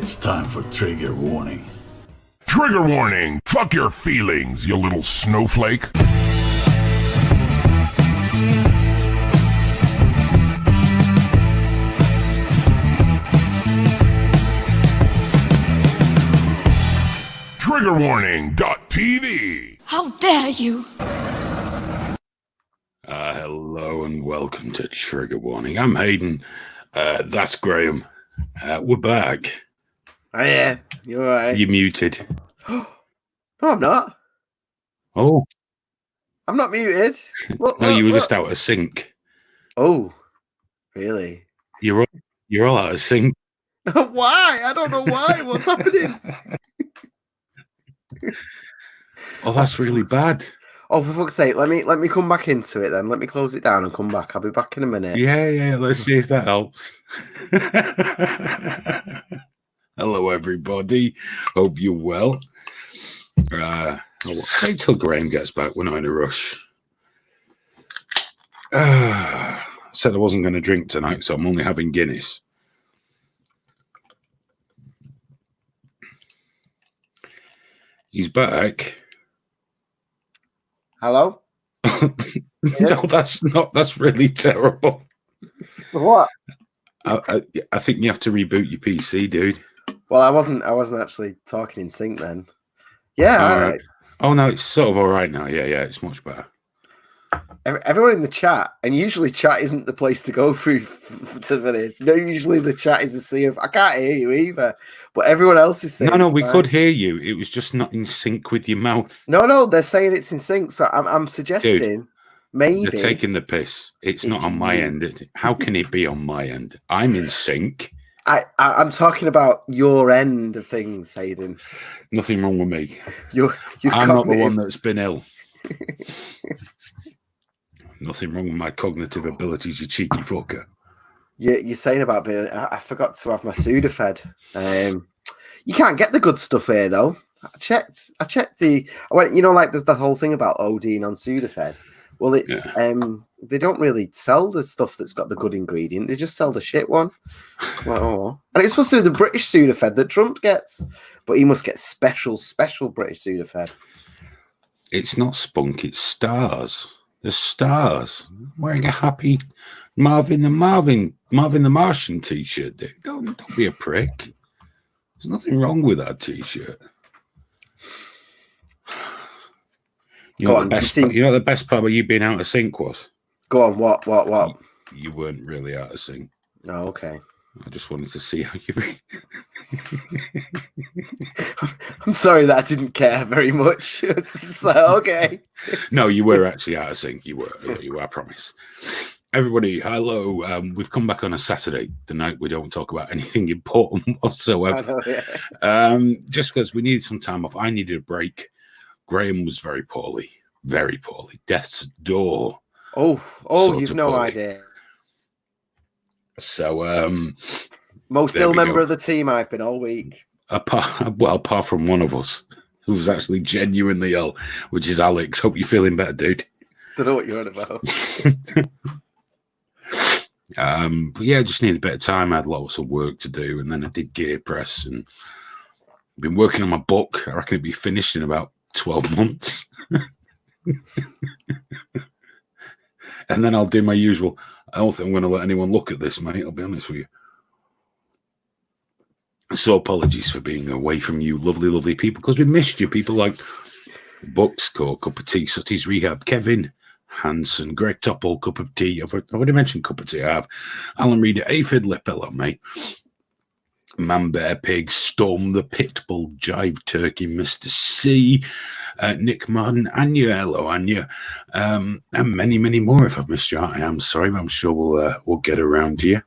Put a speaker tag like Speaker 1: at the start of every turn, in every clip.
Speaker 1: It's time for trigger warning.
Speaker 2: Trigger warning! Fuck your feelings, you little snowflake! Triggerwarning.tv.
Speaker 3: How dare you!
Speaker 4: Hello and welcome to Trigger Warning. I'm Hayden. That's Graham. We're back.
Speaker 5: Oh, yeah. You're all right.
Speaker 4: You're muted.
Speaker 5: No, I'm not.
Speaker 4: Oh.
Speaker 5: I'm not muted.
Speaker 4: No, you were just out of sync.
Speaker 5: Oh, really?
Speaker 4: You're all out of sync.
Speaker 5: Why? I don't know why. What's happening?
Speaker 4: Oh, that's really bad.
Speaker 5: Oh, for fuck's sake, let me come back into it then. Let me close it down and come back. I'll be back in a minute.
Speaker 4: Yeah, let's see if that helps. Hello, everybody. Hope you're well. Wait till Graham gets back. We're not in a rush. Said I wasn't going to drink tonight, so I'm only having Guinness. He's back.
Speaker 5: Hello?
Speaker 4: No, that's really terrible.
Speaker 5: What?
Speaker 4: I think you have to reboot your PC, dude.
Speaker 5: Well, I wasn't actually talking in sync then. Yeah.
Speaker 4: Oh no, it's sort of all right now. Yeah, it's much better.
Speaker 5: Everyone in the chat, and usually chat isn't the place to go through for this. No, usually the chat is a sea of, I can't hear you either. But everyone else is saying
Speaker 4: No, we could hear you. It was just not in sync with your mouth.
Speaker 5: No, they're saying it's in sync. So I'm suggesting
Speaker 4: Dude,
Speaker 5: maybe
Speaker 4: they're taking the piss. It's not on my end. How can it be on my end? I'm in sync.
Speaker 5: I'm talking about your end of things, Hayden.
Speaker 4: Nothing wrong with me.
Speaker 5: I'm
Speaker 4: not the one that's been ill. Nothing wrong with my cognitive abilities, you cheeky fucker.
Speaker 5: You're saying about being... I forgot to have my Sudafed. You can't get the good stuff here, though. I checked the... I went, there's the whole thing about ODing on Sudafed. Well, it's... they don't really sell the stuff that's got the good ingredient. They just sell the shit one. Like, oh. And it's supposed to be the British Sudafed that Trump gets. But he must get special British Sudafed.
Speaker 4: It's not spunk, it's stars. The stars. Wearing a happy Marvin the Martian t-shirt, dude. Don't be a prick. There's nothing wrong with that t-shirt. You know the best part about you being out of sync was?
Speaker 5: Go on, what?
Speaker 4: You weren't really out of sync.
Speaker 5: Oh, okay.
Speaker 4: I just wanted to see how you were.
Speaker 5: I'm sorry that I didn't care very much. So, okay.
Speaker 4: No, you were actually out of sync. You were, I promise. Everybody, hello. We've come back on a Saturday, the night we don't talk about anything important whatsoever. Just because we needed some time off. I needed a break. Graham was very poorly. Death's door.
Speaker 5: Oh, you've no idea.
Speaker 4: So,
Speaker 5: most ill member of the team I've been all week.
Speaker 4: Apart from one of us who was actually genuinely ill, which is Alex. Hope you're feeling better, dude.
Speaker 5: Don't know what you're on about.
Speaker 4: But yeah, I just needed a bit of time. I had lots of work to do, and then I did gear press, and I've been working on my book. I reckon it'll be finished in about 12 months. And then I'll do my usual. I don't think I'm going to let anyone look at this, mate. I'll be honest with you. So apologies for being away from you, lovely people, because we missed you. People like Buckscore, Cup of Tea, Sutty's Rehab, Kevin Hansen, Greg Topple, Cup of Tea. I've already mentioned Cup of Tea. I have Alan Reader, Aphid Lip, hello, mate. Man Bear Pig, Storm the Pitbull, Jive Turkey, Mr. C, Nick Martin, Anya, hello Anya, and many more. If I've missed you, I am sorry, but I'm sure we'll get around to you.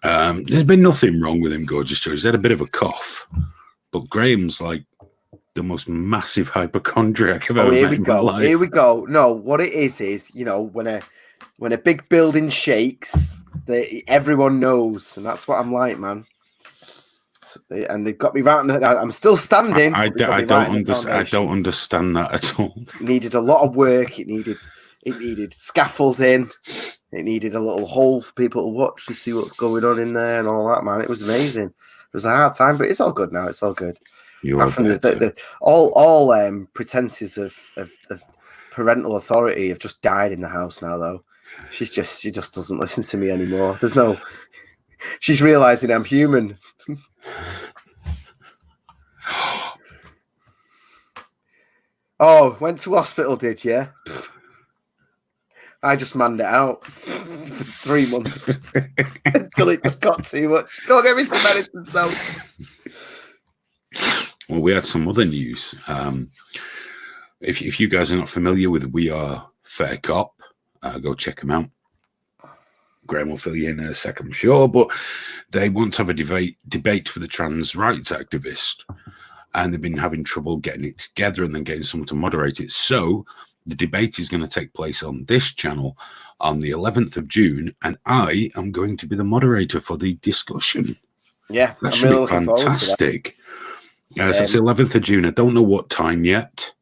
Speaker 4: There's been nothing wrong with him, Gorgeous Joe. He's had a bit of a cough, but Graham's like the most massive hypochondriac I've ever met in my life.
Speaker 5: Here we go. No, what it is when a big building shakes, everyone knows, and that's what I'm like, man. And they've got me right. I'm still standing.
Speaker 4: I don't understand that at all.
Speaker 5: It needed a lot of work. It needed scaffolding. It needed a little hole for people to watch to see what's going on in there and all that, man. It was amazing. It was a hard time, but it's all good now. It's all good.
Speaker 4: You are
Speaker 5: From
Speaker 4: better.
Speaker 5: all pretenses of parental authority have just died in the house now, though. She just doesn't listen to me anymore. She's realizing I'm human. Oh, went to hospital, did you? I just manned it out for 3 months until it just got too much. Go get me some medicine, so.
Speaker 4: Well, we had some other news. If you guys are not familiar with We Are Fair Cop, go check them out. Graham will fill you in a second, I'm sure, but they want to have a debate with a trans rights activist, and they've been having trouble getting it together and then getting someone to moderate it. So the debate is going to take place on this channel on the 11th of June, and I am going to be the moderator for the discussion.
Speaker 5: Yeah,
Speaker 4: that should be fantastic. So it's 11th of June. I don't know what time yet,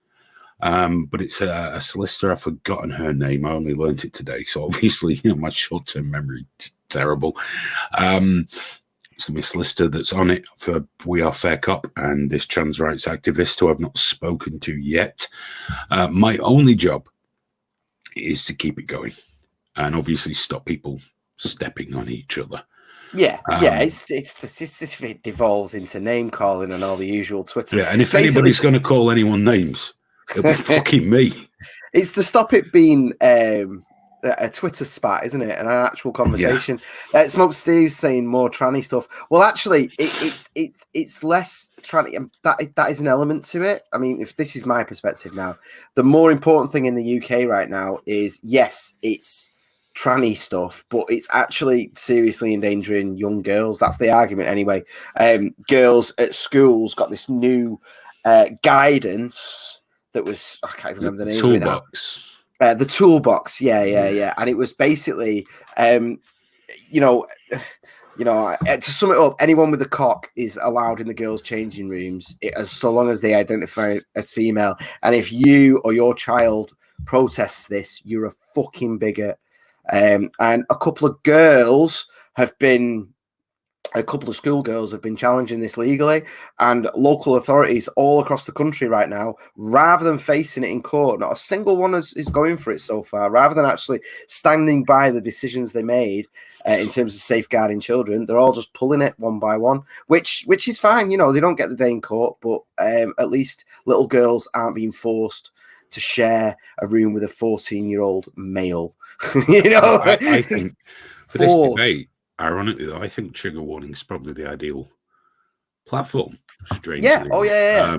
Speaker 4: but it's a solicitor. I've forgotten her name. I only learnt it today, so obviously, my short-term memory is terrible. It's going to be a solicitor that's on it for We Are Fair Cop and this trans rights activist who I've not spoken to yet. My only job is to keep it going and obviously stop people stepping on each other.
Speaker 5: Yeah, it's if it devolves into name calling and all the usual Twitter.
Speaker 4: Yeah, and if anybody's going to call anyone names, it'll be fucking me.
Speaker 5: It's to stop it being a Twitter spat, isn't it? And an actual conversation. Yeah. Smoke Steve's saying more tranny stuff. Well, actually, it's less tranny. That is an element to it. I mean, if this is my perspective now, the more important thing in the UK right now is, yes, it's tranny stuff, but it's actually seriously endangering young girls. That's the argument anyway. Girls at schools got this new guidance that was, I can't remember the name of it now. The toolbox, yeah, and it was basically, to sum it up, anyone with a cock is allowed in the girls' changing rooms, so long as they identify as female. And if you or your child protests this, you're a fucking bigot. And a couple of schoolgirls have been challenging this legally, and local authorities all across the country right now, rather than facing it in court, not a single one is going for it so far, rather than actually standing by the decisions they made in terms of safeguarding children, they're all just pulling it one by one, which is fine. They don't get the day in court, but at least little girls aren't being forced to share a room with a 14-year-old male.
Speaker 4: I think for this debate, ironically, though, I think trigger warning is probably the ideal platform. Strangely,
Speaker 5: yeah.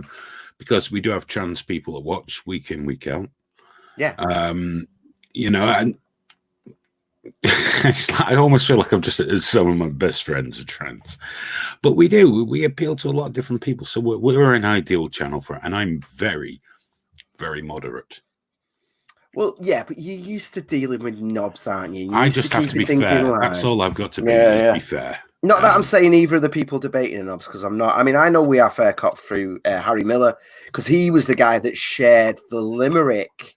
Speaker 4: Because we do have trans people that watch week in, week out.
Speaker 5: Yeah.
Speaker 4: And I almost feel like I'm just some of my best friends are trans, but we appeal to a lot of different people, so we're an ideal channel for it, and I'm very, very moderate.
Speaker 5: Well, yeah, but you're used to dealing with knobs, aren't you?
Speaker 4: I just have to be fair. That's all I've got to be. Be fair.
Speaker 5: Not that I'm saying either of the people debating in knobs, because I'm not. I mean, I know We Are Fair Cop through Harry Miller, because he was the guy that shared the limerick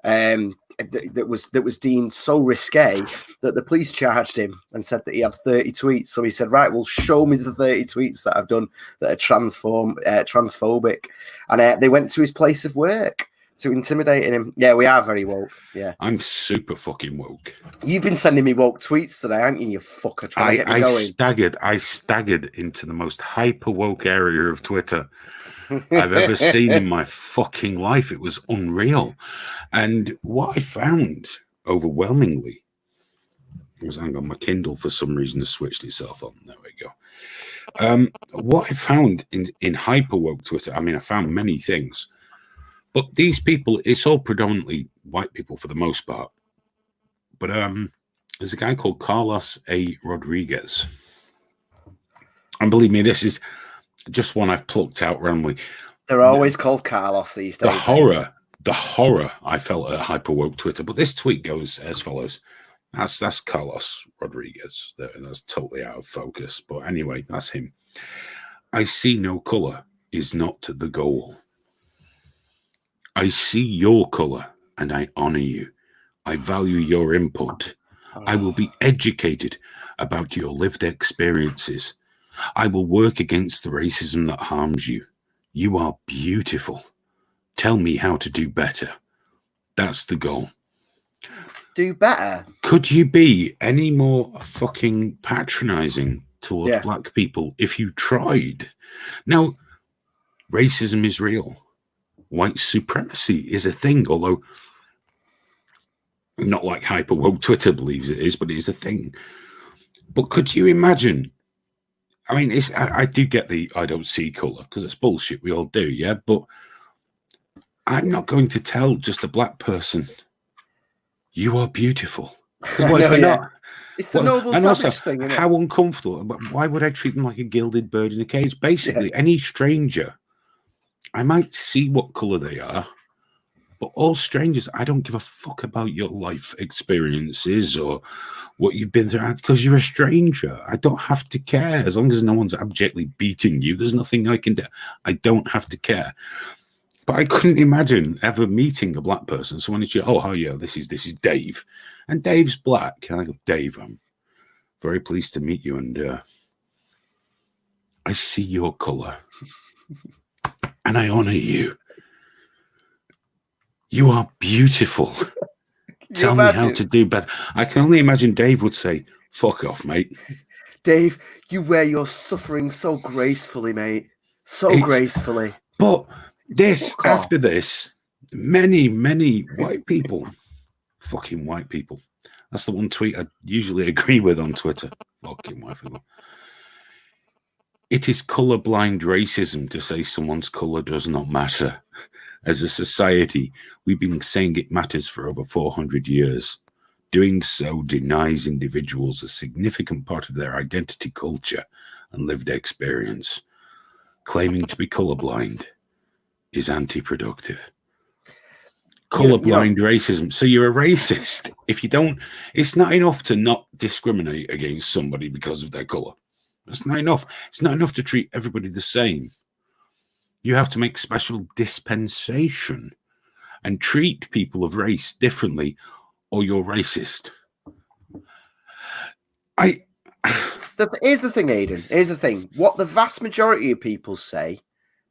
Speaker 5: that was deemed so risque that the police charged him and said that he had 30 tweets. So he said, right, well, show me the 30 tweets that I've done that are transphobic. And they went to his place of work to intimidate him. Yeah, we are very woke. Yeah,
Speaker 4: I'm super fucking woke.
Speaker 5: You've been sending me woke tweets today, haven't you, you fucker? Trying to get me going.
Speaker 4: I staggered into the most hyper woke area of Twitter I've ever seen in my fucking life. It was unreal. And what I found overwhelmingly was, hang on, my Kindle for some reason has switched itself on. There we go. What I found in hyper woke Twitter, I mean, I found many things. But these people, it's all predominantly white people for the most part. But there's a guy called Carlos A. Rodriguez. And believe me, this is just one I've plucked out randomly.
Speaker 5: They're always called Carlos these days.
Speaker 4: The horror I felt at Hyperwoke Twitter. But this tweet goes as follows. That's Carlos Rodriguez. That's totally out of focus. But anyway, that's him. I see no color is not the goal. I see your color and I honor you. I value your input. I will be educated about your lived experiences. I will work against the racism that harms you. You are beautiful. Tell me how to do better. That's the goal.
Speaker 5: Do better.
Speaker 4: Could you be any more fucking patronizing towards
Speaker 5: Yeah.
Speaker 4: black people if you tried? Now, racism is real. White supremacy is a thing, although not like hyper woke Twitter believes it is, but it is a thing. But could you imagine? I mean, I do get the I don't see color because it's bullshit. We all do, yeah. But I'm not going to tell just a black person you are beautiful. Because what if they're not?
Speaker 5: It's the noble
Speaker 4: and
Speaker 5: savage
Speaker 4: also,
Speaker 5: thing, isn't it?
Speaker 4: how uncomfortable. Why would I treat them like a gilded bird in a cage? Basically, any stranger, I might see what color they are, but all strangers, I don't give a fuck about your life experiences or what you've been through because you're a stranger. I don't have to care as long as no one's abjectly beating you. There's nothing I can do. I don't have to care. But I couldn't imagine ever meeting a black person. Someone is, oh, how are you? This is Dave, and Dave's black. And I go, Dave, I'm very pleased to meet you, and I see your color, and I honor you. You are beautiful. Tell me how to do better. I can only imagine Dave would say, "Fuck off, mate."
Speaker 5: Dave, you wear your suffering so gracefully, mate. Gracefully.
Speaker 4: But after this, many white people, fucking white people. That's the one tweet I usually agree with on Twitter. Fucking white people. It is colorblind racism to say someone's color does not matter. As a society, we've been saying it matters for over 400 years. Doing so denies individuals a significant part of their identity, culture, and lived experience. Claiming to be colorblind is anti-productive. Colorblind racism. So you're a racist. If you don't, it's not enough to not discriminate against somebody because of their color. That's not enough. It's not enough to treat everybody the same. You have to make special dispensation and treat people of race differently, or you're racist.
Speaker 5: Here's the thing, Aidan. Here's the thing. What the vast majority of people say,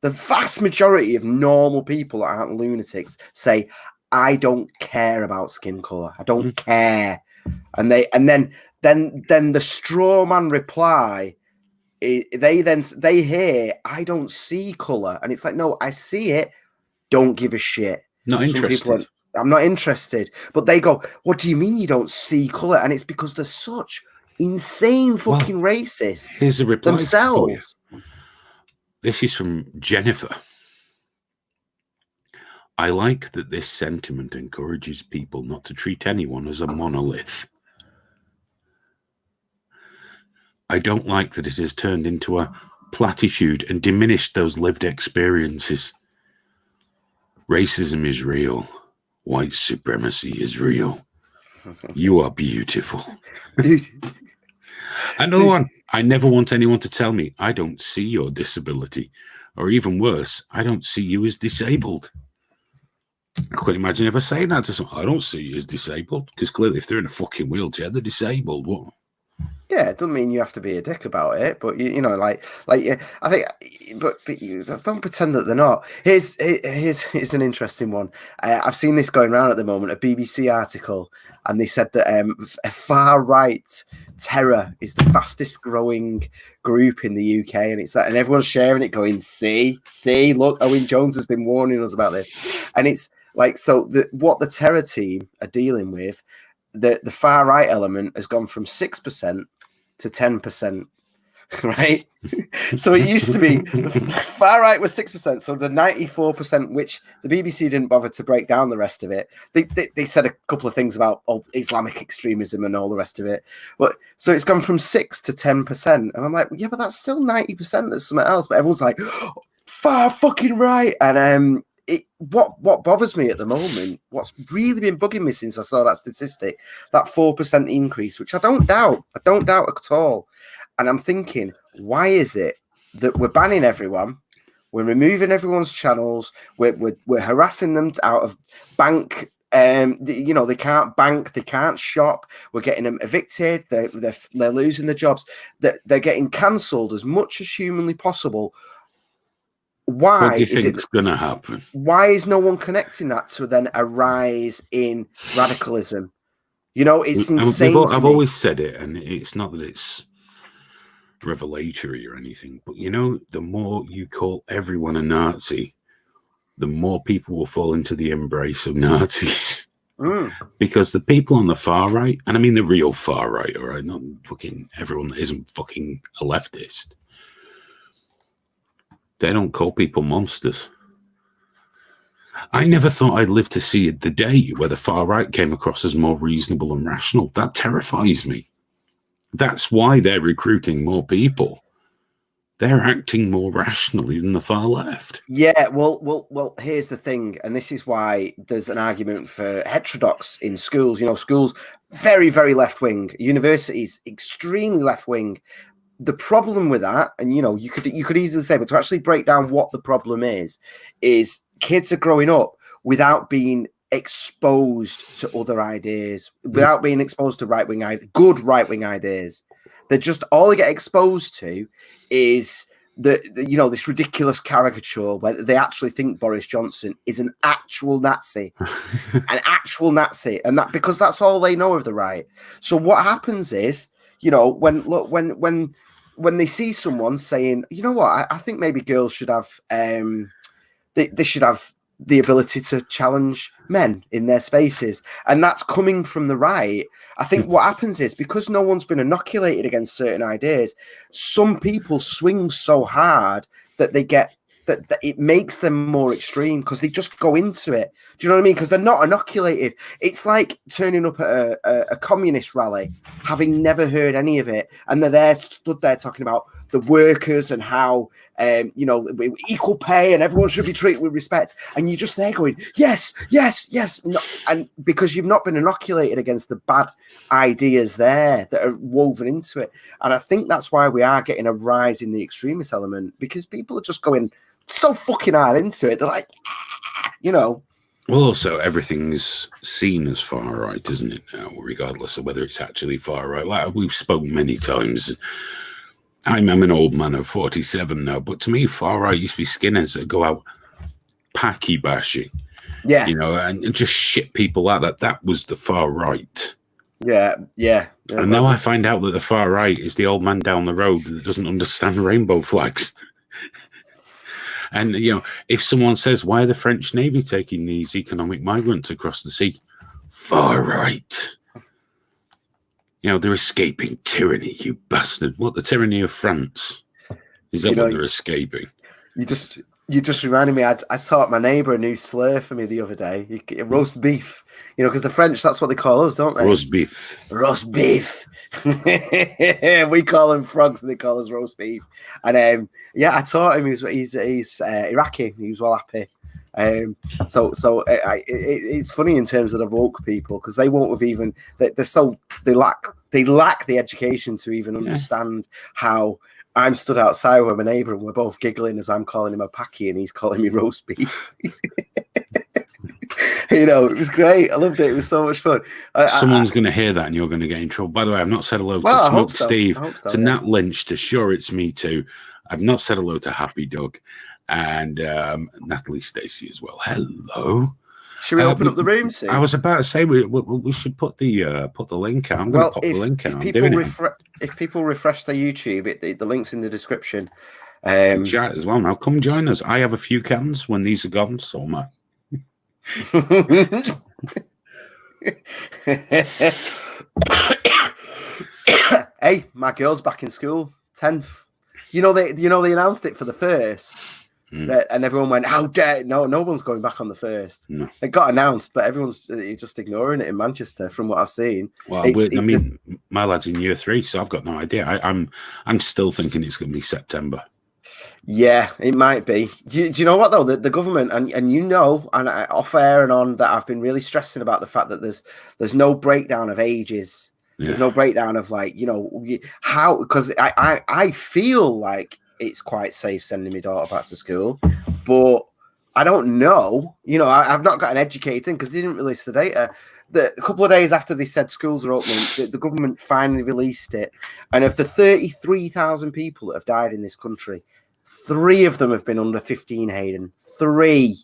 Speaker 5: the vast majority of normal people that aren't lunatics say, I don't care about skin color. I don't care. And then the straw man reply, they hear, I don't see color. And it's like, no, I see it. Don't give a shit.
Speaker 4: Not interested.
Speaker 5: I'm not interested. But they go, what do you mean you don't see color? And it's because they're such insane fucking racists.
Speaker 4: Here's a reply
Speaker 5: themselves.
Speaker 4: For you. This is from Jennifer. I like that this sentiment encourages people not to treat anyone as a monolith. I don't like that it has turned into a platitude and diminished those lived experiences. Racism is real. White supremacy is real. You are beautiful. Another one. I never want anyone to tell me I don't see your disability. Or even worse, I don't see you as disabled. I couldn't imagine ever saying that to someone. I don't see you as disabled. Because clearly if they're in a fucking wheelchair, they're disabled. What?
Speaker 5: Yeah, it doesn't mean you have to be a dick about it, but you know, I think, but you just don't pretend that they're not. Here's an interesting one. I've seen this going around at the moment, a BBC article, and they said that a far right terror is the fastest growing group in the UK, and it's that, and everyone's sharing it, going, see, look, Owen Jones has been warning us about this, and it's like, so what the terror team are dealing with. The far right element has gone from 6% to 10%, right? So it used to be the far right was 6%. So the 94%, which the BBC didn't bother to break down the rest of it. They said a couple of things about Islamic extremism and all the rest of it. But so it's gone from 6 to 10%. And I'm like, well, yeah, but that's still 90%. There's something else. But everyone's like, far fucking right. And what bothers me at the moment, what's really been bugging me since I saw that statistic, that 4% increase, which I don't doubt at all. And I'm thinking, why is it that we're banning everyone, we're removing everyone's channels, we're harassing them out of bank They can't bank, they can't shop. We're getting them evicted. They're losing their jobs. They're getting cancelled as much as humanly possible. Why
Speaker 4: what do you
Speaker 5: is
Speaker 4: think's going to happen?
Speaker 5: Why is no one connecting that to then a rise in radicalism? It's insane.
Speaker 4: I've always said it, and it's not that it's revelatory or anything, but the more you call everyone a Nazi, the more people will fall into the embrace of Nazis. Because the people on the far right, and I mean the real far right, all right, not fucking everyone that isn't fucking a leftist, they don't call people monsters. I never thought I'd live to see the day where the far right came across as more reasonable and rational. That terrifies me. That's why they're recruiting more people. They're acting more rationally than the far left.
Speaker 5: Yeah, well. Here's the thing, and this is why there's an argument for heterodox in schools. Schools very, very left wing. Universities extremely left wing. The problem with that, and you could easily say, but to actually break down what the problem is kids are growing up without being exposed to other ideas, without being exposed to good right wing ideas. They're just all they get exposed to is this ridiculous caricature where they actually think Boris Johnson is an actual Nazi, and that because that's all they know of the right. So what happens is, when they see someone saying, I think maybe girls should have they should have the ability to challenge men in their spaces, and that's coming from the right. I think what happens is, because no one's been inoculated against certain ideas, some people swing so hard that they get that it makes them more extreme because they just go into it. Do you know what I mean? Because they're not inoculated. It's like turning up at a communist rally, having never heard any of it, and they're stood there talking about the workers and how equal pay and everyone should be treated with respect, and you're just there going yes, no, and because you've not been inoculated against the bad ideas there that are woven into it. And I think that's why we are getting a rise in the extremist element, because people are just going so fucking hard into it. They're like,
Speaker 4: Well, also, everything's seen as far right, isn't it now, regardless of whether it's actually far right. Like we've spoken many times. I'm an old man of 47 now, but to me, far right used to be skinheads that go out packy bashing.
Speaker 5: Yeah.
Speaker 4: And just shit people out. That was the far right.
Speaker 5: Yeah.
Speaker 4: And now I find out that the far right is the old man down the road that doesn't understand rainbow flags. And, if someone says, why are the French Navy taking these economic migrants across the sea? Far right. They're escaping tyranny, you bastard. What, the tyranny of France? Is that what they're escaping?
Speaker 5: You just reminded me, I taught my neighbour a new slur for me the other day. Roast beef. Because the French, that's what they call us, don't they?
Speaker 4: Roast beef.
Speaker 5: Roast beef. We call them frogs and they call us roast beef. And I taught him, he's Iraqi. He was well happy. It's funny in terms of the woke people, because they won't have even they lack the education to even understand how I'm stood outside with my neighbour and we're both giggling as I'm calling him a packy and he's calling me roast beef. It was great. I loved it. It was so much fun.
Speaker 4: Someone's going to hear that and you're going to get in trouble. By the way, I've not said hello to Smoke Steve, to Nat Lynch, to Sure It's Me Too. I've not said hello to Happy Doug and Natalie Stacey as well. Hello.
Speaker 5: Should we open up the room soon?
Speaker 4: I was about to say we should put the link out. I'm going to pop the link out.
Speaker 5: If people refresh their YouTube, the link's in the description.
Speaker 4: Chat as well. Now come join us. I have a few cans. When these are gone, so am I.
Speaker 5: Hey, my girl's back in school, 10th. They announced it for the 1st. And everyone went, how dare, no one's going back on the 1st.
Speaker 4: No.
Speaker 5: It got announced, but everyone's just ignoring it in Manchester from what I've seen.
Speaker 4: Well, my lad's in year 3, so I've got no idea. I'm still thinking it's going to be September.
Speaker 5: Yeah, it might be. Do you know what though? The government and off air and on that I've been really stressing about the fact that there's no breakdown of ages. Yeah. There's no breakdown of how, because I feel like it's quite safe sending my daughter back to school, but I don't know. You know, I've not got an educated thing because they didn't release the data. A couple of days after they said schools are opening, the government finally released it. And of the 33,000 people that have died in this country, 3 of them have been under 15, Hayden. 3.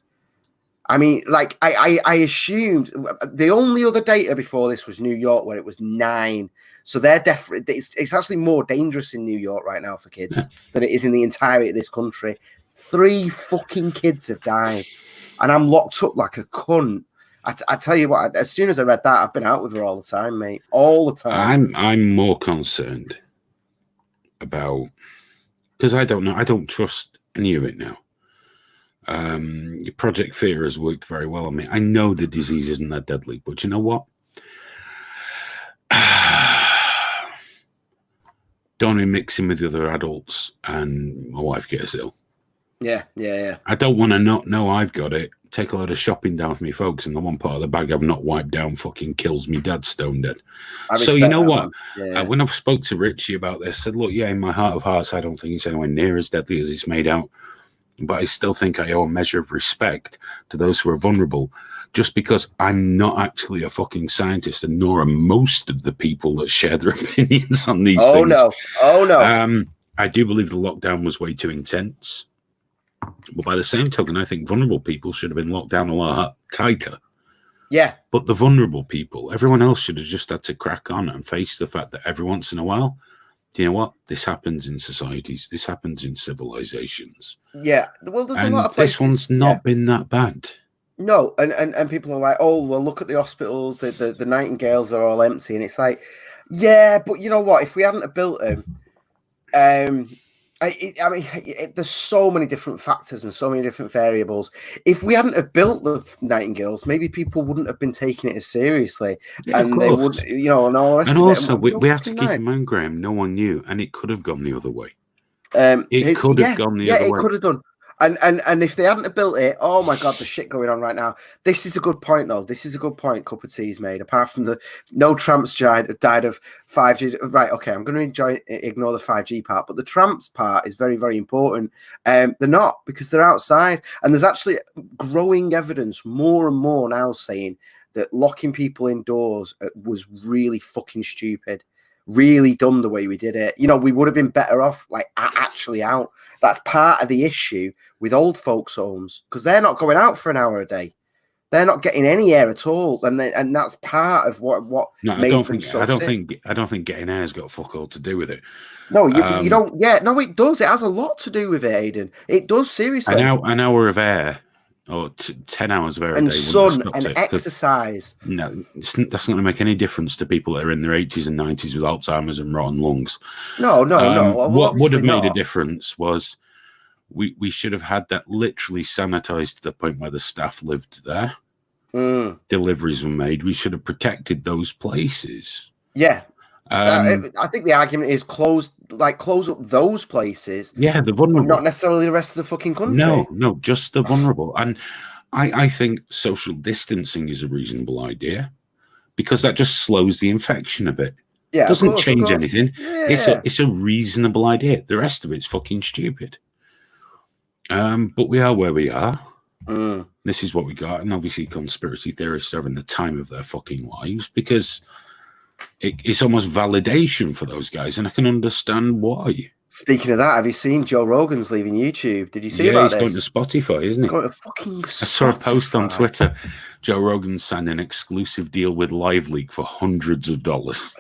Speaker 5: I mean, like, I assumed the only other data before this was New York, where it was 9. So they're definitely, it's actually more dangerous in New York right now for kids than it is in the entirety of this country. 3 fucking kids have died, and I'm locked up like a cunt. I tell you what, as soon as I read that, I've been out with her all the time, mate. All the time.
Speaker 4: I'm more concerned about, because I don't know, I don't trust any of it now. Project Fear has worked very well on me. I know the disease isn't that deadly, but you know what? Don't be mixing with the other adults and my wife gets ill.
Speaker 5: Yeah.
Speaker 4: I don't want to not know I've got it. Take a load of shopping down with me folks, and the one part of the bag I've not wiped down fucking kills me dad stone dead. So you know what? When I spoke to Richie about this, I said, look, in my heart of hearts, I don't think it's anywhere near as deadly as it's made out. But I still think I owe a measure of respect to those who are vulnerable, just because I'm not actually a fucking scientist, and nor are most of the people that share their opinions on these things.
Speaker 5: Oh, no.
Speaker 4: I do believe the lockdown was way too intense. But by the same token, I think vulnerable people should have been locked down a lot tighter.
Speaker 5: Yeah.
Speaker 4: But the vulnerable people, everyone else should have just had to crack on and face the fact that every once in a while, do you know what? This happens in societies. This happens in civilizations.
Speaker 5: Yeah. Well, there's a lot of places.
Speaker 4: This one's not been that bad.
Speaker 5: No, and people are like, oh, well, look at the hospitals. The Nightingales are all empty. And it's like, yeah, but you know what? If we hadn't have built them, there's so many different factors and so many different variables. If we hadn't have built the Nightingales, maybe people wouldn't have been taking it as seriously, and they would, and all the rest.
Speaker 4: And
Speaker 5: of
Speaker 4: also,
Speaker 5: it.
Speaker 4: we have to keep in mind, Graham. No one knew, and it could have gone the other way. It could have gone the other way. Yeah, it
Speaker 5: could have done. And if they hadn't have built it, oh my God, the shit going on right now. This is a good point, though. This is a good point Cup of Tea's made. Apart from the no tramps died of 5G. Right, okay, I'm going to ignore the 5G part, but the tramps part is very, very important. They're not, because they're outside. And there's actually growing evidence more and more now saying that locking people indoors was really fucking stupid. Really dumb the way we did it. We would have been better off actually out. That's part of the issue with old folks' homes, because they're not going out for an hour a day. They're not getting any air at all, and that's part of what made them so sick.
Speaker 4: I don't think getting air's got fuck all to do with it.
Speaker 5: No, you don't. Yeah, no, it does. It has a lot to do with it, Aidan. It does, seriously.
Speaker 4: An hour of air. Or 10 hours of air a day.
Speaker 5: And sun and exercise.
Speaker 4: No, that's not going to make any difference to people that are in their 80s and 90s with Alzheimer's and rotten lungs.
Speaker 5: No.
Speaker 4: What would have made a difference was we should have had that literally sanitized to the point where the staff lived there. Deliveries were made. We should have protected those places.
Speaker 5: Yeah. I think the argument is close up those places.
Speaker 4: Yeah, the vulnerable.
Speaker 5: Not necessarily the rest of the fucking country.
Speaker 4: No, just the vulnerable. And I think social distancing is a reasonable idea, because that just slows the infection a bit. Yeah, it doesn't change anything. Yeah. It's a reasonable idea. The rest of it's fucking stupid. But we are where we are. This is what we got. And obviously conspiracy theorists are having the time of their fucking lives, because it's almost validation for those guys, and I can understand why.
Speaker 5: Speaking of that, have you seen Joe Rogan's leaving YouTube? Did you see about this?
Speaker 4: Yeah, he's going to Spotify, isn't he?
Speaker 5: He's going to fucking Spotify.
Speaker 4: I saw a post on Twitter. Joe Rogan signed an exclusive deal with LiveLeak for hundreds of dollars.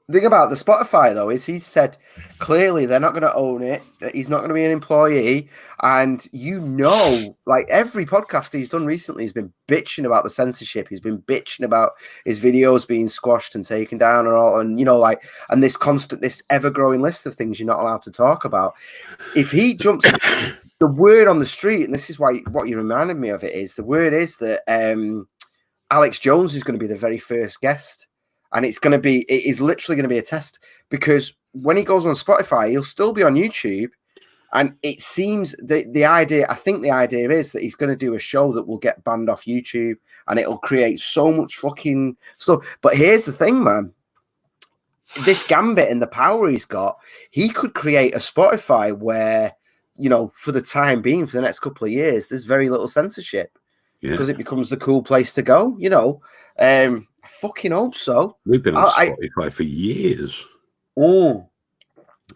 Speaker 5: The thing about the Spotify, though, is he's said clearly they're not going to own it, that he's not going to be an employee. And like every podcast he's done recently, he's been bitching about the censorship. He's been bitching about his videos being squashed and taken down and all. And, and this ever-growing list of things you're not allowed to talk about. If he jumps, the word on the street, and this is why what you reminded me of it is, the word is that Alex Jones is going to be the very first guest. And it is literally going to be a test, because when he goes on Spotify, he'll still be on YouTube. And it seems the idea is that he's going to do a show that will get banned off YouTube, and it'll create so much fucking stuff. But here's the thing, man. this Gambit and the power he's got, he could create a Spotify where, you know, for the time being, for the next couple of years, there's very little censorship because it becomes the cool place to go. You know, I fucking hope so.
Speaker 4: We've been on Spotify for years.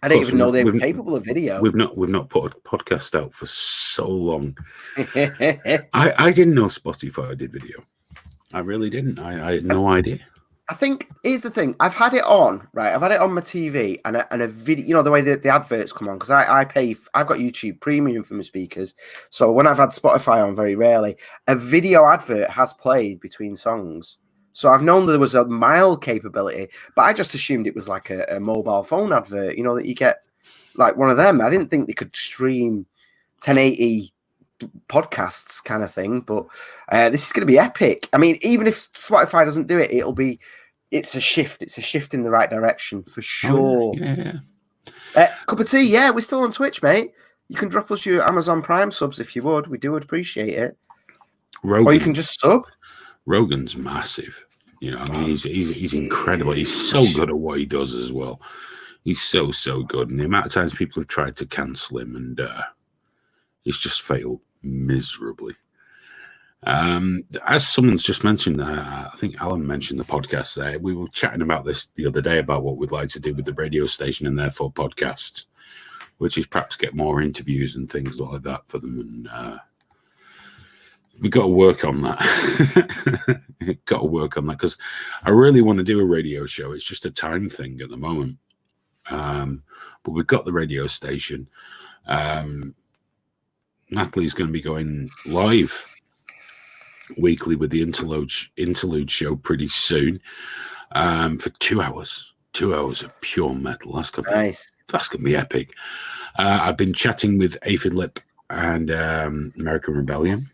Speaker 5: I didn't even know they were capable of video.
Speaker 4: We've not put a podcast out for so long. I didn't know Spotify did video. I really didn't. I had no idea.
Speaker 5: I think here's the thing. I've had it on, right? I've had it on my TV and a video. You know the way the adverts come on because I pay. I've got YouTube Premium for my speakers, so when I've had Spotify on, very rarely a video advert has played between songs. So I've known that there was a mild capability, but I just assumed it was like a mobile phone advert. You know that you get like one of them. I didn't think they could stream 1080 podcasts kind of thing, but this is going to be epic. I mean, even if Spotify doesn't do it, it's a shift. It's a shift in the right direction for sure. Cup of tea. Yeah, we're still on Twitch, mate. You can drop us your Amazon Prime subs if you would. We do appreciate it.
Speaker 4: Rogan.
Speaker 5: Or you can just sub.
Speaker 4: Rogan's massive. You know, I mean, he's incredible. He's so good at what he does as well. He's so good. And the amount of times people have tried to cancel him, and he's just failed miserably. As someone's just mentioned, I think Alan mentioned the podcast there. We were chatting about this the other day about what we'd like to do with the radio station and therefore podcasts, which is perhaps get more interviews and things like that for them. And we've got to work on that. Got to work on that because I really want to do a radio show. It's just a time thing at the moment. But we've got the radio station. Natalie's going to be going live weekly with the interlude show pretty soon for 2 hours. 2 hours of pure metal. That's going to be nice. That's going to be epic. I've been chatting with Aphid Lip and American Rebellion.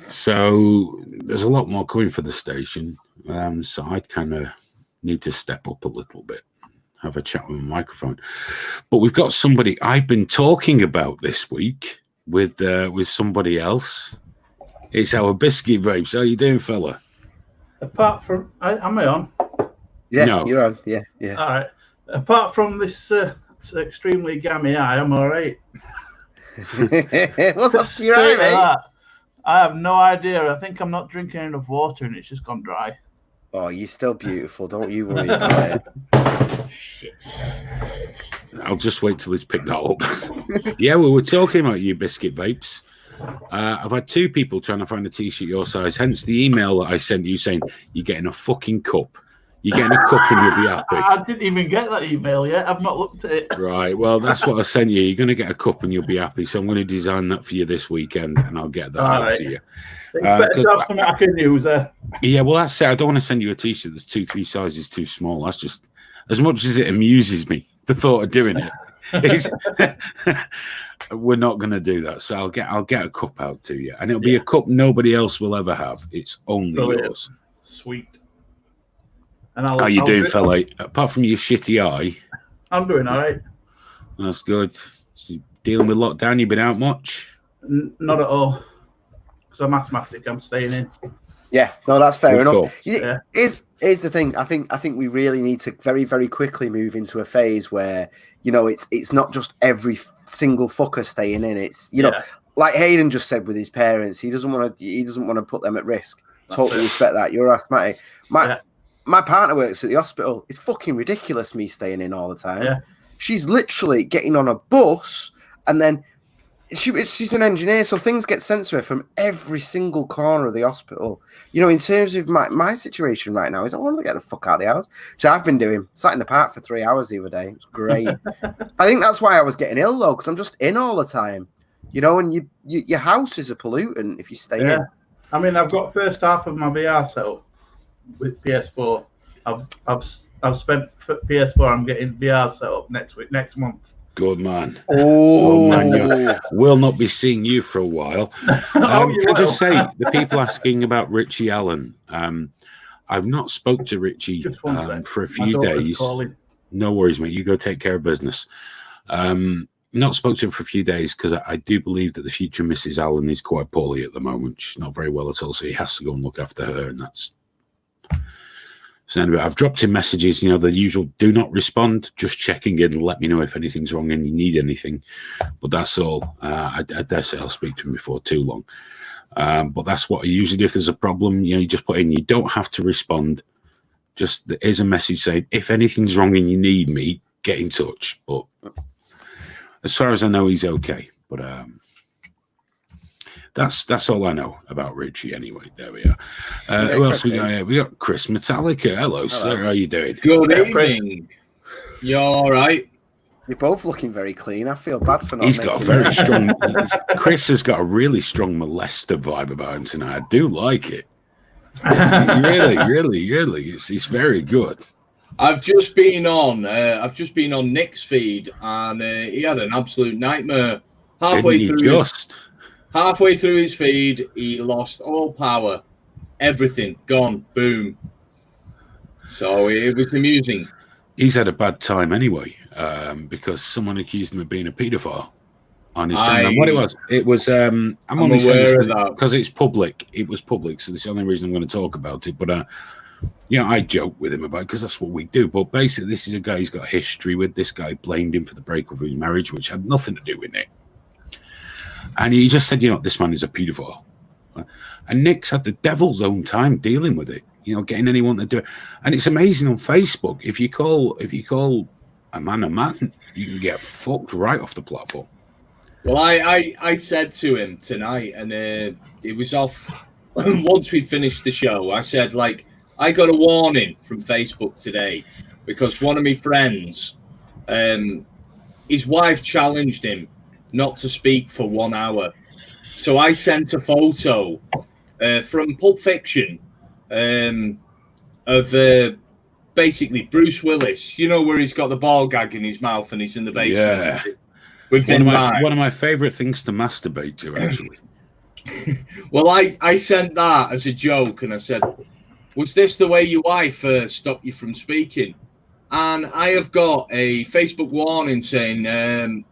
Speaker 4: So there's a lot more coming for the station. So I kind of need to step up a little bit, have a chat with a microphone. But we've got somebody I've been talking about this week with somebody else. It's our Biscuit Vapes. How you doing, fella?
Speaker 3: Apart from, am I on?
Speaker 5: Yeah, no. You're on. Yeah.
Speaker 3: All right. Apart from this extremely gammy eye, I'm all right.
Speaker 5: What's up to your eye, mate?
Speaker 3: I have no idea. I think I'm not drinking enough water and it's just gone dry.
Speaker 5: Oh, you're still beautiful. Don't you worry about it.
Speaker 3: Shit.
Speaker 4: I'll just wait till he's picked that up. Yeah, we were talking about you, Biscuit Vapes. I've had 2 people trying to find a t-shirt your size, hence the email that I sent you saying you're getting a fucking cup. You're getting a cup and you'll be happy.
Speaker 3: I didn't even get that email yet. I've not looked at it.
Speaker 4: Right. Well, that's what I sent you. You're going to get a cup and you'll be happy. So I'm going to design that for you this weekend and I'll get that out to you.
Speaker 3: Better to have something I can use there.
Speaker 4: Yeah, well, that's it. I don't want to send you a t-shirt that's 2-3 sizes too small. That's just, as much as it amuses me, the thought of doing it. We're not going to do that. So I'll get a cup out to you. And it'll be a cup nobody else will ever have. It's only yours.
Speaker 3: Sweet.
Speaker 4: And how you doing, fella? Apart from your shitty eye,
Speaker 3: I'm doing all right.
Speaker 4: That's good. So you dealing with lockdown? You been out much?
Speaker 3: Not at all. Because I'm asthmatic. I'm staying in.
Speaker 5: Yeah, no, that's fair enough.
Speaker 4: Cool.
Speaker 5: Yeah. Here's the thing. I think we really need to very, very quickly move into a phase where, you know, it's not just every single fucker staying in. It's, you know, like Hayden just said with his parents, he doesn't want to put them at risk. Totally respect that. You're asthmatic. My partner works at the hospital. It's fucking ridiculous me staying in all the time.
Speaker 3: Yeah.
Speaker 5: She's literally getting on a bus and then she's an engineer, so things get sent to her from every single corner of the hospital. You know, in terms of my situation right now, is I want to get the fuck out of the house. Which I've been doing. Sat in the park for 3 hours the other day. It was great. I think that's why I was getting ill though, because I'm just in all the time. You know, and your house is a pollutant if you stay in.
Speaker 3: I mean, I've got first half of my VR set up with PS4. I've spent for PS4. I'm getting VR set up next month.
Speaker 4: Good man.
Speaker 5: Oh,
Speaker 4: man, we'll not be seeing you for a while. Can I just say, the people asking about Richie Allen. I've not spoke to Richie for a few days. No worries, mate. You go take care of business. Not spoke to him for a few days because I do believe that the future Mrs. Allen is quite poorly at the moment. She's not very well at all, so he has to go and look after her, and that's So anyway, I've dropped in messages, the usual do not respond, just checking in and let me know if anything's wrong and you need anything. But that's all. I dare say I'll speak to him before too long. But that's what I usually do if there's a problem. You just put in, you don't have to respond. Just there's a message saying, if anything's wrong and you need me, get in touch. But as far as I know, he's okay. But that's all I know about Richie anyway. There we are. Who else we got here? We got Chris Metallica. Hello, sir. How are you doing?
Speaker 6: Good evening. You're all right?
Speaker 5: You're both looking very clean. I feel bad for not.
Speaker 4: He's got a very strong. Chris has got a really strong molester vibe about him tonight. I do like it. really. He's very good.
Speaker 6: I've just been on Nick's feed, and he had an absolute nightmare. Halfway through his feed, he lost all power, everything gone, boom. So it was amusing.
Speaker 4: He's had a bad time anyway, because someone accused him of being a paedophile on his channel. What it was, I'm only saying this because it's public. It was public, so that's the only reason I'm going to talk about it. But I joke with him about it because that's what we do. But basically, this is a guy who's got history with. This guy blamed him for the breakup of his marriage, which had nothing to do with Nick. And he just said, this man is a paedophile. And Nick's had the devil's own time dealing with it, getting anyone to do it. And it's amazing on Facebook. If you call a man, you can get fucked right off the platform.
Speaker 6: Well, I said to him tonight, and it was off once we finished the show. I said, I got a warning from Facebook today because one of my friends, his wife challenged him not to speak for 1 hour. So I sent a photo from Pulp Fiction of basically Bruce Willis, where he's got the ball gag in his mouth and he's in the basement.
Speaker 4: Yeah. One of my favorite things to masturbate to, actually.
Speaker 6: Well, I sent that as a joke, and I said, was this the way your wife stopped you from speaking? And I have got a Facebook warning saying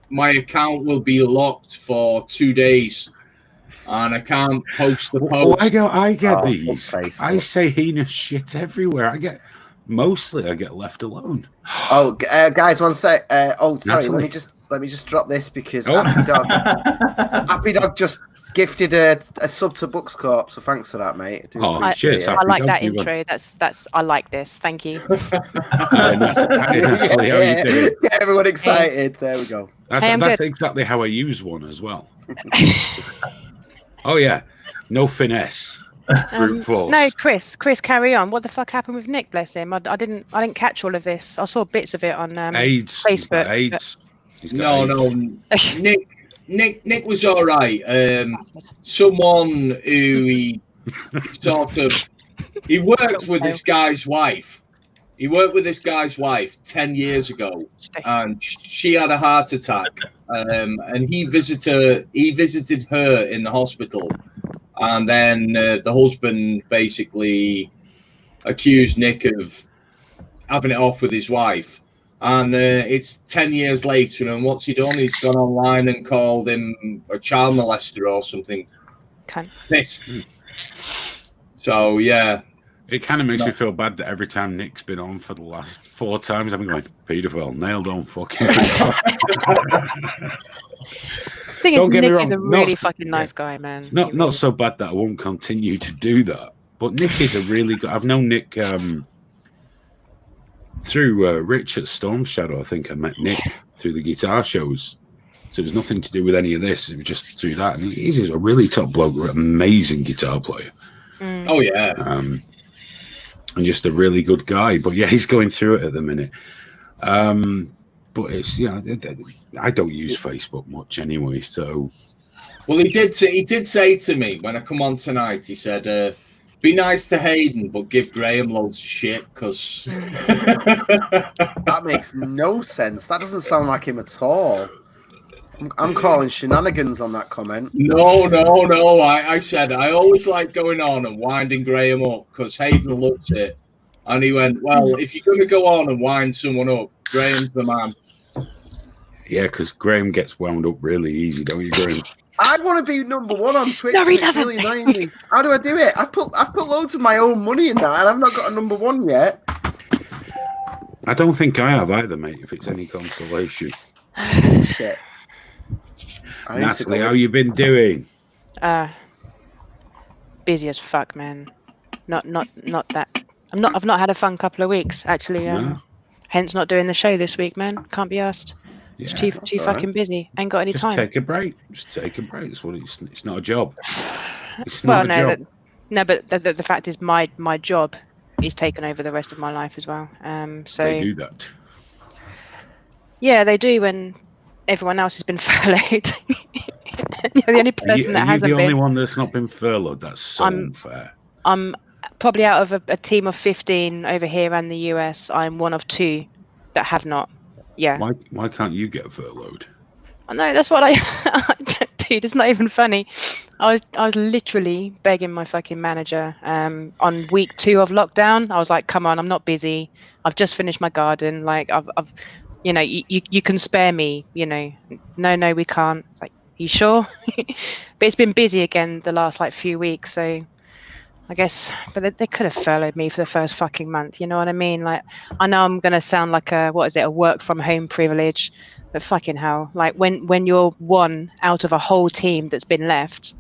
Speaker 6: my account will be locked for 2 days, and I can't post the post.
Speaker 4: Why don't I get these? I say heinous shit everywhere. I get left alone.
Speaker 5: Oh, guys, one sec. Sorry.
Speaker 4: Natalie.
Speaker 5: Let me just drop this because Happy Dog just gifted a sub to Books Corp. So thanks for that, mate.
Speaker 4: Cheers!
Speaker 7: I like that intro. That's I like this. Thank you.
Speaker 4: Natalie, how are you doing?
Speaker 5: Get everyone excited. There we go.
Speaker 4: That's exactly how I use one as well. Oh yeah, no finesse. Brute force.
Speaker 7: No, Chris, carry on. What the fuck happened with Nick? Bless him. I didn't catch all of this. I saw bits of it on
Speaker 4: AIDS.
Speaker 7: Facebook.
Speaker 4: AIDS.
Speaker 6: No. Nick was all right. Someone who he worked with this guy's wife. He worked with this guy's wife 10 years ago, and she had a heart attack. And he visited her in the hospital, and then the husband basically accused Nick of having it off with his wife. And it's 10 years later, and what's he done? He's gone online and called him a child molester or something.
Speaker 7: Okay.
Speaker 6: Pissed. So, yeah.
Speaker 4: It kind of makes me feel bad that every time Nick's been on for the last 4 times, I've been going, paedophile, nailed on, fucking.
Speaker 7: Thing is, Nick is a really fucking nice guy, man.
Speaker 4: Not so bad that I won't continue to do that. But Nick is a really good. I've known Nick through Rich at Storm Shadow. I think I met Nick through the guitar shows. So it was nothing to do with any of this. It was just through that. And he's a really top bloke, amazing guitar player.
Speaker 6: Oh yeah.
Speaker 4: And just a really good guy. But yeah, he's going through it at the minute. But it's I don't use Facebook much anyway. So,
Speaker 6: well, he did say to me when I come on tonight. He said, "Be nice to Hayden, but give Graham loads of shit." Because
Speaker 5: that makes no sense. That doesn't sound like him at all. I'm calling shenanigans on that comment.
Speaker 6: No. I said I always like going on and winding Graham up because Hayden loves it. And he went, well, if you're going to go on and wind someone up, Graham's the man.
Speaker 4: Yeah, because Graham gets wound up really easy, don't you, Graham?
Speaker 5: I want to be number one on Twitch.
Speaker 7: No, he
Speaker 5: It's
Speaker 7: doesn't.
Speaker 5: really annoying me. How do I do it? I've put loads of my own money in that, and I've not got a number one yet.
Speaker 4: I don't think I have either, mate. If it's any consolation.
Speaker 5: Shit. I need to
Speaker 4: Natalie,
Speaker 5: go.
Speaker 4: how you been doing?
Speaker 7: Busy as fuck, man. Not that. I've not had a fun couple of weeks actually.
Speaker 4: No?
Speaker 7: Hence not doing the show this week, man. Can't be asked.
Speaker 4: Yeah,
Speaker 7: It's too
Speaker 5: all
Speaker 7: fucking
Speaker 5: right.
Speaker 7: busy. Ain't got any
Speaker 4: just
Speaker 7: time.
Speaker 4: take a break. Just take a break. It's what it's not a job. It's
Speaker 7: Well,
Speaker 4: not a job.
Speaker 7: no, but the fact is, my job is taken over the rest of my life as well. So
Speaker 4: They do that.
Speaker 7: yeah, they do when everyone else has been furloughed. You're the only person that
Speaker 4: Are you
Speaker 7: hasn't
Speaker 4: the only
Speaker 7: been.
Speaker 4: one that's not been furloughed? That's so unfair.
Speaker 7: I'm probably out of a team of 15 over here and the US. I'm one of 2 that have not. Yeah.
Speaker 4: Why can't you get furloughed?
Speaker 7: I know, that's what I dude, it's not even funny. I was literally begging my fucking manager on week 2 of lockdown. I was like, come on, I'm not busy. I've just finished my garden. Like I've you know, you can spare me, you know. No, we can't. Like, you sure? But it's been busy again the last like few weeks, so I guess, but they could have furloughed me for the first fucking month. You know what I mean? Like, I know I'm gonna sound like a work from home privilege, but fucking hell, like when you're one out of a whole team that's been left,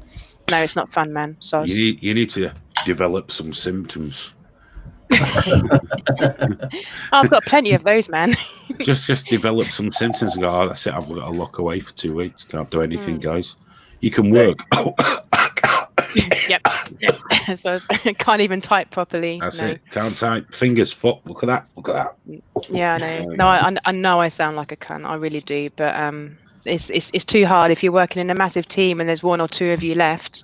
Speaker 7: no, it's not fun, man. So
Speaker 4: You need to develop some symptoms.
Speaker 7: I've got plenty of those, man.
Speaker 4: just develop some symptoms and go, oh, that's it, I've got to lock away for 2 weeks. Can't do anything, guys. You can work.
Speaker 7: Yep. So I can't even type properly.
Speaker 4: That's
Speaker 7: no.
Speaker 4: it. Can't type. Fingers, fuck. Look at that. Look at that.
Speaker 7: Yeah, I know. No, I know I sound like a cunt. I really do. But it's too hard if you're working in a massive team and there's 1 or 2 of you left,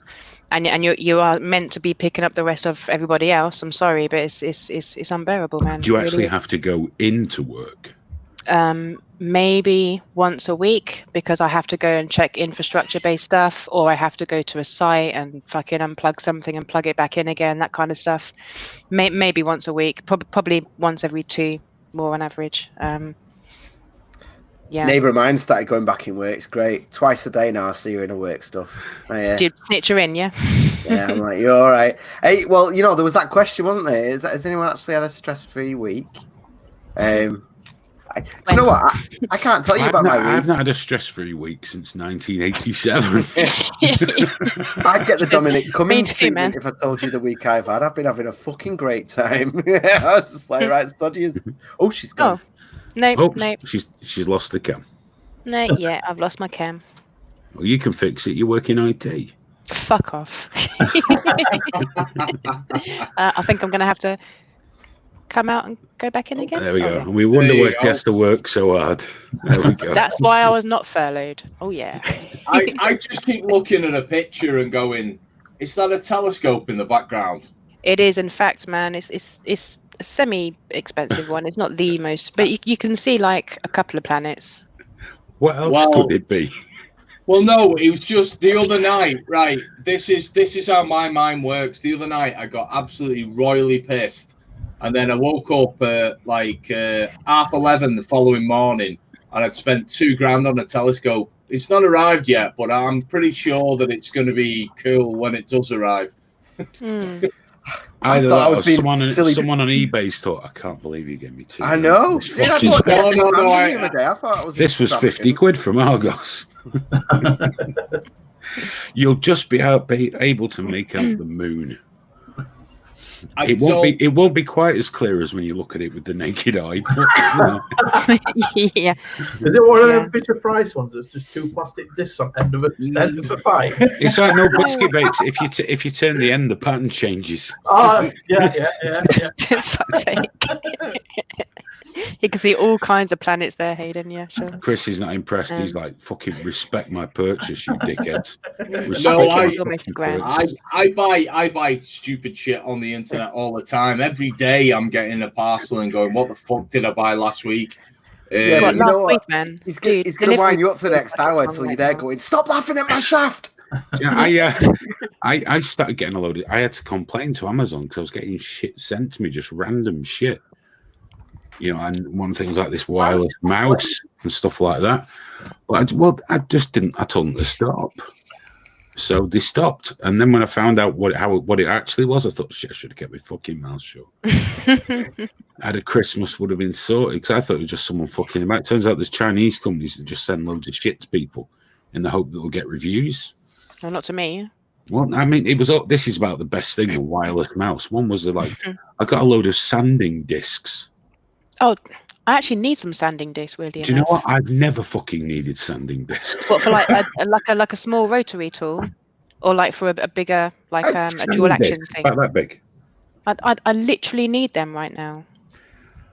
Speaker 7: and you are meant to be picking up the rest of everybody else. I'm sorry, but it's unbearable, man.
Speaker 4: Do you
Speaker 7: It really
Speaker 4: actually
Speaker 7: is.
Speaker 4: have to go into work?
Speaker 7: Maybe once a week, because I have to go and check infrastructure-based stuff, or I have to go to a site and fucking unplug something and plug it back in again, that kind of stuff. Maybe once a week, probably once every 2, more on average. Yeah.
Speaker 5: Neighbour of mine started going back in work. It's great. Twice a day now I see her in her work stuff.
Speaker 7: Do you snitch her in, yeah?
Speaker 5: Yeah, I'm like, you're all right. Hey, well, you know, there was that question, wasn't there? Has anyone actually had a stress-free week? Do you know what? I can't tell you about my
Speaker 4: I've
Speaker 5: week.
Speaker 4: not had a stress-free week since 1987.
Speaker 5: I'd get the Dominic Cummings
Speaker 7: too,
Speaker 5: treatment
Speaker 7: man.
Speaker 5: if I told you the week I've had. I've been having a fucking great time. I was just like, right, studies. Oh, she's gone.
Speaker 7: Nope,
Speaker 4: Oops,
Speaker 7: nope,
Speaker 4: she's lost the cam.
Speaker 7: no, yeah, I've lost my cam.
Speaker 4: Well, you can fix it. You work in IT.
Speaker 7: Fuck off. I think I'm going to have to come out and go back in again.
Speaker 4: There we go.
Speaker 7: Oh,
Speaker 4: And we wonder
Speaker 6: There you
Speaker 4: why
Speaker 6: go.
Speaker 4: she has to work so hard. There we go.
Speaker 7: that's why I was not furloughed. Oh, yeah.
Speaker 6: I just keep looking at a picture and going, is that a telescope in the background?
Speaker 7: It is, in fact, man. It's a semi-expensive one. It's not the most, but you can see like a couple of planets.
Speaker 4: What else
Speaker 6: Well-
Speaker 4: could it be?
Speaker 6: Well, no, it was just the other night, right? This is how my mind works. The other night, I got absolutely royally pissed, and then I woke up at like 11:30 the following morning, and I'd spent $2,000 on a telescope. It's not arrived yet, but I'm pretty sure that it's going to be cool when it does arrive.
Speaker 7: Mm.
Speaker 4: Either
Speaker 5: thought I
Speaker 4: that
Speaker 5: was
Speaker 4: or
Speaker 5: being silly.
Speaker 4: someone on eBay's thought, I can't believe you gave me 2.
Speaker 5: I know.
Speaker 4: This
Speaker 5: Dude, I
Speaker 4: fucking-
Speaker 5: thought
Speaker 6: No, no, no,
Speaker 5: the other day. I thought it was
Speaker 4: This was 50 quid from Argos. You'll just be able to make out the moon. It won't be quite as clear as when you look at it with the naked eye. But, you know.
Speaker 7: Yeah.
Speaker 3: Is it one of
Speaker 7: Yeah.
Speaker 3: them Fisher Price ones that's just 2 plastic discs on end of a pipe?
Speaker 4: It's like no biscuit vapes. If you turn the end, the pattern changes.
Speaker 3: Oh, yeah.
Speaker 7: For fuck's sake. You can see all kinds of planets there, Hayden. Yeah, sure.
Speaker 4: Chris is not impressed. He's like, fucking respect my purchase, you dickhead.
Speaker 6: No,
Speaker 7: I-
Speaker 4: my fucking
Speaker 7: grand.
Speaker 4: purchase.
Speaker 6: I buy stupid shit on the internet all the time. Every day I'm getting a parcel and going, what the fuck did I buy last week?
Speaker 5: Yeah,
Speaker 7: What,
Speaker 5: you
Speaker 7: last
Speaker 5: know what?
Speaker 7: week, man?
Speaker 5: He's
Speaker 7: Dude,
Speaker 5: going to wind you up for the next hour
Speaker 7: delivery
Speaker 5: until you're
Speaker 7: right
Speaker 5: there
Speaker 7: now.
Speaker 5: going, stop laughing at my shaft.
Speaker 4: Yeah, I started getting a load of. I had to complain to Amazon because I was getting shit sent to me, just random shit. You know, and one things like this wireless mouse and stuff like that. But I just didn't. I told them to stop. So they stopped. And then when I found out what it actually was, I thought, shit, I should have kept my fucking mouth shut. Had a Christmas would have been sorted, because I thought it was just someone fucking about. It turns out there's Chinese companies that just send loads of shit to people in the hope that they'll get reviews.
Speaker 7: Well, not to me.
Speaker 4: Well, I mean, this is about the best thing, a wireless mouse. One was like, I got a load of sanding discs.
Speaker 7: Oh, I actually need some sanding discs, weirdly
Speaker 4: Do you know
Speaker 7: enough.
Speaker 4: what? I've never fucking needed sanding discs.
Speaker 7: What, for like a small rotary tool, or like for a bigger, like a dual action thing?
Speaker 4: About that big.
Speaker 7: I literally need them right now.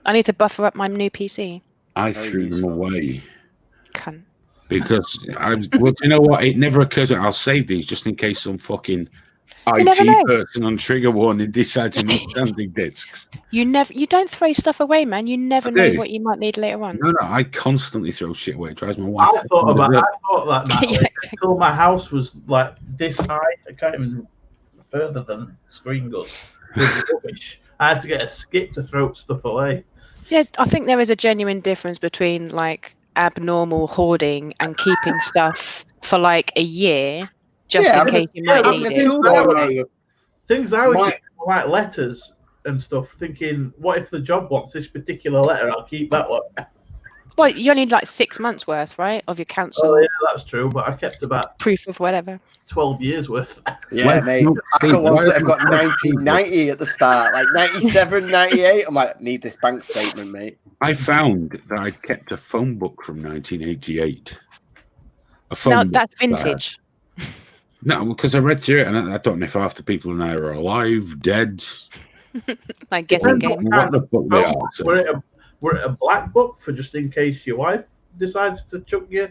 Speaker 7: I need to buffer up my new PC.
Speaker 4: I threw them away.
Speaker 7: Cunt.
Speaker 4: Because well, you know what? It never occurs to me. I'll save these just in case some fucking
Speaker 7: never
Speaker 4: IT
Speaker 7: know.
Speaker 4: person on trigger warning decides to need sanding discs.
Speaker 7: You don't throw stuff away, man. You never know what you might need later on.
Speaker 4: No, I constantly throw shit away. It drives my wife.
Speaker 3: I thought that
Speaker 7: Yeah,
Speaker 3: Natalie, until my house was like this high. I can't even further than screen goes. It was rubbish. I had to get a skip to throw stuff away.
Speaker 7: Yeah, I think there is a genuine difference between like abnormal hoarding and keeping stuff for like a year just in case you might need it.
Speaker 3: Things I would write letters and stuff, thinking, what if the job wants this particular letter? I'll keep that one.
Speaker 7: Well, you only need like 6 months worth, right, of your council.
Speaker 3: Oh yeah, that's true. But I kept about
Speaker 7: proof of whatever.
Speaker 3: 12 years worth.
Speaker 5: Yeah, mate. I've got ones that have got 1990 at the start, like 97, 98. I might need this bank statement, mate.
Speaker 4: I found that I'd kept a phone book from 1988.
Speaker 7: Now that's vintage.
Speaker 4: No, because I read through it, and I don't know if half the people in there are alive, dead.
Speaker 7: Like guessing game.
Speaker 4: What the fuck they are? So.
Speaker 3: Were it a black book for just in case your wife decides to chuck you?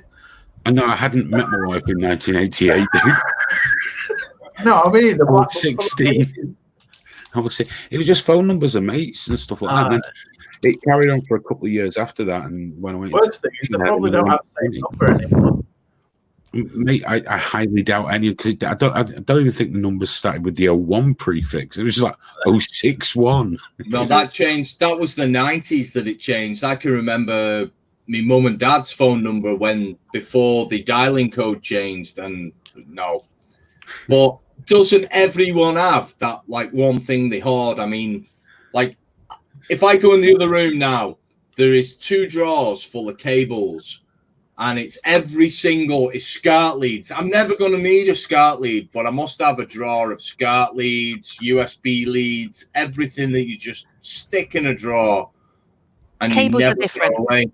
Speaker 4: I know I hadn't met my wife in 1988. Dude.
Speaker 3: No, I mean,
Speaker 4: I was 16. It was just phone numbers of mates and stuff like that. And then it carried on for a couple of years after that. And when I went,
Speaker 3: worst thing is they probably don't have the same number anymore.
Speaker 4: Mate, I highly doubt any, because I don't even think the numbers started with the 01 prefix. It was just like 061.
Speaker 6: No, that changed. That was the 90s that it changed. I can remember my mum and dad's phone number before the dialing code changed, and no. But doesn't everyone have that like one thing they hoard? I mean, like if I go in the other room now, there is 2 drawers full of cables. And it's every single is SCART leads. I'm never going to need a SCART lead, but I must have a drawer of SCART leads, USB leads, everything that you just stick in a drawer. And
Speaker 7: cables
Speaker 6: you never
Speaker 7: are different.
Speaker 6: Go away.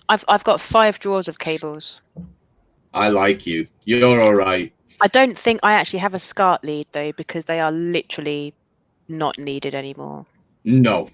Speaker 7: I've got 5 drawers of cables.
Speaker 6: I like you. You're all right.
Speaker 7: I don't think I actually have a SCART lead though, because they are literally not needed anymore.
Speaker 6: No.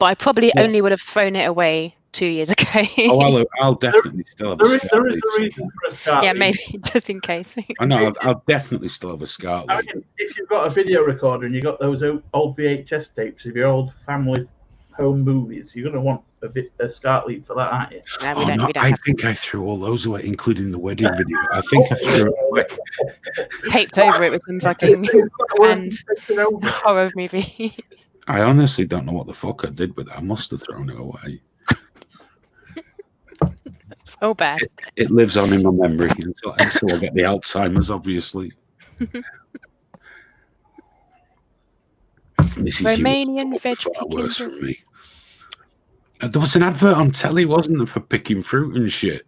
Speaker 7: But I probably only would have thrown it away 2 years ago.
Speaker 4: Oh, I'll definitely still have a SCART
Speaker 3: There is
Speaker 4: lead.
Speaker 3: a reason for a SCART
Speaker 7: Yeah,
Speaker 3: lead.
Speaker 7: maybe just in case.
Speaker 4: I know, I'll definitely still have a SCART lead.
Speaker 3: I mean, if you've got a video recorder and you've got those old VHS tapes of your old family home movies, you're going to want a SCART lead for that, aren't you?
Speaker 7: No, we
Speaker 4: Oh,
Speaker 7: don't.
Speaker 4: no,
Speaker 7: We don't
Speaker 4: I
Speaker 7: have
Speaker 4: think I threw all those away, including the wedding video. I think I threw it away.
Speaker 7: taped over it with some fucking and horror movie.
Speaker 4: I honestly don't know what the fuck I did with it. I must have thrown it away.
Speaker 7: Oh, bad.
Speaker 4: It lives on in my memory until I get the Alzheimer's, obviously.
Speaker 7: Romanian veg
Speaker 4: worse
Speaker 7: picking.
Speaker 4: from me. There was an advert on telly, wasn't there, for picking fruit and shit?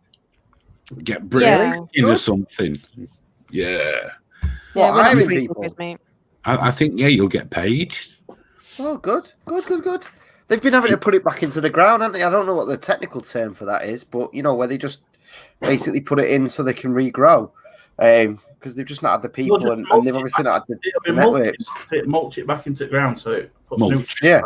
Speaker 4: Get bread or something. Yeah.
Speaker 5: What,
Speaker 7: we're not
Speaker 5: hiring
Speaker 7: free
Speaker 5: people?
Speaker 7: talkers, mate.
Speaker 4: I think, you'll get paid.
Speaker 5: Oh, good. They've been having to put it back into the ground, haven't they? I don't know what the technical term for that is, but where they just basically put it in so they can regrow, because they've just not had the people, and they've obviously not had the networks.
Speaker 3: Mulch it back into the ground so it puts
Speaker 4: Mulch.
Speaker 3: back.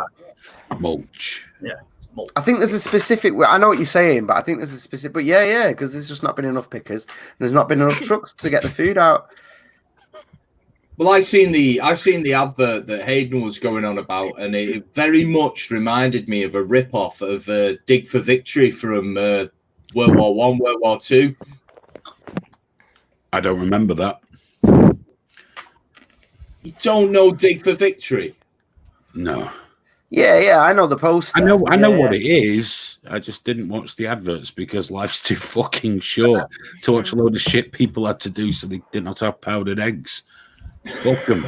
Speaker 4: Mulch.
Speaker 3: Yeah. Mulch.
Speaker 5: I think there's a specific. I know what you're saying, but I think there's a specific. But yeah, because there's just not been enough pickers, and there's not been enough trucks to get the food out.
Speaker 6: Well, I seen the advert that Hayden was going on about, and it very much reminded me of a rip-off of Dig for Victory from World War One, World War Two.
Speaker 4: I don't remember that.
Speaker 6: You don't know Dig for Victory?
Speaker 4: No.
Speaker 5: Yeah, I know the poster.
Speaker 4: I know
Speaker 5: Yeah.
Speaker 4: what it is. I just didn't watch the adverts because life's too fucking short to watch a load of shit people had to do so they did not have powdered eggs. Fuck them.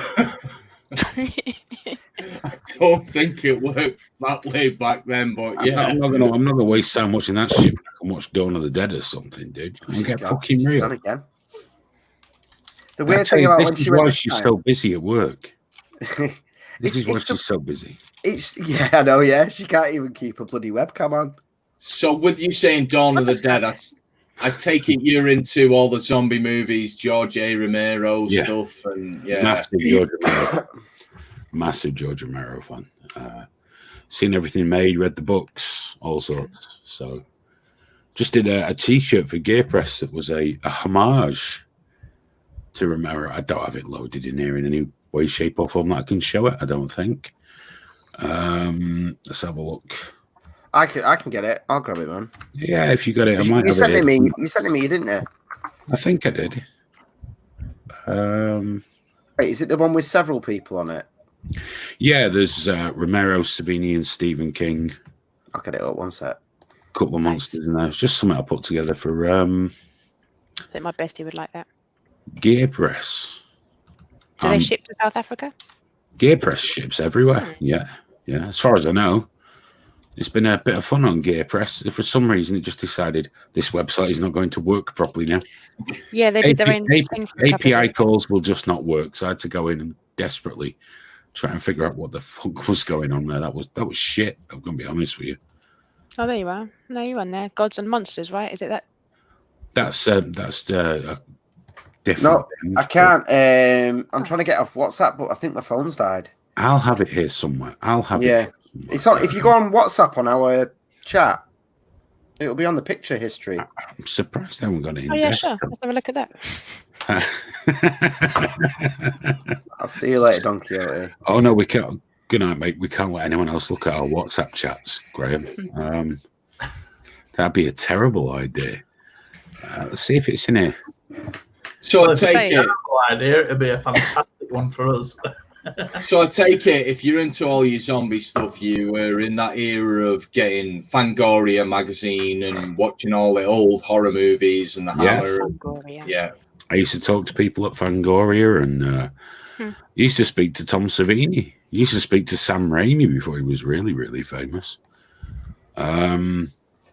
Speaker 6: I don't think it worked that way back then, but yeah.
Speaker 4: I'm not gonna waste time watching that shit. I can watch Dawn of the Dead or something, dude. Come on, get fucking real.
Speaker 5: Done again. The weird thing about when she went
Speaker 4: she's so busy at work. This is why she's so busy.
Speaker 5: Yeah, I know. Yeah, she can't even keep a bloody webcam on.
Speaker 6: So, with you saying Dawn of the Dead, I take it you're into all the zombie movies, George A. Romero stuff, and
Speaker 4: massive George Romero fan. Seen everything made, read the books, all sorts. So, just did a T-shirt for Gear Press that was a homage to Romero. I don't have it loaded in here in any way, shape, or form that I can show it. I don't think. Let's have a look.
Speaker 5: I can get it. I'll grab it, man.
Speaker 4: Yeah, if you got it, I might.
Speaker 5: You sent it me. You sent it me, didn't you?
Speaker 4: I think I did.
Speaker 5: Wait, is it the one with several people on it?
Speaker 4: Yeah, there's Romero, Savini, and Stephen King.
Speaker 5: I'll get it up one sec.
Speaker 4: Couple of monsters in there. It's just something I put together for.
Speaker 7: I think my bestie would like that.
Speaker 4: Gear Press.
Speaker 7: Do they ship to South Africa?
Speaker 4: Gear Press ships everywhere. Yeah. As far as I know, it's been a bit of fun on Gear Press. If for some reason it just decided this website is not going to work properly now.
Speaker 7: Yeah, they did their own thing.
Speaker 4: API calls will just not work, so I had to go in and desperately try and figure out what the fuck was going on there. That was shit. I'm gonna be honest with you.
Speaker 7: Oh, there you are. No, you're on there. Gods and Monsters, right? Is it that?
Speaker 4: That's different.
Speaker 5: No, I can't. I'm trying to get off WhatsApp, but I think my phone's died.
Speaker 4: I'll have it here somewhere.
Speaker 5: It's on. If you go on WhatsApp on our chat, it'll be on the picture history.
Speaker 4: I'm surprised they haven't got it in.
Speaker 7: Oh yeah, sure. Let's have a look at
Speaker 5: that. I'll see you later, Don Quixote.
Speaker 4: Oh no, we can't. Good night, mate. We can't let anyone else look at our WhatsApp chats, Graham. That'd be a terrible idea. Let's see if it's in here.
Speaker 6: So I take it.
Speaker 3: Idea. It'd be a fantastic one for us.
Speaker 6: So I take it if you're into all your zombie stuff, you were in that era of getting Fangoria magazine and watching all the old horror movies and the Hammer.
Speaker 7: Yeah.
Speaker 4: I used to talk to people at Fangoria and used to speak to Tom Savini. Used to speak to Sam Raimi before he was really, really famous. But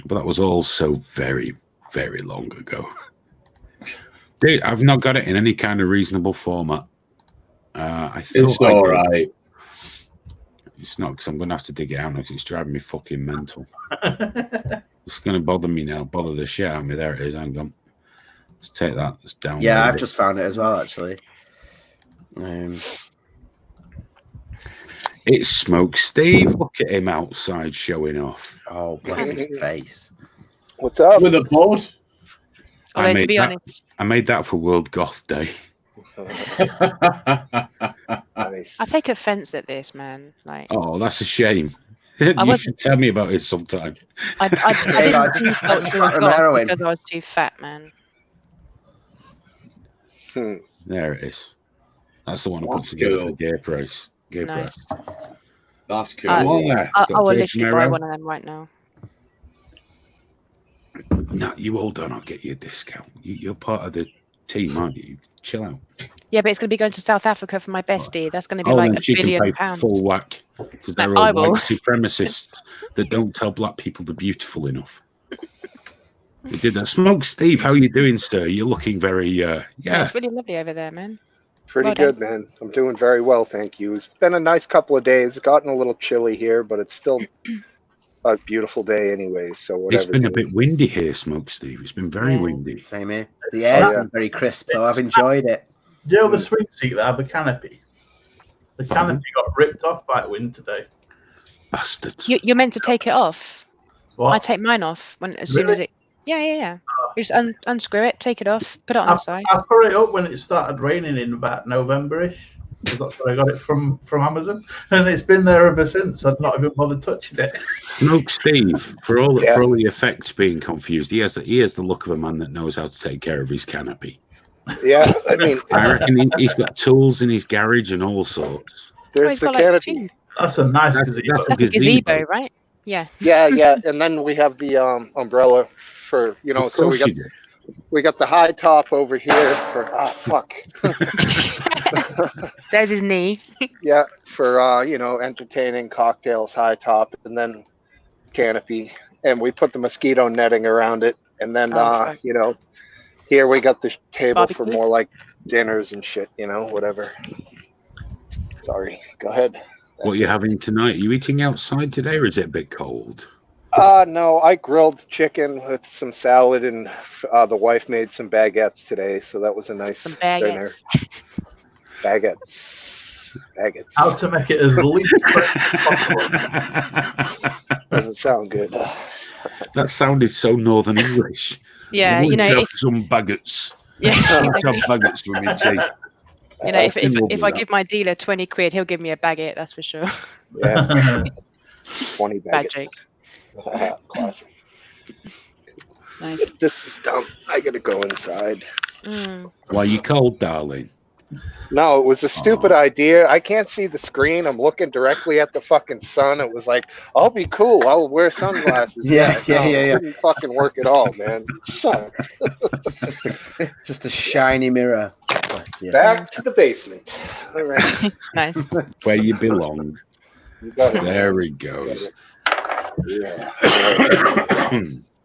Speaker 4: that was all so very, very long ago. Dude, I've not got it in any kind of reasonable format. I thought
Speaker 6: it's all right.
Speaker 4: It's not, because I'm going to have to dig it out because it's driving me fucking mental. It's going to bother me now. Bother the shit out of me. There it is. Hang on. Let's take that. Let's download
Speaker 5: Yeah, I've just found it as well, actually.
Speaker 4: It's Smoke Steve. Look at him outside showing off.
Speaker 5: Oh, bless his face.
Speaker 8: What's up?
Speaker 6: With a bud.
Speaker 7: Although, to be honest,
Speaker 4: I made that for World Goth Day.
Speaker 8: Nice.
Speaker 7: I take offense at this, man. Like,
Speaker 4: oh, that's a shame. You should tell me about it sometime.
Speaker 7: I didn't think I was doing goth because I was too fat, man.
Speaker 4: There it is. That's the one I put together for Gear Press. Gear Press.
Speaker 6: That's cool.
Speaker 7: I will literally buy one of them right now.
Speaker 4: No, you hold on. I'll get you a discount. You're part of the team, aren't you? Chill out.
Speaker 7: Yeah, but it's going to be going to South Africa for my bestie. That's going to be like £1 billion.
Speaker 4: Full whack because they're all white supremacists that don't tell black people they're beautiful enough. We did that. Smoke Steve, how are you doing, sir? You're looking very
Speaker 7: Yeah, it's really lovely over there, man.
Speaker 8: Pretty good, man. I'm doing very well, thank you. It's been a nice couple of days. It's gotten a little chilly here, but it's still a beautiful day anyways. So whatever.
Speaker 4: It's been a bit windy here, Smoke Steve. It's been very windy.
Speaker 5: Same here. The air's been very crisp, though. I've enjoyed it.
Speaker 3: Do you know the swing seat that have a canopy? The canopy got ripped off by the wind today.
Speaker 4: Bastards.
Speaker 7: You're meant to take it off.
Speaker 3: What?
Speaker 7: I take mine off as soon as it. Yeah. You just unscrew it, take it off, put it on the side.
Speaker 3: I put it up when it started raining in about November-ish. That's where I got it from Amazon, and it's been there ever since. I've not even bothered touching it.
Speaker 4: Smoke Steve, for all the effects being confused, he has the look of a man that knows how to take care of his canopy.
Speaker 8: Yeah, I mean,
Speaker 4: I reckon he's got tools in his garage and all sorts.
Speaker 8: There's the canopy.
Speaker 3: That's a nice
Speaker 4: That's
Speaker 3: gazebo.
Speaker 7: That's a gazebo, right? Yeah.
Speaker 8: Yeah. And then we have the umbrella for,
Speaker 4: Of
Speaker 8: so
Speaker 4: course you do.
Speaker 8: we got the high top over here for fuck.
Speaker 7: There's his knee.
Speaker 8: Yeah, for entertaining cocktails, high top, and then canopy, and we put the mosquito netting around it, and then
Speaker 7: fuck.
Speaker 8: here we got the table for
Speaker 7: Barbecue?
Speaker 8: more like dinners and shit, whatever. Sorry, go ahead.
Speaker 4: What are you having tonight? Are you eating outside today, or is it a bit cold?
Speaker 8: No, I grilled chicken with some salad, and the wife made some baguettes today, so that was a nice
Speaker 7: Some
Speaker 8: dinner.
Speaker 7: baguettes.
Speaker 8: Baguettes.
Speaker 3: How to make it as least as possible.
Speaker 8: Doesn't sound good.
Speaker 4: That sounded so Northern English.
Speaker 7: Yeah,
Speaker 4: I would have
Speaker 7: if
Speaker 4: some baguettes.
Speaker 7: yeah,
Speaker 4: I'd have baguettes with me tea.
Speaker 7: if I give my dealer 20 quid, he'll give me a baguette. That's for sure.
Speaker 8: Yeah, 20
Speaker 7: Bad
Speaker 8: baguettes.
Speaker 7: joke.
Speaker 8: Classic.
Speaker 7: Nice.
Speaker 8: This is dumb. I gotta go inside.
Speaker 4: Why are you cold, darling?
Speaker 8: No, it was a stupid idea. I can't see the screen. I'm looking directly at the fucking sun. It was like, I'll be cool. I'll wear sunglasses.
Speaker 5: Yeah.
Speaker 8: It didn't fucking work at all, man. It sucked.
Speaker 5: Just a shiny mirror. Yeah.
Speaker 8: Back to the basement. All right.
Speaker 7: Nice.
Speaker 4: Where you belong.
Speaker 8: You got it.
Speaker 4: There he goes.
Speaker 8: Yeah.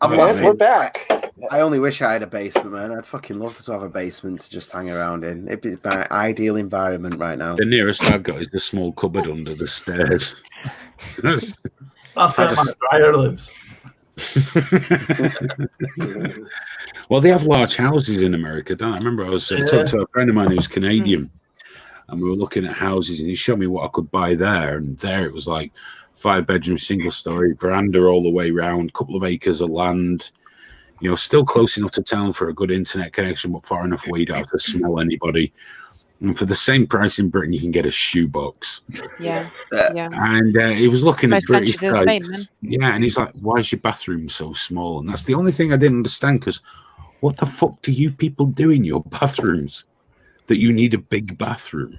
Speaker 5: I'm
Speaker 8: We're
Speaker 5: laughing.
Speaker 8: back.
Speaker 5: I only wish I had a basement, man. I'd fucking love to have a basement to just hang around in. It'd be my ideal environment right now.
Speaker 4: The nearest I've got is the small cupboard under the stairs.
Speaker 3: That's where my dryer lives.
Speaker 4: Well, they have large houses in America, don't I? Remember I was talking to a friend of mine who's Canadian, and we were looking at houses, and he showed me what I could buy there, and there it was like 5-bedroom, single-story, veranda all the way round, couple of acres of land, still close enough to town for a good internet connection, but far enough away you don't have to smell anybody. And for the same price in Britain, you can get a shoebox.
Speaker 7: Yeah.
Speaker 4: And he was looking
Speaker 7: Most
Speaker 4: at British
Speaker 7: countries are the same,
Speaker 4: sites. Yeah, and he's like, why is your bathroom so small? And that's the only thing I didn't understand, because what the fuck do you people do in your bathrooms that you need a big bathroom?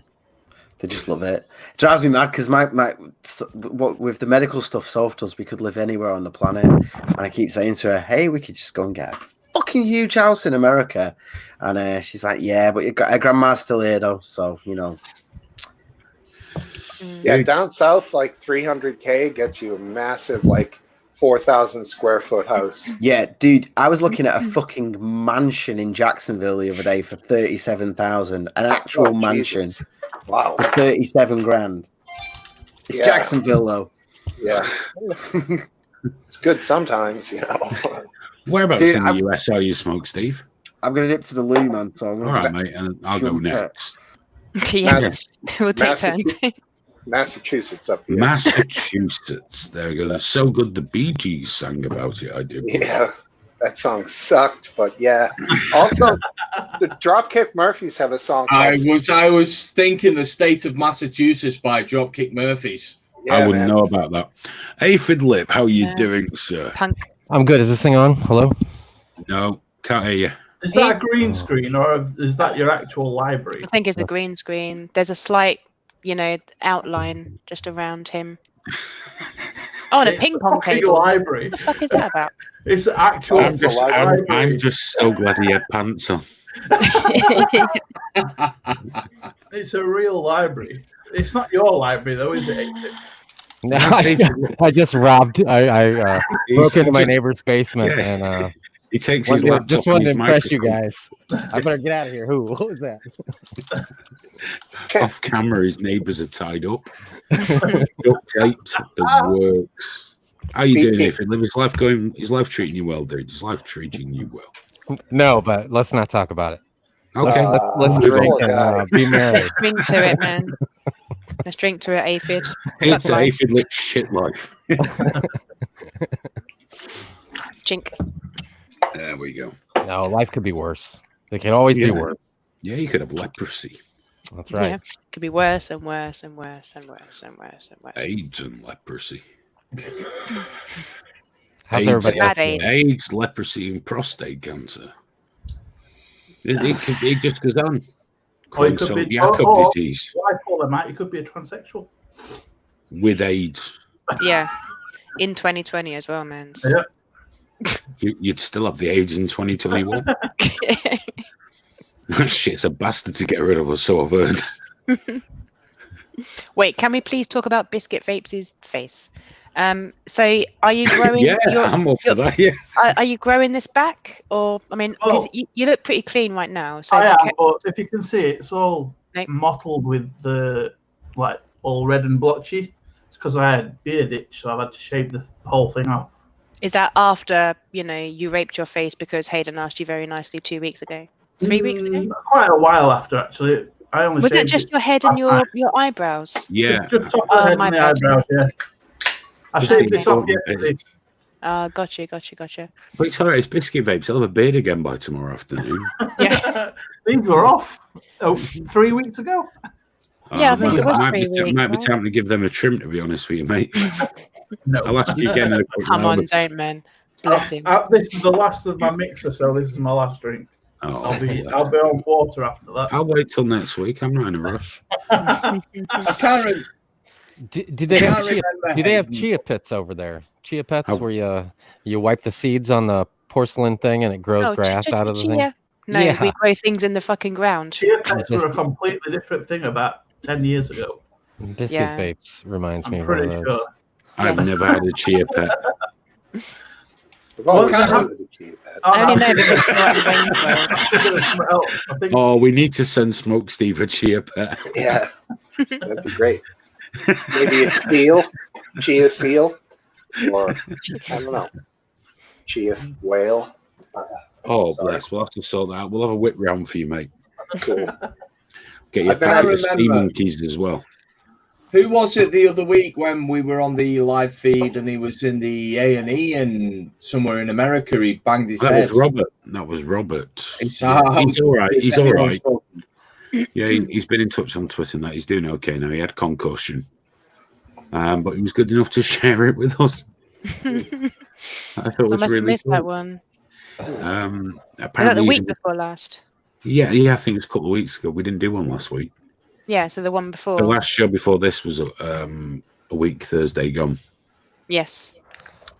Speaker 5: They just love it. It drives me mad because what with the medical stuff Soph does, we could live anywhere on the planet. And I keep saying to her, hey, we could just go and get a fucking huge house in America. And she's like, yeah, but her grandma's still here though. So,
Speaker 8: Yeah, down south, like 300K gets you a massive, 4,000 square foot house.
Speaker 5: Yeah, dude, I was looking at a fucking mansion in Jacksonville the other day for 37,000. An actual mansion.
Speaker 8: Jesus. Wow.
Speaker 5: For 37 grand. It's Jacksonville though.
Speaker 8: Yeah. It's good sometimes,
Speaker 4: Whereabouts
Speaker 5: Dude,
Speaker 4: in the US are you, Smoke Steve?
Speaker 5: I'm going to dip to the loo, man. So I'm
Speaker 4: All
Speaker 5: gonna
Speaker 4: right, mate, and I'll go next.
Speaker 7: Yeah. We'll take turns.
Speaker 8: Massachusetts up here.
Speaker 4: Massachusetts. There we go. That's so good. The Bee Gees sang about it. I did.
Speaker 8: Yeah, that song sucked, but yeah. Also, the Dropkick Murphys have a song.
Speaker 6: I was thinking The State of Massachusetts by Dropkick Murphys.
Speaker 8: Yeah,
Speaker 4: I wouldn't
Speaker 8: man.
Speaker 4: know about that. Aphid Lip, how are you doing, sir?
Speaker 7: Punk.
Speaker 9: I'm good. Is this thing on? Hello?
Speaker 4: No, can't hear you.
Speaker 3: Is that a green screen or is that your actual library?
Speaker 7: I think it's a green screen. There's a slight, outline just around him. Oh, and a ping pong table.
Speaker 3: Library.
Speaker 7: What the fuck is that about?
Speaker 3: It's the actual library.
Speaker 4: I'm just so glad he had pants on.
Speaker 3: It's a real library. It's not your library though, is it?
Speaker 9: No, I just robbed. I broke into my neighbor's basement and
Speaker 4: he takes his laptop.
Speaker 9: Just wanted to
Speaker 4: and his
Speaker 9: impress you
Speaker 4: microphone.
Speaker 9: guys. I better get out of here. Who? What was that?
Speaker 4: Off camera, his neighbours are tied up. Duct taped. The works. How you doing, Nathan? Is life treating you well, dude? Is life treating you well?
Speaker 9: No, but let's not talk about it.
Speaker 4: Okay.
Speaker 9: Let's drink and be merry.
Speaker 7: Let's drink to it, man. Let's drink to it, Aphid.
Speaker 4: It's an Aphid Lip shit life.
Speaker 7: Chink.
Speaker 4: There we go.
Speaker 9: No, life could be worse. It can always be worse.
Speaker 4: Yeah, you could have leprosy.
Speaker 9: That's right.
Speaker 7: Yeah. Could be worse and worse and worse and worse and worse and worse.
Speaker 4: AIDS and leprosy.
Speaker 9: How's everybody else doing?
Speaker 4: AIDS, leprosy, and prostate cancer. It just goes on.
Speaker 3: Or it could be
Speaker 4: Jacob disease.
Speaker 3: Why call him out? He could be a transsexual.
Speaker 4: with AIDS.
Speaker 7: Yeah, in 2020 as well, man.
Speaker 3: Yeah.
Speaker 4: You'd still have the AIDS in 2021. That shit's a bastard to get rid of, or so I've heard.
Speaker 7: Wait, can we please talk about Biscuit Vapes' face? So are you growing?
Speaker 4: Yeah, I'm up for that. Yeah.
Speaker 7: Are you growing this back, or I mean, because you look pretty clean right now. So
Speaker 3: I am, but if you can see, it's all mottled with the all red and blotchy. It's because I had beard itch, so I've had to shave the whole thing off.
Speaker 7: Is that after you raped your face because Hayden asked you very nicely 2 weeks ago, 3 weeks ago?
Speaker 3: Quite a while after, actually. I only
Speaker 7: was it just your head and your eyebrows?
Speaker 3: Yeah, just top of the head and the eyebrows. Yeah. I shaved this off yesterday.
Speaker 7: Gotcha.
Speaker 4: But it's alright, it's Biscuit Vapes. I'll have a beard again by tomorrow afternoon.
Speaker 7: Yeah.
Speaker 3: These were off 3 weeks ago.
Speaker 7: Yeah, I think it was
Speaker 4: It might be time to give them a trim, to be honest with you, mate.
Speaker 3: No.
Speaker 4: I'll ask you again.
Speaker 7: Come on, don't, man. Bless him.
Speaker 3: This is the last of my mixer, so this is my last drink.
Speaker 4: Oh,
Speaker 3: I'll be on water after that.
Speaker 4: I'll wait till next week. I'm not in a rush.
Speaker 6: Karen,
Speaker 9: do they have chia pets over there? Chia pets where you wipe the seeds on the porcelain thing and it grows grass out of the thing?
Speaker 7: No, we grow things in the fucking ground.
Speaker 3: Chia pets were a completely different thing about 10 years ago.
Speaker 9: Biscuit Vapes reminds me of
Speaker 3: pretty
Speaker 9: those.
Speaker 3: sure.
Speaker 4: I've never had a chia pet.
Speaker 8: We've always had a chia pet.
Speaker 7: I only know because
Speaker 4: Oh, we need to send Smoke Steve a chia pet.
Speaker 8: Yeah, that'd be great. Maybe a chia seal, or I don't know, chia whale.
Speaker 4: Oh, bless. We'll have to sort that out. We'll have a whip round for you, mate.
Speaker 8: Cool.
Speaker 4: Get you a packet of sea monkeys as well.
Speaker 6: Who was it the other week when we were on the live feed and he was in the A&E and somewhere in America he banged his head?
Speaker 4: That was Robert.
Speaker 6: He's
Speaker 4: all right. He's all right. Yeah, he's been in touch on Twitter and that. He's doing okay now. He had concussion. But he was good enough to share it with us. I thought it was really
Speaker 7: missed
Speaker 4: cool.
Speaker 7: that one.
Speaker 4: Apparently
Speaker 7: the week before last.
Speaker 4: Yeah, I think it was a couple of weeks ago. We didn't do one last week.
Speaker 7: Yeah, so the one before.
Speaker 4: The last show before this was a week Thursday gone.
Speaker 7: Yes.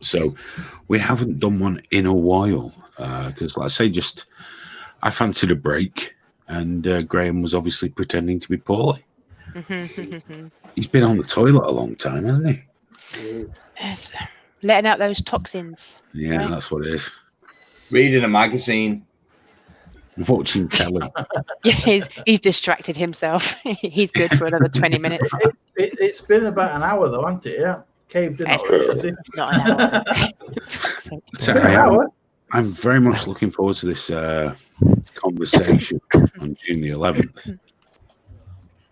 Speaker 4: So we haven't done one in a while because, like I say, I fancied a break, and Graham was obviously pretending to be poorly. He's been on the toilet a long time, hasn't he?
Speaker 7: Yes, letting out those toxins.
Speaker 4: Yeah,
Speaker 7: right?
Speaker 4: That's what it is.
Speaker 6: Reading a magazine.
Speaker 4: Watching telly.
Speaker 7: Yeah, he's distracted himself. He's good for another 20 minutes.
Speaker 3: It's been about an hour though, hasn't it? Yeah. Caved in. It's
Speaker 7: not an
Speaker 3: hour.
Speaker 4: I'm very much looking forward to this conversation on June the 11th.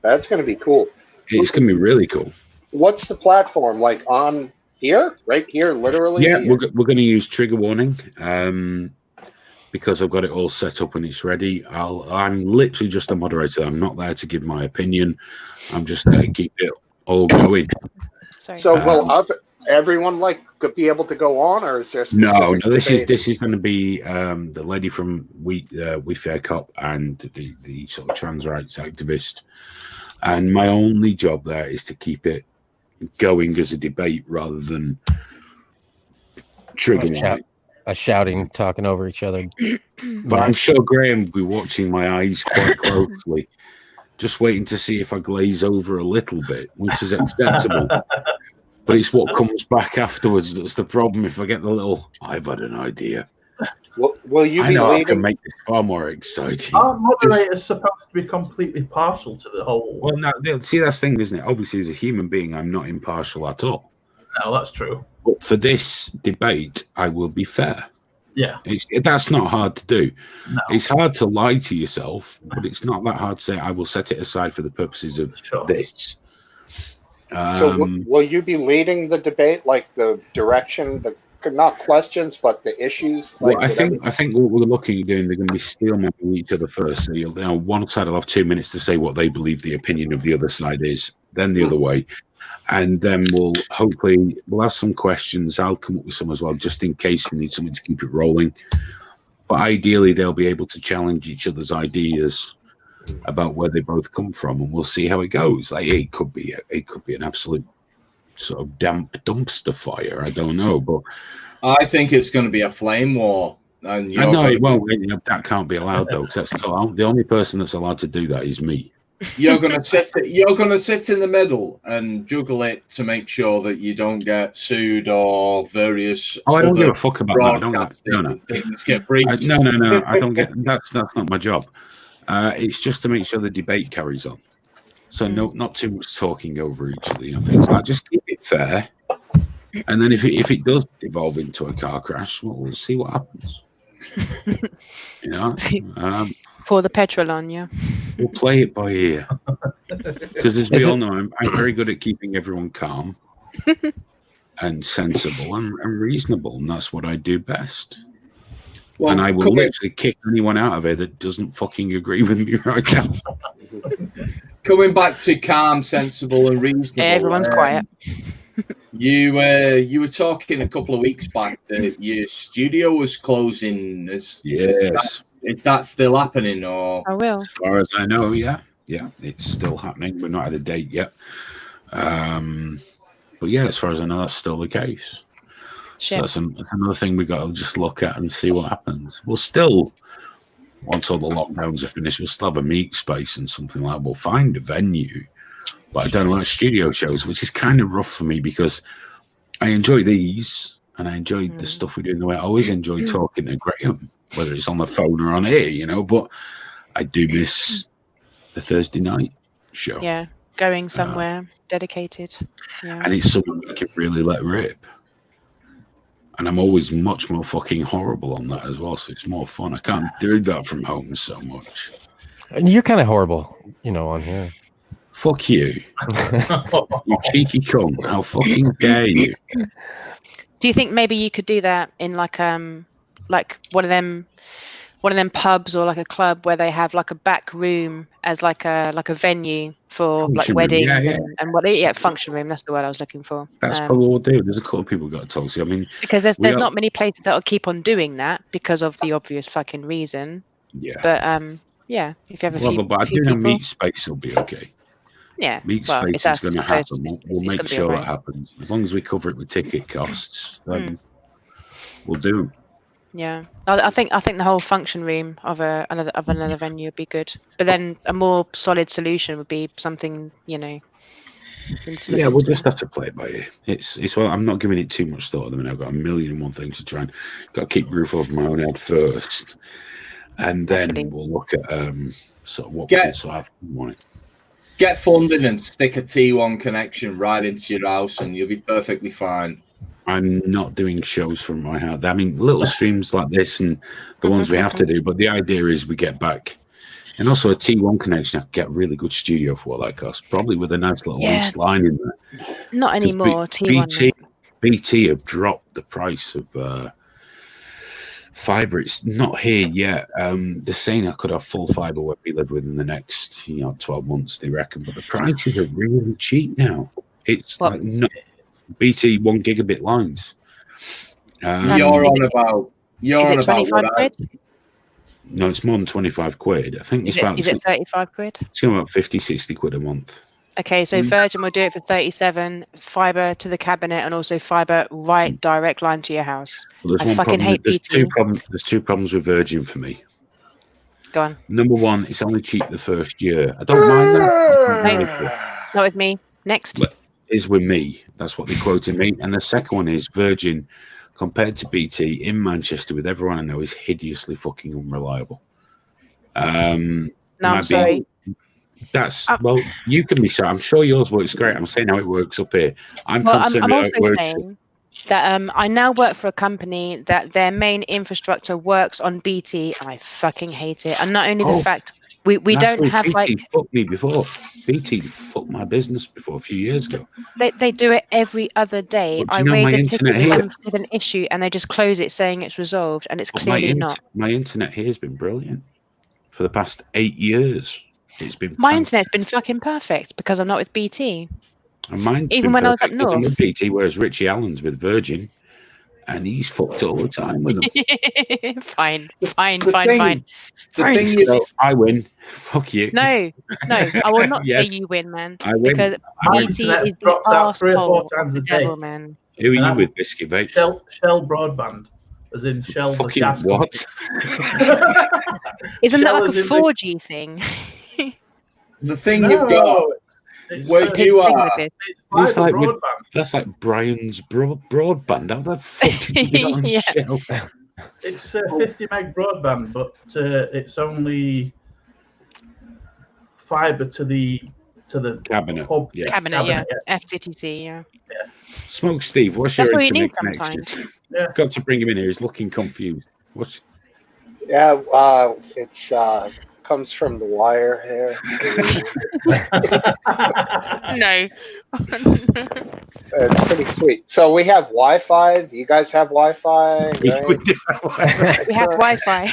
Speaker 8: That's going to be cool.
Speaker 4: It's going to be really cool.
Speaker 8: What's the platform like on here? Right here, literally?
Speaker 4: Yeah, we're going to use trigger warning. Because I've got it all set up and it's ready. I'm literally just a moderator. I'm not there to give my opinion. I'm just there to keep it all going.
Speaker 8: So will everyone be able to go on, or is there
Speaker 4: no? This is going to be the lady from We Fair Cop and the sort of trans rights activist. And my only job there is to keep it going as a debate rather than triggering.
Speaker 9: Shouting, talking over each other.
Speaker 4: But I'm sure Graham will be watching my eyes quite closely, just waiting to see if I glaze over a little bit, which is acceptable. But it's what comes back afterwards that's the problem. If I get the little, I've had an idea.
Speaker 8: Will you be
Speaker 4: I
Speaker 8: leading?
Speaker 4: can make this far more exciting.
Speaker 3: Our moderator's supposed to be completely partial to the whole.
Speaker 4: Well, no, see, that's the thing, isn't it? Obviously, as a human being, I'm not impartial at all.
Speaker 3: No, that's true.
Speaker 4: But for this debate, I will be fair.
Speaker 3: Yeah.
Speaker 4: That's not hard to do.
Speaker 3: No.
Speaker 4: It's hard to lie to yourself, but it's not that hard to say, I will set it aside for the purposes of this.
Speaker 8: So will you be leading the debate, like the direction, not questions, but the issues?
Speaker 4: Well, I think what we're looking at doing, they're going to be steelmanning each other first. So one side will have 2 minutes to say what they believe the opinion of the other side is, then the other way. And then we'll have some questions. I'll come up with some as well, just in case we need something to keep it rolling. But ideally, they'll be able to challenge each other's ideas about where they both come from, and we'll see how it goes. It could be an absolute sort of damp dumpster fire. I don't know, but
Speaker 6: I think it's going to be a flame war. And
Speaker 4: I know it won't. That can't be allowed though, because the only person that's allowed to do that is me.
Speaker 6: You're gonna sit in the middle and juggle it to make sure that you don't get sued or various.
Speaker 4: Oh, I don't give a fuck about that. I don't get, no.
Speaker 6: Things get breached.
Speaker 4: No. I don't get. That's not my job. It's just to make sure the debate carries on. So not too much talking over each other. Things like just keep it fair. And then if it does evolve into a car crash, we'll see what happens.
Speaker 7: Pour the petrol on you.
Speaker 4: We'll play it by ear. Because as we all know, I'm very good at keeping everyone calm and sensible and reasonable, and that's what I do best. Well, and I will literally kick anyone out of here that doesn't fucking agree with me right now.
Speaker 6: Coming back to calm, sensible, and reasonable.
Speaker 7: Everyone's quiet.
Speaker 6: You were talking a couple of weeks back that your studio was closing. Is that still happening? Or
Speaker 7: I will.
Speaker 4: As far as I know, yeah, it's still happening. We're not at a date yet. But yeah, as far as I know, that's still the case. Shit. So that's another thing we got to just look at and see what happens. We'll still, once all the lockdowns are finished, we'll still have a meet space and something like that. We'll find a venue. But I don't know about studio shows, which is kind of rough for me because I enjoy these and I enjoy the stuff we do in the way. I always enjoy talking to Graham, whether it's on the phone or on here, but I do miss the Thursday night show.
Speaker 7: Yeah, going somewhere dedicated. Yeah.
Speaker 4: And it's something we can really let rip. And I'm always much more fucking horrible on that as well, so it's more fun. I can't do that from home so much.
Speaker 9: And you're kind of horrible, on here.
Speaker 4: Fuck you. You cheeky cunt. How fucking dare you?
Speaker 7: Do you think maybe you could do that in like one of them pubs or like a club where they have like a back room as like a venue for function like weddings and what function room, that's the word I was looking for.
Speaker 4: That's probably what we'll do. There's a couple of people got to talk to. I mean,
Speaker 7: because there's not many places that will keep on doing that because of the obvious fucking reason.
Speaker 4: Yeah.
Speaker 7: But if you have a few
Speaker 4: but I do know meet space will be okay.
Speaker 7: Yeah,
Speaker 4: meet space is going to happen. We'll make sure that happens. As long as we cover it with ticket costs, then we'll do.
Speaker 7: Yeah, I think the whole function room of another venue would be good. But then a more solid solution would be something, Yeah,
Speaker 4: we'll just have to play it by ear. It's well, I'm not giving it too much thought at the minute. I've got a million and one things to try and got to keep roof over my own head first, and then we'll look at sort of what we can sort of have in the morning.
Speaker 6: Get funding and stick a T1 connection right into your house and you'll be perfectly fine.
Speaker 4: I'm not doing shows from my house. I mean, little streams like this and the ones we have to do, but the idea is we get back. And also a T1 connection, I could get really good studio for what that costs, probably with a nice little east line in there.
Speaker 7: Not anymore, T1.
Speaker 4: BT have dropped the price of fiber. It's not here yet. They're saying I could have full fiber where we live within the next 12 months, they reckon, but the prices are really cheap now. It's like BT 1 gigabit lines.
Speaker 6: You're on about
Speaker 7: 25 quid?
Speaker 4: No, it's more than 25 quid. I think
Speaker 7: is it 35 quid?
Speaker 4: It's going about 50-60 quid a month.
Speaker 7: Okay, so Virgin will do it for 37, fiber to the cabinet, and also fiber right direct line to your house.
Speaker 4: Well, I fucking hate BT. There's two problems with Virgin for me.
Speaker 7: Go on.
Speaker 4: Number one, it's only cheap the first year. I don't mind
Speaker 7: that. Not with me. Next.
Speaker 4: But is with me. That's what they quoted me. And the second one is Virgin, compared to BT in Manchester, with everyone I know, is hideously fucking unreliable.
Speaker 7: No, I'm sorry.
Speaker 4: You can be sorry. I'm sure yours works great. I'm saying how it works up here. I'm also
Speaker 7: saying that I now work for a company that their main infrastructure works on BT, and I fucking hate it. And not only the fact we don't have
Speaker 4: BT
Speaker 7: like
Speaker 4: fucked me before. BT fucked my business before a few years ago.
Speaker 7: They do it every other day. I raise a ticket with an issue, and they just close it saying it's resolved, and it's clearly not.
Speaker 4: My internet here has been brilliant for the past 8 years. It's been
Speaker 7: my internet's been fucking perfect because I'm not with BT.
Speaker 4: And mine
Speaker 7: even when I was up north
Speaker 4: with BT, whereas Richie Allen's with Virgin, and he's fucked all the time with them.
Speaker 7: Fine.
Speaker 6: The thing
Speaker 4: So I win. Fuck you.
Speaker 7: No, I will not
Speaker 4: Yes.
Speaker 7: say you win, man.
Speaker 4: I win.
Speaker 7: Because
Speaker 3: My
Speaker 7: BT
Speaker 3: internet
Speaker 7: is the
Speaker 3: drops out 3 or 4
Speaker 7: arsehole
Speaker 3: times
Speaker 7: of
Speaker 3: a
Speaker 7: the
Speaker 3: day.
Speaker 7: devil, man.
Speaker 4: Who are
Speaker 3: And
Speaker 4: you
Speaker 3: that
Speaker 4: with, Biscuit Vapes?
Speaker 3: Shell broadband, as in Shell the
Speaker 4: Fucking
Speaker 3: gas
Speaker 4: what?
Speaker 7: Isn't that
Speaker 3: Shell
Speaker 7: like a
Speaker 3: is in
Speaker 7: 4G thing?
Speaker 6: the thing
Speaker 3: No,
Speaker 6: you've got
Speaker 3: it's,
Speaker 6: where
Speaker 3: uh,
Speaker 6: you
Speaker 7: Take
Speaker 6: are.
Speaker 7: the piss.
Speaker 3: it's
Speaker 4: It's like
Speaker 3: fibre
Speaker 4: with-
Speaker 3: broadband.
Speaker 4: That's like Brian's broadband. How the fuck did you get on
Speaker 7: Yeah.
Speaker 4: Shell?
Speaker 3: It's 50 meg broadband, but it's only fibre to the
Speaker 4: Cabinet.
Speaker 3: hub
Speaker 4: Yeah.
Speaker 7: Cabinet, yeah. FTTC, yeah.
Speaker 4: Smoke Steve, what's
Speaker 7: That's
Speaker 4: your
Speaker 7: what you need
Speaker 4: internet connection?
Speaker 7: sometimes.
Speaker 3: Yeah.
Speaker 4: Got to bring him in here. He's looking confused. What's
Speaker 8: Yeah, it's comes from the wire here.
Speaker 7: No.
Speaker 8: It's pretty sweet. So we have Wi-Fi. Do you guys have Wi-Fi?
Speaker 4: we
Speaker 8: Right?
Speaker 7: We have Wi-Fi.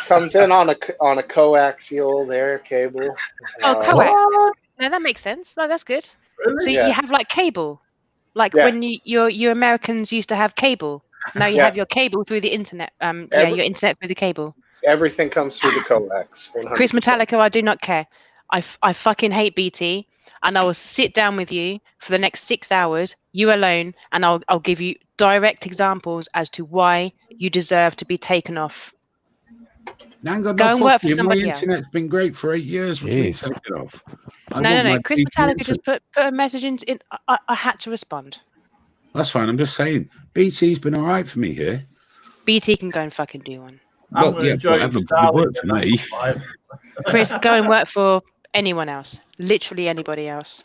Speaker 8: Comes in on a coaxial there cable.
Speaker 7: Oh, coax. No, that makes sense. No, that's good.
Speaker 3: Really?
Speaker 7: So
Speaker 8: Yeah.
Speaker 7: you have like cable, like
Speaker 8: Yeah.
Speaker 7: when you Americans used to have cable. Now you
Speaker 8: Yeah.
Speaker 7: have your cable through the internet. Your internet through the cable.
Speaker 8: Everything comes through the coax. 100%.
Speaker 7: Chris Metallica, I do not care. I fucking hate BT, and I will sit down with you for the next 6 hours, you alone, and I'll give you direct examples as to why you deserve to be taken off.
Speaker 4: Hang on,
Speaker 7: Go
Speaker 4: no,
Speaker 7: and
Speaker 4: fuck
Speaker 7: work for
Speaker 4: you.
Speaker 7: somebody
Speaker 4: My
Speaker 7: else.
Speaker 4: internet's been great for 8 years. Which means
Speaker 9: Jeez.
Speaker 4: take it off. I
Speaker 7: No.
Speaker 4: want my
Speaker 7: Chris
Speaker 4: BT
Speaker 7: Metallica
Speaker 4: internet.
Speaker 7: just put a message in. I had to respond.
Speaker 4: That's fine. I'm just saying. BT's been all right for me here.
Speaker 7: BT can go and fucking do one.
Speaker 3: I'm
Speaker 4: Well,
Speaker 3: gonna
Speaker 4: yeah,
Speaker 3: enjoy
Speaker 4: whatever, but it
Speaker 3: Starlink
Speaker 4: worked for
Speaker 3: and
Speaker 4: me.
Speaker 3: Five.
Speaker 7: Chris, go and work for anyone else. Literally anybody else.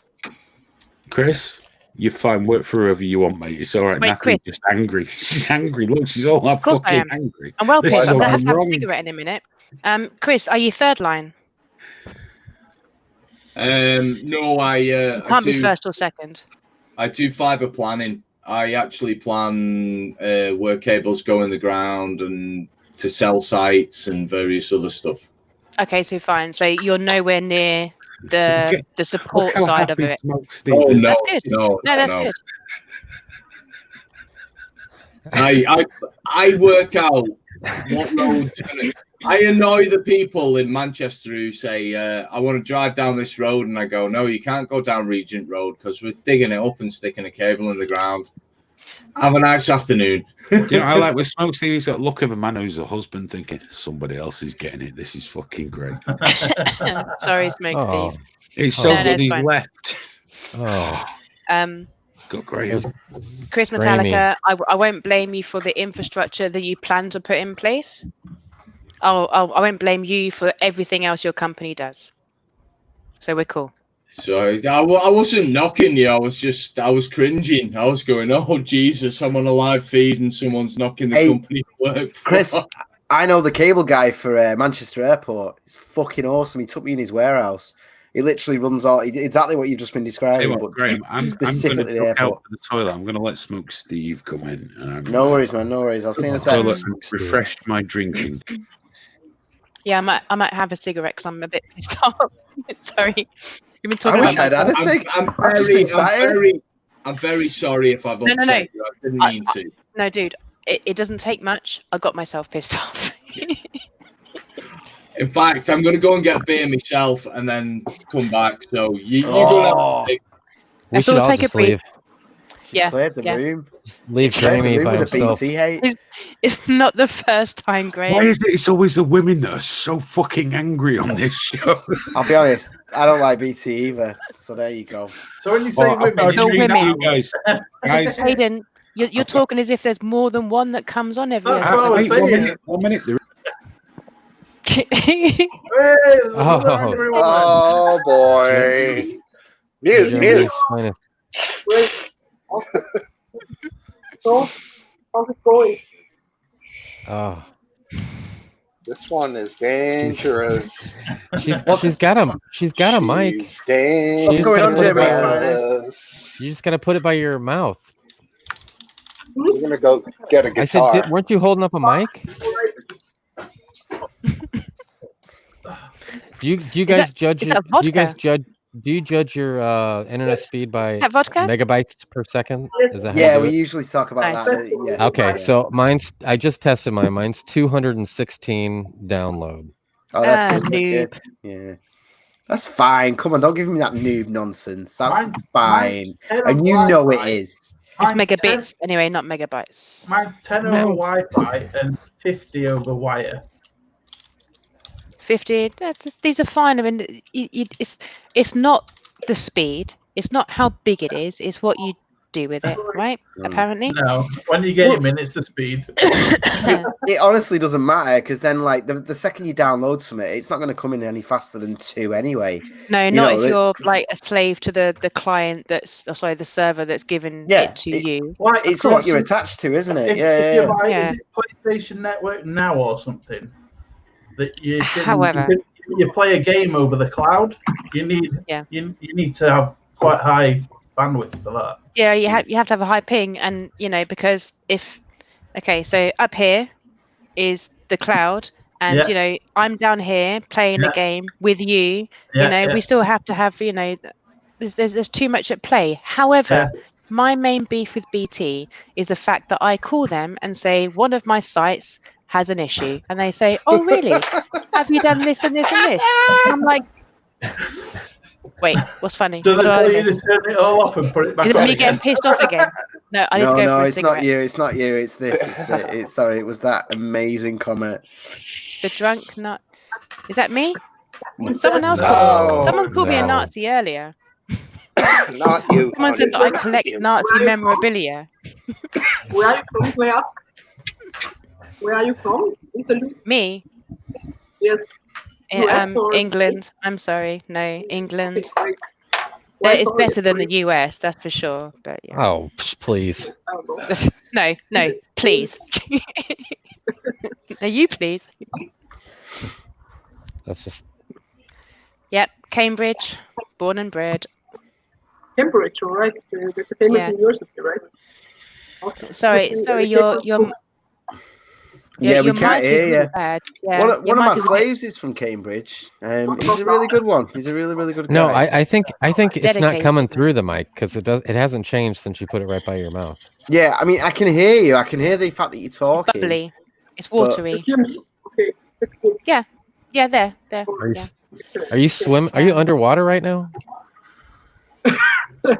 Speaker 4: Chris, you're fine. Work for whoever you want, mate. It's all right.
Speaker 7: Wait,
Speaker 4: Natalie's
Speaker 7: Chris.
Speaker 4: just angry. She's angry. Look, she's all
Speaker 7: Of course I
Speaker 4: fucking
Speaker 7: am.
Speaker 4: angry.
Speaker 7: I'm well
Speaker 4: This
Speaker 7: pissed.
Speaker 4: is
Speaker 7: I'm
Speaker 4: all
Speaker 7: gonna have to have a
Speaker 4: wrong.
Speaker 7: cigarette in a minute. Chris, are you third line?
Speaker 6: No,
Speaker 7: You
Speaker 6: I
Speaker 7: can't be
Speaker 6: do.
Speaker 7: first or second.
Speaker 6: I do fiber planning. I actually plan where cables go in the ground and to cell sites and various other stuff.
Speaker 7: Okay, so fine. So you're nowhere near the support
Speaker 4: Look how
Speaker 7: side of
Speaker 4: happy
Speaker 7: it.
Speaker 4: Smoke Steve
Speaker 6: Oh
Speaker 4: is.
Speaker 6: no,
Speaker 7: That's good.
Speaker 6: no,
Speaker 7: That's
Speaker 6: no.
Speaker 7: good.
Speaker 6: I work out what roads. I annoy the people in Manchester who say, I want to drive down this road. And I go, no, you can't go down Regent Road because we're digging it up and sticking a cable in the ground. Have a nice afternoon.
Speaker 4: Do you know, I like with Smoke Steve, he's got the look of a man who's a husband thinking, somebody else is getting it. This is fucking great.
Speaker 7: Sorry, Smoke
Speaker 9: Oh.
Speaker 7: Steve.
Speaker 4: It's so
Speaker 7: No,
Speaker 4: good
Speaker 7: it's
Speaker 4: he's
Speaker 7: fine.
Speaker 4: left.
Speaker 9: Oh,
Speaker 4: Got great.
Speaker 7: Chris Metallica, I won't blame you for the infrastructure that you plan to put in place. I won't blame you for everything else your company does. So we're cool.
Speaker 6: So I wasn't knocking you. I was cringing. I was going, oh, Jesus, I'm on a live feed and someone's knocking the
Speaker 5: Hey,
Speaker 6: company I work for.
Speaker 5: Chris, I know the cable guy for Manchester Airport. He's fucking awesome. He took me in his warehouse. He literally runs exactly what you've just been
Speaker 4: Tell
Speaker 5: describing.
Speaker 4: you what,
Speaker 5: but
Speaker 4: Graham, I'm going
Speaker 5: specifically
Speaker 4: to
Speaker 5: the
Speaker 4: duck out
Speaker 5: airport.
Speaker 4: to the toilet. I'm going to let Smoke Steve come in. And
Speaker 5: No worries, man. No worries. I'll see you in a second.
Speaker 4: toilet and refresh my drinking.
Speaker 7: Yeah, I might have a cigarette because I'm a bit pissed off. Sorry. You've been talking
Speaker 5: I wish
Speaker 7: about
Speaker 5: I'd had a cig.
Speaker 6: I'm very sorry if I've upset
Speaker 7: No.
Speaker 6: you. I didn't mean to.
Speaker 7: No, dude, it doesn't take much. I got myself pissed off.
Speaker 6: In fact, I'm going to go and get beer myself and then come back. So you don't have to take.
Speaker 9: we
Speaker 7: Let's
Speaker 9: should
Speaker 7: all
Speaker 9: all
Speaker 7: take a
Speaker 9: just
Speaker 7: break.
Speaker 9: leave.
Speaker 5: She's
Speaker 7: Yeah,
Speaker 5: cleared the
Speaker 7: yeah.
Speaker 5: room.
Speaker 9: Leave
Speaker 5: She's cleared the
Speaker 9: Jamie
Speaker 5: room
Speaker 9: by
Speaker 5: with the
Speaker 9: himself.
Speaker 5: BT hate.
Speaker 7: It's not the first time,
Speaker 4: Why
Speaker 7: Graham.
Speaker 4: is it it's always the women that are so fucking angry on this show?
Speaker 5: I'll be honest. I don't like BT either. So there you go.
Speaker 3: So when you say
Speaker 4: Oh, I've got a
Speaker 3: women,
Speaker 4: treat
Speaker 7: women.
Speaker 4: for you guys. Guys,
Speaker 7: Hayden, you're talking as if there's more than one that comes on every
Speaker 3: That's what I was
Speaker 7: episode.
Speaker 4: wait,
Speaker 3: saying.
Speaker 4: 1 minute.
Speaker 3: Hey, there's another angry woman.
Speaker 8: Oh boy. Mute.
Speaker 9: Jamie's finest. Oh,
Speaker 8: This one is dangerous.
Speaker 9: she's got a mic.
Speaker 8: She's dangerous.
Speaker 5: What's going on, Jamie?
Speaker 9: You just gotta put it by your mouth.
Speaker 8: We're gonna go get a
Speaker 9: I said,
Speaker 8: guitar.
Speaker 9: weren't you holding up a mic? Do you guys
Speaker 7: that-
Speaker 9: judge
Speaker 7: is
Speaker 9: it?
Speaker 7: that
Speaker 9: Do you guys
Speaker 7: vodka?
Speaker 9: do you judge your internet speed by
Speaker 7: Is that vodka?
Speaker 9: megabytes per second? Is that how
Speaker 5: Yeah,
Speaker 9: you do
Speaker 5: we
Speaker 9: it?
Speaker 5: usually talk about
Speaker 7: Nice.
Speaker 5: that. Yeah.
Speaker 9: Okay,
Speaker 5: Yeah.
Speaker 9: so I just tested mine. Mine's 216 download.
Speaker 5: Oh, that's good. That's
Speaker 7: Noob.
Speaker 5: good. Yeah. That's fine. Come on, don't give me that noob nonsense. That's
Speaker 3: Mine's
Speaker 5: fine.
Speaker 3: 10
Speaker 5: And
Speaker 3: on
Speaker 5: you know it
Speaker 3: Wi-Fi.
Speaker 5: is.
Speaker 7: It's
Speaker 3: Mine's 10
Speaker 7: megabits anyway, not megabytes.
Speaker 3: Mine's 10 over Wi-Fi and 50 over wire.
Speaker 7: 50. These are fine. I mean, it's not the speed. It's not how big it is. It's what you do with it, right? Apparently.
Speaker 3: No, when you get him in, it's the speed.
Speaker 5: It honestly doesn't matter because then, like, the second you download something, it's not going to come in any faster than 2 anyway.
Speaker 7: No,
Speaker 5: You
Speaker 7: not
Speaker 5: know,
Speaker 7: if you're like a slave to the client the server that's given it to you.
Speaker 3: Like,
Speaker 5: It's what you're attached to, isn't it?
Speaker 3: if
Speaker 5: Yeah.
Speaker 3: you're like,
Speaker 7: Yeah.
Speaker 3: is it PlayStation Network Now or something? That you can,
Speaker 7: However.
Speaker 3: you play a game over the cloud, you need you need to have quite high bandwidth for that.
Speaker 7: Yeah, you have to have a high ping, and because so up here is the cloud, and I'm down here playing a game with you. We still have to have there's too much at play. However, my main beef with BT is the fact that I call them and say one of my sites has an issue, and they say, "Oh, really? Have you done this and this and this?" And I'm like, "Wait, what's funny?"
Speaker 3: Do they
Speaker 7: What
Speaker 3: tell
Speaker 7: I
Speaker 3: you
Speaker 7: miss?
Speaker 3: to turn it all off and put it back
Speaker 7: Is it
Speaker 3: on
Speaker 7: me
Speaker 3: again?
Speaker 7: getting pissed off again? No, I need to go for a
Speaker 5: it's
Speaker 7: cigarette.
Speaker 5: not you. It's not you. It's this. Sorry, it was that amazing comment.
Speaker 7: The drunk nut. Is that me? Someone else
Speaker 8: No.
Speaker 7: called. Someone called me a
Speaker 9: No.
Speaker 7: Nazi earlier.
Speaker 8: Not you.
Speaker 7: Someone said that I collect Nazi memorabilia.
Speaker 10: Where are you from? May I ask? Where are you from? Italy?
Speaker 7: Me?
Speaker 10: Yes. US or-
Speaker 7: England. I'm sorry. No, England.
Speaker 10: Great. Why
Speaker 7: It's
Speaker 10: sorry?
Speaker 7: better than the US, that's for sure. But yeah.
Speaker 9: Oh, please.
Speaker 7: No, please. No, you please.
Speaker 9: That's just
Speaker 7: Yep, Cambridge, born and bred.
Speaker 10: Cambridge, all right. That's a famous
Speaker 7: Yeah.
Speaker 10: university, right? Awesome.
Speaker 7: Sorry, your
Speaker 5: Yeah, we
Speaker 7: your
Speaker 5: can't
Speaker 7: mic is
Speaker 5: hear
Speaker 7: really
Speaker 5: you.
Speaker 7: bad. Yeah,
Speaker 5: One
Speaker 7: your
Speaker 5: of my
Speaker 7: mic is a bit
Speaker 5: slaves is from Cambridge. He's a really good one. He's a really, really good guy.
Speaker 9: no. I think it's not
Speaker 7: Dedicated.
Speaker 9: coming through the mic because it hasn't changed since you put it right by your mouth.
Speaker 5: Yeah, I mean, I can hear you. I can hear the fact that you're talking.
Speaker 7: bubbly. It's watery.
Speaker 10: Hear me? Okay, that's good.
Speaker 7: Yeah, there.
Speaker 9: Are you,
Speaker 7: Yeah.
Speaker 9: are you swim? Are you underwater right now?
Speaker 10: I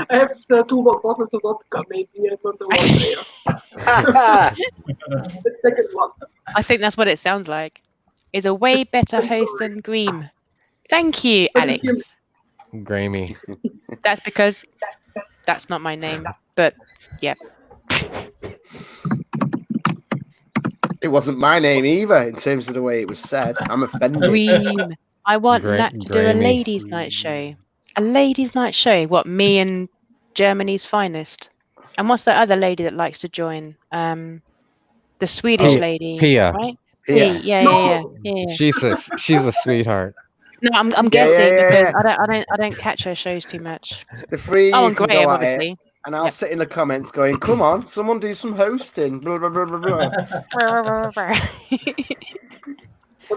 Speaker 10: have 2 bottles of vodka, maybe I don't know what the second one.
Speaker 7: I think that's what it sounds like. Is a way better host than Greem. Thank you, Alex.
Speaker 9: Grammy.
Speaker 7: That's because that's not my name, but yeah.
Speaker 5: It wasn't my name either, in terms of the way it was said. I'm offended.
Speaker 7: Greem. I want Nat to do a
Speaker 9: Grammy.
Speaker 7: ladies' night show. A ladies' night show. What? Me and Germany's finest. And what's that other lady that likes to join? The Swedish lady,
Speaker 9: Pia.
Speaker 7: right?
Speaker 5: Yeah.
Speaker 7: Yeah.
Speaker 9: She's a sweetheart.
Speaker 7: No, I'm guessing
Speaker 5: yeah.
Speaker 7: because I don't catch her shows too much.
Speaker 5: The three
Speaker 7: Oh,
Speaker 5: you
Speaker 7: and
Speaker 5: can
Speaker 7: Graham,
Speaker 5: go at it,
Speaker 7: obviously.
Speaker 5: and I'll sit in the comments going, "Come on, someone do some hosting." Blah, blah, blah, blah, blah.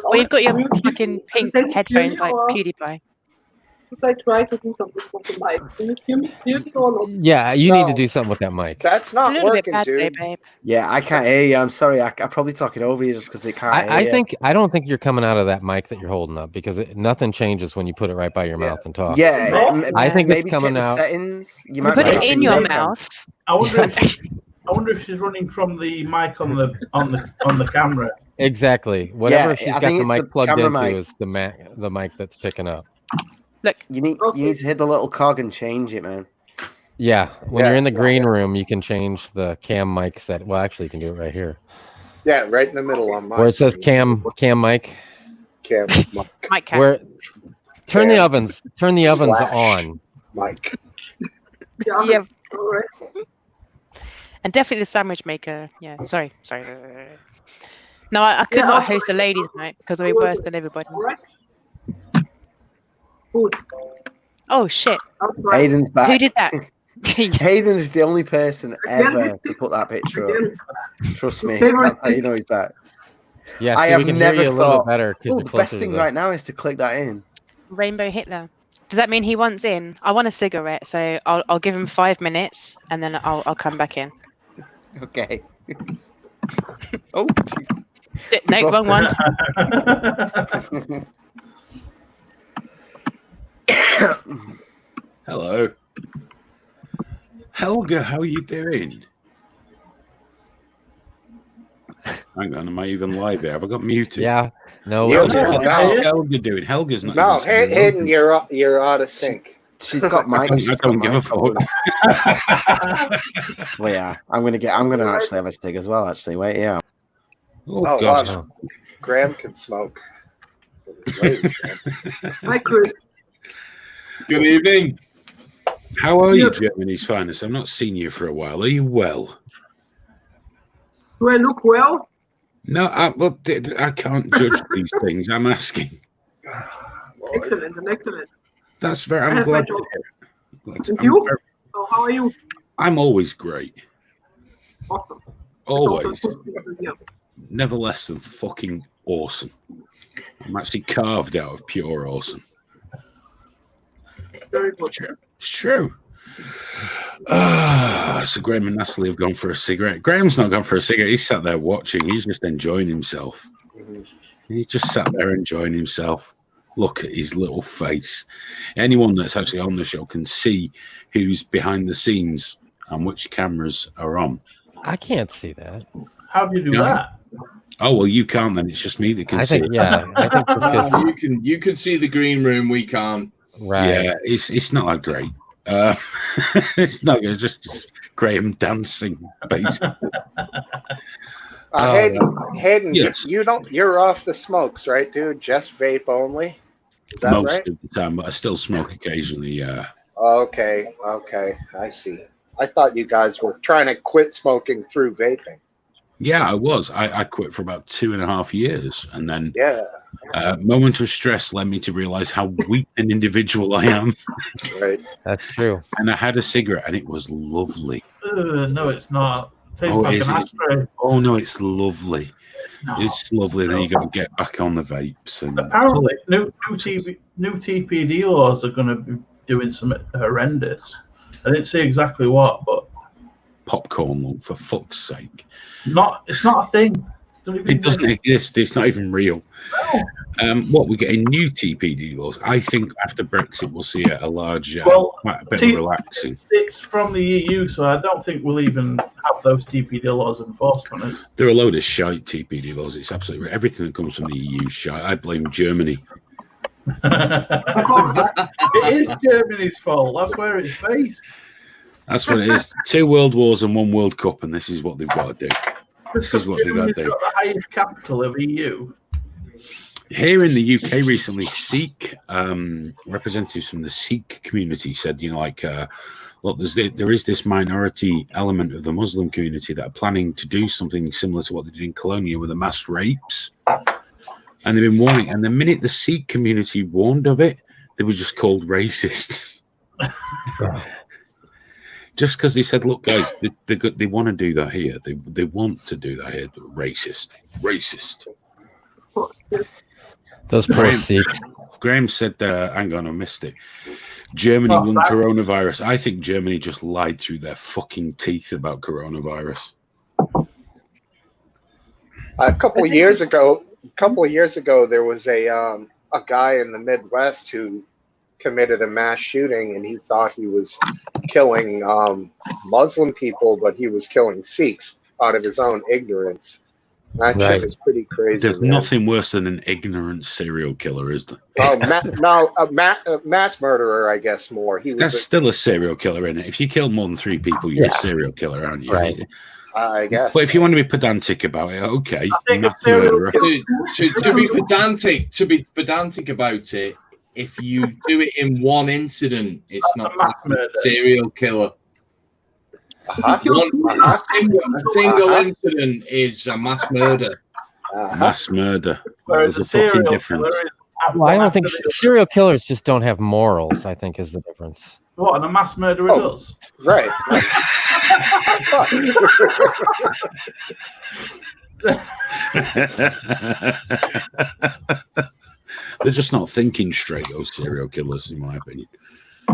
Speaker 7: Well, you've got your fucking pink headphones like PewDiePie.
Speaker 10: Should I try to do something with the mic? Can you hear me? Hear me or not?
Speaker 9: Yeah, you need to
Speaker 8: No.
Speaker 9: do something with that mic.
Speaker 8: That's
Speaker 7: It's a
Speaker 8: not
Speaker 7: little bit
Speaker 8: working,
Speaker 7: bad today,
Speaker 8: dude.
Speaker 7: babe.
Speaker 5: Yeah, I can't hear you. I'm sorry. I'm probably talking over you just because it can't hear you.
Speaker 9: I don't think you're coming out of that mic that you're holding up because nothing changes when you put it right by your mouth and talk.
Speaker 5: Yeah,
Speaker 9: I think it's
Speaker 5: maybe
Speaker 9: coming
Speaker 5: check the
Speaker 9: out.
Speaker 5: settings. You
Speaker 7: You
Speaker 5: might
Speaker 7: put
Speaker 5: be
Speaker 7: it
Speaker 5: able to
Speaker 7: in your
Speaker 5: make them.
Speaker 7: mouth.
Speaker 3: I wonder if she's running from the mic on the camera.
Speaker 9: Exactly. Whatever
Speaker 5: Yeah,
Speaker 9: she's
Speaker 5: I
Speaker 9: got
Speaker 5: think
Speaker 9: the
Speaker 5: it's
Speaker 9: mic
Speaker 5: the
Speaker 9: plugged
Speaker 5: camera
Speaker 9: into
Speaker 5: mic.
Speaker 9: is the mic that's picking up.
Speaker 7: Look,
Speaker 5: You need to hit the little cog and change it, man.
Speaker 9: Yeah, when
Speaker 8: Yeah,
Speaker 9: you're in the green room, you can change the cam mic set. Well, actually, you can do it right here,
Speaker 8: Yeah, right in the middle on mine.
Speaker 9: where it says cam mic.
Speaker 7: mic cam.
Speaker 9: Where turn the
Speaker 8: Cam.
Speaker 9: ovens
Speaker 8: Slash.
Speaker 9: on.
Speaker 8: Mike.
Speaker 7: Yeah,
Speaker 10: All right.
Speaker 7: and definitely the sandwich maker. Yeah, sorry. No, I could not host a ladies' night because I'd be worse than everybody.
Speaker 10: All right. Good.
Speaker 7: Oh shit!
Speaker 10: I'll try.
Speaker 5: Hayden's back.
Speaker 7: Who did that?
Speaker 5: Hayden is the only person ever to put that picture up.
Speaker 10: Again.
Speaker 5: Trust me.
Speaker 10: Favorite
Speaker 5: That's how you know he's back.
Speaker 9: Yeah,
Speaker 5: I
Speaker 9: so
Speaker 5: have
Speaker 9: we can
Speaker 5: never
Speaker 9: hear you a little
Speaker 5: thought,
Speaker 9: bit better because
Speaker 5: Oh,
Speaker 9: you're
Speaker 5: the
Speaker 9: closer
Speaker 5: best
Speaker 9: to
Speaker 5: thing
Speaker 9: the.
Speaker 5: right now is to click that in.
Speaker 7: Rainbow Hitler. Does that mean he wants in? I want a cigarette, so I'll give him 5 minutes and then I'll come back in.
Speaker 5: Okay. Oh, jeez.
Speaker 7: No, wrong one.
Speaker 4: Hello. Helga, how are you doing? Hang on, am I even live here? Have I got muted?
Speaker 9: Yeah. No.
Speaker 8: Yeah.
Speaker 4: How's Helga doing? Helga's not.
Speaker 8: No,
Speaker 4: even saying
Speaker 8: Hayden, you're out of sync.
Speaker 5: She's got mic.
Speaker 4: I don't give a fuck.
Speaker 5: Well, yeah, I'm gonna actually have a stick as well. Actually, wait, yeah.
Speaker 4: Oh gosh.
Speaker 8: Wow. Graham can smoke.
Speaker 10: Hi, Chris.
Speaker 6: Good evening.
Speaker 4: How are you, Germany's finest? I've not seen you for a while. Are you well?
Speaker 10: Do I look well?
Speaker 4: No, I can't judge these things. I'm asking.
Speaker 10: Excellent.
Speaker 4: That's very. I'm glad to hear it.
Speaker 10: And you? So how are you?
Speaker 4: I'm always great.
Speaker 10: Awesome.
Speaker 4: Always.
Speaker 10: Yeah.
Speaker 4: Never less than fucking awesome. I'm actually carved out of pure awesome.
Speaker 10: Very good.
Speaker 4: It's true. So Graham and Natalie have gone for a cigarette. Graham's not gone for a cigarette. He's sat there watching. He's just enjoying himself. He's just sat there enjoying himself. Look at his little face. Anyone that's actually on the show can see who's behind the scenes and which cameras are on.
Speaker 9: I can't see that.
Speaker 3: How do you do that?
Speaker 4: Oh, well, you can't then. It's just me that can see it.
Speaker 9: Yeah. I think just 'cause-
Speaker 6: You can see the green room. We can't.
Speaker 9: right.
Speaker 4: Yeah, it's not that great. It's not good. Just Graham dancing, basically.
Speaker 8: Hayden,
Speaker 4: Yes.
Speaker 8: you're off the smokes, right, dude? Just vape only? Is that
Speaker 4: Most
Speaker 8: right?
Speaker 4: of the time, but I still smoke occasionally, yeah.
Speaker 8: Okay, I see. I thought you guys were trying to quit smoking through vaping.
Speaker 4: Yeah, I was. I quit for about 2.5 years. And then
Speaker 8: Yeah.
Speaker 4: moment of stress led me to realize how weak an individual I am.
Speaker 8: Right.
Speaker 9: That's true.
Speaker 4: And I had a cigarette and it was lovely.
Speaker 3: No, it's not. Tastes
Speaker 4: Oh,
Speaker 3: like
Speaker 4: is
Speaker 3: an
Speaker 4: it?
Speaker 3: ashtray.
Speaker 4: Oh, no, it's lovely.
Speaker 3: It's not.
Speaker 4: It's lovely. Then you got to get back on the vapes. And
Speaker 3: Apparently, new TPD laws are going to be doing something horrendous. I didn't see exactly what, but
Speaker 4: popcorn, look, for fuck's sake.
Speaker 3: it's not a thing.
Speaker 4: It doesn't exist. It's not even real.
Speaker 3: No.
Speaker 4: What, we're getting new TPD laws? I think after Brexit we'll see a large, quite a bit of relaxing.
Speaker 3: It's from the EU, so I don't think we'll even have those TPD laws enforced on us.
Speaker 4: They're a load of shite TPD laws. It's absolutely everything that comes from the EU shite. I blame Germany.
Speaker 3: It is Germany's fault. That's where it's based.
Speaker 4: That's what it is. 2 world wars and 1 World Cup, and this is what they've got to do. This is what they've got to do.
Speaker 3: Got the highest capital of EU.
Speaker 4: Here in the UK recently, Sikh representatives from the Sikh community said, look, there is this minority element of the Muslim community that are planning to do something similar to what they did in Colonia with the mass rapes. And they've been warning. And the minute the Sikh community warned of it, they were just called racists. Just because they said, look, guys, they want to do that here. They want to do that here. Racist.
Speaker 9: Those poor Sikhs.
Speaker 4: Graham said, hang on, I missed it. Germany won coronavirus. I think Germany just lied through their fucking teeth about coronavirus.
Speaker 8: A couple of years ago, there was a guy in the Midwest who committed a mass shooting, and he thought he was killing Muslim people, but he was killing Sikhs out of his own ignorance. That shit is pretty crazy.
Speaker 4: There's nothing worse than an ignorant serial killer, is there?
Speaker 8: Oh, mass murderer, I guess more.
Speaker 4: That's still a serial killer, isn't it? If you kill more than 3 people, you're a serial killer, aren't you?
Speaker 9: Right.
Speaker 8: I guess.
Speaker 4: But if you want to be pedantic about it, okay.
Speaker 6: To be pedantic about it, if you do it in one incident, it's not a serial killer. A single incident is a mass murder.
Speaker 4: Mass murder.
Speaker 3: Whereas
Speaker 4: There's a fucking difference.
Speaker 9: Well, I don't think serial killers just don't have morals, I think is the difference.
Speaker 3: What, and a mass murderer does?
Speaker 8: Right.
Speaker 4: They're just not thinking straight, those serial killers, in my opinion.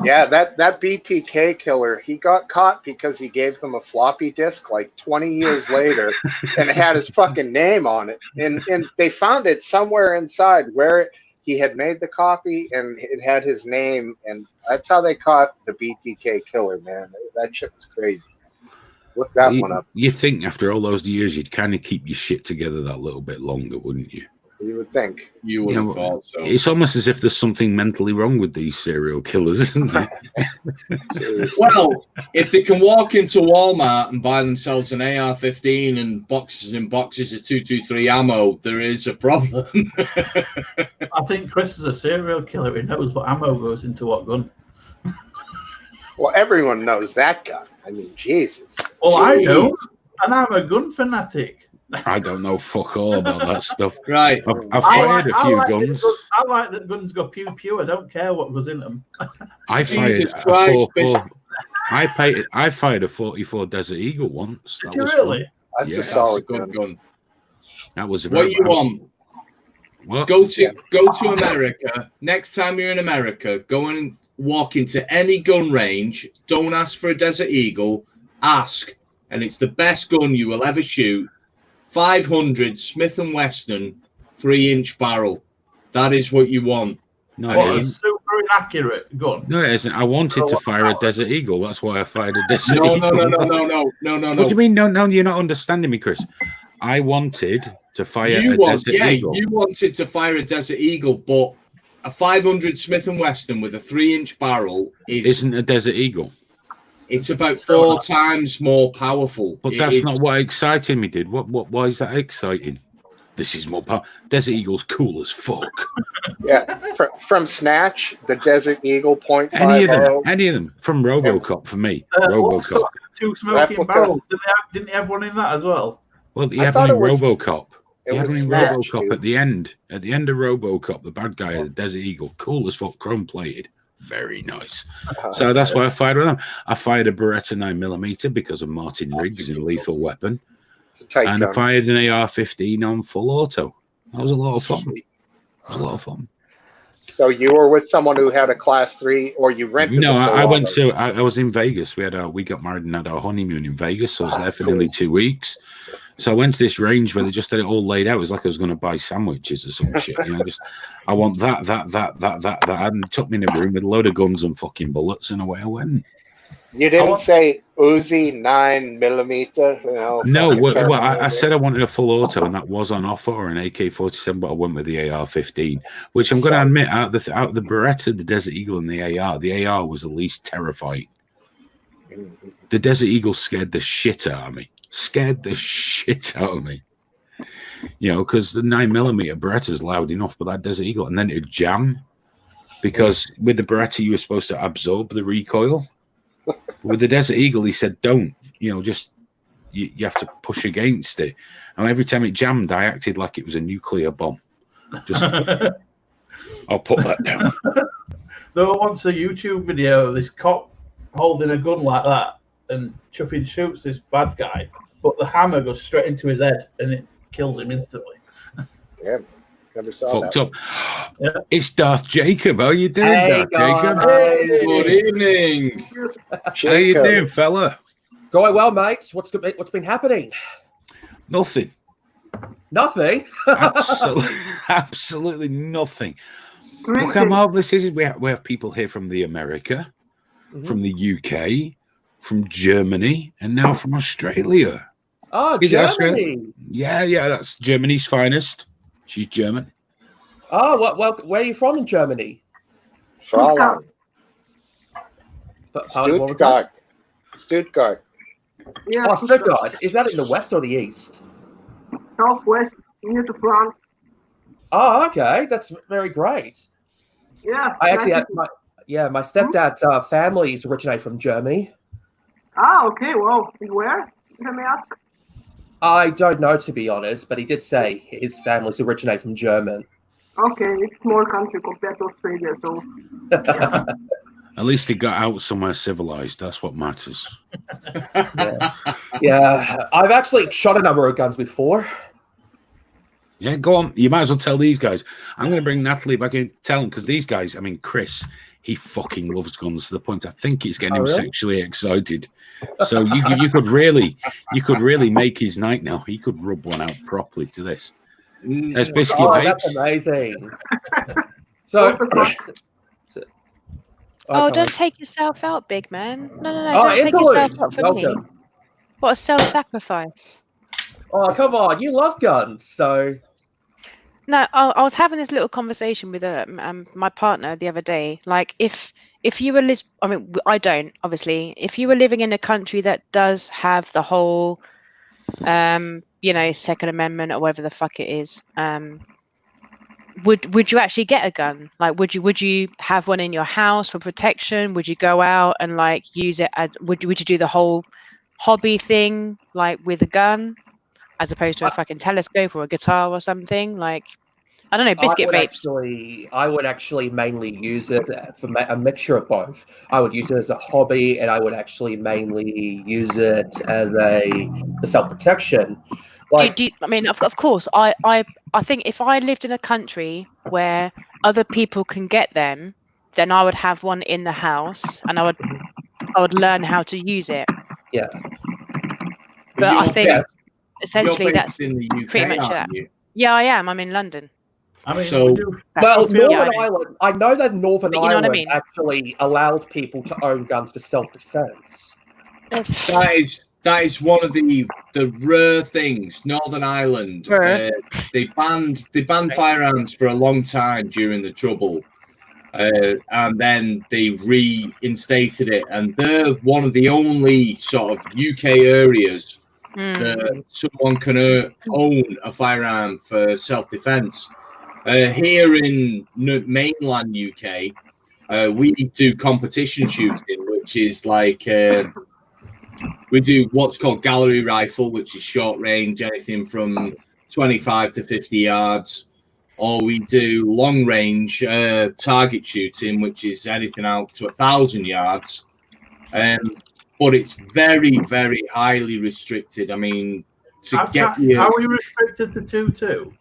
Speaker 8: Yeah, that BTK killer, he got caught because he gave them a floppy disk like 20 years later and it had his fucking name on it. And they found it somewhere inside where he had made the copy and it had his name. And that's how they caught the BTK killer, man. That shit was crazy. Look that one up.
Speaker 4: You think after all those years, you'd kind of keep your shit together that little bit longer, wouldn't you?
Speaker 8: You would think.
Speaker 6: You would have thought so.
Speaker 4: It's almost as if there's something mentally wrong with these serial killers, isn't there?
Speaker 6: Well, if they can walk into Walmart and buy themselves an AR-15 and boxes of 223 ammo, there is a problem.
Speaker 3: I think Chris is a serial killer. He knows what ammo goes into what gun.
Speaker 8: Well, everyone knows that gun. I mean, Jesus.
Speaker 3: Well, I do, and I'm a gun fanatic.
Speaker 4: I don't know fuck all about that stuff.
Speaker 6: Right.
Speaker 4: I've fired a few guns.
Speaker 3: I like that guns go pew pew. I don't care what goes in them.
Speaker 4: I fired I fired a 44 Desert Eagle once.
Speaker 3: Did you really?
Speaker 8: That's a solid gun.
Speaker 4: That was
Speaker 6: what you want.
Speaker 4: What?
Speaker 6: Go to America. Next time you're in America, go and walk into any gun range. Don't ask for a Desert Eagle. Ask, and it's the best gun you will ever shoot. 500 Smith & Wesson 3-inch barrel. That is what you want.
Speaker 4: No,
Speaker 3: a super inaccurate gun.
Speaker 4: No, it isn't. I wanted to fire a Desert Eagle. That's why I fired a Desert
Speaker 6: Eagle. No.
Speaker 4: What do you mean? No, you're not understanding me, Chris. I wanted to fire a Desert Eagle.
Speaker 6: You wanted to fire a Desert Eagle, but a 500 Smith & Wesson with a 3-inch barrel
Speaker 4: isn't a Desert Eagle.
Speaker 6: It's about 4 times more powerful.
Speaker 4: But that's not what excited me, dude. Why is that exciting? This is more powerful. Desert Eagle's cool as fuck.
Speaker 8: Yeah, from Snatch, the Desert Eagle
Speaker 4: .50. Any of them. From RoboCop for me. RoboCop.
Speaker 3: 2 smoking barrels. Didn't he have one in that as well?
Speaker 4: Well, he had one in RoboCop. He had one in RoboCop at the end. At the end of RoboCop, the bad guy had the Desert Eagle. Cool as fuck, chrome plated. Very nice. So that's why I fired with them. I fired a Beretta 9mm because of Martin Riggs in Lethal Weapon. And I fired an AR-15 on full auto. That was a lot of fun.
Speaker 8: So you were with someone who had a Class 3, or you rented?
Speaker 4: No, I went to. I was in Vegas. We got married and had our honeymoon in Vegas. So I was there for nearly 2 weeks. So I went to this range where they just had it all laid out. It was like I was going to buy sandwiches or some shit. You know, I want that. And took me in a room with a load of guns and fucking bullets, and away I went.
Speaker 8: You didn't say Uzi 9mm. You know,
Speaker 4: no, well, I said I wanted a full auto, and that was on offer, or an AK-47, but I went with the AR-15, which I'm going to admit, out of the Beretta, the Desert Eagle, and the AR was the least terrifying. The Desert Eagle scared the shit out of me. You know, because the 9mm Beretta's loud enough, but that Desert Eagle, and then it'd jam, because with the Beretta you were supposed to absorb the recoil. With the Desert Eagle, he said, don't, you know, just you have to push against it. And every time it jammed, I acted like it was a nuclear bomb. Just, I'll put that down.
Speaker 3: There was once a YouTube video of this cop holding a gun like that and chuffing shoots this bad guy, but the hammer goes straight into his head and it kills him instantly.
Speaker 8: Yeah, never saw
Speaker 4: fucked
Speaker 8: that.
Speaker 4: Up. Yeah. It's Darth Jacob. How you doing,
Speaker 11: Hey,
Speaker 4: Darth Jacob?
Speaker 6: Hey, good evening.
Speaker 4: How you doing, fella?
Speaker 11: Going well, mates. What's been happening?
Speaker 4: Nothing.
Speaker 11: Nothing?
Speaker 4: Absolutely nothing. Look how marvelous this is. We have people here from the America, from the UK, from Germany, and now from Australia.
Speaker 11: Oh,
Speaker 4: Is
Speaker 11: Germany.
Speaker 4: Yeah, that's Germany's finest. She's German.
Speaker 11: Oh, well, where are you from in Germany?
Speaker 8: Stuttgart.
Speaker 10: Yeah,
Speaker 11: oh, Stuttgart. Is that in the west or the east?
Speaker 10: Southwest, near to France.
Speaker 11: Oh, okay. That's very great.
Speaker 10: Yeah.
Speaker 11: I actually had my stepdad's families originate from Germany.
Speaker 10: Ah, okay. Well, where? Let me ask.
Speaker 11: I don't know, to be honest, but he did say his families originate from German.
Speaker 10: Okay, it's a small country compared to Australia, so.
Speaker 4: Yeah. At least he got out somewhere civilized. That's what matters.
Speaker 11: Yeah, I've actually shot a number of guns before.
Speaker 4: Yeah, go on. You might as well tell these guys. I'm going to bring Natalie back in. Tell them, because these guys, I mean, Chris, he fucking loves guns to the point I think it's getting him sexually excited. So you could really make his night now. He could rub one out properly to this. There's biscuit vapes.
Speaker 11: That's amazing. So,
Speaker 7: don't take yourself out, big man. No, don't take yourself out for me. What a self-sacrifice.
Speaker 11: Oh, come on. You love guns, so...
Speaker 7: No, I was having this little conversation with my partner the other day. Like, if you were I mean, I don't, obviously. If you were living in a country that does have the whole, Second Amendment or whatever the fuck it is, would you actually get a gun? Like, would you have one in your house for protection? Would you go out and like use it? Would you do the whole hobby thing like with a gun, as opposed to a fucking telescope or a guitar or something? Like, I don't know, biscuit vapes.
Speaker 11: I would actually mainly use it for a mixture of both. I would use it as a hobby, and I would actually mainly use it as for self-protection. Like,
Speaker 7: I mean, of course, I think if I lived in a country where other people can get them, then I would have one in the house, and I would learn how to use it.
Speaker 11: Yeah.
Speaker 7: But I think essentially
Speaker 6: that's in the UK,
Speaker 7: pretty much that. Yeah, I am. I'm in London.
Speaker 3: I mean,
Speaker 11: Northern Ireland. I know that Northern Ireland
Speaker 7: actually
Speaker 11: allows people to own guns for self-defense.
Speaker 6: That is one of the rare things. Northern Ireland, they banned firearms for a long time during the Trouble, and then they reinstated it. And they're one of the only sort of UK areas that someone can own a firearm for self-defense. Here in mainland UK, we do competition shooting, which is like we do what's called gallery rifle, which is short range, anything from 25 to 50 yards, or we do long range target shooting, which is anything out to 1,000 yards. But it's very, very highly restricted. I mean,
Speaker 3: are we restricted to 2.2?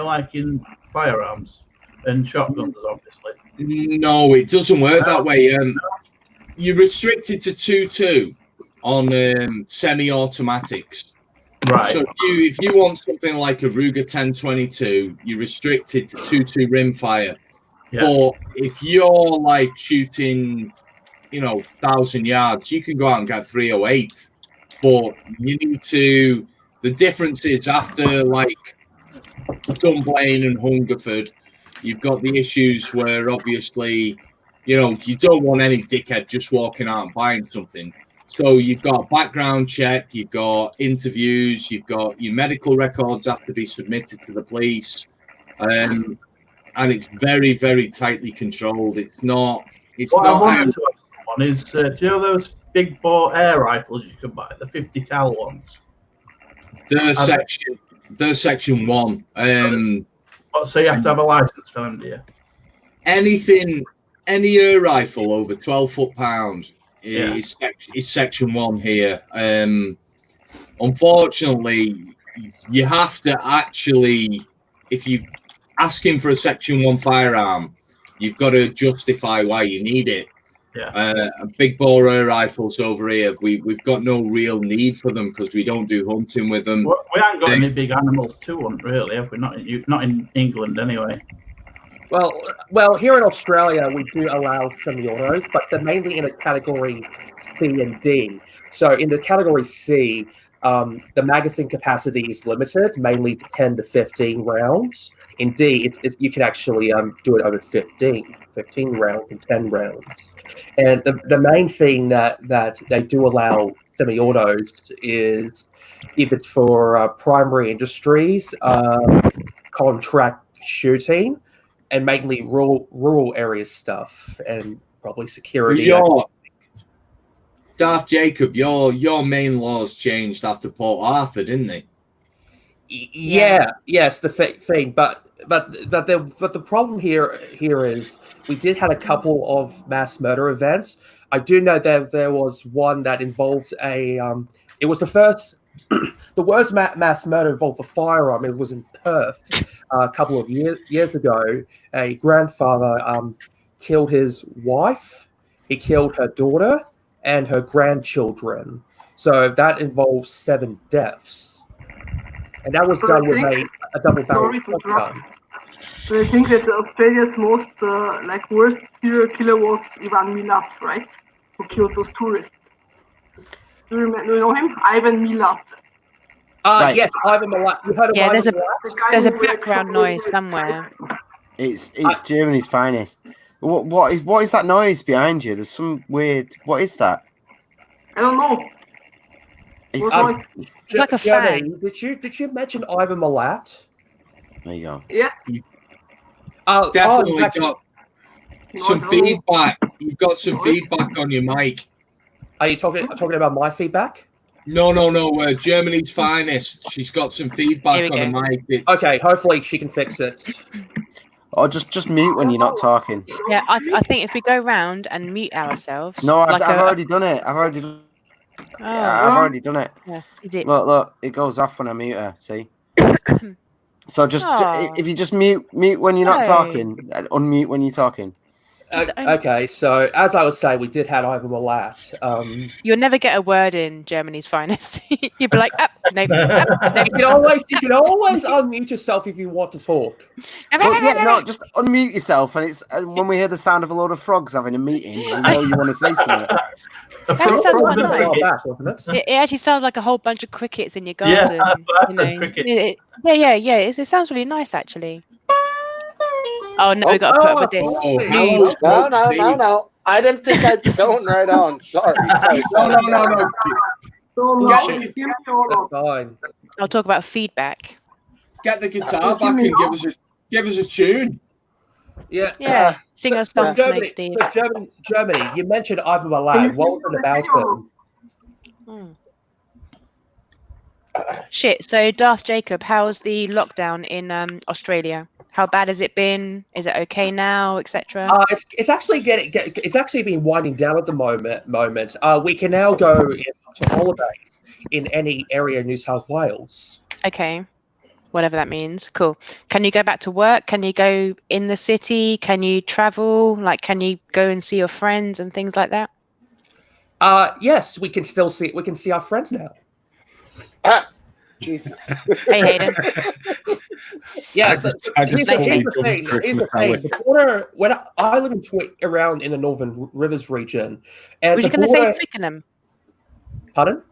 Speaker 3: Like in firearms and shotguns, obviously.
Speaker 6: No, it doesn't work that way. You're restricted to 2.2 on semi-automatics.
Speaker 3: Right.
Speaker 6: So if you want something like a Ruger 1022, you're restricted to 2.2 rimfire. Yeah. But if you're like shooting, 1,000 yards, you can go out and get 308. But you need to. The difference is after like Dunblane and Hungerford, you've got the issues where obviously, you don't want any dickhead just walking out and buying something. So you've got background check, you've got interviews, you've got your medical records have to be submitted to the police, and it's very, very tightly controlled. It's not.
Speaker 3: What I wanted to ask someone is, do you know those big bore air rifles you can buy, the 50 cal ones?
Speaker 6: They're section 1.
Speaker 3: So you have to have a license for them, do you?
Speaker 6: Any air rifle over 12 foot-pound is section 1 here. Unfortunately, you have to actually, if you asking for a section 1 firearm, you've got to justify why you need it.
Speaker 3: Yeah.
Speaker 6: Big bore air rifles over here, we've got no real need for them because we don't do hunting with them.
Speaker 3: We haven't got any big animals to hunt, really, have we? Not in England, anyway.
Speaker 11: Well, here in Australia, we do allow semi-autos, but they're mainly in a category C and D. So in the category C, the magazine capacity is limited, mainly to 10 to 15 rounds. In D, you can actually do it over 15 rounds and 10 rounds. And the main thing that they do allow semi-autos is if it's for primary industries, contract shooting, and mainly rural area stuff, and probably security.
Speaker 6: Darth Jacob, your main laws changed after Port Arthur, didn't they?
Speaker 11: Yes, the thing, but the problem here is we did have a couple of mass murder events. I do know that there was one that involved it was the first the worst mass murder involved a firearm. It was in Perth a couple of years ago. A grandfather killed his wife. He killed her daughter and her grandchildren. So that involves 7 deaths. And that was done with a double-barrel shotgun.
Speaker 10: So I think that Australia's most worst serial killer was Ivan Milat, right? Who killed those tourists. Do you know him? Ivan Milat.
Speaker 5: Right.
Speaker 11: Yes, Ivan Milat. You heard of Ivan Milat?
Speaker 7: There's a background noise somewhere.
Speaker 5: It's Germany's finest. What is that noise behind you? There's some weird. What is that?
Speaker 10: I don't know.
Speaker 7: It's like a fan.
Speaker 11: Did you mention Ivan Milat?
Speaker 5: There you go.
Speaker 10: Yes.
Speaker 6: Definitely got some feedback. You've got some feedback on your mic.
Speaker 11: Are you talking about my feedback?
Speaker 6: No. Germany's finest. She's got some feedback on the mic.
Speaker 11: Okay, hopefully she can fix it.
Speaker 5: Or just mute when you're not talking.
Speaker 7: Yeah, I think if we go round and mute ourselves.
Speaker 5: No, I've already done it. I've already done it.
Speaker 7: Yeah. Is it?
Speaker 5: Look, it goes off when I mute her. See. So if you just mute when you're not talking, unmute when you're talking.
Speaker 11: Okay, so as I was saying, we did have Ivan Milat.
Speaker 7: You'll never get a word in Germany's finest. You'd be like, no.
Speaker 11: You can always unmute yourself if you want to talk.
Speaker 5: No, just unmute yourself, and when we hear the sound of a load of frogs having a meeting, you know you want to say something.
Speaker 7: That actually sounds quite nice. It actually sounds like a whole bunch of crickets in your garden. It sounds really nice, actually. Oh no, we got to put up with this.
Speaker 8: No. I didn't think I'd be going right on. Sorry.
Speaker 6: No.
Speaker 11: Fine.
Speaker 7: I'll talk about feedback.
Speaker 6: Get the guitar back and give us a tune.
Speaker 7: Yeah. Sing us songs, Steve.
Speaker 11: Germany. You mentioned Ivan Milat. What was it about him?
Speaker 7: Shit. So, Darth Jacob, how's the lockdown in Australia? How bad has it been? Is it okay now, etc.?
Speaker 11: It's actually it's actually been winding down at the moment. We can now go to holidays in any area in New South Wales.
Speaker 7: Okay, whatever that means. Cool. Can you go back to work? Can you go in the city? Can you travel? Like, can you go and see your friends and things like that?
Speaker 11: Yes, we can still see. We can see our friends now.
Speaker 8: Jesus.
Speaker 7: Hey, Hayden.
Speaker 11: Yeah, here's the thing. The border, when I live around in the Northern Rivers region, and
Speaker 7: was you going to say Twickenham?
Speaker 11: Pardon?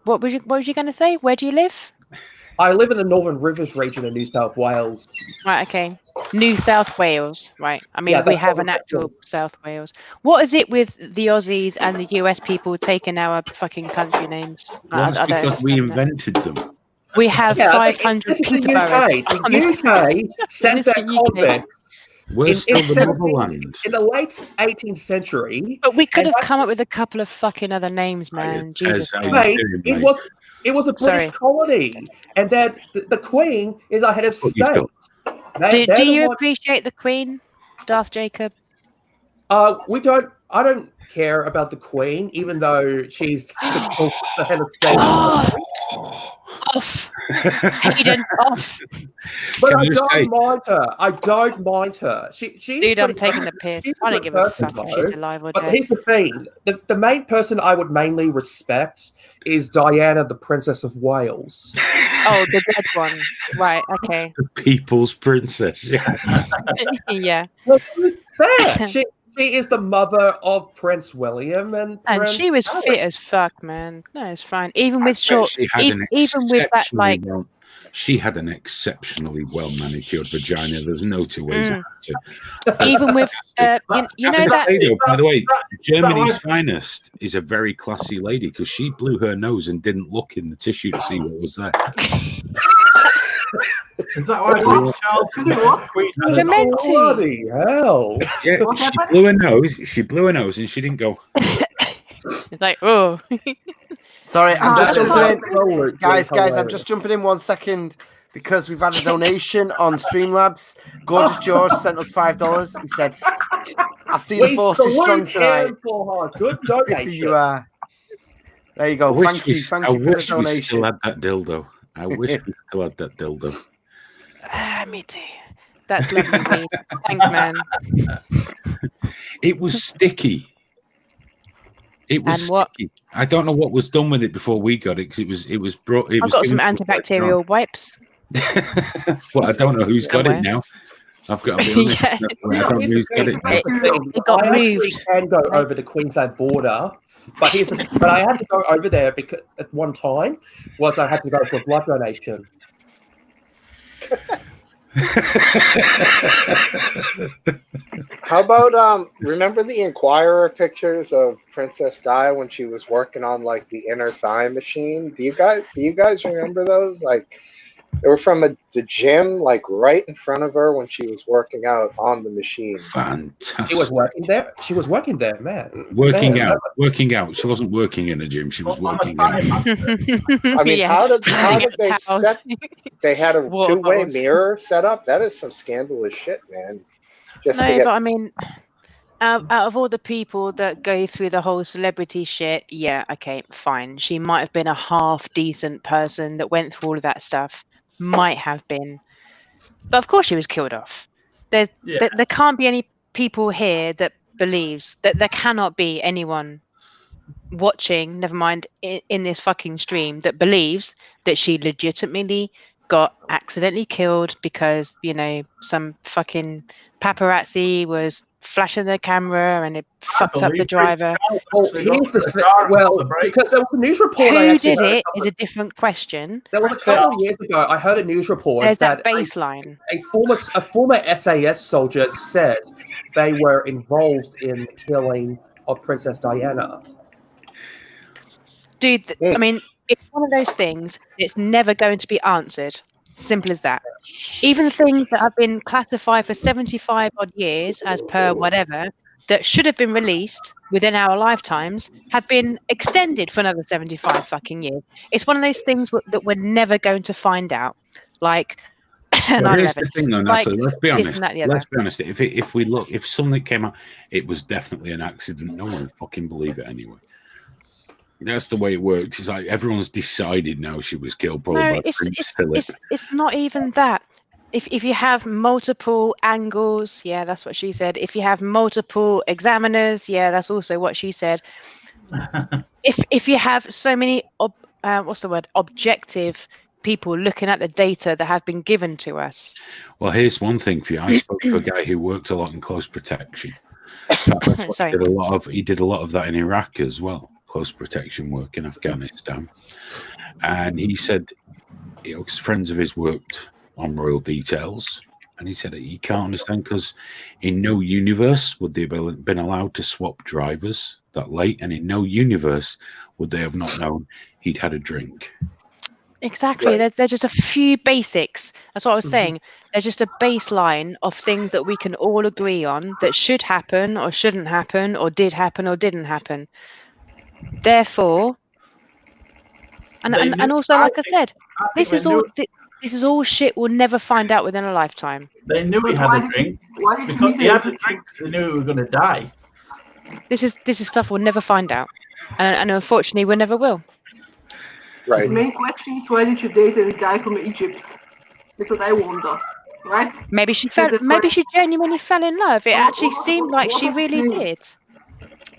Speaker 7: What was you going to say? Where do you live?
Speaker 11: I live in the Northern Rivers region in New South Wales.
Speaker 7: Right, okay. New South Wales, right. I mean, we have an actual South Wales. What is it with the Aussies and the US people taking our fucking country names?
Speaker 4: Well, that's because we invented them.
Speaker 7: We have 500 Peterboroughs.
Speaker 11: The UK sent their convicts.
Speaker 4: We're still the motherland.
Speaker 11: In the late 18th century.
Speaker 7: But we could have come up with a couple of fucking other names, man. Jesus Christ.
Speaker 11: It was a British colony, and then the Queen is our head of state.
Speaker 7: Do you appreciate the Queen, Darth Jacob?
Speaker 11: I don't care about the Queen, even though she's the head of state.
Speaker 7: Off. Hayden, off.
Speaker 11: But I don't mind her.
Speaker 7: Dude, I'm taking the piss. I don't give a fuck if she's alive or dead.
Speaker 11: But here's the thing. The main person I would mainly respect is Diana, the Princess of Wales.
Speaker 7: Oh, the dead one. Right, okay.
Speaker 4: The people's princess, yeah.
Speaker 7: Yeah.
Speaker 11: Well, fair. She is the mother of Prince William, and
Speaker 7: she was fit as fuck, man. No, it's fine. Even with that, like,
Speaker 4: she had an exceptionally well manicured vagina. There's no two ways about it.
Speaker 7: Even with, you know that.
Speaker 4: By the way, Germany's finest is a very classy lady because she blew her nose and didn't look in the tissue to see what was there.
Speaker 3: Is that why
Speaker 7: You're meant to.
Speaker 11: Bloody hell!
Speaker 4: Yeah, she blew her nose, and she didn't go.
Speaker 7: It's like, oh.
Speaker 5: Sorry, I'm just jumping in, guys. I'm just jumping in 1 second because we've had a donation on Streamlabs. Gorgeous George sent us $5. He said, "I see the force is strong tonight."
Speaker 11: Good donation.
Speaker 5: You are. There you go. Thank you for the donation.
Speaker 4: We still had that dildo. I wish we still had that dildo.
Speaker 7: Me too. That's lovely, Reed. Thanks, man.
Speaker 4: It was sticky. It was sticky. I don't know what was done with it before we got it because it was brought.
Speaker 7: I've got some antibacterial wipes.
Speaker 4: Well, I don't know who's got it now. I've got to be honest. I don't know who's got it now.
Speaker 7: It got moved.
Speaker 11: I can go over the Queensland border, but I had to go over there because at one time I had to go for a blood donation.
Speaker 8: How about remember the Inquirer pictures of Princess Di when she was working on like the inner thigh machine? Do you guys remember those? Like they were from the gym, like right in front of her when she was working out on the machine.
Speaker 4: Fantastic.
Speaker 11: She was working there. She was working there, man.
Speaker 4: Working out. She wasn't working in a gym. She was working out.
Speaker 8: I mean, how did they set? They had a two-way mirror set up. That is some scandalous shit, man.
Speaker 7: But I mean, out of all the people that go through the whole celebrity shit, yeah, okay, fine. She might have been a half decent person that went through all of that stuff. Might have been, but of course she was killed off. There can't be any people here that believes that there cannot be anyone watching, never mind in this fucking stream, that believes that she legitimately got accidentally killed because, you know, some fucking paparazzi was flashing their camera and it fucked up the driver.
Speaker 11: Because there was a news report.
Speaker 7: Who did it is a different question.
Speaker 11: There was a couple of years ago, I heard a news report.
Speaker 7: There's that baseline.
Speaker 11: A former SAS soldier said they were involved in the killing of Princess Diana.
Speaker 7: Dude, I mean, it's one of those things that's never going to be answered. Simple as that. Even things that have been classified for 75 odd years as per whatever that should have been released within our lifetimes have been extended for another 75 fucking years. It's one of those things that we're never going to find out. Like,
Speaker 4: well, here's the thing, though,
Speaker 7: like,
Speaker 4: let's be honest.
Speaker 7: Let's
Speaker 4: be honest. If something came out, it was definitely an accident. No one would fucking believe it anyway. That's the way it works. It's like everyone's decided now she was killed probably by Prince Philip.
Speaker 7: It's not even that. If you have multiple angles, yeah, that's what she said. If you have multiple examiners, yeah, that's also what she said. if you have so many objective people looking at the data that have been given to us.
Speaker 4: Well, here's one thing for you. I spoke to a guy who worked a lot in close protection. In fact,
Speaker 7: Sorry.
Speaker 4: He did a lot of that in Iraq as well. Close protection work in Afghanistan, and he said, you know, friends of his worked on royal details, and he said that he can't understand because in no universe would they have been allowed to swap drivers that late, and in no universe would they have not known he'd had a drink.
Speaker 7: Exactly. Right. They're just a few basics. That's what I was saying. There's just a baseline of things that we can all agree on that should happen or shouldn't happen or did happen or didn't happen. Therefore, and also, like I said, this is all shit we'll never find out within a lifetime.
Speaker 3: They knew he had a drink. Because he had a drink, they knew he was going to die.
Speaker 7: This is stuff we'll never find out, and unfortunately, we never will.
Speaker 10: Right. The main question is, why did you date a guy from Egypt? That's what I wonder. Right?
Speaker 7: Maybe she genuinely fell in love. It actually seemed like she really did.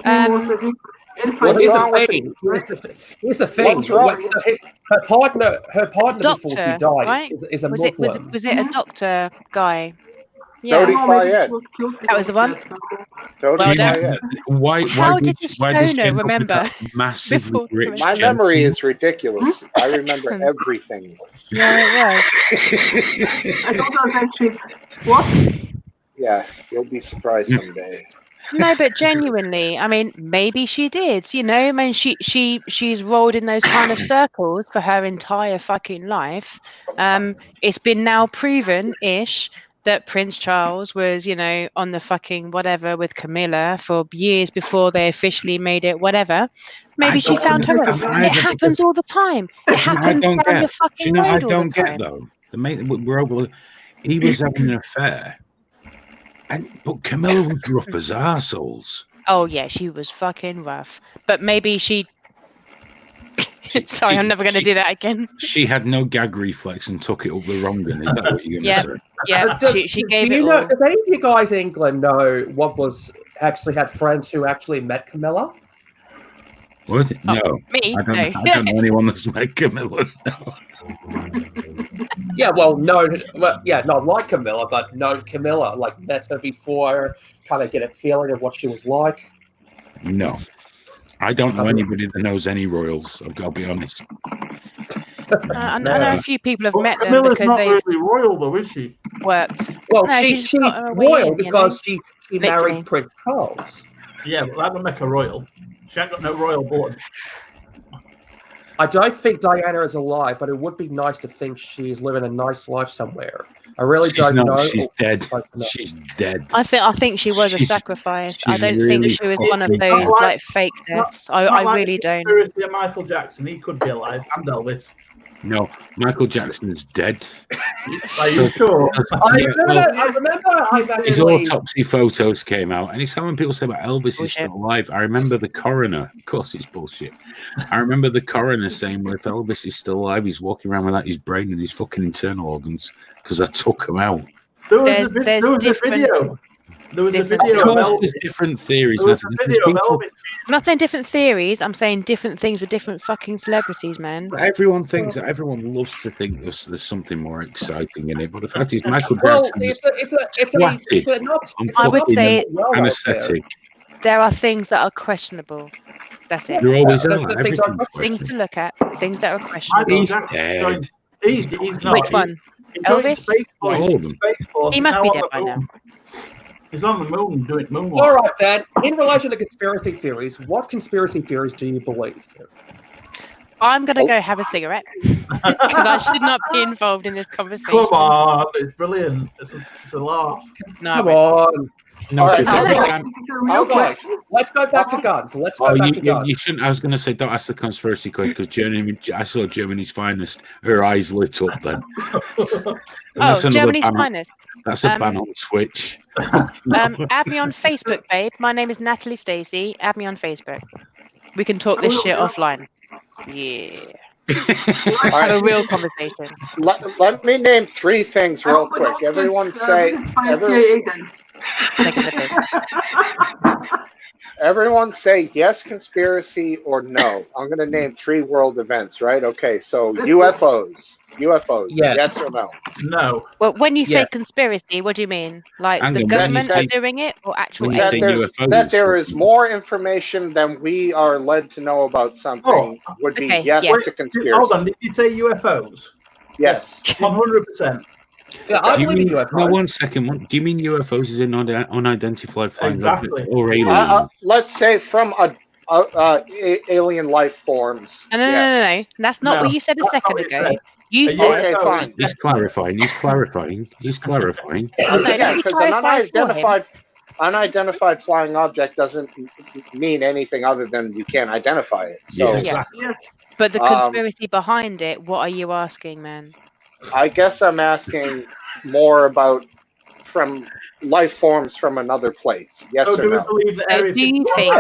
Speaker 11: Well, here's the thing. Her partner
Speaker 7: doctor,
Speaker 11: before she died,
Speaker 7: right?
Speaker 11: is a Muslim.
Speaker 7: Was it a doctor guy?
Speaker 8: Yeah. Dodi Fayed.
Speaker 7: That was the one.
Speaker 8: Dodi Fayed.
Speaker 7: How did the stoner remember?
Speaker 4: Massively rich.
Speaker 8: My memory is ridiculous. I remember everything.
Speaker 7: Yeah, it
Speaker 10: was. I thought that was actually what?
Speaker 8: Yeah, you'll be surprised someday.
Speaker 7: No, but genuinely, I mean, maybe she did. You know, I mean, she's rolled in those kind of circles for her entire fucking life. It's been now proven-ish that Prince Charles was, you know, on the fucking whatever with Camilla for years before they officially made it wadaver. Maybe she found her. It happens all the time. It happens down your fucking road all the time. I don't get
Speaker 4: though. He was having an affair. But Camilla was rough as arseholes.
Speaker 7: Oh yeah, she was fucking rough. But maybe she Sorry, I'm never going to do that again.
Speaker 4: She had no gag reflex and took it up the wrong one. Is that what you're going to say?
Speaker 7: Yeah, she gave it all.
Speaker 11: Does any of you guys in England know what was actually had friends who actually met Camilla?
Speaker 4: What? No.
Speaker 7: Me?
Speaker 4: I don't know anyone that's met Camilla. No.
Speaker 11: Yeah, not like Camilla, but known Camilla, like met her before, kind of get a feeling of what she was like.
Speaker 4: No. I don't know anybody that knows any royals. I've got to be honest.
Speaker 7: I know a few people have met them
Speaker 3: Camilla's
Speaker 7: because
Speaker 3: not
Speaker 7: they've
Speaker 3: really royal, though, is she?
Speaker 7: worked.
Speaker 11: Well,
Speaker 7: No,
Speaker 11: she's
Speaker 7: got her way
Speaker 11: royal
Speaker 7: in,
Speaker 11: because
Speaker 7: you
Speaker 11: she
Speaker 7: Literally.
Speaker 11: married Prince Charles.
Speaker 3: Yeah, but that don't make her royal. She ain't got no royal blood.
Speaker 11: I don't think Diana is alive, but it would be nice to think she's living a nice life somewhere. I really don't know.
Speaker 4: She's dead. She's dead.
Speaker 7: I think she was a sacrifice. I don't think she was one of
Speaker 3: It's not
Speaker 7: those
Speaker 3: like-
Speaker 7: like fake deaths. I really don't.
Speaker 3: Conspiracy of Michael Jackson, he could be alive, and Elvis.
Speaker 4: No, Michael Jackson's dead.
Speaker 3: Are you sure?
Speaker 11: I remember
Speaker 4: His autopsy photos came out, and it's how when people say about Elvis is still alive. I remember the coroner. Of course, it's bullshit. I remember the coroner saying, "Well, if Elvis is still alive, he's walking around without his brain and his fucking internal organs because I took him out."
Speaker 3: There was a video. There was a video
Speaker 4: Of
Speaker 3: of
Speaker 4: course,
Speaker 3: Elvis.
Speaker 4: there's different theories.
Speaker 3: There was a
Speaker 4: There's
Speaker 3: video of
Speaker 4: people-
Speaker 3: Elvis.
Speaker 7: I'm not saying different theories. I'm saying different things with different fucking celebrities, man.
Speaker 4: Everyone thinks everyone loves to think there's something more exciting in it, but the fact is, Michael
Speaker 11: Well,
Speaker 4: Jackson is
Speaker 7: I would say
Speaker 4: anesthetic.
Speaker 7: there are things that are questionable. That's it.
Speaker 4: There always are.
Speaker 7: Things
Speaker 4: Everything's
Speaker 7: to look at. Things that are questionable.
Speaker 4: He's dead.
Speaker 3: He's not.
Speaker 7: Which one?
Speaker 3: He joined
Speaker 7: Elvis?
Speaker 3: Space Force.
Speaker 4: All of them.
Speaker 3: Space Force.
Speaker 7: He
Speaker 3: He's
Speaker 7: must
Speaker 3: now
Speaker 7: be
Speaker 3: on
Speaker 7: dead
Speaker 3: the
Speaker 7: by now.
Speaker 3: moon. He's on the moon doing moonwalk.
Speaker 11: All right, then. In relation to conspiracy theories, what conspiracy theories do you believe?
Speaker 7: I'm going to go have a cigarette because I should not be involved in this conversation.
Speaker 3: Come on, it's brilliant. It's a laugh.
Speaker 7: No,
Speaker 11: Come on.
Speaker 4: No,
Speaker 11: All right,
Speaker 4: because every time.
Speaker 11: Okay, let's go back to guns. Let's go back to guns.
Speaker 4: You shouldn't. I was going to say, don't ask the conspiracy question because Germany. I saw Germany's finest. Her eyes lit up then.
Speaker 7: Germany's finest.
Speaker 4: That's a ban on Twitch.
Speaker 7: Add me on Facebook, babe. My name is Natalie Stacey. Add me on Facebook. We can talk this shit offline. Yeah. Have a real conversation.
Speaker 8: Let me name 3 things real quick. Everyone say. Everyone say yes, conspiracy, or no. I'm going to name 3 world events, right? Okay, so UFOs. Yes or no?
Speaker 3: No.
Speaker 7: Well, when you say conspiracy, what do you mean? Like the government are doing it, or actual aliens?
Speaker 8: That there is more information than we are led to know about something would be yes to conspiracy.
Speaker 3: Hold on, did you say UFOs?
Speaker 8: Yes.
Speaker 3: 100%.
Speaker 11: Yeah, I
Speaker 4: Do you
Speaker 11: believe
Speaker 4: mean,
Speaker 11: UFOs.
Speaker 4: no, 1 second. Do you mean UFOs is an unidentified flying
Speaker 3: Exactly.
Speaker 4: object or aliens?
Speaker 8: Let's say from alien life forms.
Speaker 7: No. That's not what you said a second ago. You said.
Speaker 8: Okay, fine.
Speaker 4: He's clarifying.
Speaker 8: Okay,
Speaker 7: let me
Speaker 8: because an
Speaker 7: clarify for him.
Speaker 8: unidentified flying object doesn't mean anything other than you can't identify it. So
Speaker 7: Yes. But the conspiracy behind it, what are you asking, man?
Speaker 8: I guess I'm asking more about from life forms from another place. Yes or
Speaker 3: do we
Speaker 8: no?
Speaker 3: believe that
Speaker 7: So do you think?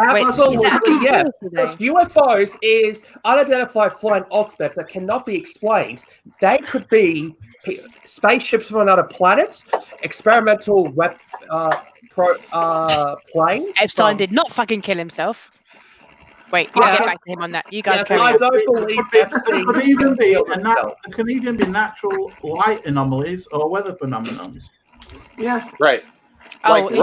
Speaker 11: Absolutely,
Speaker 7: is that a
Speaker 11: yes.
Speaker 7: conspiracy
Speaker 11: Because
Speaker 7: though?
Speaker 11: UFOs is unidentified flying object that cannot be explained. They could be spaceships from another planet, experimental planes.
Speaker 7: Epstein did not fucking kill himself. Wait, we'll get back to him on that. You guys carry
Speaker 11: I
Speaker 7: on.
Speaker 11: don't believe Epstein
Speaker 3: It could even be
Speaker 11: killed himself.
Speaker 3: it can even be natural light anomalies or weather phenomenons.
Speaker 10: Yes.
Speaker 8: Right.
Speaker 7: Oh,
Speaker 8: Like
Speaker 7: is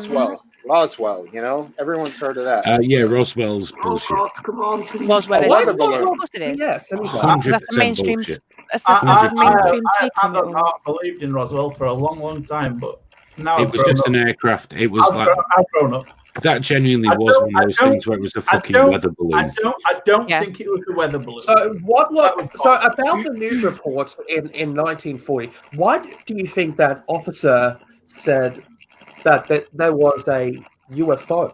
Speaker 7: the,
Speaker 8: Roswell, you know? Everyone's heard of that.
Speaker 4: Yeah, Roswell's
Speaker 10: Oh
Speaker 4: bullshit.
Speaker 10: God, come on, please.
Speaker 7: Roswell is.
Speaker 8: Weather
Speaker 7: Of
Speaker 8: balloon.
Speaker 7: course it is.
Speaker 11: Yes, anyway.
Speaker 4: 100%
Speaker 7: That's the mainstream.
Speaker 4: bullshit.
Speaker 7: That's the mainstream take
Speaker 3: I
Speaker 7: on it
Speaker 3: have
Speaker 7: all.
Speaker 3: not believed in Roswell for a long, long time, but now
Speaker 4: It was just an aircraft. It was like
Speaker 3: I've grown up.
Speaker 4: that. Genuinely
Speaker 3: I
Speaker 4: was
Speaker 3: don't-
Speaker 4: one of those
Speaker 3: I don't-
Speaker 4: things where it was a
Speaker 3: I
Speaker 4: fucking
Speaker 3: don't-
Speaker 4: weather balloon.
Speaker 3: I don't think it was a weather balloon.
Speaker 11: So about the news reports in 1940, why do you think that officer said that there was a UFO?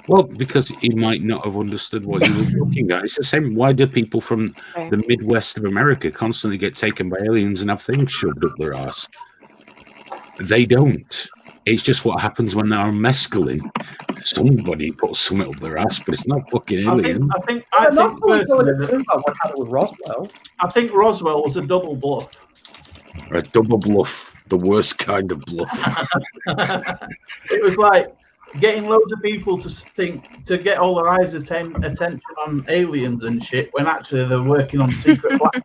Speaker 4: Well, because he might not have understood what he was looking at. It's the same. Why do people from the Midwest of America constantly get taken by aliens and have things shoved up their ass? They don't. It's just what happens when they're on mescaline. Somebody put something up their ass, but it's not fucking alien.
Speaker 3: I think
Speaker 11: with Roswell.
Speaker 3: I think Roswell was a double bluff.
Speaker 4: A double bluff, the worst kind of bluff.
Speaker 3: It was like getting loads of people to get all their eyes attention on aliens and shit, when actually they're working on secret black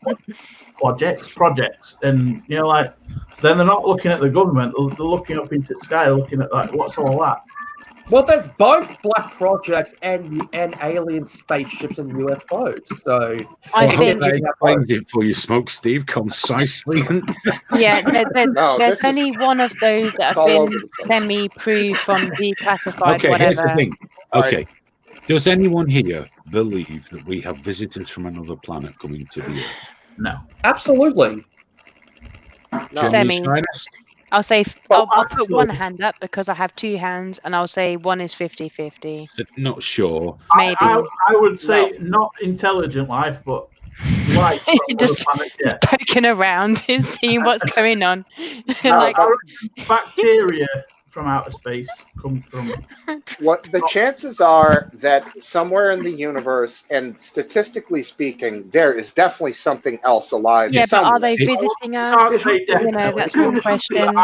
Speaker 3: projects, and like then they're not looking at the government; they're looking up into the sky, looking at like what's all that.
Speaker 11: Well, there's both black projects and alien spaceships and UFOs. So
Speaker 7: I think
Speaker 4: that explains it for you, Smoke Steve, concisely.
Speaker 7: Yeah, there's only one of those that have been semi-proof on declassified.
Speaker 4: Okay,
Speaker 7: whatever.
Speaker 4: here's the thing. Okay, does anyone here believe that we have visitors from another planet coming to the Earth?
Speaker 3: No,
Speaker 11: absolutely.
Speaker 8: No.
Speaker 7: Semi. I'll say
Speaker 3: Well,
Speaker 7: I'll put
Speaker 3: actually-
Speaker 7: one hand up because I have two hands, and I'll say one is 50-50.
Speaker 4: Not sure.
Speaker 7: Maybe.
Speaker 3: I would say not intelligent life, but life from
Speaker 7: Just
Speaker 3: other planets, yeah.
Speaker 7: poking around and seeing what's going on.
Speaker 3: No,
Speaker 7: Like,
Speaker 3: I reckon bacteria from outer space come from.
Speaker 8: What the chances are that somewhere in the universe, and statistically speaking, there is definitely something else alive.
Speaker 7: yeah, but
Speaker 8: somewhere.
Speaker 7: are they visiting us? That's one question.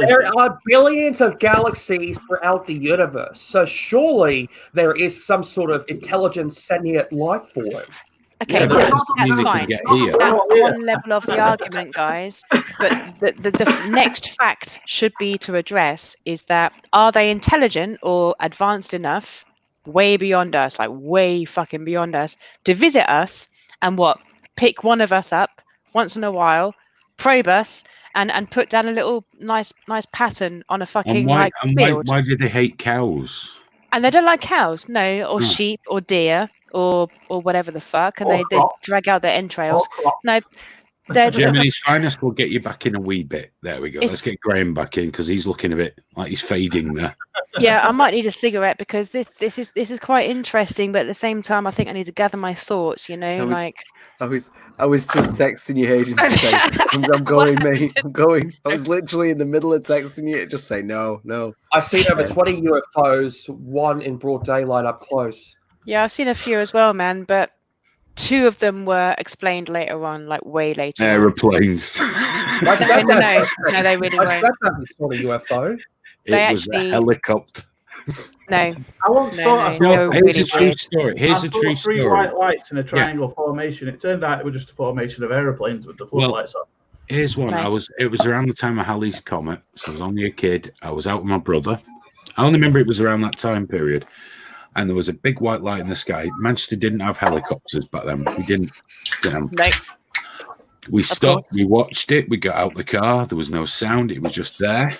Speaker 11: There are billions of galaxies throughout the universe, so surely there is some sort of intelligent, sentient life form.
Speaker 7: Okay,
Speaker 4: Yeah,
Speaker 7: that's
Speaker 4: that doesn't mean they can
Speaker 7: fine.
Speaker 4: get here.
Speaker 7: That's one level of the argument, guys. But the next fact should be to address is that are they intelligent or advanced enough, way beyond us, like way fucking beyond us, to visit us and pick one of us up once in a while, probe us, and put down a little nice pattern on a fucking
Speaker 4: And
Speaker 7: field.
Speaker 4: why do they hate cows?
Speaker 7: And they don't like cows, no, or sheep, or deer, or whatever the fuck, and
Speaker 3: Or
Speaker 7: they
Speaker 3: crop.
Speaker 7: drag out their entrails.
Speaker 3: Or crop.
Speaker 7: No, they're
Speaker 4: Germany's finest will get you back in a wee bit. There we go.
Speaker 7: It's-
Speaker 4: Let's get Graham back in because he's looking a bit like he's fading there.
Speaker 7: yeah. I might need a cigarette because this is quite interesting, but at the same time, I think I need to gather my thoughts.
Speaker 5: I was just texting you, Hayden, to say, I'm going, mate. I'm going. I was literally in the middle of texting you, just say no.
Speaker 11: I've seen over 20 UFOs, one in broad daylight up close.
Speaker 7: Yeah, I've seen a few as well, man, but two of them were explained later on, like way later. on.
Speaker 4: Aeroplanes.
Speaker 7: No, they really
Speaker 11: I
Speaker 7: weren't.
Speaker 11: expect that was not a UFO.
Speaker 7: They
Speaker 4: was
Speaker 7: actually-
Speaker 4: a helicopter.
Speaker 7: No,
Speaker 3: I once
Speaker 7: No,
Speaker 3: thought I
Speaker 7: no.
Speaker 3: saw
Speaker 4: No,
Speaker 7: They were
Speaker 4: here's a
Speaker 7: really
Speaker 4: true
Speaker 7: weird.
Speaker 4: story. Here's
Speaker 3: I
Speaker 4: a
Speaker 3: saw
Speaker 4: true
Speaker 3: three
Speaker 4: story.
Speaker 3: white lights in a triangle formation. It turned out it was just a formation of aeroplanes with the floodlights on.
Speaker 4: Here's one.
Speaker 7: Nice.
Speaker 4: It was around the time of Halley's Comet, so I was only a kid. I was out with my brother. I only remember it was around that time period. And there was a big white light in the sky. Manchester didn't have helicopters back then. We didn't.
Speaker 7: no.
Speaker 4: We stopped.
Speaker 7: course.
Speaker 4: We watched it. We got out the car. There was no sound. It was just there.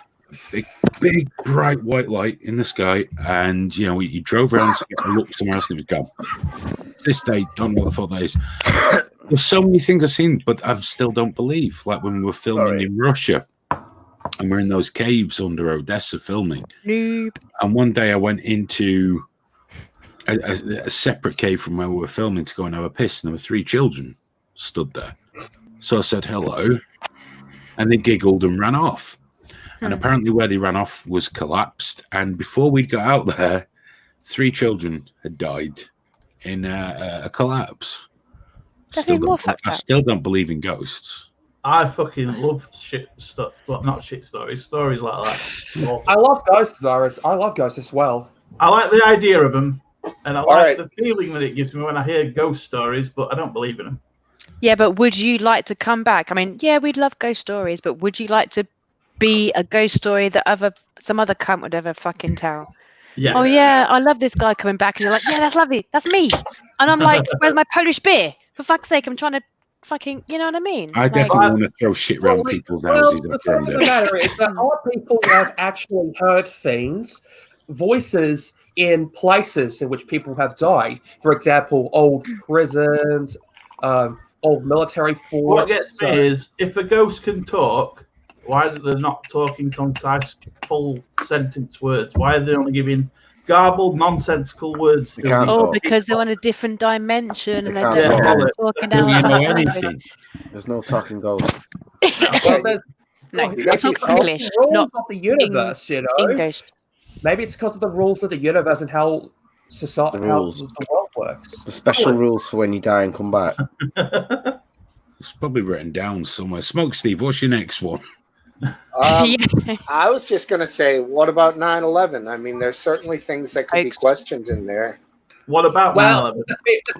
Speaker 4: Big, bright white light in the sky. And, we drove around to get a look somewhere else and it was gone. To this day, don't know what the fuck that is. There's so many things I've seen, but I still don't believe. Like when we were filming in Russia and we're in those caves under Odessa filming.
Speaker 7: Noob.
Speaker 4: And one day I went into a separate cave from where we were filming to go and have a piss, and there were 3 children stood there. So I said hello, and they giggled and ran off. And apparently where they ran off was collapsed. And before we got out there, 3 children had died in a collapse.
Speaker 7: That's even more fucked
Speaker 4: I
Speaker 7: up.
Speaker 4: still don't believe in ghosts.
Speaker 3: I fucking love shit stuff. Well, not shit stories. Stories like that.
Speaker 11: I love ghosts, though. I love ghosts as well.
Speaker 3: I like the idea of them, and I like
Speaker 8: right.
Speaker 3: the feeling that it gives me when I hear ghost stories, but I don't believe in them.
Speaker 7: Yeah, but would you like to come back? I mean, yeah, we'd love ghost stories, but would you like to be a ghost story that some other cunt would ever fucking tell?
Speaker 3: Yeah.
Speaker 7: Oh yeah, I love this guy coming back, and you're like, yeah, that's lovely, that's me. And I'm like, where's my Polish beer? For fuck's sake, I'm trying to fucking, you know what I mean?
Speaker 4: I definitely want to throw shit around people's houses.
Speaker 11: The fact of the matter is that are people who have actually heard things, voices in places in which people have died. For example, old prisons, old military forts.
Speaker 3: What gets me is if a ghost can talk, why are they not talking concise, full sentence words? Why are they only giving garbled, nonsensical words?
Speaker 7: Because they're on a different dimension and they're
Speaker 5: can't
Speaker 7: just
Speaker 5: talk.
Speaker 7: talking
Speaker 4: Do you
Speaker 7: out
Speaker 4: know
Speaker 7: loud.
Speaker 4: anything?
Speaker 5: There's no talking ghosts.
Speaker 7: No, I talk English,
Speaker 11: rules
Speaker 7: not
Speaker 11: of the universe,
Speaker 7: in ghost.
Speaker 11: Maybe it's because of the rules of the universe and how society, how the world works.
Speaker 5: The special rules for when you die and come back.
Speaker 4: It's probably written down somewhere. Smoke Steve, what's your next one?
Speaker 8: I was just going to say, what about 9/11? I mean, there's certainly things that could be questioned in there.
Speaker 3: What about 9/11?
Speaker 11: The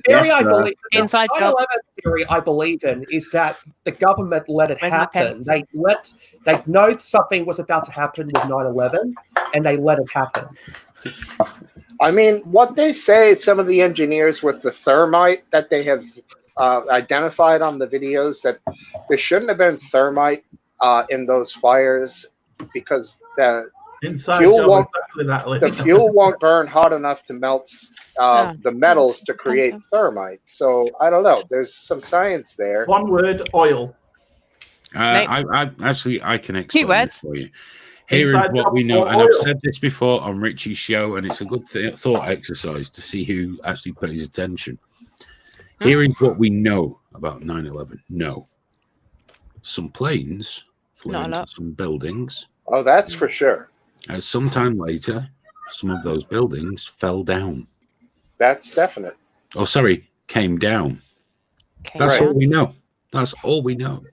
Speaker 11: theory I believe, the 9/11 theory I believe in is that the government let it happen. They know something was about to happen with 9/11, and they let it happen.
Speaker 8: I mean, what they say, some of the engineers with the thermite that they have identified on the videos, that there shouldn't have been thermite in those fires because the fuel won't burn hot enough to melt the metals to create thermite. So I don't know. There's some science there.
Speaker 3: One word: oil.
Speaker 4: I can explain this for you. Here is what we know, and I've said this before on Richie's show, and it's a good thought exercise to see who actually pays attention. Here is what we know about 9/11. No. Some planes flew into some buildings.
Speaker 8: Oh, that's for sure.
Speaker 4: Sometime later, some of those buildings fell down.
Speaker 8: That's definite.
Speaker 4: Oh, sorry, came down. That's all we know. That's all we know.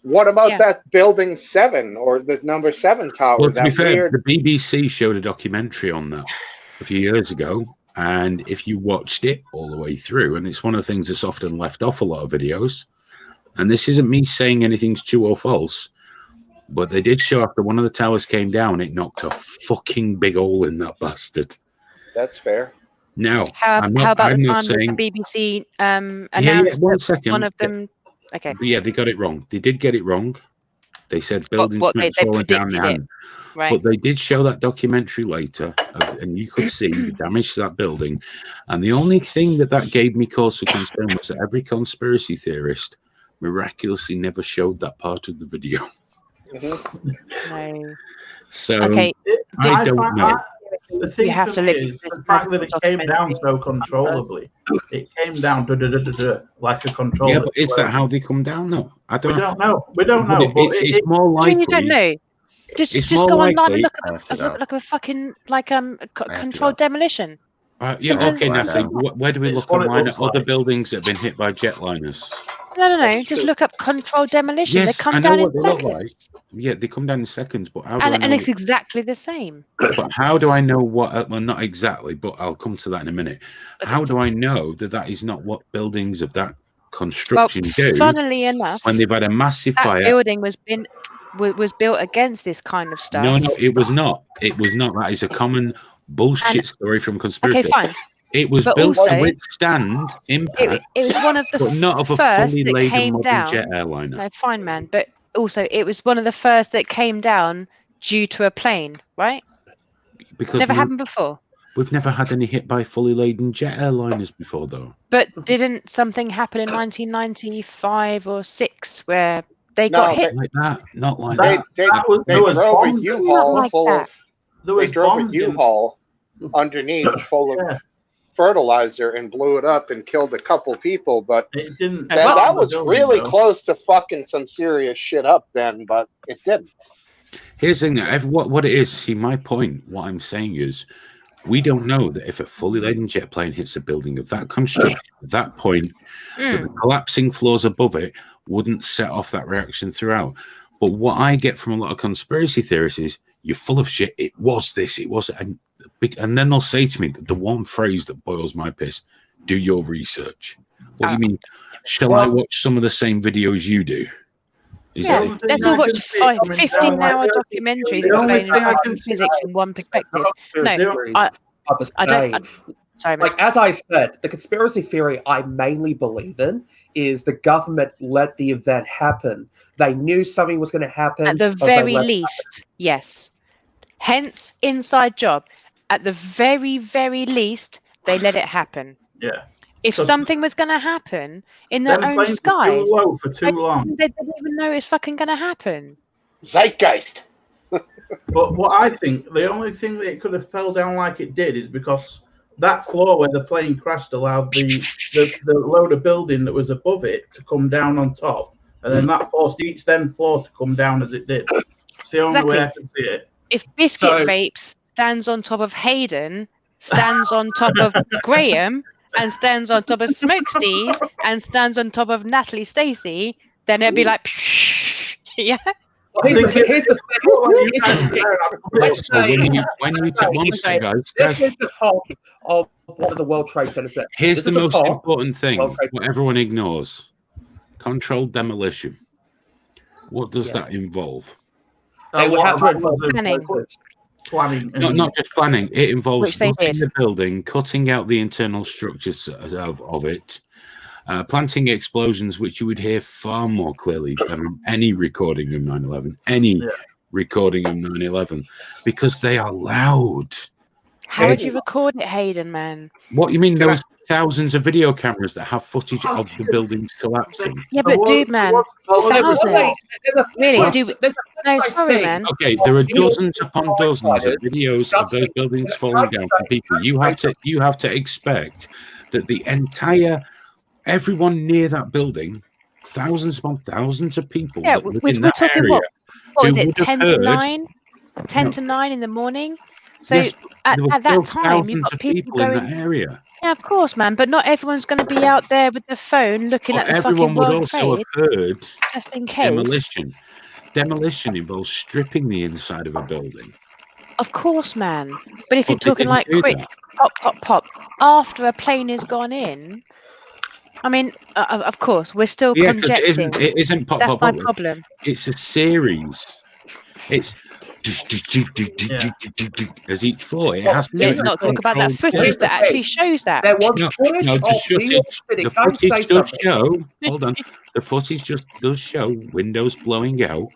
Speaker 8: What about that building 7 or the number 7 tower?
Speaker 4: Well, to be fair, the BBC showed a documentary on that a few years ago. And if you watched it all the way through, and it's one of the things that's often left off a lot of videos, and this isn't me saying anything's true or false, but they did show after one of the towers came down, it knocked a fucking big hole in that bastard.
Speaker 8: That's fair.
Speaker 4: Now,
Speaker 7: how about the time that the BBC announced one of them? Okay.
Speaker 4: Yeah, they got it wrong. They did get it wrong. They said buildings
Speaker 7: they
Speaker 4: falling down
Speaker 7: predicted
Speaker 4: the
Speaker 7: it. Right.
Speaker 4: But they did show that documentary later, and you could see the damage to that building. And the only thing that gave me cause for concern was that every conspiracy theorist miraculously never showed that part of the video.
Speaker 7: No.
Speaker 4: So
Speaker 7: okay.
Speaker 4: I don't know.
Speaker 3: The thing
Speaker 7: you have to look at
Speaker 3: the fact that it came down so controllably. It came down like a controller.
Speaker 4: Yeah, but is that how they come down though?
Speaker 3: We don't know. We don't know.
Speaker 4: But it's more likely.
Speaker 7: You don't know. Just go online and look at a fucking controlled demolition.
Speaker 4: Yeah, okay, Natalie. Where do we look online at other buildings that have been hit by jetliners?
Speaker 7: No. Just look up controlled demolition.
Speaker 4: Yes,
Speaker 7: they come
Speaker 4: I know
Speaker 7: down
Speaker 4: what
Speaker 7: in
Speaker 4: they
Speaker 7: seconds.
Speaker 4: look like. Yeah, they come down in seconds. But how do
Speaker 7: and it's exactly the same.
Speaker 4: But how do I know what? Well, not exactly, but I'll come to that in a minute. How do I know that is not what buildings of that construction do?
Speaker 7: Funnily enough,
Speaker 4: when they've had a massive fire,
Speaker 7: building was built against this kind of stuff.
Speaker 4: No, it was not. It was not. That is a common bullshit story from conspiracy.
Speaker 7: Okay, fine.
Speaker 4: It was built to withstand impact.
Speaker 7: It was one of the
Speaker 4: but not of a
Speaker 7: first
Speaker 4: fully
Speaker 7: that
Speaker 4: laden
Speaker 7: came
Speaker 4: modern
Speaker 7: down.
Speaker 4: jet airliner.
Speaker 7: No, fine, man. But also, it was one of the first that came down due to a plane, right?
Speaker 4: Because
Speaker 7: never happened before.
Speaker 4: We've never had any hit by fully laden jet airliners before, though.
Speaker 7: But didn't something happen in 1995 or 6 where they got hit?
Speaker 4: Like that, not like
Speaker 8: that. They drove a U-Haul full of. They drove a U-Haul underneath full of fertilizer and blew it up and killed a couple people, but
Speaker 3: it didn't.
Speaker 8: That was really close to fucking some serious shit up then, but it didn't.
Speaker 4: Here's the thing: what it is. See, my point. What I'm saying is, we don't know that if a fully laden jet plane hits a building of that construction at that point, that the collapsing floors above it wouldn't set off that reaction throughout. But what I get from a lot of conspiracy theorists is, you're full of shit. It was this. It was, and then they'll say to me the one phrase that boils my piss: "Do your research." What do you mean? Shall I watch some of the same videos you do?
Speaker 7: Let's all watch 15-hour documentaries explaining physics from one perspective. No, I don't. Sorry, mate.
Speaker 11: Like as I said, the conspiracy theory I mainly believe in is the government let the event happen. They knew something was going to happen.
Speaker 7: At the very least, yes. Hence, inside job. At the very, very least, they let it happen.
Speaker 3: Yeah.
Speaker 7: If something was going to happen in their own skies,
Speaker 3: for too long.
Speaker 7: They didn't even know it's fucking going to happen.
Speaker 8: Zeitgeist.
Speaker 3: But what I think, the only thing that it could have fell down like it did is because that floor where the plane crashed allowed the load of building that was above it to come down on top, and then that forced each then floor to come down as it did. It's the only way I can see it.
Speaker 7: If biscuit vapes stands on top of Hayden, stands on top of Graham, and stands on top of Smoke Steve, and stands on top of Natalie Stacey, then it'd be like, yeah.
Speaker 11: Well, here's the thing. Let's say
Speaker 4: when you take one step, guys,
Speaker 11: this is the top of one of the World Trade Center sets.
Speaker 4: Here's the most important thing: what everyone ignores: controlled demolition. What does that involve?
Speaker 11: They would have to involve
Speaker 3: planning.
Speaker 4: Not just planning. It involves cutting the building, cutting out the internal structures of it. Planting explosions, which you would hear far more clearly than any recording of 9/11, recording of 9/11, because they are loud.
Speaker 7: How would you record it, Hayden, man?
Speaker 4: What you mean? There was thousands of video cameras that have footage of the buildings collapsing.
Speaker 7: Yeah, but dude, man, thousands. Really, dude? No, sorry, man.
Speaker 4: Okay, there are dozens upon dozens of videos of those buildings falling down from people. You have to expect that the entire everyone near that building, thousands upon thousands of people that live in that area.
Speaker 7: What was it, 10 to 9? 10 to 9 in the morning? So at that time, you've got people going
Speaker 4: in that area.
Speaker 7: Yeah, of course, man. But not everyone's going to be out there with their phone looking at the fucking World Trade.
Speaker 4: Everyone would also have heard
Speaker 7: just in case.
Speaker 4: Demolition. Demolition involves stripping the inside of a building.
Speaker 7: Of course, man. But if you're talking like quick, pop, pop, pop, after a plane has gone in, I mean, of course, we're still conjecturing.
Speaker 4: It isn't pop,
Speaker 7: That's
Speaker 4: pop,
Speaker 7: my
Speaker 4: pop.
Speaker 7: problem.
Speaker 4: It's a series. It's as each floor. It has to
Speaker 7: Let's not talk about that footage that actually shows that.
Speaker 11: There was footage of New York City.
Speaker 4: The footage does show. Hold on. The footage just does show windows blowing out.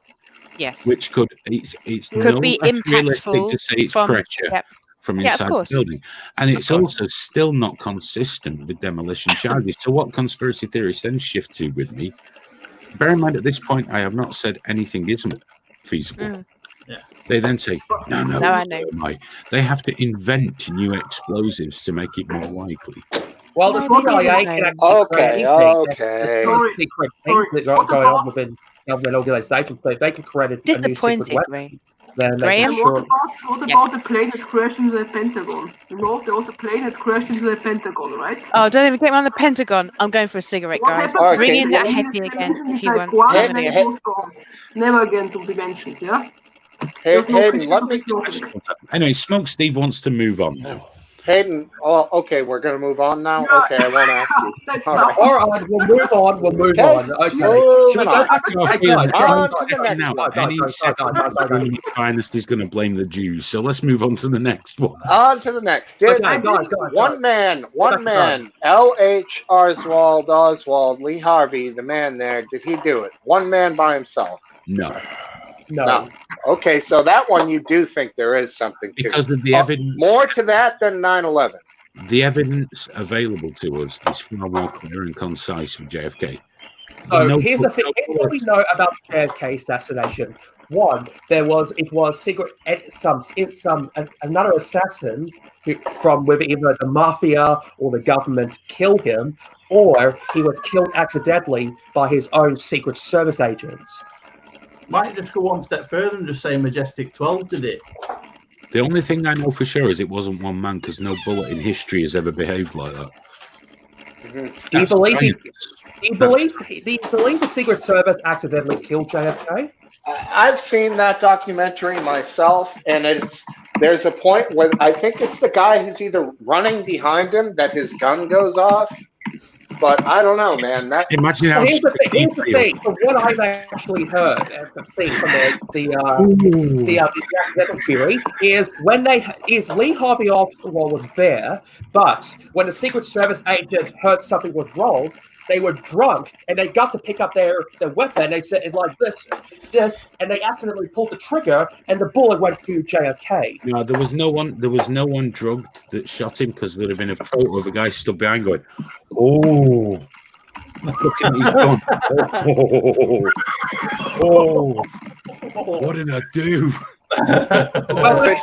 Speaker 7: Yes.
Speaker 4: Which could it's
Speaker 7: could be
Speaker 4: less realistic
Speaker 7: impactful
Speaker 4: to say it's
Speaker 7: from,
Speaker 4: pressure from inside the building. And it's also still not consistent with demolition charges. So what conspiracy theorists then shift to with me, bear in mind at this point I have not said anything isn't feasible. They then say, no,
Speaker 7: I know.
Speaker 4: They have to invent new explosives to make it more likely.
Speaker 11: Well, the CIA can actually secret things that going on within government organizations. So if they can create a new secret weapon, then
Speaker 7: Graham?
Speaker 10: What about the plane that crashed into the Pentagon? You know, there was a plane that crashed into the Pentagon, right?
Speaker 7: Oh, don't even get me on the Pentagon. I'm going for a cigarette, guys. Bring in that Happy again if you want.
Speaker 10: Never again to be mentioned, yeah?
Speaker 8: Hayden, let me.
Speaker 4: Anyway, Smoke Steve wants to move on now.
Speaker 8: Hayden, okay, we're going to move on now? Okay, I won't ask you.
Speaker 11: All right, we'll move on. Okay.
Speaker 8: Should we go
Speaker 4: back to the next one? Any finest is going to blame the Jews, so let's move on to the next one.
Speaker 8: On to the next. One man, L.H. Oswald, Lee Harvey, the man there, did he do it? One man by himself?
Speaker 4: No.
Speaker 8: Okay, so that one you do think there is something to.
Speaker 4: Because of the evidence.
Speaker 8: More to that than 9/11.
Speaker 4: The evidence available to us is far more clear and concise with JFK.
Speaker 11: So here's the thing. Here's what we know about the JFK assassination. One, it was secret. Another assassin from whether either the mafia or the government killed him, or he was killed accidentally by his own Secret Service agents.
Speaker 3: Might just go one step further and just say Majestic 12 did it.
Speaker 4: The only thing I know for sure is it wasn't one man, because no bullet in history has ever behaved like that.
Speaker 11: Do you believe the Secret Service accidentally killed JFK?
Speaker 8: I've seen that documentary myself, and there's a point where I think it's the guy who's either running behind him that his gun goes off. But I don't know, man.
Speaker 4: Imagine how.
Speaker 11: Here's the thing. From what I've actually heard and seen from the accidental theory is Lee Harvey Oswald was there, but when the Secret Service agent heard something was wrong, they were drunk and they got to pick up their weapon. And they said it like this, and they accidentally pulled the trigger, and the bullet went through JFK.
Speaker 4: No, there was no one drugged that shot him, because there'd have been a photo of a guy stood behind going, "Oh, look at his gun! Oh, what did I do?"
Speaker 11: Well,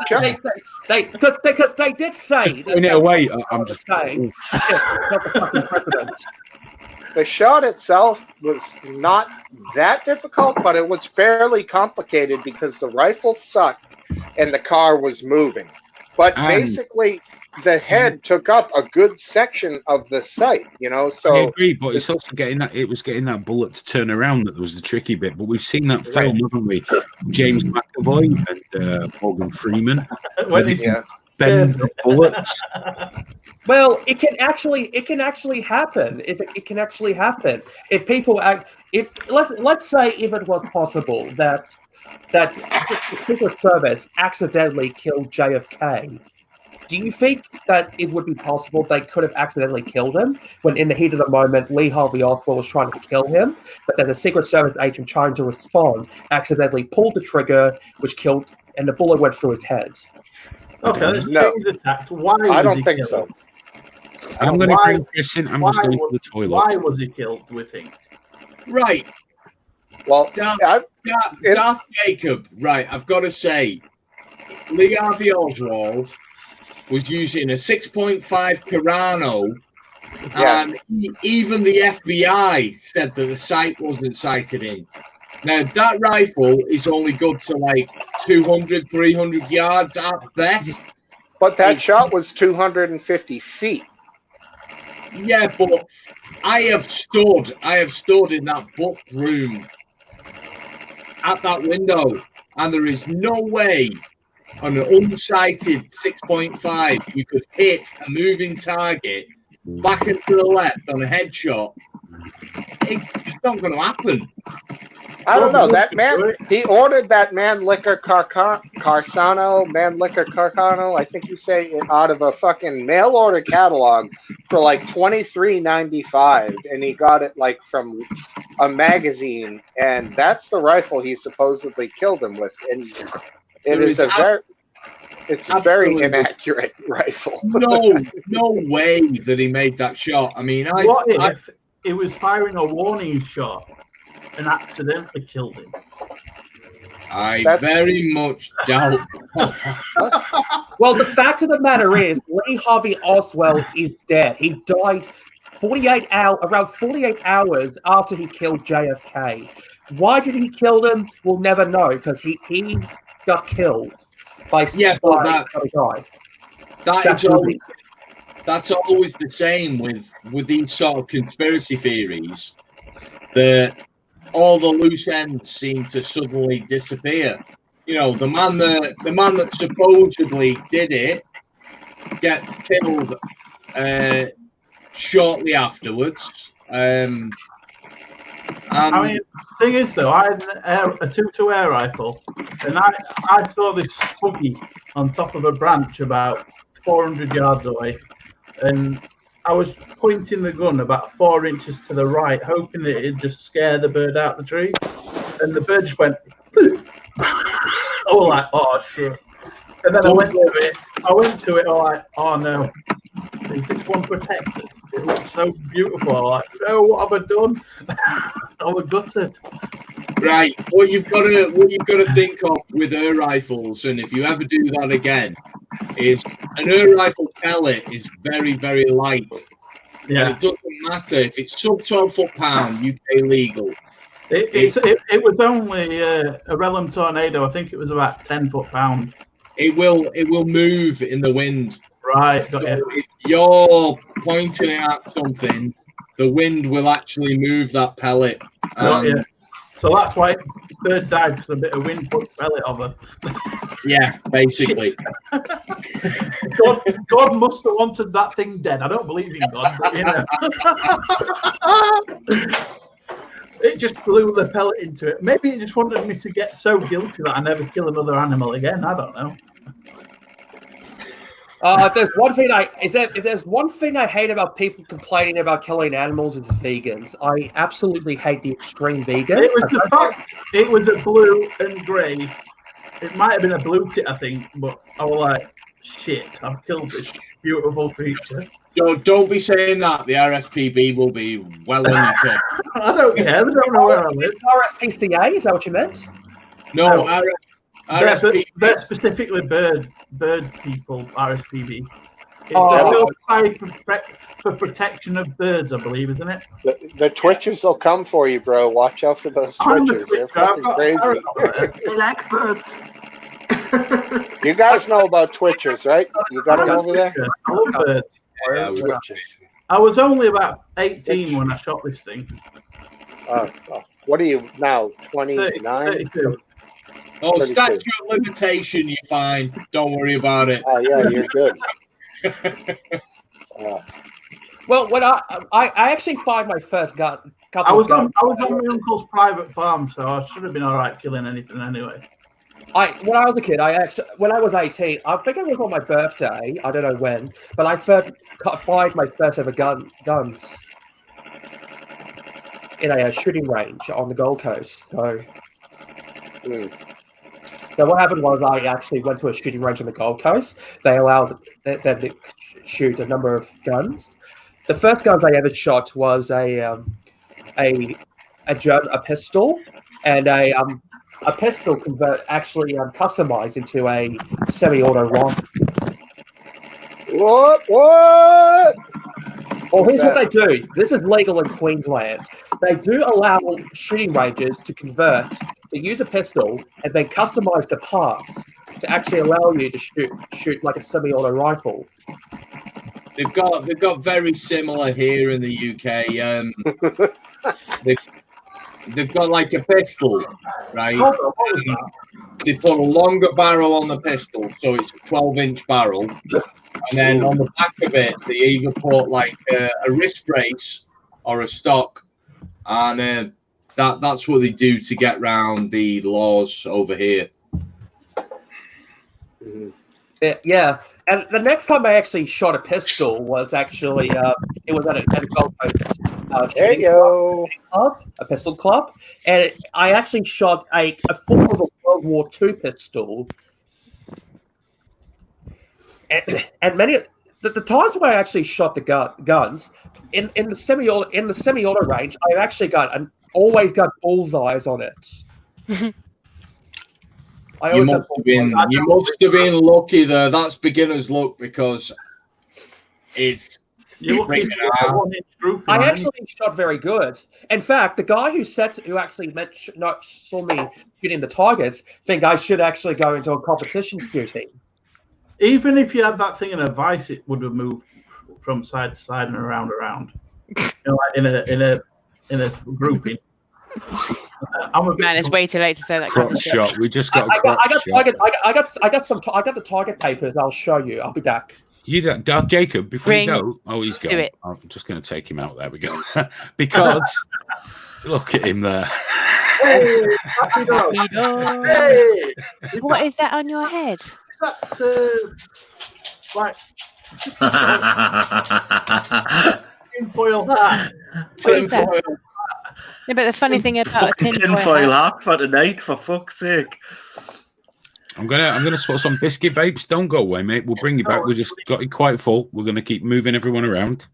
Speaker 11: because they did say
Speaker 4: putting it away. I'm just
Speaker 11: saying, not the fucking president.
Speaker 8: The shot itself was not that difficult, but it was fairly complicated because the rifle sucked and the car was moving. But basically, the head took up a good section of the site, you know. So
Speaker 4: I agree, but it's also getting that getting that bullet to turn around that was the tricky bit. But we've seen that film, haven't we? James McAvoy and Morgan Freeman.
Speaker 3: When
Speaker 4: they
Speaker 3: he's
Speaker 4: bend the bullets.
Speaker 11: Well, it can actually happen. It can actually happen if people let's say if it was possible that the Secret Service accidentally killed JFK. Do you think that it would be possible they could have accidentally killed him when, in the heat of the moment, Lee Harvey Oswald was trying to kill him, but then the Secret Service agent trying to respond accidentally pulled the trigger, which killed, and the bullet went through his head?
Speaker 3: Okay, let's change the tact. Why?
Speaker 8: I don't think so.
Speaker 4: I'm going to bring Chris in. I'm just going to the toilet.
Speaker 3: Why was he killed, do we think?
Speaker 6: Right.
Speaker 8: Well,
Speaker 6: Darth Jacob, right, I've got to say, Lee Harvey Oswald was using a 6.5 Carano, and even the FBI said that the sight wasn't sighted in. Now, that rifle is only good to like 200, 300 yards at best.
Speaker 8: But that shot was 250 feet.
Speaker 6: Yeah, but I have stood in that book room at that window, and there is no way on an unsighted 6.5 you could hit a moving target back and to the left on a headshot. It's just not going to happen.
Speaker 8: I don't know. That man, he ordered that Man Liquor Carcano, I think you say it, out of a fucking mail order catalog for like $23.95, and he got it like from a magazine, and that's the rifle he supposedly killed him with. And it is a very inaccurate rifle.
Speaker 6: No way that he made that shot. I mean,
Speaker 3: what if he was firing a warning shot and accidentally killed him?
Speaker 6: I very much doubt.
Speaker 11: Well, the fact of the matter is, Lee Harvey Oswald is dead. He died around 48 hours after he killed JFK. Why did he kill him? We'll never know, because he got killed by a guy.
Speaker 6: That's always the same with these sort of conspiracy theories. That all the loose ends seem to suddenly disappear. You know, the man that supposedly did it gets killed shortly afterwards.
Speaker 3: I mean, the thing is, though, I had a 2.2 air rifle, and I saw this buggy on top of a branch about 400 yards away, and I was pointing the gun about 4 inches to the right, hoping that it'd just scare the bird out the tree. And the bird just went, I was like, oh shit. And then I went to it, all like, oh no, is this one protected? It looks so beautiful. I'm like, no, what have I done? I was gutted.
Speaker 6: Right. What you've got to think of with air rifles, and if you ever do that again, is an air rifle pellet is very, very light.
Speaker 3: Yeah.
Speaker 6: And it doesn't matter if it's sub 12 foot-pound, UK legal.
Speaker 3: It was only a Relum Tornado. I think it was about 10 foot-pound.
Speaker 6: It will move in the wind.
Speaker 3: Right.
Speaker 6: So if you're pointing it at something, the wind will actually move that pellet.
Speaker 3: Yeah. So that's why the bird died, because a bit of wind put pellet over.
Speaker 6: Yeah, basically.
Speaker 3: God must have wanted that thing dead. I don't believe in God, but you know. It just blew the pellet into it. Maybe it just wanted me to get so guilty that I never kill another animal again. I don't know.
Speaker 11: If there's one thing I hate about people complaining about killing animals, it's vegans. I absolutely hate the extreme vegan.
Speaker 3: It was the fact it was a blue and grey. It might have been a blue tit, I think, but I was like, shit, I've killed this beautiful creature.
Speaker 6: Don't be saying that. The RSPB will be well on your case.
Speaker 3: I don't care. They don't know where I live.
Speaker 11: RSPCA, is that what you meant?
Speaker 6: No,
Speaker 3: they're specifically bird people, RSPB. It's the side for protection of birds, I believe, isn't it?
Speaker 8: The Twitchers will come for you, bro. Watch out for those Twitchers. They're fucking crazy.
Speaker 10: I like birds.
Speaker 8: You guys know about Twitchers, right? You got them over there?
Speaker 3: I love birds.
Speaker 6: Yeah,
Speaker 8: Twitchers.
Speaker 3: I was only about 18 when I shot this thing.
Speaker 8: What are you now? 29?
Speaker 3: 32.
Speaker 6: Oh,
Speaker 8: 32.
Speaker 6: statute of limitation, you're fine. Don't worry about it.
Speaker 8: Oh, yeah, you're good.
Speaker 11: Well, when I actually fired my first gun.
Speaker 3: I was on my uncle's private farm, so I should have been all right killing anything anyway.
Speaker 11: When I was a kid, when I was 18, I think it was on my birthday. I don't know when, but I fired my first ever guns in a shooting range on the Gold Coast. So what happened was I actually went to a shooting range on the Gold Coast. They allowed them to shoot a number of guns. The first guns I ever shot was a pistol and a pistol actually customized into a semi-auto rifle.
Speaker 8: What?
Speaker 11: Well, here's what they do. This is legal in Queensland. They do allow shooting ranges to convert, to use a pistol, and then customize the parts to actually allow you to shoot like a semi-auto rifle.
Speaker 6: They've got very similar here in the UK. They've got like a pistol, right? They put a longer barrel on the pistol, so it's a 12-inch barrel. And then on the back of it, they either put like a wrist brace or a stock. And that's what they do to get around the laws over here.
Speaker 11: Yeah. And the next time I actually shot a pistol was actually, it was at a Gold Coast a pistol club. And I actually shot a form of a World War II pistol. And many the times when I actually shot the guns in the semi-auto range, I actually always got bullseyes on it.
Speaker 6: You must have been lucky there. That's beginner's luck because it's.
Speaker 11: I actually shot very good. In fact, the guy who actually saw me shooting the targets think I should actually go into a competition shooting.
Speaker 3: Even if you had that thing in a vice, it would have moved from side to side and around. You know, like in a grouping.
Speaker 7: Man, it's way too late to say that.
Speaker 4: Crop shot. We just got.
Speaker 11: I got the target papers. I'll show you. I'll be back.
Speaker 4: Darth Jacob, before you go. Oh, he's gone.
Speaker 7: Do it.
Speaker 4: I'm just going to take him out. There we go. Because look at him there.
Speaker 3: Hey, happy dog.
Speaker 7: Hey. What is that on your head?
Speaker 3: That's like tinfoil hat.
Speaker 7: Tinfoil. Yeah, but the funny thing about a tinfoil
Speaker 12: hat for tonight, for fuck's sake.
Speaker 4: I'm gonna swap some biscuit vapes. Don't go away, mate. We'll bring you back. We just got it quite full. We're gonna keep moving everyone around.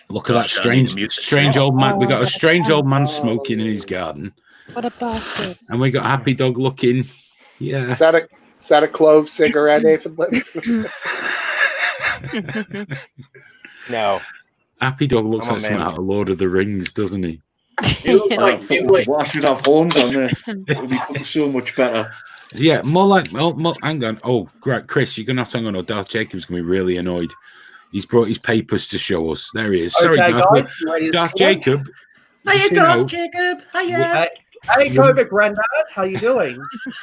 Speaker 4: Look at that strange old man. We got a strange old man smoking in his garden.
Speaker 7: What a bastard!
Speaker 4: And we got Happy Dog looking. Yeah.
Speaker 8: Is that a clove cigarette, David?
Speaker 12: No.
Speaker 4: Happy Dog looks like something out of Lord of the Rings, doesn't he?
Speaker 12: I should have horns on this. It would be so much better.
Speaker 4: Yeah, more like. Hang on. Oh, great, Chris, you're gonna have to hang on. Or Darth Jacob's gonna be really annoyed. He's brought his papers to show us. There he is. Sorry, Darth Jacob.
Speaker 12: Hiya, Darth Jacob. Hiya.
Speaker 11: Hey, COVID Grandad, how you doing?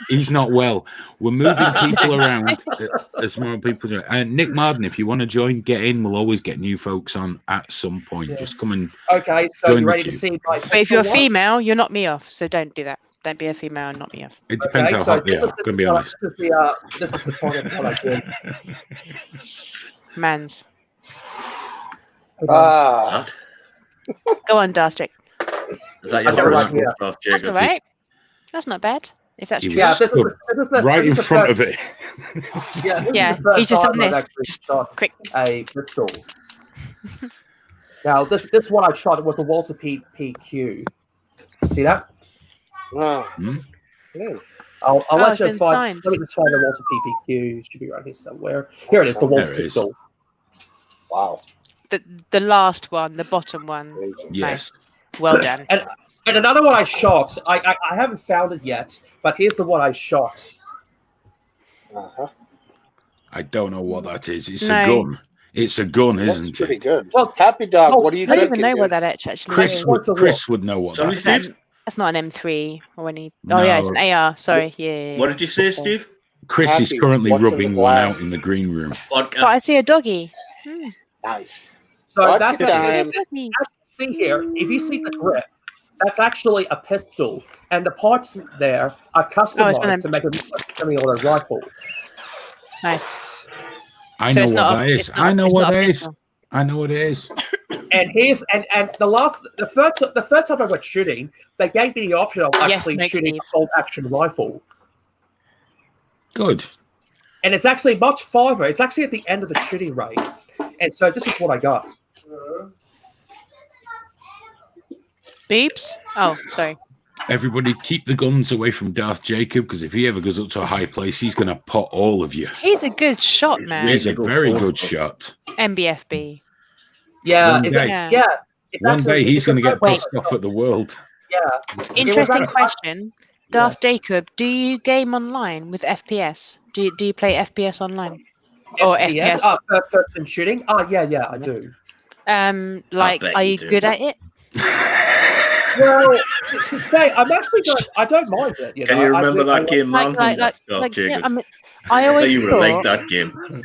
Speaker 4: He's not well. We're moving people around as more people do. And Nick Marden, if you want to join, get in. We'll always get new folks on at some point. Yeah. Just come and
Speaker 11: so you're ready to see my.
Speaker 7: But if you're a female, you'll knock me off. So don't do that. Don't be a female and knock me off.
Speaker 4: It depends how hot they are. Gonna be honest.
Speaker 11: This is the target that I did.
Speaker 7: Mans.
Speaker 12: Go
Speaker 7: on, Darth Jake.
Speaker 12: Is that your response, Darth Jacob?
Speaker 7: That's all right. That's not bad. If that's true.
Speaker 11: Yeah, this is
Speaker 4: right in front of it.
Speaker 11: Yeah,
Speaker 7: he's just on this. Just quick.
Speaker 11: A pistol. Now, this one I shot was a Walter PQ. See that?
Speaker 8: Wow.
Speaker 11: I'll let you find. Let me just find the Walter PPQ. It should be right here somewhere. Here it is. The Walter pistol.
Speaker 8: Wow.
Speaker 7: The last one, the bottom one.
Speaker 4: Yes.
Speaker 7: Nice. Well done.
Speaker 11: And And another one I shot. I haven't found it yet, but here's the one I shot.
Speaker 8: Uh-huh.
Speaker 4: I don't know what that is. It's
Speaker 7: No.
Speaker 4: a gun. It's a gun,
Speaker 8: That's
Speaker 4: isn't
Speaker 8: pretty
Speaker 4: it?
Speaker 8: good.
Speaker 11: Well,
Speaker 8: Happy Dog, what are you
Speaker 7: I don't
Speaker 8: drinking?
Speaker 7: even know what
Speaker 8: dude?
Speaker 7: that actually
Speaker 4: Chris
Speaker 7: is.
Speaker 4: would know what
Speaker 12: Sorry,
Speaker 4: that is.
Speaker 12: Steve?
Speaker 7: That's not an M3 or any. Oh yeah, it's an
Speaker 4: No.
Speaker 7: AR. Sorry, yeah.
Speaker 12: What did you say, Steve?
Speaker 4: Chris is
Speaker 8: Happy,
Speaker 4: currently
Speaker 8: what's in the
Speaker 4: rubbing one
Speaker 8: glass?
Speaker 4: out in the green room.
Speaker 7: But I see a doggy.
Speaker 8: Nice.
Speaker 11: So
Speaker 8: Vodka
Speaker 11: that's
Speaker 8: time.
Speaker 11: see here. If you see the grip, that's actually a pistol, and the parts there are customized to make a semi-auto rifle.
Speaker 7: Nice.
Speaker 4: I
Speaker 7: So
Speaker 4: know
Speaker 7: it's
Speaker 4: what
Speaker 7: not a-
Speaker 4: that is.
Speaker 7: it's not-
Speaker 4: I know
Speaker 7: it's
Speaker 4: what
Speaker 7: not a
Speaker 4: that is.
Speaker 7: pistol.
Speaker 4: I know what it is.
Speaker 11: And here's and the third time I went shooting, they gave me the option of
Speaker 7: Yes,
Speaker 11: actually
Speaker 7: Nick,
Speaker 11: shooting
Speaker 7: Steve.
Speaker 11: a bolt action rifle,
Speaker 4: Good.
Speaker 11: and it's actually much farther. It's actually at the end of the shooting range, and so this is what I got.
Speaker 7: Boobs? Oh, sorry.
Speaker 4: Everybody keep the guns away from Darth Jacob, because if he ever goes up to a high place, he's going to pot all of you.
Speaker 7: He's a good shot, man.
Speaker 4: He's a very good shot.
Speaker 7: MBFB.
Speaker 11: Yeah,
Speaker 4: One
Speaker 11: is
Speaker 4: day.
Speaker 11: it, yeah. It's
Speaker 4: One
Speaker 11: actually,
Speaker 4: day he's
Speaker 11: it's
Speaker 4: going to
Speaker 11: a
Speaker 4: get
Speaker 11: very
Speaker 4: pissed
Speaker 11: well-
Speaker 4: off at the world.
Speaker 11: Yeah.
Speaker 7: Interesting
Speaker 11: It was
Speaker 7: question. Darth Jacob, do you game online with FPS? Do you play FPS online? Or FPS?
Speaker 11: First person shooting. Yeah, I do.
Speaker 7: Like,
Speaker 12: bet
Speaker 7: are
Speaker 12: you
Speaker 7: you
Speaker 12: do.
Speaker 7: good at it?
Speaker 11: Well, to say I'm actually don't. I don't mind it. You know,
Speaker 12: Can you
Speaker 11: I
Speaker 12: remember
Speaker 11: do- I
Speaker 12: that game, man?
Speaker 7: Like,
Speaker 12: Jacob.
Speaker 7: yeah, I mean, I always
Speaker 12: You would have liked
Speaker 7: thought.
Speaker 12: that game.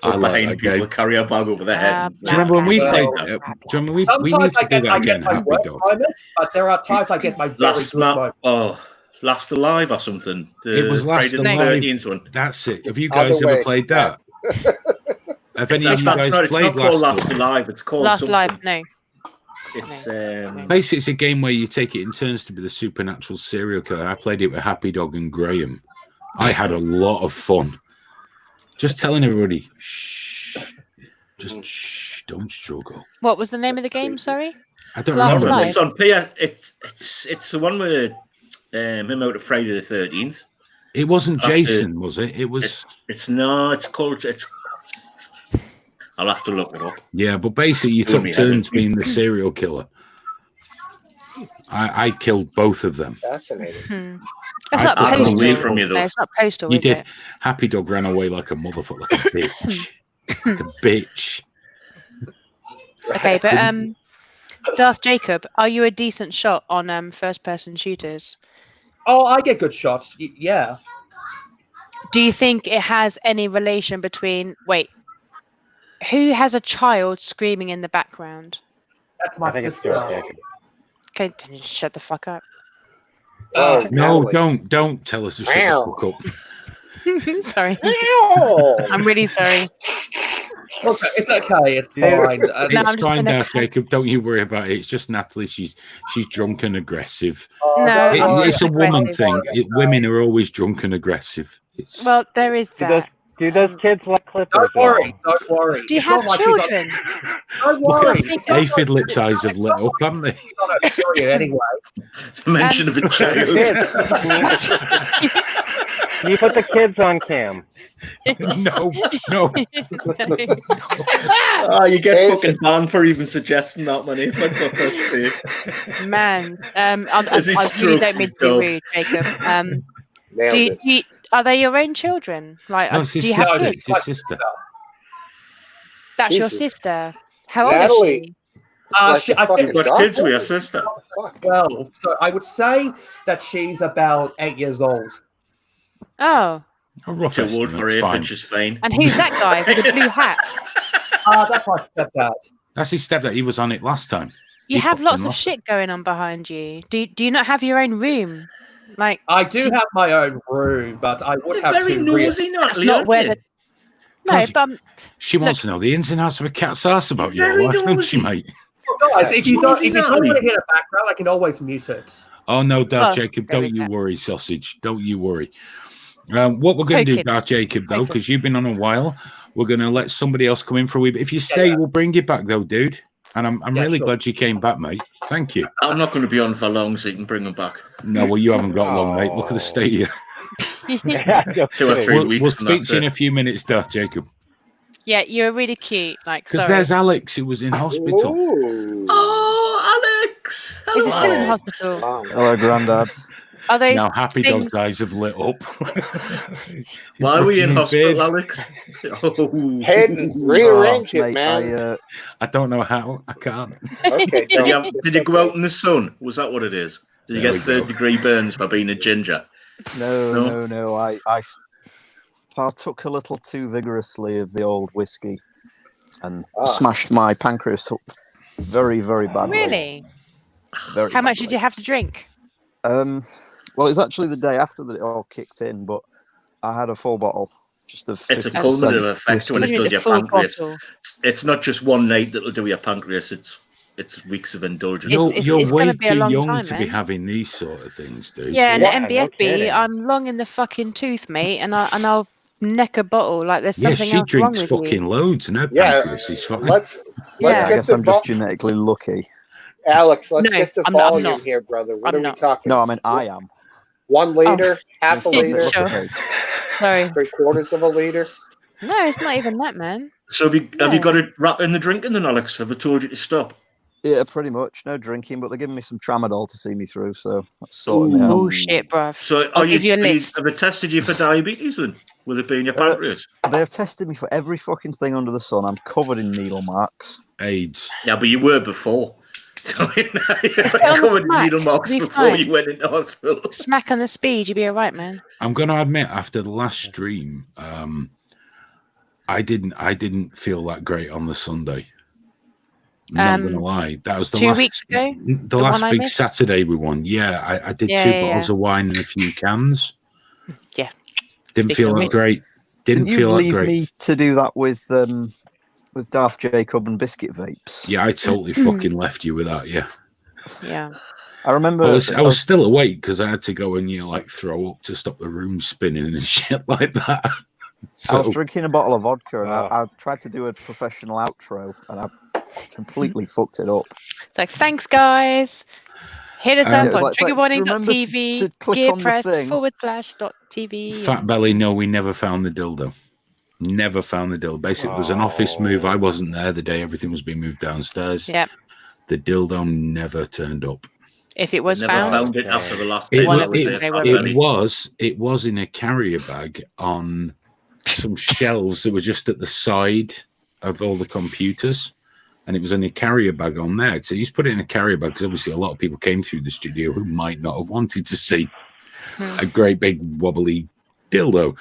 Speaker 4: I
Speaker 12: Up
Speaker 4: like
Speaker 12: behind
Speaker 4: that
Speaker 12: people
Speaker 4: game.
Speaker 12: to carry a bag over their head.
Speaker 4: Do you remember when we
Speaker 11: Well,
Speaker 4: played? Do you remember we
Speaker 11: Sometimes
Speaker 4: need to do that
Speaker 11: I
Speaker 4: again?
Speaker 11: get my
Speaker 4: Happy
Speaker 11: worst
Speaker 4: Dog.
Speaker 11: moments, but there are times I get my very
Speaker 12: Last
Speaker 11: good
Speaker 12: map.
Speaker 11: moments.
Speaker 12: Oh, Last Alive or something.
Speaker 4: It was Last
Speaker 12: Friday the
Speaker 4: Alive.
Speaker 12: 13th one.
Speaker 4: That's it. Have you guys
Speaker 8: Other
Speaker 4: ever
Speaker 8: way.
Speaker 4: played that? Have any of you guys
Speaker 12: It's
Speaker 4: played
Speaker 12: not called Last
Speaker 4: Alive?
Speaker 12: Alive. It's called
Speaker 7: Last
Speaker 12: something.
Speaker 7: Live, no.
Speaker 12: It's
Speaker 4: Basically, it's a game where you take it in turns to be the supernatural serial killer. I played it with Happy Dog and Graham. I had a lot of fun. Just telling everybody, shh, just shh, don't struggle.
Speaker 7: What was the name of the game? Sorry.
Speaker 4: I don't
Speaker 7: Last
Speaker 4: remember.
Speaker 7: Alive.
Speaker 12: It's on PS. It's the one with him out of Friday the 13th.
Speaker 4: It wasn't
Speaker 12: I'll have to-
Speaker 4: Jason, was it? It was.
Speaker 12: It's no. It's called. I'll have to look it up.
Speaker 4: Yeah, but basically, you
Speaker 12: Doing
Speaker 4: took
Speaker 12: me
Speaker 4: turns
Speaker 12: head.
Speaker 4: being the serial killer. I killed both of them.
Speaker 8: Fascinating.
Speaker 7: That's
Speaker 4: I
Speaker 7: not
Speaker 4: got
Speaker 7: postal.
Speaker 12: away from you, though.
Speaker 7: No, it's not postal,
Speaker 4: You
Speaker 7: is
Speaker 4: did.
Speaker 7: it?
Speaker 4: Happy Dog ran away like a motherfucker, like a bitch, like a bitch.
Speaker 7: Okay, but Darth Jacob, are you a decent shot on first-person shooters?
Speaker 11: Oh, I get good shots. Yeah.
Speaker 7: Do you think it has any relation between? Wait, who has a child screaming in the background?
Speaker 11: That's my sister.
Speaker 7: Okay, shut the fuck up.
Speaker 8: Oh,
Speaker 4: No,
Speaker 8: Natalie.
Speaker 4: don't tell us to shut the fuck up.
Speaker 7: Sorry.
Speaker 8: Meow.
Speaker 7: I'm really sorry.
Speaker 11: Okay, it's okay. It's fine.
Speaker 7: No, I'm
Speaker 4: It's
Speaker 7: just
Speaker 4: fine,
Speaker 7: gonna-
Speaker 4: Darth Jacob. Don't you worry about it. It's just Natalie. She's drunk and aggressive.
Speaker 7: No,
Speaker 4: It-
Speaker 7: I'm
Speaker 4: it's
Speaker 7: not
Speaker 4: a woman
Speaker 7: aggressive.
Speaker 4: thing. Women are always drunk and aggressive. It's,
Speaker 7: Well, there is that.
Speaker 9: Do those kids like clippers?
Speaker 11: Don't worry. Don't worry.
Speaker 7: Do you
Speaker 11: It's not
Speaker 7: have
Speaker 11: like she's on-
Speaker 7: children?
Speaker 11: Don't
Speaker 4: look
Speaker 11: worry.
Speaker 4: at
Speaker 11: It's not like-
Speaker 4: Aphid Lips' eyes have lit up, haven't they?
Speaker 11: she's on a period anyway.
Speaker 12: The mention of a child.
Speaker 9: Can you put the kids on cam?
Speaker 4: No.
Speaker 12: Oh, you get fucking banned for even suggesting that, man. For fuck's sake.
Speaker 7: Man, I
Speaker 12: As he
Speaker 7: really
Speaker 12: strokes
Speaker 7: don't mean
Speaker 12: his
Speaker 7: to be
Speaker 12: dog.
Speaker 7: rude, Jacob.
Speaker 8: Nailed
Speaker 7: Do
Speaker 8: it.
Speaker 7: you, are they your own children? Like,
Speaker 4: No, it's
Speaker 7: do
Speaker 4: his
Speaker 7: you have
Speaker 4: sister.
Speaker 7: kids?
Speaker 4: It's his sister.
Speaker 7: That's your
Speaker 8: Jesus.
Speaker 7: sister. How old
Speaker 8: Natalie.
Speaker 7: is she?
Speaker 8: Like a
Speaker 11: I
Speaker 8: fucking
Speaker 11: think
Speaker 12: What
Speaker 8: dog.
Speaker 12: kids with your sister?
Speaker 8: Fuck.
Speaker 11: 12. So I would say that she's about 8 years old.
Speaker 7: Oh,
Speaker 4: A rough
Speaker 12: Too old
Speaker 4: estimate,
Speaker 12: for
Speaker 4: it's
Speaker 12: Aphid,
Speaker 4: fine.
Speaker 12: she's fine.
Speaker 7: and who's that guy with the blue hat?
Speaker 11: That's my stepdad.
Speaker 4: That's his stepdad. He was on it last time.
Speaker 7: You
Speaker 4: He
Speaker 7: have
Speaker 4: popped in
Speaker 7: lots of
Speaker 4: last
Speaker 7: shit going on behind you. Do you not have your own room? Like,
Speaker 11: I do have my own room, but I would
Speaker 12: You're
Speaker 11: have
Speaker 12: very
Speaker 11: to.
Speaker 12: nosy,
Speaker 7: that's
Speaker 12: Natalie.
Speaker 7: not
Speaker 12: aren't
Speaker 7: where
Speaker 12: you?
Speaker 7: the. No,
Speaker 4: Cause
Speaker 7: but
Speaker 4: She wants to know the ins and outs of a cat's ass about your
Speaker 12: Very
Speaker 4: life, don't she,
Speaker 12: nosy.
Speaker 4: mate?
Speaker 11: Guys, if you don't
Speaker 12: Jesus,
Speaker 11: want to
Speaker 12: Natalie.
Speaker 11: hear the background, I can always mute it.
Speaker 4: Oh no, Darth
Speaker 7: Oh,
Speaker 4: Jacob,
Speaker 7: there
Speaker 4: don't
Speaker 7: is
Speaker 4: you
Speaker 7: that.
Speaker 4: worry, sausage. Don't you worry. What we're going to do,
Speaker 7: Poking.
Speaker 4: Darth Jacob, though,
Speaker 7: Poking.
Speaker 4: because you've been on a while, we're going to let somebody else come in for a wee bit. If you stay, we'll bring you back, though, dude. And I'm
Speaker 11: Yeah,
Speaker 4: really
Speaker 11: sure.
Speaker 4: glad you came back, mate. Thank you.
Speaker 12: I'm not going to be on for long, so you can bring them back.
Speaker 4: No, well, you haven't got long, mate. Look at the state of you.
Speaker 9: Just
Speaker 12: 2 or
Speaker 9: kidding.
Speaker 12: 3
Speaker 4: We'll
Speaker 12: weeks.
Speaker 4: speak to you in a few minutes, Darth Jacob.
Speaker 7: yeah, you're really cute. Like,
Speaker 4: Because
Speaker 7: sorry.
Speaker 4: there's Alex, who was in hospital.
Speaker 8: Ooh.
Speaker 12: Oh, Alex! Alex.
Speaker 7: Is it still in
Speaker 12: Hello.
Speaker 7: hospital?
Speaker 5: Hello, Grandad.
Speaker 7: Are those
Speaker 4: Now Happy Dog
Speaker 7: things?
Speaker 4: guys have lit up.
Speaker 12: Why were you in
Speaker 4: His
Speaker 12: hospital,
Speaker 4: beard.
Speaker 12: Alex? Oh.
Speaker 8: Hayden, rearrange it,
Speaker 5: mate,
Speaker 8: man.
Speaker 4: I don't know how. I can't.
Speaker 8: Okay,
Speaker 12: Did you go out in the sun? Was that what it is? Did you
Speaker 4: There
Speaker 12: get
Speaker 4: we go.
Speaker 12: third-degree burns for being a ginger?
Speaker 5: No. I partook a little too vigorously of the old whiskey and smashed my pancreas up very, very badly.
Speaker 7: Really?
Speaker 5: Very
Speaker 7: How much
Speaker 5: badly.
Speaker 7: did you have to drink?
Speaker 5: Well, it was actually the day after that it all kicked in, but I had a full bottle. Just of
Speaker 12: It's a
Speaker 5: 50%
Speaker 12: cumulative effect when it
Speaker 5: whiskey.
Speaker 12: does your
Speaker 7: Full
Speaker 12: pancreas.
Speaker 7: bottle.
Speaker 12: It's not just one night that'll do your pancreas. It's weeks of indulgence.
Speaker 4: You're
Speaker 7: it's
Speaker 4: way
Speaker 7: gonna be a
Speaker 4: too
Speaker 7: long
Speaker 4: young
Speaker 7: time,
Speaker 4: to be
Speaker 7: man.
Speaker 4: having these sort of things, dude.
Speaker 7: Yeah, and
Speaker 13: Yeah, no
Speaker 7: MBFB,
Speaker 13: kidding.
Speaker 7: I'm long in the fucking tooth, mate, and I'll neck a bottle like there's
Speaker 4: Yeah,
Speaker 7: something
Speaker 4: she
Speaker 7: else wrong
Speaker 4: drinks
Speaker 7: with
Speaker 4: fucking
Speaker 7: you.
Speaker 4: loads, and her
Speaker 8: Yeah,
Speaker 4: pancreas is fine.
Speaker 8: let's
Speaker 7: Yeah.
Speaker 5: I
Speaker 8: get
Speaker 5: guess
Speaker 8: the
Speaker 5: I'm just genetically lucky.
Speaker 8: Alex. Let's
Speaker 7: No,
Speaker 8: get to
Speaker 7: I'm not- I'm
Speaker 8: volume
Speaker 7: not.
Speaker 8: here, brother. What
Speaker 7: I'm
Speaker 8: are
Speaker 7: not.
Speaker 8: we talking?
Speaker 5: No, I mean I am.
Speaker 8: 1 liter, half a
Speaker 5: Yes,
Speaker 8: liter,
Speaker 5: look
Speaker 7: Sure.
Speaker 5: at me.
Speaker 7: Sorry.
Speaker 8: 3/4 of a liter.
Speaker 7: No, it's not even that, man.
Speaker 12: So have you
Speaker 7: No.
Speaker 12: got it wrapped in the drinking then, Alex? Have I told you to stop?
Speaker 5: Yeah, pretty much. No drinking, but they're giving me some tramadol to see me through, so that's sorting me out.
Speaker 7: Oh shit, bruv.
Speaker 12: So
Speaker 7: I'll give you a list.
Speaker 12: have they tested you for diabetes then? Will it be in your pancreas?
Speaker 5: They've tested me for every fucking thing under the sun. I'm covered in needle marks.
Speaker 4: AIDS.
Speaker 12: Yeah, but you were before. So you're
Speaker 7: It's on the
Speaker 12: covered in
Speaker 7: smack.
Speaker 12: needle marks
Speaker 7: Be
Speaker 12: before
Speaker 7: fine.
Speaker 12: you went into hospital.
Speaker 7: Smack on the speed, you'll be alright, man.
Speaker 4: I'm gonna admit, after the last stream, I didn't feel that great on the Sunday. Not gonna lie, that was the
Speaker 7: 2
Speaker 4: last
Speaker 7: weeks ago?
Speaker 4: the
Speaker 7: The
Speaker 4: last
Speaker 7: one I
Speaker 4: big
Speaker 7: missed?
Speaker 4: Saturday we won. Yeah, I did
Speaker 7: Yeah,
Speaker 4: 2
Speaker 7: yeah,
Speaker 4: bottles of wine and a few cans.
Speaker 7: Yeah.
Speaker 4: Didn't
Speaker 7: Speaking
Speaker 4: feel
Speaker 7: of
Speaker 4: that
Speaker 7: which-
Speaker 4: great. Didn't
Speaker 5: Didn't you
Speaker 4: feel that
Speaker 5: leave
Speaker 4: great.
Speaker 5: me to do that with Darth Jacob and Biscuit Vapes?
Speaker 4: Yeah, I totally fucking left you with that. Yeah,
Speaker 7: Yeah.
Speaker 5: I remember.
Speaker 4: I was still awake because I had to go and like throw up to stop the room spinning and shit like that.
Speaker 5: I was
Speaker 4: So
Speaker 5: drinking a bottle of vodka and I tried to do a professional outro and I completely fucked it up.
Speaker 7: It's like, thanks, guys. Hit us
Speaker 5: Yeah,
Speaker 7: up
Speaker 5: it was
Speaker 7: on
Speaker 5: like, do you remember
Speaker 7: triggerwarning.tv,
Speaker 5: to click on the thing?
Speaker 7: gearpress./.tv.
Speaker 4: Fat Belly, no, we never found the dildo. Never found the dildo. Basically, it was an office move. I wasn't there the day everything was being moved downstairs.
Speaker 7: Yep.
Speaker 4: The dildo never turned up.
Speaker 7: If it was
Speaker 12: Never
Speaker 7: found,
Speaker 12: found it after the last
Speaker 4: It,
Speaker 12: day.
Speaker 7: One
Speaker 12: I
Speaker 7: of
Speaker 12: was
Speaker 7: them,
Speaker 12: there,
Speaker 7: they
Speaker 12: Fat
Speaker 7: were
Speaker 12: Belly.
Speaker 4: it was in a carrier bag on some shelves that were just at the side of all the computers, and it was in a carrier bag on there. So you just put it in a carrier bag because obviously a lot of people came through the studio who might not have wanted to see a great big wobbly dildo.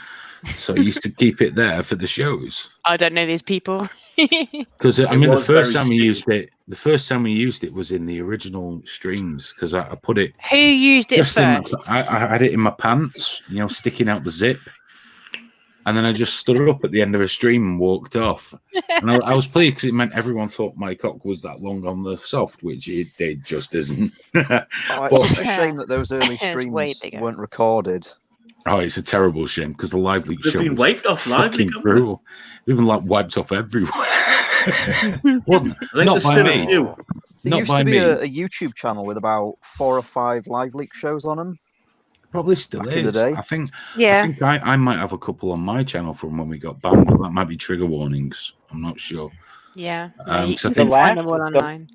Speaker 4: So I used to keep it there for the shows.
Speaker 7: I don't know these people.
Speaker 4: Because I
Speaker 12: It
Speaker 4: mean, the
Speaker 12: was
Speaker 4: first
Speaker 12: very
Speaker 4: time we
Speaker 12: skinny.
Speaker 4: used it, was in the original streams because I put it.
Speaker 7: Who used it
Speaker 4: just in
Speaker 7: first?
Speaker 4: I had it in my pants, sticking out the zip, and then I just stood up at the end of a stream and walked off. And I was pleased because it meant everyone thought my cock was that long on the soft, which it just isn't.
Speaker 5: Oh, it's such a shame that those early
Speaker 7: It's way
Speaker 5: streams
Speaker 7: bigger.
Speaker 5: weren't recorded.
Speaker 4: Oh, it's a terrible shame because the live leak
Speaker 12: They've
Speaker 4: show
Speaker 12: been
Speaker 4: was
Speaker 12: wiped off live
Speaker 4: fucking
Speaker 12: leak, haven't
Speaker 4: brutal. They've been like wiped off everywhere. Wasn't
Speaker 12: I think
Speaker 4: not
Speaker 12: there's
Speaker 4: by
Speaker 12: still
Speaker 4: me.
Speaker 12: a few.
Speaker 5: There
Speaker 4: Not
Speaker 5: used
Speaker 4: by
Speaker 5: to be
Speaker 4: me.
Speaker 5: a YouTube channel with about 4 or 5 live leak shows on them.
Speaker 4: Probably still
Speaker 5: Back in the
Speaker 4: is.
Speaker 5: day.
Speaker 4: I think
Speaker 7: Yeah.
Speaker 4: I might have a couple on my channel from when we got banned. That might be trigger warnings. I'm not sure.
Speaker 7: Yeah.
Speaker 4: You
Speaker 7: 'cause I
Speaker 4: can
Speaker 7: think
Speaker 13: last-
Speaker 7: find them all online.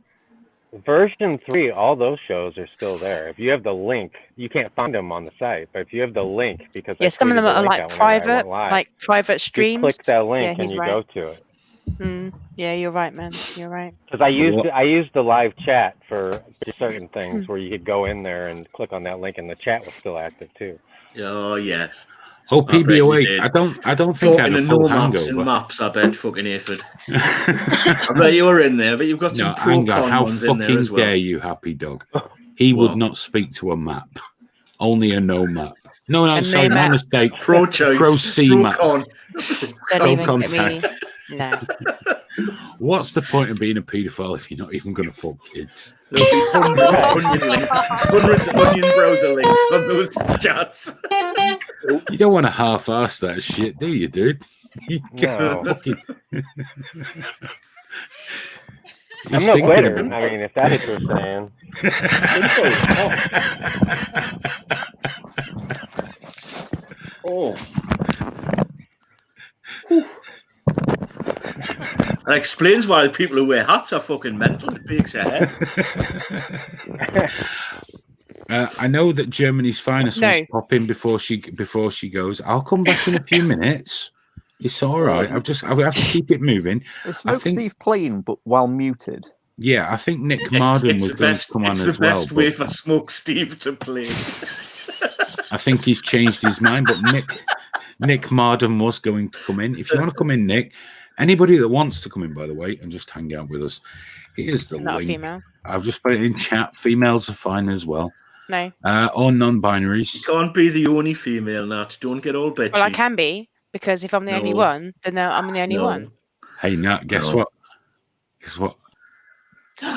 Speaker 13: Version 3, all those shows are still there. If you have the link, you can't find them on the site. But if you have the link, because I
Speaker 7: Yeah, some of them
Speaker 13: tweeted the
Speaker 7: are
Speaker 13: link
Speaker 7: like
Speaker 13: out whenever I
Speaker 7: private,
Speaker 13: went live,
Speaker 7: like private
Speaker 13: you
Speaker 7: streams.
Speaker 13: click that link
Speaker 7: Yeah,
Speaker 13: and
Speaker 7: he's
Speaker 13: you
Speaker 7: right.
Speaker 13: go to it.
Speaker 7: Yeah, you're right, man. You're right.
Speaker 13: Because I used the live chat for certain things where you could go in there and click on that link, and the chat was still active too.
Speaker 12: Oh yes.
Speaker 4: Oh,
Speaker 12: I bet you
Speaker 4: PBOA.
Speaker 12: did.
Speaker 4: I don't think I had
Speaker 12: Talking
Speaker 4: a
Speaker 12: to
Speaker 4: full
Speaker 12: no maps and
Speaker 4: hangover.
Speaker 12: maps, I bet fucking Aphid. I bet you were in there, but you've got some
Speaker 4: No,
Speaker 12: pro
Speaker 4: hang on.
Speaker 12: con
Speaker 4: How
Speaker 12: ones in there
Speaker 4: fucking
Speaker 12: as well.
Speaker 4: dare you, Happy Dog? He would
Speaker 12: What?
Speaker 4: not speak to a map. Only a no map. No,
Speaker 7: A
Speaker 4: sorry,
Speaker 7: no
Speaker 4: my
Speaker 7: map.
Speaker 4: mistake.
Speaker 12: Pro choice.
Speaker 4: Pro C
Speaker 12: pro
Speaker 4: map.
Speaker 12: con.
Speaker 7: Don't even get me.
Speaker 4: contact.
Speaker 7: No.
Speaker 4: What's the point of being a paedophile if you're not even going to fuck kids?
Speaker 12: There'll be hundreds of onion browser links on those chats.
Speaker 4: You don't want to half-ass that shit, do you, dude? You
Speaker 13: No.
Speaker 4: fucking...
Speaker 13: I'm
Speaker 4: Just
Speaker 13: no
Speaker 4: thinking
Speaker 13: quitter.
Speaker 4: about-
Speaker 13: I mean, if that's what you're saying.
Speaker 12: Oh. That explains why the people who wear hats are fucking mental. It bakes your head.
Speaker 4: I know that Germany's finest wants to pop in before she goes. I'll come back in a few minutes. It's all right. I have to keep it moving.
Speaker 14: Is Smoke Steve playing, but while muted?
Speaker 4: Yeah, I think Nick Marden was going to come on as well.
Speaker 12: It's the best way for Smoke Steve to play.
Speaker 4: I think he's changed his mind, but Nick Marden was going to come in. If you want to come in, Nick, anybody that wants to come in, by the way, and just hang out with us, here's the
Speaker 7: Not
Speaker 4: link.
Speaker 7: a female.
Speaker 4: I've just put it in chat. Females are fine as well.
Speaker 7: No.
Speaker 4: Or non-binaries.
Speaker 12: You can't be the only female, Nat. Don't get all bitchy.
Speaker 7: Well, I can be, because if I'm the only one, then I'm the only one.
Speaker 4: Hey, Nat, guess what? Guess what?
Speaker 7: Hey!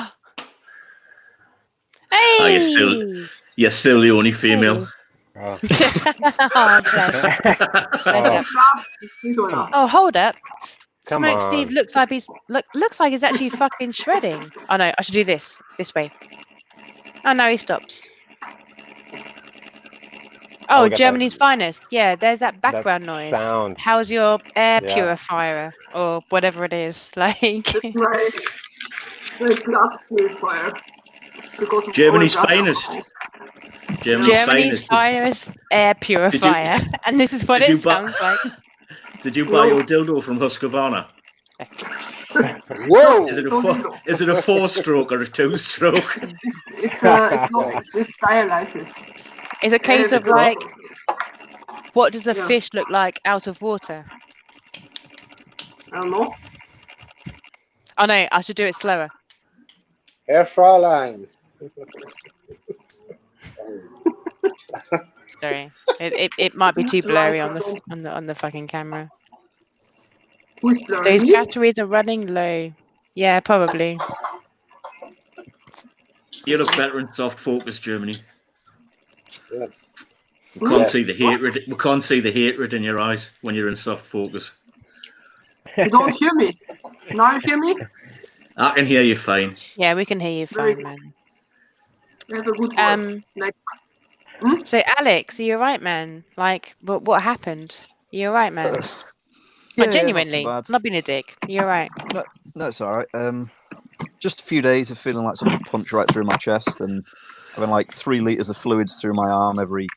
Speaker 12: Oh, you're still the only female.
Speaker 7: Oh, oh, hold up. Smoke Steve looks like he's actually fucking shredding. Oh no, I should do this way. Oh no, he stops. Oh, Germany's finest. Yeah, there's that background noise.
Speaker 13: Sound.
Speaker 7: How's your air purifier or whatever it is? Like
Speaker 10: blood purifier.
Speaker 12: Germany's finest.
Speaker 7: Germany's finest air purifier. And this is what it sounds like.
Speaker 12: Did you buy your dildo from Husqvarna?
Speaker 8: Whoa!
Speaker 12: Is it a 4-stroke or a 2-stroke?
Speaker 10: It's not. It's dialysis.
Speaker 7: It's a case of like, what does a fish look like out of water?
Speaker 10: I don't know.
Speaker 7: Oh no, I should do it slower.
Speaker 8: Herr Fräulein.
Speaker 7: Sorry, it might be too blurry on the fucking camera.
Speaker 10: Who's blurry?
Speaker 7: Those batteries are running low. Yeah, probably.
Speaker 12: You look better in soft focus, Germany.
Speaker 8: Yeah.
Speaker 12: We can't see the hatred. We can't see the hatred in your eyes when you're in soft focus.
Speaker 10: You don't hear me. Now you hear me?
Speaker 12: I can hear you fine.
Speaker 7: Yeah, we can hear you fine, man.
Speaker 10: You have a good voice. Like,
Speaker 7: So Alex, are you alright, man? Like, what happened? You alright, man?
Speaker 14: Yeah,
Speaker 7: genuinely,
Speaker 14: not so
Speaker 7: not being a dick. You're right.
Speaker 14: No, it's all right. Just a few days of feeling like something punched right through my chest, and having like 3 liters of fluids through my arm every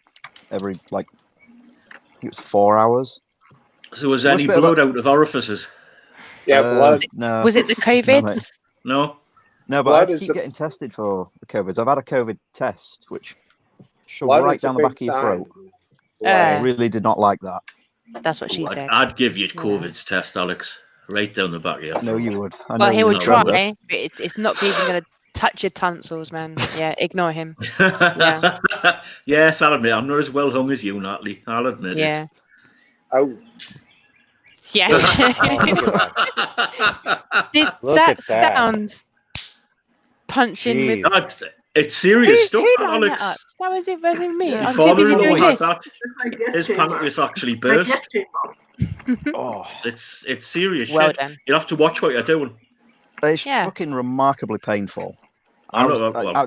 Speaker 14: like, I think it was 4 hours.
Speaker 12: So was any blood out of orifices?
Speaker 8: Yeah, blood.
Speaker 14: No.
Speaker 7: Was it the COVID?
Speaker 12: No.
Speaker 14: No, but I had to keep getting tested for the COVID. I've had a COVID test, which shoved
Speaker 8: Blood
Speaker 14: right
Speaker 8: is a
Speaker 14: down the
Speaker 8: big
Speaker 14: back of your
Speaker 8: sign.
Speaker 14: throat. I really did not like that.
Speaker 7: That's what she said.
Speaker 12: I'd give you COVID's test, Alex. Right down the back of your throat.
Speaker 14: No, you would.
Speaker 7: Well, he would try, but it's not even going to touch your tonsils, man. Yeah, ignore him. Yeah.
Speaker 12: Yes, I'll admit, I'm not as well hung as you, Natalie. I'll admit it.
Speaker 8: Oh.
Speaker 7: Yes. Did that sound punching with...
Speaker 12: It's serious stuff,
Speaker 7: who
Speaker 12: Alex.
Speaker 7: That was it, wasn't me.
Speaker 12: Your
Speaker 7: I'm too busy
Speaker 12: father-in-law
Speaker 7: doing
Speaker 12: had
Speaker 7: this.
Speaker 12: that. His pancreas actually burst.
Speaker 14: Oh,
Speaker 12: it's serious
Speaker 7: Well
Speaker 12: shit.
Speaker 7: done.
Speaker 12: You'll have to watch what you're doing.
Speaker 14: It's fucking remarkably painful.
Speaker 12: I
Speaker 14: was on I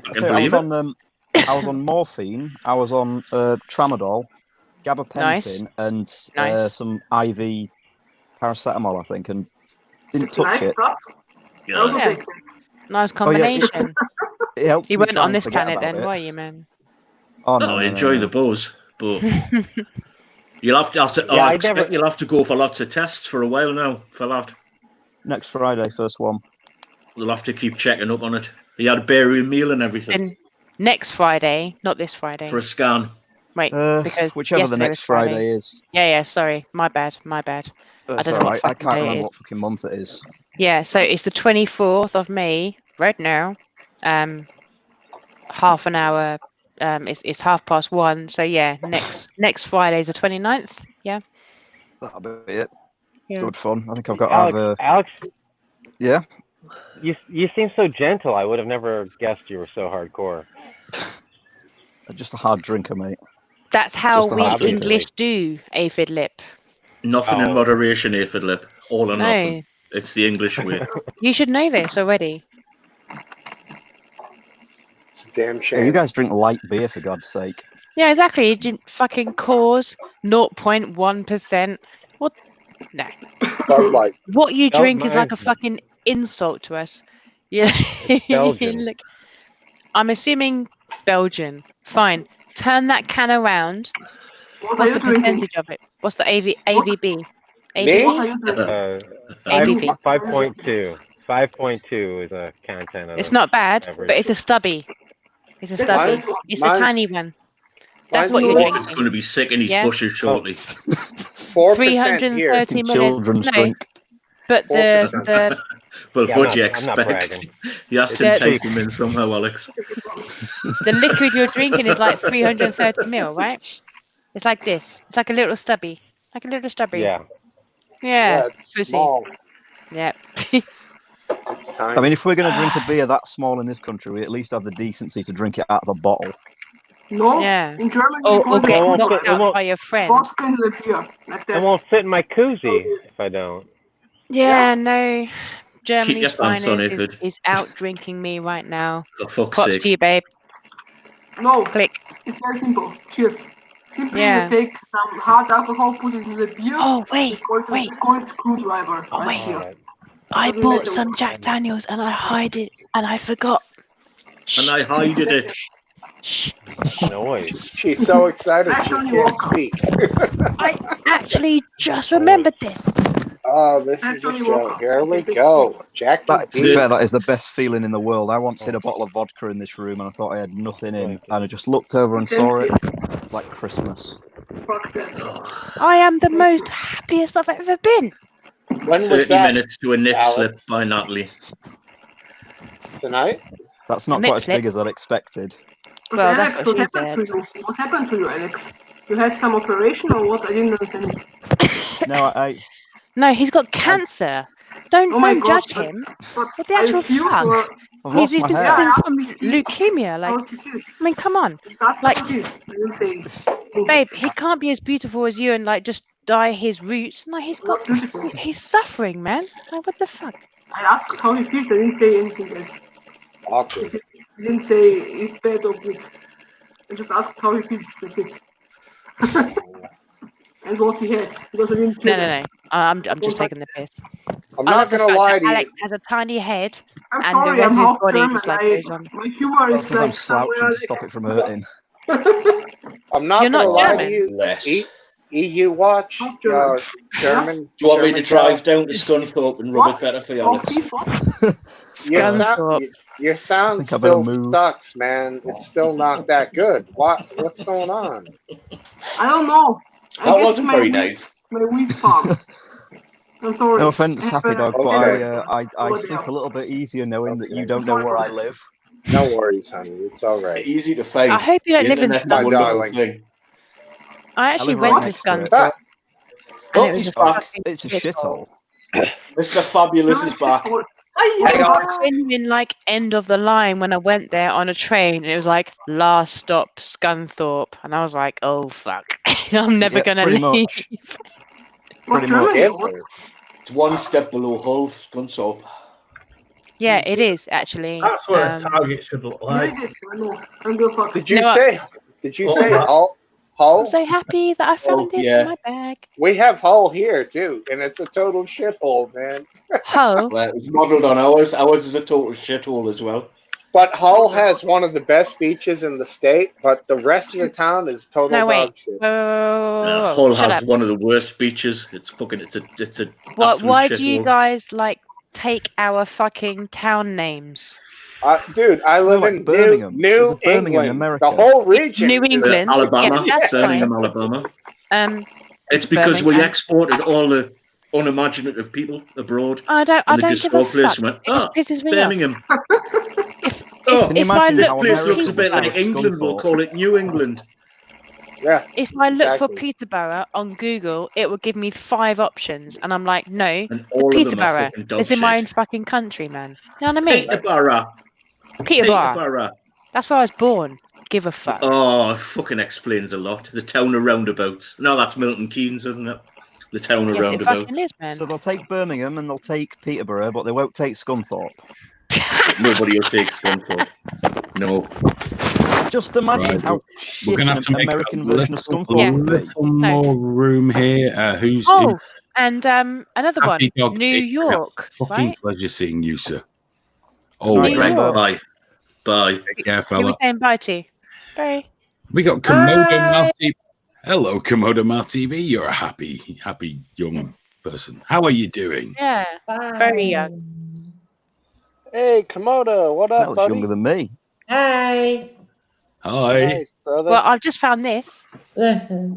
Speaker 14: was on morphine. I was on tramadol, gabapentin, and some IV paracetamol, I think, and didn't touch it.
Speaker 7: Yeah. Nice combination.
Speaker 14: It helped
Speaker 7: You
Speaker 14: me
Speaker 7: weren't
Speaker 14: try
Speaker 7: on
Speaker 14: and
Speaker 7: this
Speaker 14: forget
Speaker 7: planet
Speaker 14: about
Speaker 7: then,
Speaker 14: it.
Speaker 7: were you, man?
Speaker 14: Oh no!
Speaker 12: Enjoy the buzz, but you'll have to. You'll have to go for lots of tests for a while now for that.
Speaker 14: Next Friday, first one.
Speaker 12: You'll have to keep checking up on it. You had a burial meal and everything.
Speaker 7: Then next Friday, not this Friday.
Speaker 12: For a scan.
Speaker 7: Wait, because
Speaker 14: whichever the
Speaker 7: yesterday
Speaker 14: next
Speaker 7: was Friday.
Speaker 14: Friday is.
Speaker 7: Yeah. Sorry, my bad. I
Speaker 14: That's
Speaker 7: don't know
Speaker 14: all
Speaker 7: what
Speaker 14: right. I
Speaker 7: fucking
Speaker 14: can't
Speaker 7: day it
Speaker 14: remember
Speaker 7: is.
Speaker 14: what fucking month it is.
Speaker 7: Yeah, so it's the 24th of May right now. Half an hour. It's 1:30. So yeah, next Friday is the 29th. Yeah.
Speaker 14: That'll be it.
Speaker 7: Yeah.
Speaker 14: Good fun. I think I've got
Speaker 13: Alex.
Speaker 14: Yeah.
Speaker 13: You seem so gentle. I would have never guessed you were so hardcore.
Speaker 14: Just a hard drinker, mate.
Speaker 7: That's how
Speaker 14: Just a
Speaker 7: we
Speaker 14: hard drinker.
Speaker 7: English do aphid lip.
Speaker 12: Nothing in moderation, aphid lip. All or
Speaker 7: No.
Speaker 12: nothing. It's the English way.
Speaker 7: You should know this already.
Speaker 8: It's a damn shame.
Speaker 14: Yeah, you guys drink light beer, for God's sake.
Speaker 7: Yeah, exactly. You fucking cause 0.1%. What? No.
Speaker 8: Bud Light.
Speaker 7: What you
Speaker 13: Don't
Speaker 7: drink is like a
Speaker 13: mind.
Speaker 7: fucking insult to us. Yeah.
Speaker 13: Belgian.
Speaker 7: Look, I'm assuming Belgian. Fine. Turn that can around.
Speaker 10: What
Speaker 7: What's
Speaker 10: are
Speaker 7: the
Speaker 10: you drinking?
Speaker 7: percentage of it? What's the AVB?
Speaker 8: Me?
Speaker 10: What are
Speaker 7: AVB?
Speaker 10: you drinking?
Speaker 7: ABV.
Speaker 13: 5.2. 5.2 is a content of
Speaker 7: It's not bad,
Speaker 13: beverage.
Speaker 7: but it's a stubby. It's a
Speaker 10: That's
Speaker 7: stubby.
Speaker 10: nice.
Speaker 7: It's a tiny one. That's
Speaker 8: Mine's
Speaker 7: what you're
Speaker 8: four-
Speaker 12: It's
Speaker 7: drinking.
Speaker 12: going to be sick in his
Speaker 7: Yeah.
Speaker 12: bushes shortly.
Speaker 8: 4% here.
Speaker 7: 330 milliliters.
Speaker 14: Children's
Speaker 7: No,
Speaker 14: drink.
Speaker 7: but
Speaker 8: 4%.
Speaker 12: Well,
Speaker 13: Yeah,
Speaker 12: what do you
Speaker 13: I'm not
Speaker 12: expect?
Speaker 13: bragging.
Speaker 12: You have to
Speaker 7: The-
Speaker 12: entice him in somehow, Alex.
Speaker 7: the liquid you're drinking is like 330 ml, right? It's like this. It's like a little stubby. Like a little stubby.
Speaker 13: Yeah.
Speaker 7: Yeah.
Speaker 8: It's
Speaker 7: Pussy.
Speaker 8: small.
Speaker 7: Yeah.
Speaker 8: It's tiny.
Speaker 14: I mean, if we're going to drink a beer that small in this country, we at least have the decency to drink it out of a bottle.
Speaker 10: No,
Speaker 7: Yeah.
Speaker 10: in Germany,
Speaker 7: Or
Speaker 10: you
Speaker 7: get
Speaker 10: go
Speaker 7: knocked
Speaker 13: it
Speaker 7: out
Speaker 13: won't-
Speaker 7: by your friend.
Speaker 10: vodka in the beer, like
Speaker 13: It
Speaker 10: that.
Speaker 13: won't fit in my koozie if I don't.
Speaker 7: Yeah, no.
Speaker 12: Keep
Speaker 7: Germany's
Speaker 12: your pants on,
Speaker 7: finest
Speaker 12: Ifford.
Speaker 7: is out drinking me right now.
Speaker 12: For fuck's
Speaker 7: Props
Speaker 12: sake.
Speaker 7: to you, babe.
Speaker 10: No,
Speaker 7: Click.
Speaker 10: it's very simple. Cheers. Simply,
Speaker 7: Yeah.
Speaker 10: you take some hard alcohol, put it in the beer.
Speaker 7: Oh, wait,
Speaker 10: We call it screwdriver.
Speaker 7: Oh,
Speaker 10: right
Speaker 7: wait.
Speaker 10: here.
Speaker 13: Alright.
Speaker 7: I
Speaker 10: Doesn't
Speaker 7: bought
Speaker 10: matter
Speaker 7: some
Speaker 10: what-
Speaker 7: Jack Daniels and I hide it and I forgot.
Speaker 12: And I hided it.
Speaker 7: Shh.
Speaker 13: Noise.
Speaker 8: She's so excited she
Speaker 10: Actually,
Speaker 8: can't
Speaker 10: welcome.
Speaker 8: speak.
Speaker 7: I actually just remembered this.
Speaker 8: Oh, this is a
Speaker 10: Actually,
Speaker 8: show.
Speaker 10: welcome.
Speaker 8: Here we go. Jackie
Speaker 14: That, to
Speaker 8: D.
Speaker 14: be fair, that is the best feeling in the world. I once hid a bottle of vodka in this room and I thought I had nothing in. And I just looked over and saw it. It's like Christmas.
Speaker 10: Fuck that.
Speaker 7: I am the most happiest I've ever been.
Speaker 8: When was
Speaker 12: 30
Speaker 8: that?
Speaker 12: minutes to a nip
Speaker 8: Alex?
Speaker 12: slip by Natalie.
Speaker 8: Tonight?
Speaker 14: That's not
Speaker 7: Nip
Speaker 14: quite as big
Speaker 7: slip.
Speaker 14: as I'd expected.
Speaker 10: But
Speaker 7: Well,
Speaker 10: Alex,
Speaker 7: that's
Speaker 10: what
Speaker 7: what she
Speaker 10: happened
Speaker 7: said.
Speaker 10: to you? What happened to you, Alex? You had some operation or what? I didn't understand it.
Speaker 14: No, I
Speaker 7: No, he's got cancer. Don't
Speaker 10: Oh my
Speaker 7: don't
Speaker 10: God,
Speaker 7: judge him.
Speaker 10: But
Speaker 7: What the actual fuck?
Speaker 14: I've
Speaker 7: He's
Speaker 14: lost my
Speaker 7: been
Speaker 14: hair.
Speaker 10: Yeah,
Speaker 7: suffering from leukemia. Like, I mean, come on. Like, babe, he can't be as beautiful as you and like just dye his roots. No, he's suffering, man. Like, what the fuck?
Speaker 10: I asked how he feels. I didn't say anything else.
Speaker 8: Awkward.
Speaker 10: I didn't say he's bad or good. I just asked how he feels. That's it. And what he has. Because I didn't kill him.
Speaker 7: No. I'm just taking the piss.
Speaker 8: I'm
Speaker 7: I
Speaker 8: not
Speaker 7: love the
Speaker 8: gonna
Speaker 7: fact
Speaker 8: lie
Speaker 7: that
Speaker 8: to you.
Speaker 7: Alex has a tiny head
Speaker 10: I'm
Speaker 7: and
Speaker 10: sorry,
Speaker 7: the rest
Speaker 10: I'm
Speaker 7: of his
Speaker 10: half
Speaker 7: body
Speaker 10: German.
Speaker 7: just like goes on.
Speaker 10: My humor
Speaker 14: That's
Speaker 10: is
Speaker 14: because I'm
Speaker 10: like
Speaker 14: slouching
Speaker 10: somewhere
Speaker 14: to stop it from hurting.
Speaker 8: I'm not
Speaker 7: You're
Speaker 8: gonna
Speaker 7: not
Speaker 8: lie
Speaker 7: German.
Speaker 8: to you.
Speaker 12: Less.
Speaker 8: EU watch.
Speaker 10: German.
Speaker 8: German.
Speaker 12: Do you want me to
Speaker 8: German
Speaker 12: drive
Speaker 8: guy.
Speaker 12: down to Scunthorpe and rub it better for you, Alex?
Speaker 8: Your,
Speaker 7: Scunthorpe.
Speaker 8: your sound
Speaker 14: think I better
Speaker 8: still
Speaker 14: move.
Speaker 8: sucks, man. It's still not that good. What's going on?
Speaker 10: I don't know. I
Speaker 12: That
Speaker 10: guess
Speaker 12: wasn't
Speaker 10: my
Speaker 12: very
Speaker 10: weed-
Speaker 12: nice.
Speaker 10: My weed farm. I'm sorry.
Speaker 14: No offense, Happy Dog, but
Speaker 8: Okay.
Speaker 14: I sleep a little bit easier knowing that you don't know where I live.
Speaker 8: No worries, honey. It's all right.
Speaker 12: Easy to find.
Speaker 7: I hope you don't live in
Speaker 12: Internet's a
Speaker 8: Scunthorpe.
Speaker 12: wonderful
Speaker 8: Darling.
Speaker 12: thing.
Speaker 7: I actually
Speaker 14: live right
Speaker 7: went to
Speaker 14: next to it.
Speaker 7: Scunthorpe.
Speaker 12: Oh,
Speaker 7: And it was
Speaker 12: he's
Speaker 7: a
Speaker 12: back.
Speaker 7: fucking
Speaker 14: It's a
Speaker 7: shithole.
Speaker 14: shithole.
Speaker 12: Mr. Fabulous is back.
Speaker 7: I was in like end of the line when I went there on a train, and it was like last stop Scunthorpe, and I was like, oh fuck, I'm never
Speaker 14: Yeah,
Speaker 7: gonna
Speaker 14: pretty
Speaker 7: leave.
Speaker 14: much.
Speaker 10: What
Speaker 14: Pretty much.
Speaker 10: German?
Speaker 12: It's one step below Hull, Scunthorpe.
Speaker 7: Yeah, it is actually.
Speaker 3: That's what a target should look like.
Speaker 10: Yeah, it is. I know. I'm the fuck.
Speaker 8: Did you
Speaker 7: No,
Speaker 8: say? Did you
Speaker 3: Oh,
Speaker 8: say
Speaker 3: wow.
Speaker 8: Hull?
Speaker 7: I'm
Speaker 8: Hull?
Speaker 7: so happy that I found it
Speaker 12: yeah.
Speaker 7: in my bag.
Speaker 8: We have Hull here too, and it's a total shithole, man.
Speaker 7: Hull.
Speaker 12: Well, it was modelled on ours. Ours is a total shithole as well.
Speaker 8: But Hull has one of the best beaches in the state, but the rest of the town is total
Speaker 7: No,
Speaker 8: dog
Speaker 7: wait.
Speaker 8: shit.
Speaker 12: Hull
Speaker 7: Shut
Speaker 12: has
Speaker 7: up.
Speaker 12: one of the worst beaches. It's fucking. It's a.
Speaker 7: What?
Speaker 12: absolute
Speaker 7: Why do you
Speaker 12: shithole.
Speaker 7: guys like take our fucking town names?
Speaker 8: Dude, I live
Speaker 14: like
Speaker 8: in
Speaker 14: Birmingham.
Speaker 8: New
Speaker 14: There's a Birmingham,
Speaker 8: England.
Speaker 14: America.
Speaker 8: The whole region.
Speaker 7: New
Speaker 8: is-
Speaker 7: England.
Speaker 12: Alabama,
Speaker 7: Yeah, that's
Speaker 12: Birmingham,
Speaker 7: fine.
Speaker 12: Alabama. It's because we
Speaker 7: Birmingham.
Speaker 12: exported all the unimaginative people abroad.
Speaker 7: I don't
Speaker 12: And they
Speaker 7: give
Speaker 12: just
Speaker 7: a
Speaker 12: saw a place
Speaker 7: fuck.
Speaker 12: and went,
Speaker 7: It just
Speaker 12: "Oh,
Speaker 7: pisses me
Speaker 12: Birmingham.
Speaker 7: off. If
Speaker 12: Oh,
Speaker 14: Can you
Speaker 7: if I
Speaker 14: imagine
Speaker 12: This
Speaker 7: look
Speaker 14: how
Speaker 12: place
Speaker 7: for
Speaker 12: looks a
Speaker 14: America
Speaker 12: bit like
Speaker 14: was
Speaker 12: England. We'll
Speaker 14: Scunthorpe?
Speaker 12: call it New England."
Speaker 8: Yeah.
Speaker 7: if I look for
Speaker 8: Exactly.
Speaker 7: Peterborough on Google, it will give me 5 options, and I'm like, no,
Speaker 12: And
Speaker 7: the
Speaker 12: all of them are
Speaker 7: Peterborough
Speaker 12: fucking dog
Speaker 7: is in my own
Speaker 12: shit.
Speaker 7: fucking country, man. You know what I mean?
Speaker 12: Peterborough.
Speaker 7: Peterborough.
Speaker 12: Peterborough.
Speaker 7: That's where I was born. Give a fuck.
Speaker 12: Oh, it fucking explains a lot. The town of roundabouts. No, that's Milton Keynes, isn't it? The town of
Speaker 7: Yes, it
Speaker 12: roundabouts.
Speaker 7: fucking is, man.
Speaker 14: So they'll take Birmingham and they'll take Peterborough, but they won't take Scunthorpe.
Speaker 12: Nobody will take Scunthorpe. No.
Speaker 14: Just imagine
Speaker 4: Right,
Speaker 14: how
Speaker 4: we're
Speaker 14: shit
Speaker 4: gonna
Speaker 14: an
Speaker 4: have to make
Speaker 14: American
Speaker 4: a
Speaker 14: version of
Speaker 4: little,
Speaker 14: Scunthorpe would be.
Speaker 4: little more room here. Who's
Speaker 7: Oh, And another one,
Speaker 4: Happy dog.
Speaker 7: New York,
Speaker 4: Fucking
Speaker 7: right?
Speaker 4: pleasure seeing you, sir.
Speaker 7: New York.
Speaker 12: Bye. Bye.
Speaker 4: Take care,
Speaker 7: Who are we
Speaker 4: fella.
Speaker 7: saying bye to? Bye.
Speaker 4: We got Komodo Mouth TV. Hello, Komodo Mouth TV. You're a happy young person. How are you doing?
Speaker 7: Yeah, very young.
Speaker 8: Hey, Komodo, what up,
Speaker 14: That was
Speaker 8: buddy?
Speaker 14: younger than me.
Speaker 15: Hi.
Speaker 4: Hi.
Speaker 8: Nice, brother.
Speaker 7: Well, I've just found this.
Speaker 15: Listen,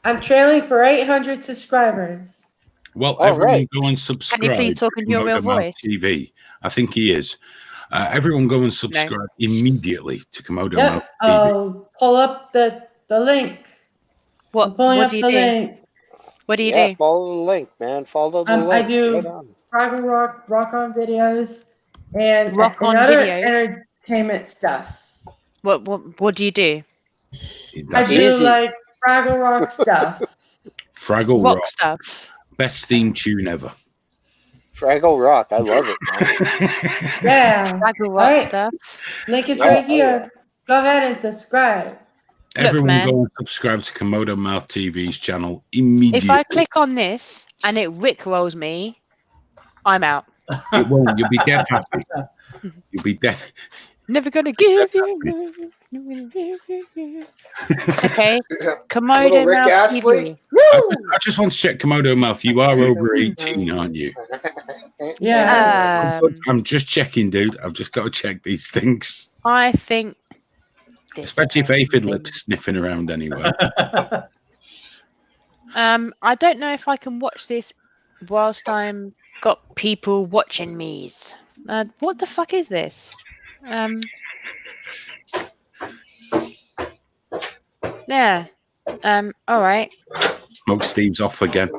Speaker 15: I'm trailing for 800 subscribers.
Speaker 4: Well,
Speaker 8: All
Speaker 4: everyone
Speaker 8: right.
Speaker 4: go and subscribe.
Speaker 7: Can you please talk in your real
Speaker 4: Komodo Mouth
Speaker 7: voice?
Speaker 4: TV. I think he is. Everyone go and subscribe immediately to Komodo Mouth
Speaker 15: Yep.
Speaker 4: TV.
Speaker 15: I'll pull up the link. I'm pulling
Speaker 7: What
Speaker 15: up
Speaker 7: do you
Speaker 15: the
Speaker 7: do?
Speaker 15: link.
Speaker 7: What do you
Speaker 8: Yeah,
Speaker 7: do?
Speaker 8: follow the link, man. Follow the link.
Speaker 15: I do
Speaker 8: Right on.
Speaker 15: rock on videos and
Speaker 7: Rock-on
Speaker 15: other
Speaker 7: videos?
Speaker 15: entertainment stuff.
Speaker 7: What do you do?
Speaker 15: I do like Fraggle Rock stuff.
Speaker 4: Fraggle
Speaker 7: Rock
Speaker 4: Rock.
Speaker 7: stuff.
Speaker 4: Best theme tune ever.
Speaker 8: Fraggle Rock. I love it, man.
Speaker 15: Yeah.
Speaker 7: Fraggle Rock
Speaker 15: Right.
Speaker 7: stuff.
Speaker 15: Link is
Speaker 8: Yeah,
Speaker 15: right
Speaker 8: oh,
Speaker 15: here. Go ahead and subscribe.
Speaker 4: Everyone
Speaker 7: man.
Speaker 4: go and subscribe to Komodo Mouth TV's channel immediately.
Speaker 7: If I click on this and it rickrolls me, I'm out.
Speaker 4: It won't. You'll be dead happy. You'll be dead.
Speaker 7: Never gonna give you. Never gonna give you. Okay, Komodo
Speaker 8: Little Rick
Speaker 7: Mouth
Speaker 8: Astley.
Speaker 7: TV.
Speaker 4: I just want to check Komodo Mouth. You are over 18, aren't you?
Speaker 15: Yeah.
Speaker 4: I'm just checking, dude. I've just got to check these things.
Speaker 7: I think.
Speaker 4: Especially if Aphid Lip's sniffing around anyway.
Speaker 7: I don't know if I can watch this whilst I'm got people watching me. What the fuck is this? Yeah. All right.
Speaker 4: Smoke Steve's off again.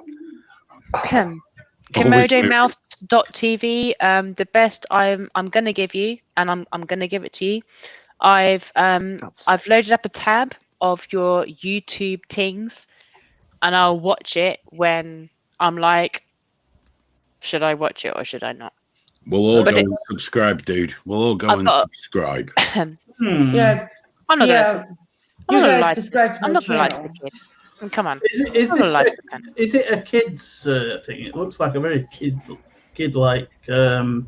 Speaker 7: Komodomouth.tv. The best I'm gonna give you, and I'm gonna give it to you. I've loaded up a tab of your YouTube things, and I'll watch it when I'm like, should I watch it or should I not?
Speaker 4: We'll all go and subscribe, dude. We'll all go and subscribe.
Speaker 15: Yeah.
Speaker 7: I'm not
Speaker 15: Yeah.
Speaker 7: gonna
Speaker 15: You
Speaker 7: lie.
Speaker 15: guys subscribe to my
Speaker 7: I'm not gonna lie to the
Speaker 15: channel.
Speaker 7: kid. Come on.
Speaker 3: Is it a kids thing? It looks like a very kid-like.
Speaker 4: Hang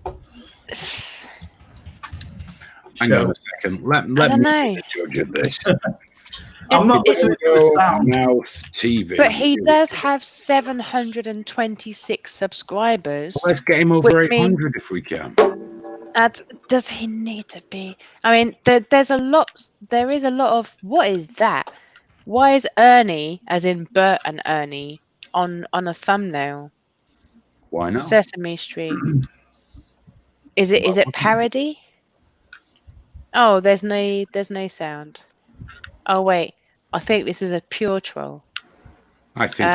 Speaker 4: on a second. Let me be the judge of this.
Speaker 3: I'm not listening to the sound.
Speaker 4: Mouth TV.
Speaker 7: But he does have 726 subscribers.
Speaker 4: Let's get him over
Speaker 7: which means-
Speaker 4: 800 if we can.
Speaker 7: Does he need to be? I mean, there's a lot. There is a lot of. What is that? Why is Ernie, as in Bert and Ernie, on a thumbnail?
Speaker 4: Why not?
Speaker 7: Sesame Street. Is it parody? Oh, there's no sound. Oh wait, I think this is a pure troll.
Speaker 4: I think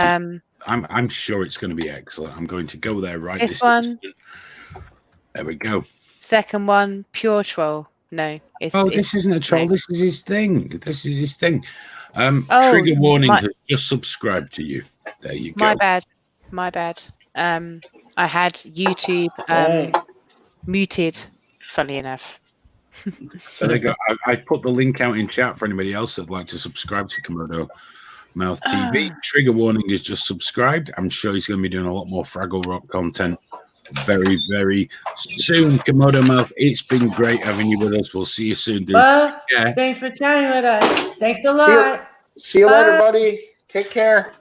Speaker 4: I'm sure it's going to be excellent. I'm going to go there right
Speaker 7: This one.
Speaker 4: instant. There we go.
Speaker 7: Second one, pure troll. No,
Speaker 4: This isn't a troll.
Speaker 7: no.
Speaker 4: This is his thing. This is his thing.
Speaker 7: Oh,
Speaker 4: Trigger warning
Speaker 7: my-
Speaker 4: has just subscribed to you. There you go.
Speaker 7: My bad. I had YouTube muted. Funny enough.
Speaker 4: So there you go. I put the link out in chat for anybody else that'd like to subscribe to Komodo Mouth TV. Trigger warning is just subscribed. I'm sure he's going to be doing a lot more Fraggle Rock content very, very soon. Komodo Mouth, it's been great having you with us. We'll see you soon, dude.
Speaker 15: Well,
Speaker 4: Yeah.
Speaker 15: thanks for chatting with us. Thanks a
Speaker 8: See you-
Speaker 15: lot.
Speaker 8: See you later,
Speaker 15: Bye.
Speaker 8: buddy. Take care.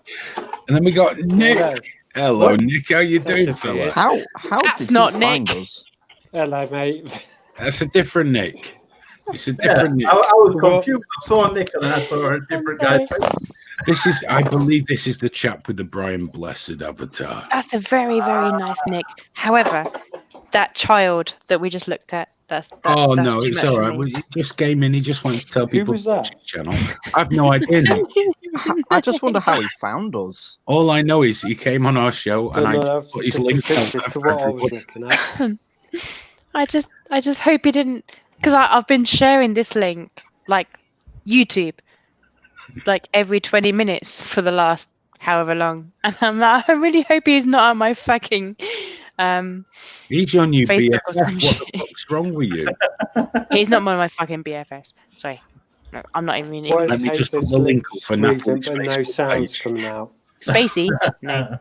Speaker 4: And then we got Nick. Hello, Nick. How you doing, fella?
Speaker 14: How
Speaker 7: That's
Speaker 14: did
Speaker 7: not
Speaker 14: you
Speaker 7: Nick.
Speaker 14: find us?
Speaker 16: Hello, mate.
Speaker 4: That's a different Nick. It's a different Nick.
Speaker 3: I was confused. I saw Nick and I saw a different guy.
Speaker 4: I believe this is the chap with the Brian Blessed avatar.
Speaker 7: That's a very, very nice Nick. However, that child that we just looked at, that's
Speaker 4: Oh
Speaker 7: that's
Speaker 4: no,
Speaker 7: too
Speaker 4: it's
Speaker 7: much
Speaker 4: all
Speaker 7: for
Speaker 4: right.
Speaker 7: me.
Speaker 4: Well, he just came in. He just wanted to tell people
Speaker 16: was that?
Speaker 4: to watch his channel. I've no idea. Nick.
Speaker 14: I just wonder how he found us.
Speaker 4: All I know is he came on our show and I
Speaker 16: Don't know,
Speaker 4: just
Speaker 16: that's
Speaker 4: put
Speaker 16: a
Speaker 4: his
Speaker 16: different
Speaker 4: link
Speaker 16: picture
Speaker 4: out
Speaker 16: to
Speaker 4: for
Speaker 16: what I was
Speaker 4: everybody.
Speaker 16: looking at.
Speaker 7: I just hope he didn't, because I've been sharing this link like YouTube, like every 20 minutes for the last however long, and I really hope he's not on my fucking
Speaker 4: He's on you,
Speaker 7: Facebook or
Speaker 4: BFF.
Speaker 7: some
Speaker 4: What
Speaker 7: shit.
Speaker 4: the fuck's wrong with you?
Speaker 7: He's not one of my fucking BFFs. Sorry, no, I'm not even.
Speaker 16: Why is
Speaker 4: Let me just put
Speaker 16: Hazel's
Speaker 4: the link
Speaker 16: links
Speaker 4: for
Speaker 16: moving
Speaker 4: Natalie's
Speaker 16: but no
Speaker 4: Facebook
Speaker 16: sounds
Speaker 4: page.
Speaker 16: coming out?
Speaker 7: Spacey. No.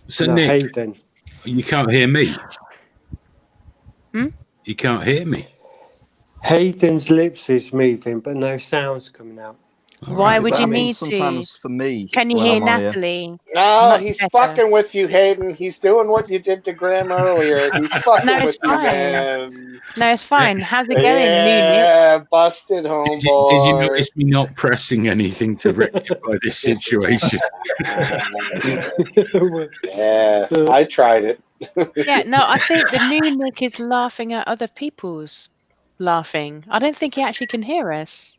Speaker 4: So,
Speaker 16: No,
Speaker 4: Nick,
Speaker 16: Hayden.
Speaker 4: you can't hear me?
Speaker 7: Hmm?
Speaker 4: You can't hear me?
Speaker 16: Hayden's lips is moving, but no sound's coming out.
Speaker 7: Why would you need
Speaker 14: sometimes
Speaker 7: to?
Speaker 14: for me,
Speaker 7: Can you
Speaker 14: when
Speaker 7: hear
Speaker 14: I'm on here.
Speaker 7: Natalie?
Speaker 8: No,
Speaker 7: Much
Speaker 8: he's
Speaker 7: better.
Speaker 8: fucking with you, Hayden. He's doing what you did to Graham earlier. He's fucking
Speaker 7: No,
Speaker 8: with
Speaker 7: it's
Speaker 8: you,
Speaker 7: fine.
Speaker 8: man.
Speaker 7: No, it's fine. How's it going,
Speaker 8: Yeah, busted, homeboy.
Speaker 4: Did you notice me not pressing anything to rectify this situation?
Speaker 8: Yes, I tried it.
Speaker 7: Yeah, no, I think the new Nick is laughing at other people's laughing. I don't think he actually can hear us.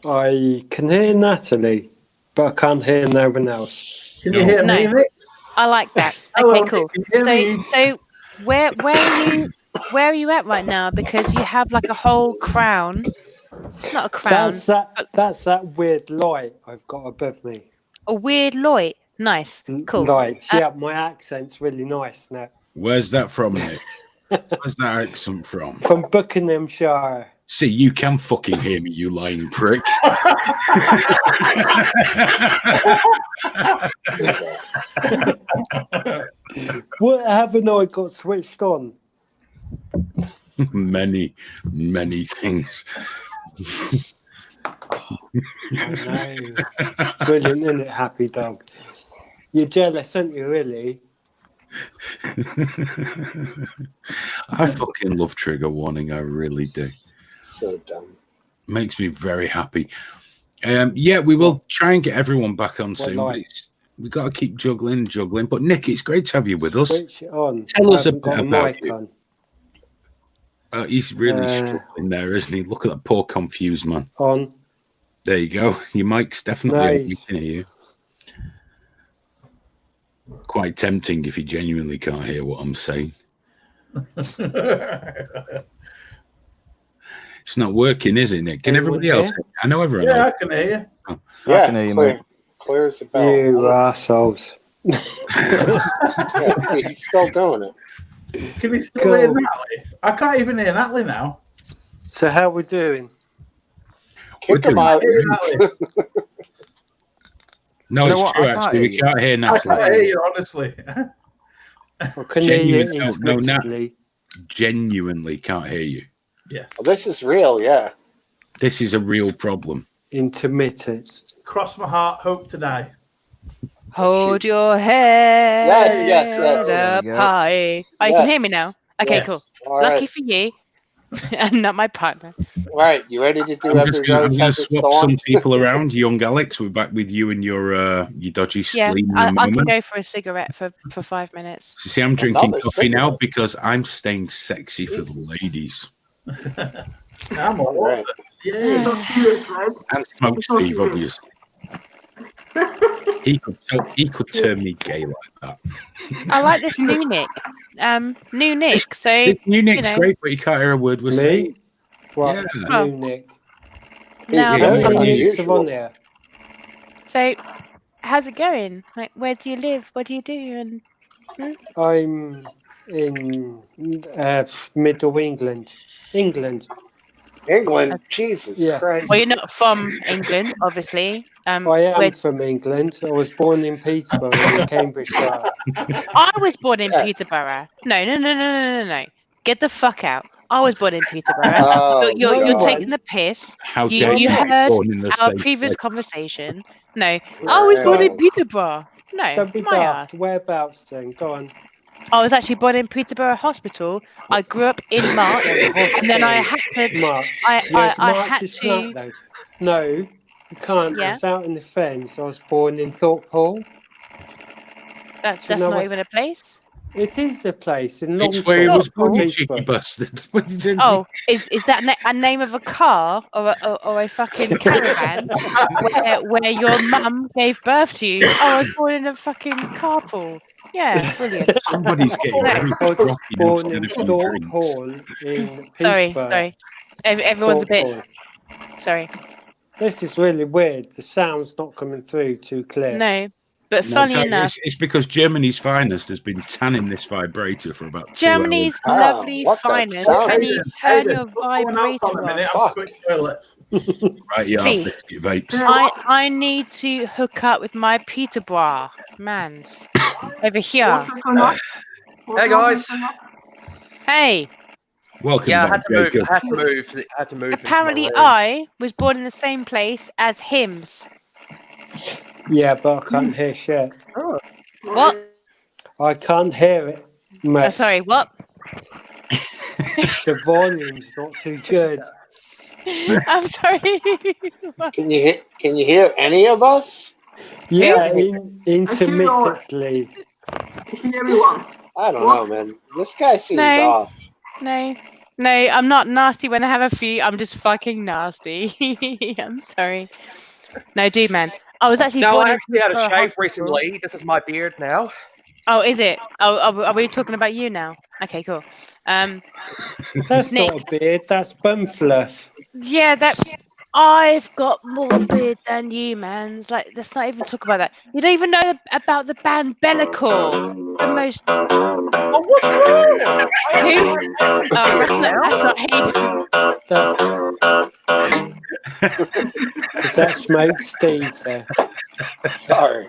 Speaker 16: I can hear Natalie, but I can't hear no one else.
Speaker 3: Can you hear me, Nick?
Speaker 7: I like that.
Speaker 3: Hello,
Speaker 7: Okay, cool.
Speaker 3: Nick, can you hear me?
Speaker 7: So where are you at right now? Because you have like a whole crown. It's not a crown.
Speaker 16: That's that weird light I've got above me.
Speaker 7: A weird light. Nice. Cool.
Speaker 16: Light. Yeah, my accent's really nice now.
Speaker 4: Where's that from, Nick? Where's that accent from?
Speaker 16: From Buckinghamshire.
Speaker 4: See, you can fucking hear me, you lying prick.
Speaker 16: What haven't I got switched on?
Speaker 4: Many things.
Speaker 16: I know. It's brilliant, isn't it, Happy Dog? You're jealous, aren't you, really?
Speaker 4: I fucking love trigger warning. I really do.
Speaker 8: So dumb.
Speaker 4: Makes me very happy. Yeah, we will try and get everyone back on soon.
Speaker 16: like?
Speaker 4: But we got to keep juggling. But Nick, it's great to have you with us.
Speaker 16: Switch it on.
Speaker 4: Tell us a
Speaker 16: haven't
Speaker 4: bit
Speaker 16: got a
Speaker 4: about
Speaker 16: mic
Speaker 4: you.
Speaker 16: on.
Speaker 4: He's really struggling there, isn't he? Look at that poor confused man.
Speaker 16: On.
Speaker 4: There you go. Your mic's definitely on. We
Speaker 16: Nice.
Speaker 4: can hear you. Quite tempting if you genuinely can't hear what I'm saying. It's not working, is it, Nick? Can everybody else? I know everyone
Speaker 3: Yeah,
Speaker 4: else.
Speaker 3: I can hear you.
Speaker 4: Oh.
Speaker 8: Yeah,
Speaker 14: I can hear you,
Speaker 8: clear,
Speaker 14: mate.
Speaker 8: clear as a bell.
Speaker 16: You assholes.
Speaker 8: Yeah, see, he's still doing it.
Speaker 3: Can you still hear Natalie? I can't even hear Natalie now.
Speaker 16: So how we doing?
Speaker 8: Kick him out.
Speaker 4: No,
Speaker 14: You know
Speaker 4: it's
Speaker 14: what?
Speaker 4: true,
Speaker 14: I can't
Speaker 4: actually.
Speaker 14: hear
Speaker 4: We
Speaker 14: you.
Speaker 4: can't hear
Speaker 3: I
Speaker 4: Natalie.
Speaker 3: can't hear you, honestly.
Speaker 16: I can hear you
Speaker 4: Nat,
Speaker 16: intermittently.
Speaker 4: genuinely can't hear you.
Speaker 3: Yes.
Speaker 8: Well, this is real, yeah.
Speaker 4: This is a real problem.
Speaker 16: Intermittent.
Speaker 3: Cross my heart, hope to die.
Speaker 7: Hold your head
Speaker 8: Yes.
Speaker 7: up
Speaker 14: There we go.
Speaker 7: high. Oh, you can hear me now? Okay,
Speaker 8: Yes.
Speaker 7: cool.
Speaker 8: All
Speaker 7: Lucky
Speaker 8: right.
Speaker 7: for you. And not my partner.
Speaker 8: All right, you ready to do
Speaker 4: I'm
Speaker 8: every
Speaker 4: just going
Speaker 8: rose
Speaker 4: to
Speaker 8: has its
Speaker 4: swap
Speaker 8: thorn?
Speaker 4: some people around. Young Alex, we're back with you and your dodgy
Speaker 7: Yeah,
Speaker 4: spleen in a
Speaker 7: I can
Speaker 4: moment.
Speaker 7: go for a cigarette for 5 minutes.
Speaker 4: See, I'm drinking
Speaker 8: Another
Speaker 4: coffee now
Speaker 8: cigarette.
Speaker 4: because I'm staying sexy for the ladies.
Speaker 3: I'm all
Speaker 8: Right.
Speaker 10: It's
Speaker 3: Yeah.
Speaker 10: not serious, right?
Speaker 4: And Smoke
Speaker 10: It's not
Speaker 4: Steve,
Speaker 10: serious.
Speaker 4: obviously. He could turn me gay like that.
Speaker 7: I like this new Nick. New Nick. So
Speaker 4: This new Nick's
Speaker 7: you know,
Speaker 4: great, but he can't hear a word we're saying.
Speaker 16: Me? What?
Speaker 4: Yeah.
Speaker 7: Oh.
Speaker 16: New Nick.
Speaker 7: now
Speaker 8: He's
Speaker 16: How
Speaker 8: very
Speaker 16: many
Speaker 4: Yeah.
Speaker 16: Nicks are on
Speaker 8: unusual.
Speaker 16: there?
Speaker 7: So how's it going? Like, where do you live? What do you do? And
Speaker 16: I'm in Middle England. England.
Speaker 8: England, Jesus
Speaker 16: Yeah.
Speaker 8: Christ.
Speaker 7: well, you're not from England, obviously.
Speaker 16: I am
Speaker 7: where-
Speaker 16: from England. I was born in Peterborough in Cambridgeshire.
Speaker 7: I was born in
Speaker 8: Yeah.
Speaker 7: Peterborough. No. Get the fuck out. I was born in Peterborough.
Speaker 8: Oh,
Speaker 7: You're
Speaker 8: God.
Speaker 7: taking the piss.
Speaker 4: How
Speaker 7: You
Speaker 4: dare you be
Speaker 7: heard
Speaker 4: born in the
Speaker 7: our
Speaker 4: same
Speaker 7: previous
Speaker 4: place.
Speaker 7: conversation. No, I was born in Peterborough. No,
Speaker 16: Don't be
Speaker 7: my
Speaker 16: daft.
Speaker 7: ass.
Speaker 16: Whereabouts then? Go on.
Speaker 7: I was actually born in Peterborough Hospital. I grew up in March, and then I had to.
Speaker 16: March.
Speaker 7: I
Speaker 16: March
Speaker 7: had
Speaker 16: is
Speaker 7: to.
Speaker 16: flat though. No, you can't.
Speaker 7: Yeah.
Speaker 16: It's out in the fens. I was born in Thorpe Hall.
Speaker 7: That's
Speaker 16: know
Speaker 7: not
Speaker 16: what-
Speaker 7: even a place.
Speaker 16: It is a place in
Speaker 4: It's where he
Speaker 16: Longthorpe,
Speaker 4: was born, you
Speaker 16: Peterborough.
Speaker 4: cheeky bastard. What you doing?
Speaker 7: Oh, is that a name of a car or a fucking caravan where your mum gave birth to you? Oh, I was born in a fucking carpool. Yeah, brilliant.
Speaker 4: Somebody's getting
Speaker 7: Yeah.
Speaker 4: very
Speaker 16: I was
Speaker 4: groggy
Speaker 16: born
Speaker 4: instead
Speaker 16: in
Speaker 4: of few
Speaker 16: Thorpe
Speaker 4: drinks.
Speaker 16: Hall in Peterborough.
Speaker 7: Sorry. Everyone's a
Speaker 16: Thorpe
Speaker 7: bit.
Speaker 16: Hall.
Speaker 7: Sorry.
Speaker 16: This is really weird. The sound's not coming through too clear.
Speaker 7: No, but
Speaker 4: No,
Speaker 7: funny
Speaker 4: so
Speaker 7: enough,
Speaker 4: it's because Germany's finest has been tanning this vibrator for about 2
Speaker 7: Germany's
Speaker 8: Wow,
Speaker 7: lovely
Speaker 8: what the
Speaker 7: finest.
Speaker 8: sound?
Speaker 7: Can you turn your
Speaker 3: Put someone else on a
Speaker 7: vibrator
Speaker 3: minute.
Speaker 7: off?
Speaker 3: I'm quick toilet.
Speaker 4: Right, yeah,
Speaker 7: See,
Speaker 4: biscuit vapes.
Speaker 7: I need to hook up with my Peterborough mans over here.
Speaker 11: Hey guys.
Speaker 7: Hey.
Speaker 4: Welcome
Speaker 11: Yeah, I
Speaker 4: back,
Speaker 11: had to move.
Speaker 4: Jacob.
Speaker 11: I had to move.
Speaker 7: Apparently,
Speaker 11: into my room.
Speaker 7: I was born in the same place as Hims.
Speaker 16: Yeah, but I can't hear shit.
Speaker 7: What?
Speaker 16: I can't hear it much.
Speaker 7: Oh, sorry, what?
Speaker 16: The volume's not too good.
Speaker 7: I'm sorry.
Speaker 8: Can you hear any of us?
Speaker 16: Yeah, intermittently.
Speaker 8: I don't know, man. This guy seems
Speaker 7: No.
Speaker 8: off.
Speaker 7: No, I'm not nasty when I have a few. I'm just fucking nasty. I'm sorry. No, dude, man. I was actually
Speaker 11: No,
Speaker 7: born
Speaker 11: I
Speaker 7: in
Speaker 11: actually had a
Speaker 7: Peterborough
Speaker 11: shave
Speaker 7: Hospital.
Speaker 11: recently. This is my beard now.
Speaker 7: Oh, is it? Oh, are we talking about you now? Okay, cool.
Speaker 16: That's
Speaker 7: Nick.
Speaker 16: not a beard, that's bum fluff.
Speaker 7: Yeah, I've got more beard than you, man. It's like, let's not even talk about that. You don't even know about the band Bellicore. The most.
Speaker 11: Oh, what's wrong?
Speaker 7: Who? That's not Hate.
Speaker 16: Is that Smoke Steve there?
Speaker 8: Sorry.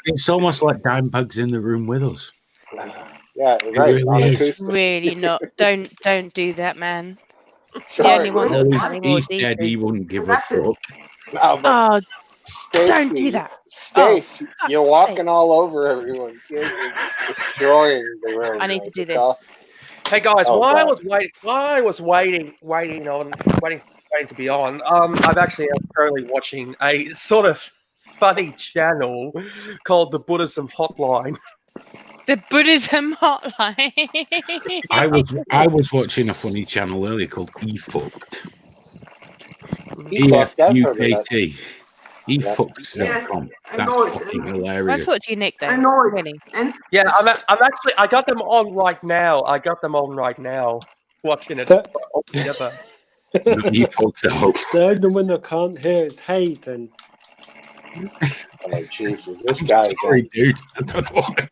Speaker 4: It's almost like Dimebugs in the room with us.
Speaker 8: Yeah,
Speaker 4: It
Speaker 8: right.
Speaker 4: really is.
Speaker 7: It's really not. Don't do that, man.
Speaker 8: Sorry.
Speaker 7: The only one
Speaker 4: Oh,
Speaker 7: that's having more
Speaker 4: he's dead. He
Speaker 7: deepers.
Speaker 4: wouldn't give a fuck.
Speaker 8: No, but
Speaker 7: Oh,
Speaker 8: Stacey,
Speaker 7: don't do that.
Speaker 8: Stace,
Speaker 7: Oh,
Speaker 8: you're
Speaker 7: fuck's
Speaker 8: walking
Speaker 7: sake.
Speaker 8: all over everyone. You're just destroying the room.
Speaker 7: I need to do
Speaker 8: It's all-
Speaker 7: this.
Speaker 11: Hey guys,
Speaker 8: Oh,
Speaker 11: while I
Speaker 8: God.
Speaker 11: was waiting to be on, I'm actually currently watching a sort of funny channel called the Buddhism Hotline.
Speaker 7: The Buddhism Hotline.
Speaker 4: I was watching a funny channel earlier called eFucked.
Speaker 8: E-fucked, I've heard of that.
Speaker 4: EFUKT. eFucked.com. That's fucking
Speaker 7: I
Speaker 4: hilarious.
Speaker 7: talk to you, Nick, though.
Speaker 10: I know it.
Speaker 7: Really.
Speaker 10: And
Speaker 11: Yeah, I'm actually I got them on right now. Watching it all together.
Speaker 4: eFucked out.
Speaker 16: The only one I can't hear is Hayden.
Speaker 8: Oh, Jesus. This guy.
Speaker 4: Sorry, dude. I don't know what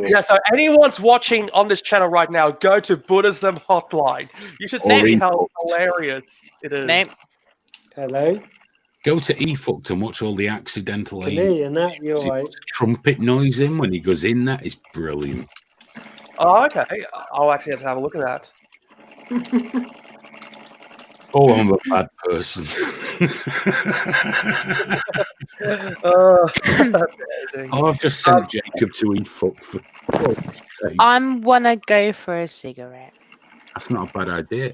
Speaker 11: Yeah, so anyone's watching on this channel right now, go to Buddhism Hotline. You should see how hilarious it is.
Speaker 7: Name.
Speaker 16: Hello?
Speaker 4: Go to eFucked and watch all the accidental
Speaker 16: Can hear you now, you're
Speaker 4: he
Speaker 16: right.
Speaker 4: puts trumpet noise in when he goes in. That is brilliant.
Speaker 11: Oh, okay. I'll actually have to have a look at that.
Speaker 4: Oh, I'm a bad person. I've just sent Jacob to eFuck for fuck's sake.
Speaker 7: I'm wanna go for a cigarette.
Speaker 4: That's not a bad idea.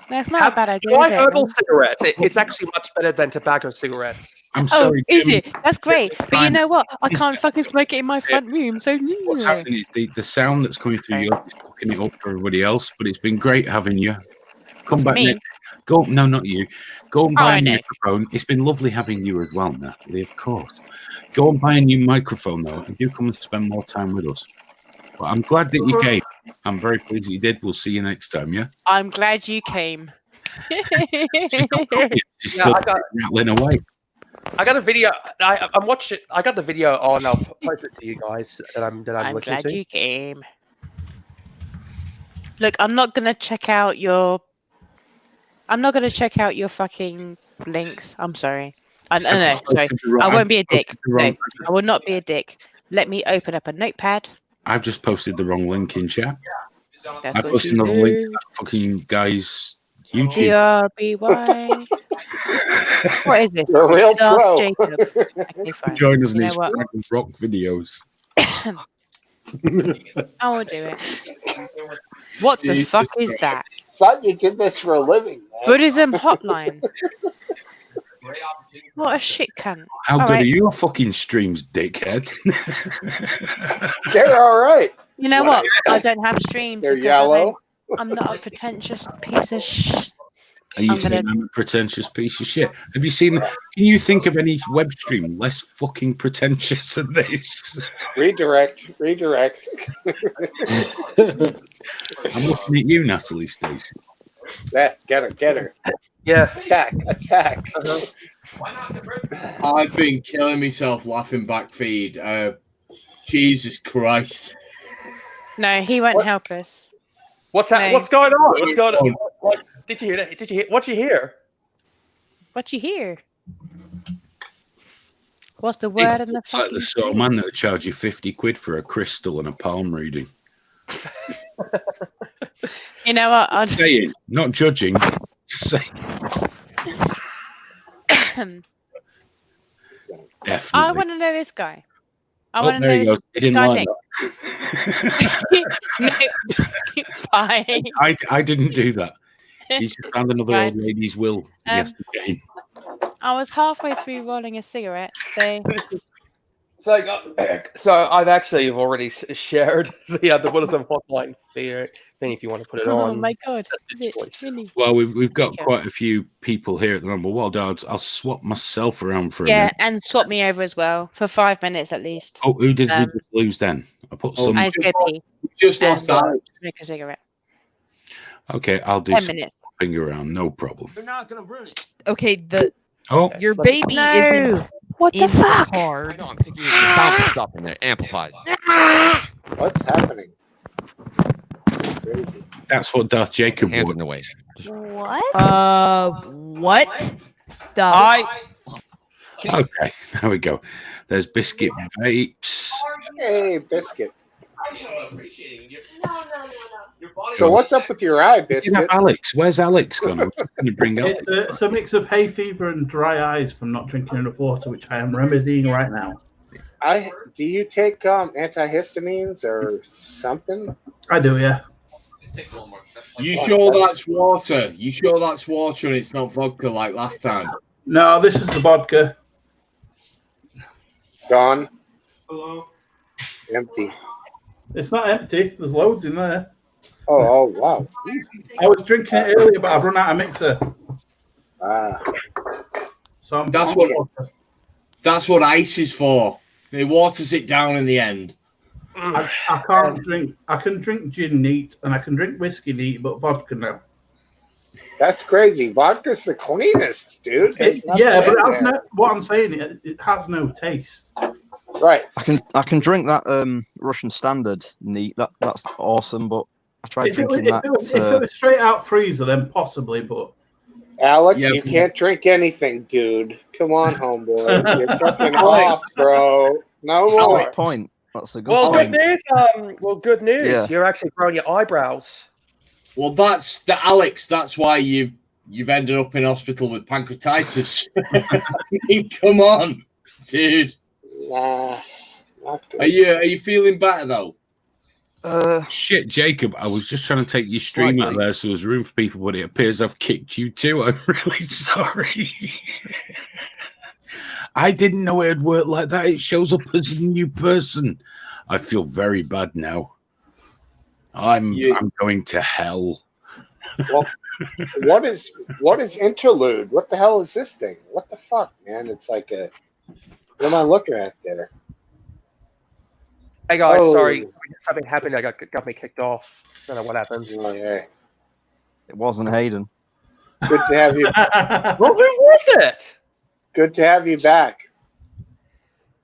Speaker 7: That's not a bad idea,
Speaker 11: Try
Speaker 7: is it?
Speaker 11: herbal cigarettes. It's actually much better than tobacco cigarettes.
Speaker 4: I'm
Speaker 7: Oh,
Speaker 4: sorry,
Speaker 7: is
Speaker 4: Jim.
Speaker 7: it? That's great. But you know what? I can't fucking smoke it in my front room. So
Speaker 4: What's happening is the sound that's coming through you is fucking it up for everybody else. But it's been great having you. Come back,
Speaker 7: Me?
Speaker 4: Nick. Go. No, not you. Go and buy
Speaker 7: Oh,
Speaker 4: a
Speaker 7: no.
Speaker 4: microphone. It's been lovely having you as well, Natalie. Of course. Go and buy a new microphone though, and do come and spend more time with us. But I'm glad that you came. I'm very pleased that you did. We'll see you next time. Yeah.
Speaker 7: I'm glad you came.
Speaker 4: She's still rattling away.
Speaker 11: I got a video. I'm watching. I got the video on. I'll post it to you guys that I'm
Speaker 7: I'm
Speaker 11: listening
Speaker 7: glad
Speaker 11: to.
Speaker 7: you came. Look, I'm not gonna check out your fucking links. I'm sorry. No, sorry. I won't be a dick. No, I will not be a dick. Let me open up a notepad.
Speaker 4: I've just posted the wrong link in chat.
Speaker 7: That's
Speaker 4: I
Speaker 7: what
Speaker 4: posted
Speaker 7: you
Speaker 4: another link to
Speaker 7: do.
Speaker 4: that fucking guy's YouTube.
Speaker 7: DRBY. What is this?
Speaker 8: You're a real
Speaker 7: Dark
Speaker 8: pro.
Speaker 7: Jacob. Okay, fine.
Speaker 4: Join us in
Speaker 7: You know
Speaker 4: his
Speaker 7: what?
Speaker 4: Dragon rock videos.
Speaker 7: I will do it. What the fuck is that?
Speaker 8: Thought you did this for a living, man.
Speaker 7: Buddhism Hotline. What a shit cunt.
Speaker 4: How
Speaker 7: All
Speaker 4: good
Speaker 7: right.
Speaker 4: are your fucking streams, dickhead?
Speaker 8: They're all right.
Speaker 7: You know what? I don't have streams.
Speaker 8: They're
Speaker 7: because
Speaker 8: yellow.
Speaker 7: I'm not a pretentious piece of shit.
Speaker 4: Are you
Speaker 7: I'm gonna-
Speaker 4: saying I'm a pretentious piece of shit? Have you seen? Can you think of any web stream less fucking pretentious than this?
Speaker 8: Redirect.
Speaker 4: I'm looking at you, Natalie Stacey.
Speaker 8: Get her.
Speaker 11: Yeah.
Speaker 8: Attack.
Speaker 6: I've been killing myself laughing back feed. Jesus Christ.
Speaker 7: No, he won't help us.
Speaker 11: What's that?
Speaker 7: No.
Speaker 11: What's going on? What's going on? Did you hear that? Did you hear? What you hear?
Speaker 7: What you hear? What's the word in the
Speaker 4: It's like the sort of man that would charge you 50 quid for a crystal and a palm reading.
Speaker 7: You know what? I'd
Speaker 4: saying, not judging. Saying. Definitely.
Speaker 7: I want to know this guy. I want to
Speaker 4: there
Speaker 7: know
Speaker 4: you
Speaker 7: this
Speaker 4: go. He didn't
Speaker 7: guy
Speaker 4: like
Speaker 7: Nick. No, bye.
Speaker 4: I didn't do that. He's just found another
Speaker 7: Fine.
Speaker 4: old lady's will. Yes, again.
Speaker 7: I was halfway through rolling a cigarette, so
Speaker 11: So I've actually already shared the Buddhism hotline thing if you want to put it on.
Speaker 7: oh my god, is it really?
Speaker 4: Well, we've got quite a few people here at the moment. Well, I'll swap myself around for a
Speaker 7: Yeah,
Speaker 4: minute.
Speaker 7: and swap me over as well for 5 minutes at least.
Speaker 4: Oh, who did we just lose then? I put some.
Speaker 7: I just go pee.
Speaker 6: Just lost that.
Speaker 7: Smoke a cigarette.
Speaker 4: Okay, I'll do
Speaker 7: 10
Speaker 4: some
Speaker 7: minutes.
Speaker 4: finger around. No problem.
Speaker 17: You're not gonna ruin it.
Speaker 18: Okay,
Speaker 4: Oh,
Speaker 18: your baby
Speaker 7: No!
Speaker 18: is
Speaker 7: What the
Speaker 18: in
Speaker 7: fuck?
Speaker 18: car.
Speaker 17: I know, I'm picking the sound stuff in there. Amplifies.
Speaker 8: What's happening? This is crazy.
Speaker 4: that's what Darth Jacob
Speaker 17: Hands
Speaker 4: would.
Speaker 17: in the way.
Speaker 18: What? What?
Speaker 4: Okay, there we go. There's Biscuit Vapes.
Speaker 8: Hey, Biscuit. So what's up with your eye,
Speaker 4: You
Speaker 8: Biscuit?
Speaker 4: have Alex. Where's Alex gone? I'm just going to bring up.
Speaker 3: It's a mix of hay fever and dry eyes from not drinking enough water, which I am remedying right now.
Speaker 8: Do you take antihistamines or something?
Speaker 3: I do, yeah.
Speaker 6: You sure that's water? You sure that's water and it's not vodka like last time?
Speaker 3: No, this is the vodka.
Speaker 8: Gone.
Speaker 3: Hello.
Speaker 8: Empty.
Speaker 3: It's not empty. There's loads in there.
Speaker 8: Oh, wow.
Speaker 3: I was drinking it earlier, but I've run out of mixer.
Speaker 8: Ah.
Speaker 3: So I'm
Speaker 6: That's what ice is for. It waters it down in the end.
Speaker 3: I can't drink. I can drink gin neat and I can drink whiskey neat, but vodka no.
Speaker 8: That's crazy. Vodka's the cleanest, dude. There's nothing
Speaker 3: Yeah, but
Speaker 8: in
Speaker 3: it has
Speaker 8: there.
Speaker 3: no, what I'm saying, it has no taste.
Speaker 8: Right.
Speaker 14: I can drink that Russian Standard neat. That's awesome, but I tried
Speaker 3: If it
Speaker 14: drinking that.
Speaker 3: was straight out freezer, then possibly, but
Speaker 8: Alex,
Speaker 3: Yeah,
Speaker 8: you
Speaker 3: but-
Speaker 8: can't drink anything, dude. Come on, homeboy. You're fucking off, bro. No more.
Speaker 14: Good point. That's a good
Speaker 11: Well,
Speaker 14: point.
Speaker 11: good news. Good news.
Speaker 14: Yeah.
Speaker 11: You're actually growing your eyebrows.
Speaker 6: Well, that's the Alex. That's why you've ended up in hospital with pancreatitis. I mean, come on, dude.
Speaker 8: Nah, not good.
Speaker 6: Are you feeling better though?
Speaker 4: Shit, Jacob, I was just trying to take your stream out there so there's room for people, but it appears I've kicked you too. I'm really sorry. I didn't know it would work like that. It shows up as a new person. I feel very bad now. I'm going to hell.
Speaker 8: Well, what is interlude? What the hell is this thing? What the fuck, man? It's like a. What am I looking at there?
Speaker 11: Hey guys,
Speaker 8: Oh.
Speaker 11: sorry, something happened. I got me kicked off. Don't know what happened.
Speaker 8: Oh, yeah.
Speaker 14: It wasn't Hayden.
Speaker 8: Good to have you.
Speaker 11: Well, who was it?
Speaker 8: Good to have you back.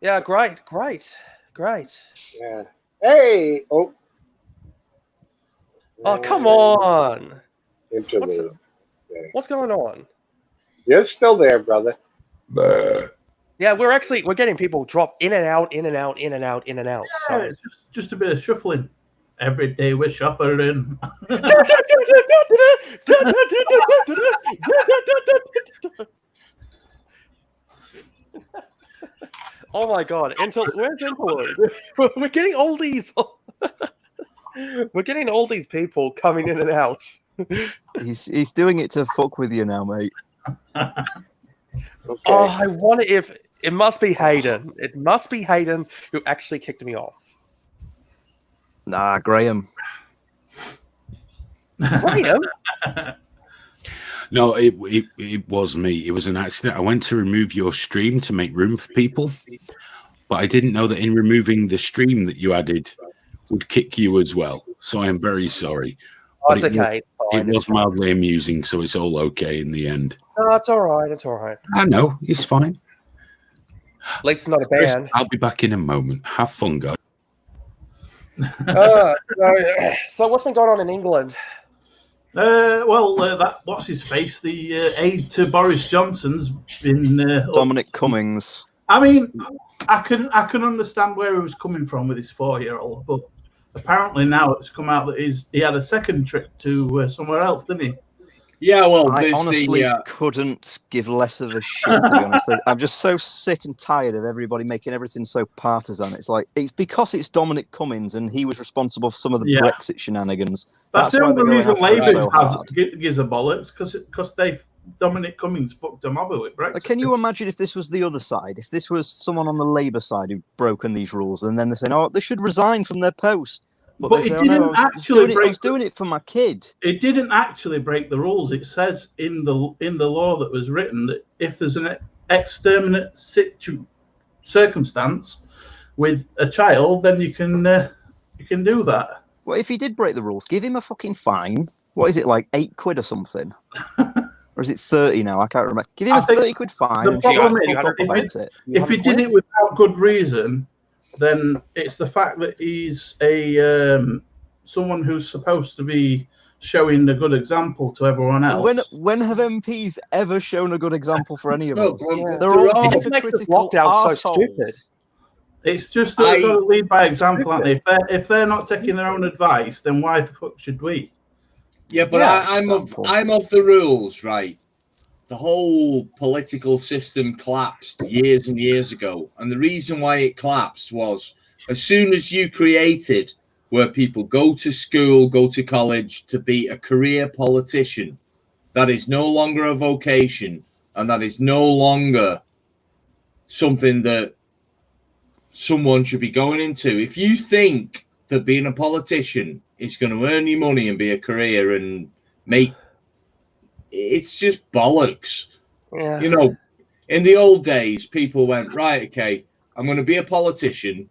Speaker 11: Yeah, great.
Speaker 8: Yeah. Hey. Oh.
Speaker 11: Oh, come on.
Speaker 8: Interlude.
Speaker 11: What's going on?
Speaker 8: You're still there, brother.
Speaker 11: Yeah, we're getting people drop in and out.
Speaker 3: Yeah,
Speaker 11: So.
Speaker 3: it's just a bit of shuffling. Every day we're shuffling.
Speaker 11: Oh my god! Where's Interlude? We're getting all these. We're getting all these people coming in and out.
Speaker 14: He's doing it to fuck with you now, mate.
Speaker 8: Okay.
Speaker 11: Oh, I wonder if it must be Hayden. It must be Hayden who actually kicked me off.
Speaker 14: Nah, Graham.
Speaker 11: Graham?
Speaker 4: No, it was me. It was an accident. I went to remove your stream to make room for people, but I didn't know that in removing the stream that you added would kick you as well. So I am very sorry.
Speaker 11: Oh,
Speaker 4: But
Speaker 11: it's okay.
Speaker 4: It was mildly amusing, so it's all okay in the end.
Speaker 11: No, it's all right. It's all right.
Speaker 4: I know, it's fine.
Speaker 11: At least it's not a
Speaker 4: Chris,
Speaker 11: band.
Speaker 4: I'll be back in a moment. Have fun, guys.
Speaker 11: So what's been going on in England?
Speaker 3: That what's his face? The aide to Boris Johnson's been
Speaker 14: Dominic Cummings.
Speaker 3: I mean, I can understand where he was coming from with his 4-year-old, but apparently now it's come out that he had a second trip to somewhere else, didn't he?
Speaker 6: Yeah, well,
Speaker 14: I honestly couldn't give less of a shit, to be honest. I'm just so sick and tired of everybody making everything so partisan. It's like, it's because it's Dominic Cummings and he was responsible for some of the Brexit shenanigans.
Speaker 3: That's the only reason Labour
Speaker 14: hard.
Speaker 3: gives a bollocks, because Dominic Cummings fucked them over with Brexit.
Speaker 14: Like, can you imagine if this was the other side? If this was someone on the Labour side who'd broken these rules, and then they're saying, "Oh, they should resign from their post."
Speaker 3: But it didn't actually
Speaker 14: I was doing it for my kid.
Speaker 3: It didn't actually break the rules. It says in the law that was written that if there's an exterminate circumstance with a child, then you can do that.
Speaker 14: Well, if he did break the rules, give him a fucking fine. What is it, like £8 or something? Or is it 30 now? I can't remember. Give him a 30 quid fine.
Speaker 3: The problem is, if he did it without good reason, then it's the fact that he's someone who's supposed to be showing a good example to everyone else.
Speaker 14: When have MPs ever shown a good example for any of us?
Speaker 11: Yeah.
Speaker 14: They're all
Speaker 11: It makes the lockdown so stupid.
Speaker 3: It's just that they've got to lead by example, aren't they? If they're not taking their own advice, then why the fuck should we?
Speaker 6: Yeah, but I'm of the rules, right? The whole political system collapsed years and years ago. And the reason why it collapsed was as soon as you created where people go to school, go to college to be a career politician, that is no longer a vocation, and that is no longer something that someone should be going into. If you think that being a politician is going to earn you money and be a career and make, it's just bollocks.
Speaker 11: Yeah.
Speaker 6: You know, in the old days, people went, right, okay, I'm going to be a politician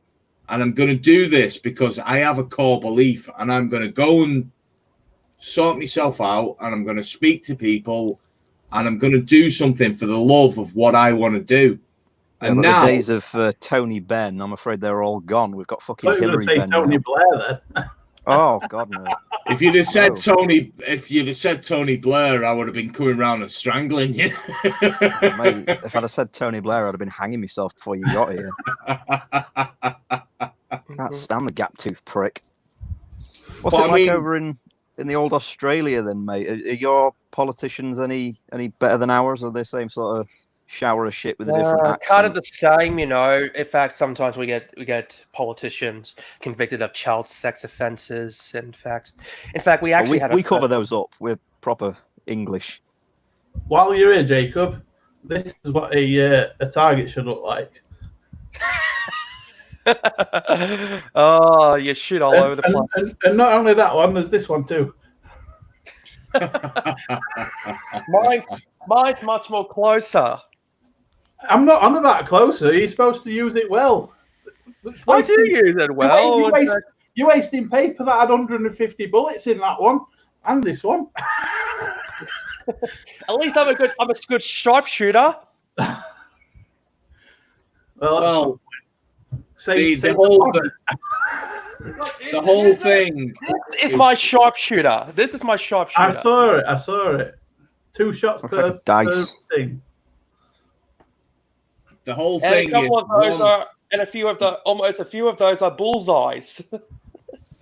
Speaker 6: and I'm going to do this because I have a core belief and I'm going to go and sort myself out and I'm going to speak to people and I'm going to do something for the love of what I want to do.
Speaker 14: Yeah,
Speaker 6: and
Speaker 14: but
Speaker 6: now,
Speaker 14: the days of Tony Benn, I'm afraid they're all gone. We've got fucking Hillary Benn.
Speaker 3: Tony Blair then.
Speaker 14: Oh God, no!
Speaker 6: If you'd have said Tony Blair, I would have been coming round and strangling you.
Speaker 14: Mate, if I'd have said Tony Blair, I'd have been hanging myself before you got here. Can't stand the gap-toothed prick. What's it like over in the old Australia then, mate? Are your politicians any better than ours, or are they the same sort of shower of shit with a different accent?
Speaker 11: Kind of the same, you know. In fact, sometimes we get politicians convicted of child sex offences. In fact, we actually
Speaker 14: we cover those up. We're proper English.
Speaker 3: While you're here, Jacob, this is what a target should look like.
Speaker 11: Oh, you shoot all over the place.
Speaker 3: And not only that one, there's this one too.
Speaker 11: Mine's much more closer.
Speaker 3: I'm not on about closer. You're supposed to use it well.
Speaker 11: I do use it well.
Speaker 3: You're wasting paper that had 150 bullets in that one and this one.
Speaker 11: At least I'm a good sharpshooter.
Speaker 6: Well, the whole thing.
Speaker 11: It's my sharpshooter. This is my sharpshooter.
Speaker 3: I saw it. 2 shots per thing.
Speaker 6: The whole
Speaker 11: And
Speaker 6: thing
Speaker 11: a couple of those and a few of those are bullseyes.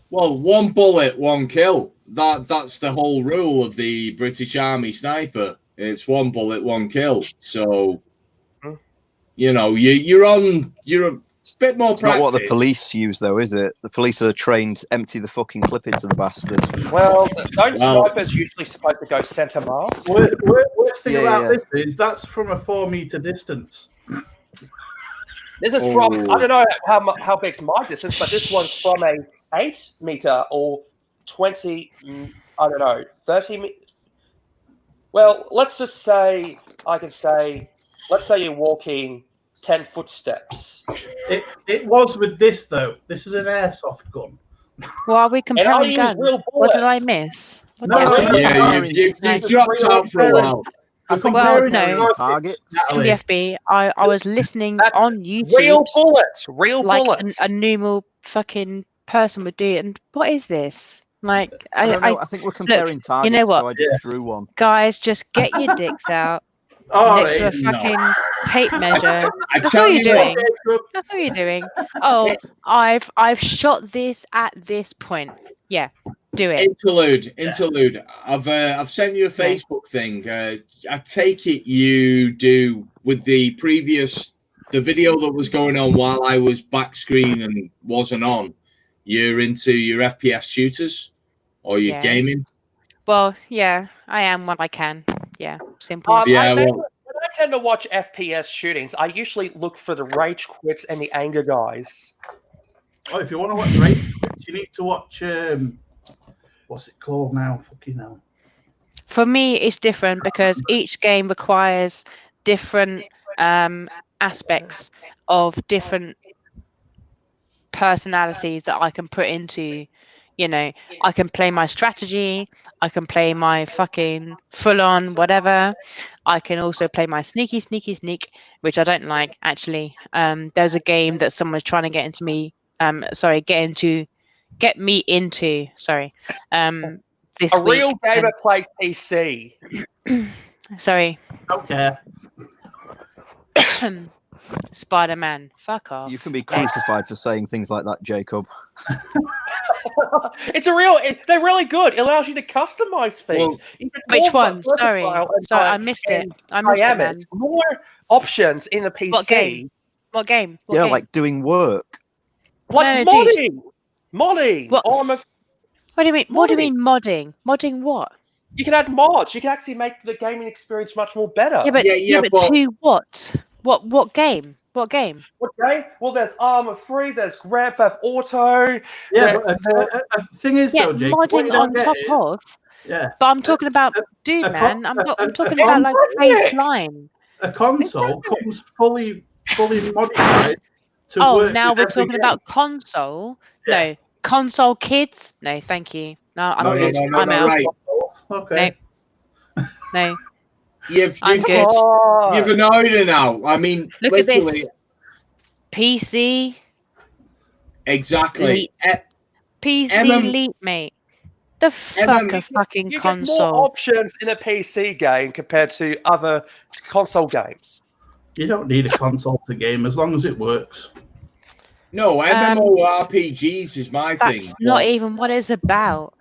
Speaker 6: Well, 1 bullet, 1 kill. That's the whole rule of the British Army sniper. It's 1 bullet, 1 kill. So, you know, you're a bit more
Speaker 14: It's
Speaker 6: practice.
Speaker 14: not what the police use, though, is it? The police are trained empty the fucking clip into the bastard.
Speaker 11: Well, those snipers usually supposed to go centre mass.
Speaker 3: Worst thing about this is that's from a 4-meter distance.
Speaker 11: This is from, I don't know how big's my distance, but this one's from a 8 meter or 20, I don't know, 30 meters. Well, let's just say, let's say you're walking 10 footsteps.
Speaker 3: It was with this, though. This is an airsoft gun.
Speaker 7: Well, are we comparing guns? What did I miss?
Speaker 6: You've dropped out for a while.
Speaker 7: Well, no.
Speaker 14: Targets.
Speaker 7: In the FB, I was listening on YouTube.
Speaker 11: Real bullets.
Speaker 7: Like a normal fucking person would do it. And what is this? Like,
Speaker 14: I don't know. I think we're comparing targets,
Speaker 7: you know what?
Speaker 14: so I just drew one.
Speaker 7: Guys, just get your dicks out
Speaker 3: Oh,
Speaker 7: next to a
Speaker 3: no.
Speaker 7: fucking tape measure.
Speaker 6: I
Speaker 7: That's
Speaker 6: tell
Speaker 7: all you're
Speaker 6: you what,
Speaker 7: doing. That's all you're doing. Oh, I've shot this at this point. Yeah, do it.
Speaker 6: Interlude. I've sent you a Facebook thing. I take it you do with the video that was going on while I was back screen and wasn't on. You're into your FPS shooters or your gaming?
Speaker 7: Well, yeah, I am when I can. Yeah, simple.
Speaker 11: When I tend to watch FPS shootings, I usually look for the rage quits and the anger guys.
Speaker 3: Oh, if you want to watch rage quits, you need to watch what's it called now? Fucking hell.
Speaker 7: For me, it's different because each game requires different aspects of different personalities that I can put into. You know, I can play my strategy, I can play my fucking full-on whatever. I can also play my sneaky, which I don't like, actually. There's a game that someone's trying to get me into, this
Speaker 11: A real
Speaker 7: week.
Speaker 11: gamer plays PC.
Speaker 7: Sorry.
Speaker 3: Okay.
Speaker 7: Spider-Man, fuck off.
Speaker 14: You can be crucified for saying things like that, Jacob.
Speaker 11: They're really good. It allows you to customize things.
Speaker 7: Which one? Sorry, I missed it. Man.
Speaker 11: More options in the PC.
Speaker 7: What game?
Speaker 14: Like doing work.
Speaker 11: Like modding. Modding.
Speaker 7: What do you mean? What do you mean modding? Modding what?
Speaker 11: You can add mods. You can actually make the gaming experience much more better.
Speaker 7: Yeah, but to what? What game? What game?
Speaker 11: What game? Well, there's Arma 3, there's Grand Theft Auto.
Speaker 3: Yeah, but the thing is, though, Jake,
Speaker 7: modding on top of.
Speaker 3: Yeah.
Speaker 7: But I'm talking about, man. I'm talking about like baseline.
Speaker 3: A console comes fully modified. To work
Speaker 7: now we're talking
Speaker 3: game.
Speaker 7: about console. Yeah. No, console kids. No, thank you. No, I'm good. I'm out.
Speaker 3: Right. Okay.
Speaker 7: No.
Speaker 6: You've
Speaker 7: good.
Speaker 6: You've annoyed her now. I mean,
Speaker 7: look
Speaker 6: literally.
Speaker 7: at this. PC.
Speaker 6: Exactly.
Speaker 7: PC Elite, mate. The fuck a fucking
Speaker 11: you
Speaker 7: console.
Speaker 11: Get more options in a PC game compared to other console games.
Speaker 3: You don't need a console to game as long as it works.
Speaker 6: No, MMORPGs is my thing.
Speaker 7: That's not even what it's about.